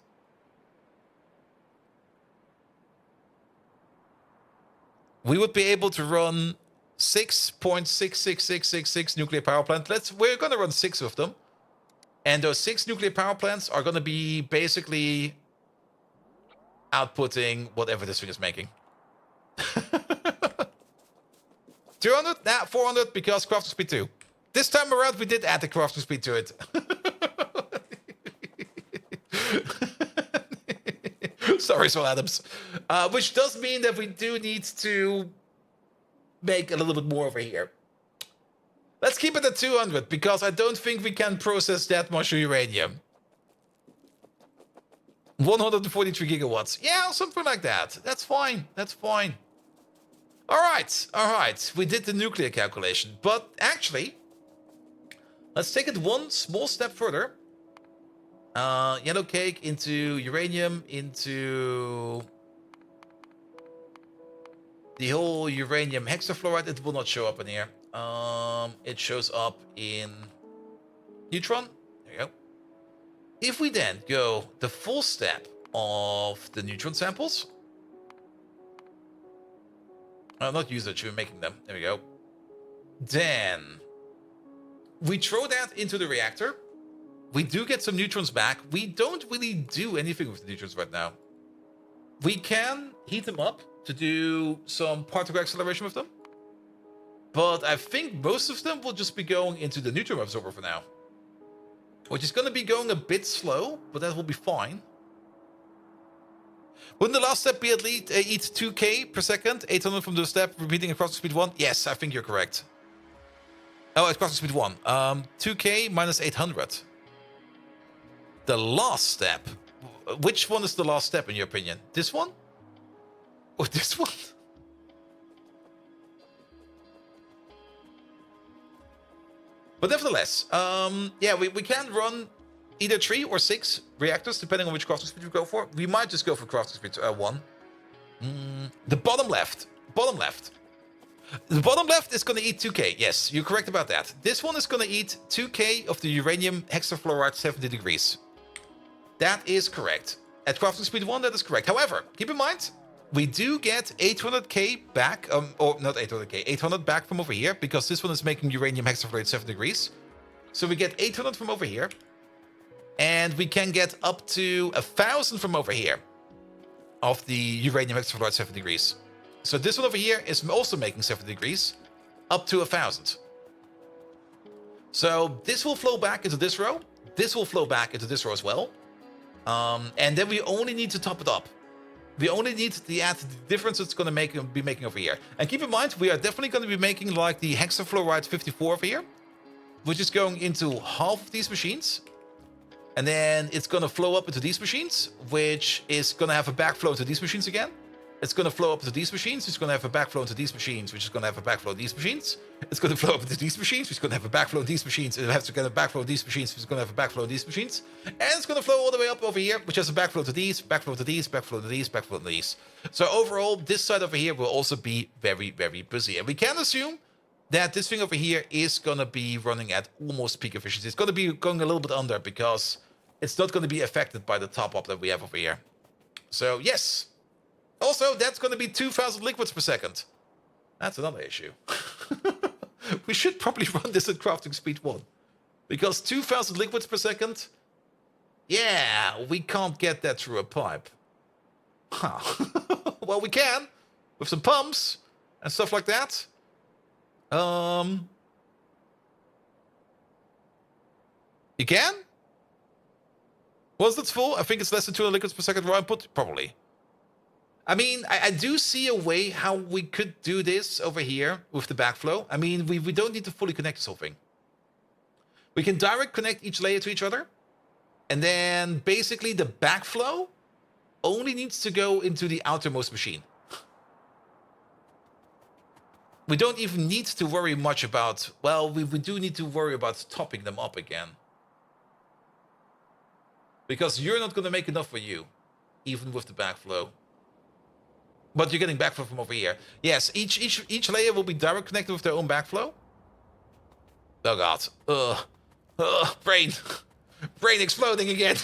we would be able to run 6.66666 nuclear power plants. We're going to run 6 of them. And those 6 nuclear power plants are going to be basically outputting whatever this thing is making. 200? Nah, 400 because crafting speed 2. This time around, we did add the crafting speed to it. Sorry, Sol Adams. Which does mean that we do need to make a little bit more over here. Let's keep it at 200, because I don't think we can process that much uranium. 143 gigawatts. Yeah, something like that. That's fine. That's fine. All right. We did the nuclear calculation. But actually, let's take it one small step further. Yellow cake into uranium into the whole uranium hexafluoride. It will not show up in here. It shows up in neutron. There you go. If we then go the full step of the neutron samples, not usage, we're making them. There we go. Then we throw that into the reactor. We do get some neutrons back. We don't really do anything with the neutrons right now. We can heat them up to do some particle acceleration with them. But I think most of them will just be going into the neutron absorber for now. Which is going to be going a bit slow, but that will be fine. Wouldn't the last step be at least eat 2K per second? 800 from the step, repeating across the speed 1? Yes, I think you're correct. Oh, across the speed 1. 2K minus 800. The last step. Which one is the last step in your opinion? This one? Or this one? But nevertheless, yeah, we can run either 3 or 6 reactors, depending on which crafting speed we go for. We might just go for crafting speed 1. The bottom left. Bottom left. The bottom left is going to eat 2k. Yes, you're correct about that. This one is going to eat 2k of the uranium hexafluoride 70 degrees. That is correct. At crafting speed 1, that is correct. However, keep in mind, we do get 800k back, or not 800k, 800 back from over here, because this one is making uranium hexafluoride 7 degrees. So we get 800 from over here, and we can get up to 1,000 from over here of the uranium hexafluoride 7 degrees. So this one over here is also making 7 degrees, up to 1,000. So this will flow back into this row. This will flow back into this row as well. And then we only need to top it up. We only need to add the difference it's going to be making over here. And keep in mind, we are definitely going to be making like the hexafluoride 54 over here, which is going into half of these machines. And then it's going to flow up into these machines, which is going to have a backflow to these machines again. It's going to flow up to these machines, it's going to have a backflow into these machines, which is going to have a backflow to these machines. It's going to flow up into these machines, which is going to have a backflow to these machines. It has to get a backflow to these machines, which is going to have a backflow to these machines. And it's going to flow all the way up over here, which has a backflow to these, backflow to these, backflow to these, backflow to these. So overall, this side over here will also be very, very busy. And we can assume that this thing over here is going to be running at almost peak efficiency. It's going to be going a little bit under because it's not going to be affected by the top up that we have over here. So yes. Also, that's going to be 2,000 liquids per second. That's another issue. We should probably run this at crafting speed 1. Because 2,000 liquids per second, yeah, we can't get that through a pipe. Huh. Well, we can, with some pumps and stuff like that. You can? Once that's full, I think it's less than 200 liquids per second raw input. Probably. I mean, I do see a way how we could do this over here with the backflow. I mean, we don't need to fully connect this whole thing. We can direct connect each layer to each other. And then basically the backflow only needs to go into the outermost machine. We don't even need to worry much about, well, we do need to worry about topping them up again. Because you're not going to make enough for you, even with the backflow. But you're getting backflow from over here. Yes, each layer will be direct connected with their own backflow. Oh god. Brain. Brain exploding again.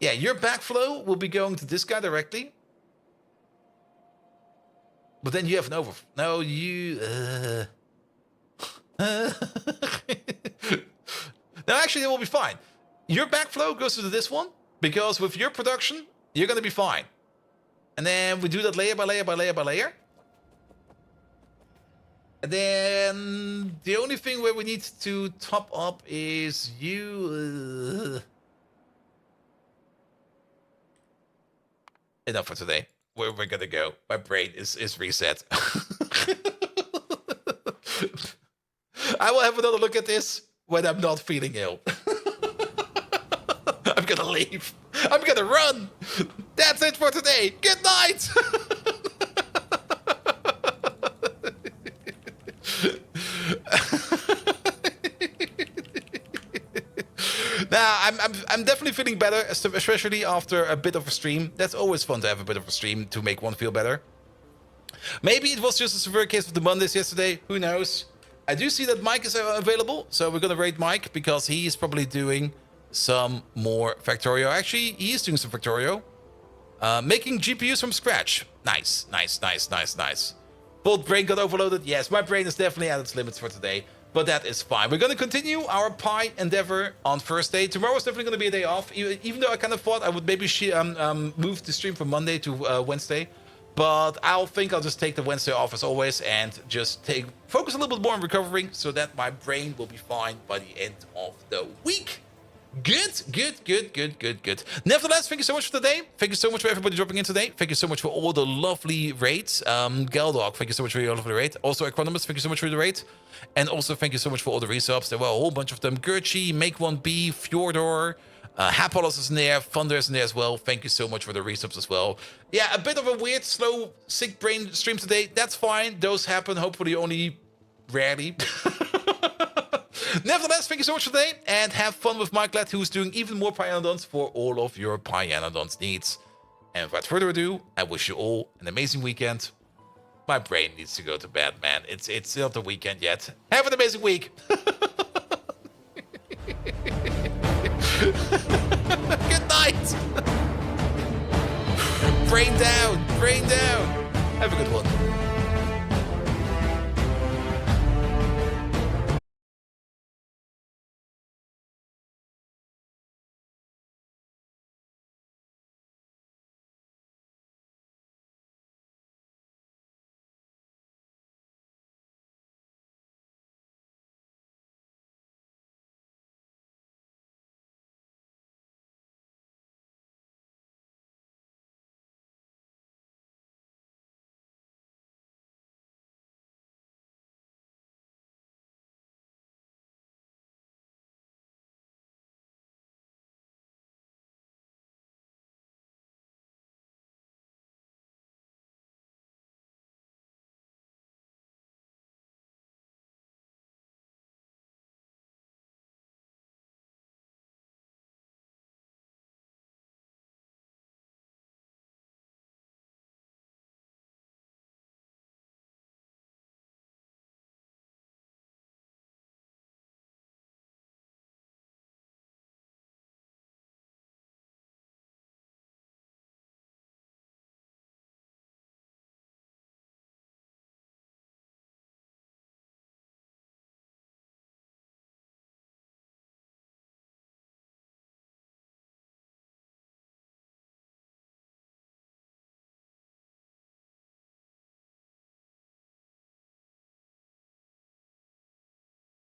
Yeah, your backflow will be going to this guy directly. But then you have an overflow. No, you... No, actually, it will be fine. Your backflow goes to this one. Because with your production, you're going to be fine. And then we do that layer by layer by layer by layer. And then the only thing where we need to top up is you. Enough for today. Where we're going to go. My brain is reset. I will have another look at this when I'm not feeling ill. I'm gonna leave. I'm gonna run. That's it for today. Good night. Now, I'm definitely feeling better, especially after a bit of a stream. That's always fun to have a bit of a stream to make one feel better. Maybe it was just a severe case of the Mondays yesterday. Who knows? I do see that Mike is available, so we're gonna rate Mike because he is probably doing some more Factorio. Actually, he is doing some Factorio. Making GPUs from scratch. Nice, nice, nice, nice, nice. Both brain got overloaded. Yes, my brain is definitely at its limits for today. But that is fine. We're going to continue our Pi endeavor on Thursday. Tomorrow is definitely going to be a day off. Even though I kind of thought I would maybe move the stream from Monday to Wednesday. But I'll just take the Wednesday off as always. And just focus a little bit more on recovering. So that my brain will be fine by the end of the week. Good. Nevertheless, thank you so much for today. Thank you so much for everybody dropping in today. Thank you so much for all the lovely rates. Geldog, thank you so much for your lovely rate. Also, Economist, thank you so much for the rate. And also, thank you so much for all the resubs. There were a whole bunch of them. Gerchi, Make1B, Fjordor, Hapolos is in there, Thunder is in there as well. Thank you so much for the resubs as well. Yeah, a bit of a weird, slow, sick brain stream today. That's fine. Those happen, hopefully only rarely. Nevertheless, thank you so much for today, and have fun with Mike who's doing even more Pyanodons for all of your Pyanodons needs. And without further ado, I wish you all an amazing weekend. My brain needs to go to bed, man. It's not the weekend yet. Have an amazing week. Good night. Brain down. Have a good one.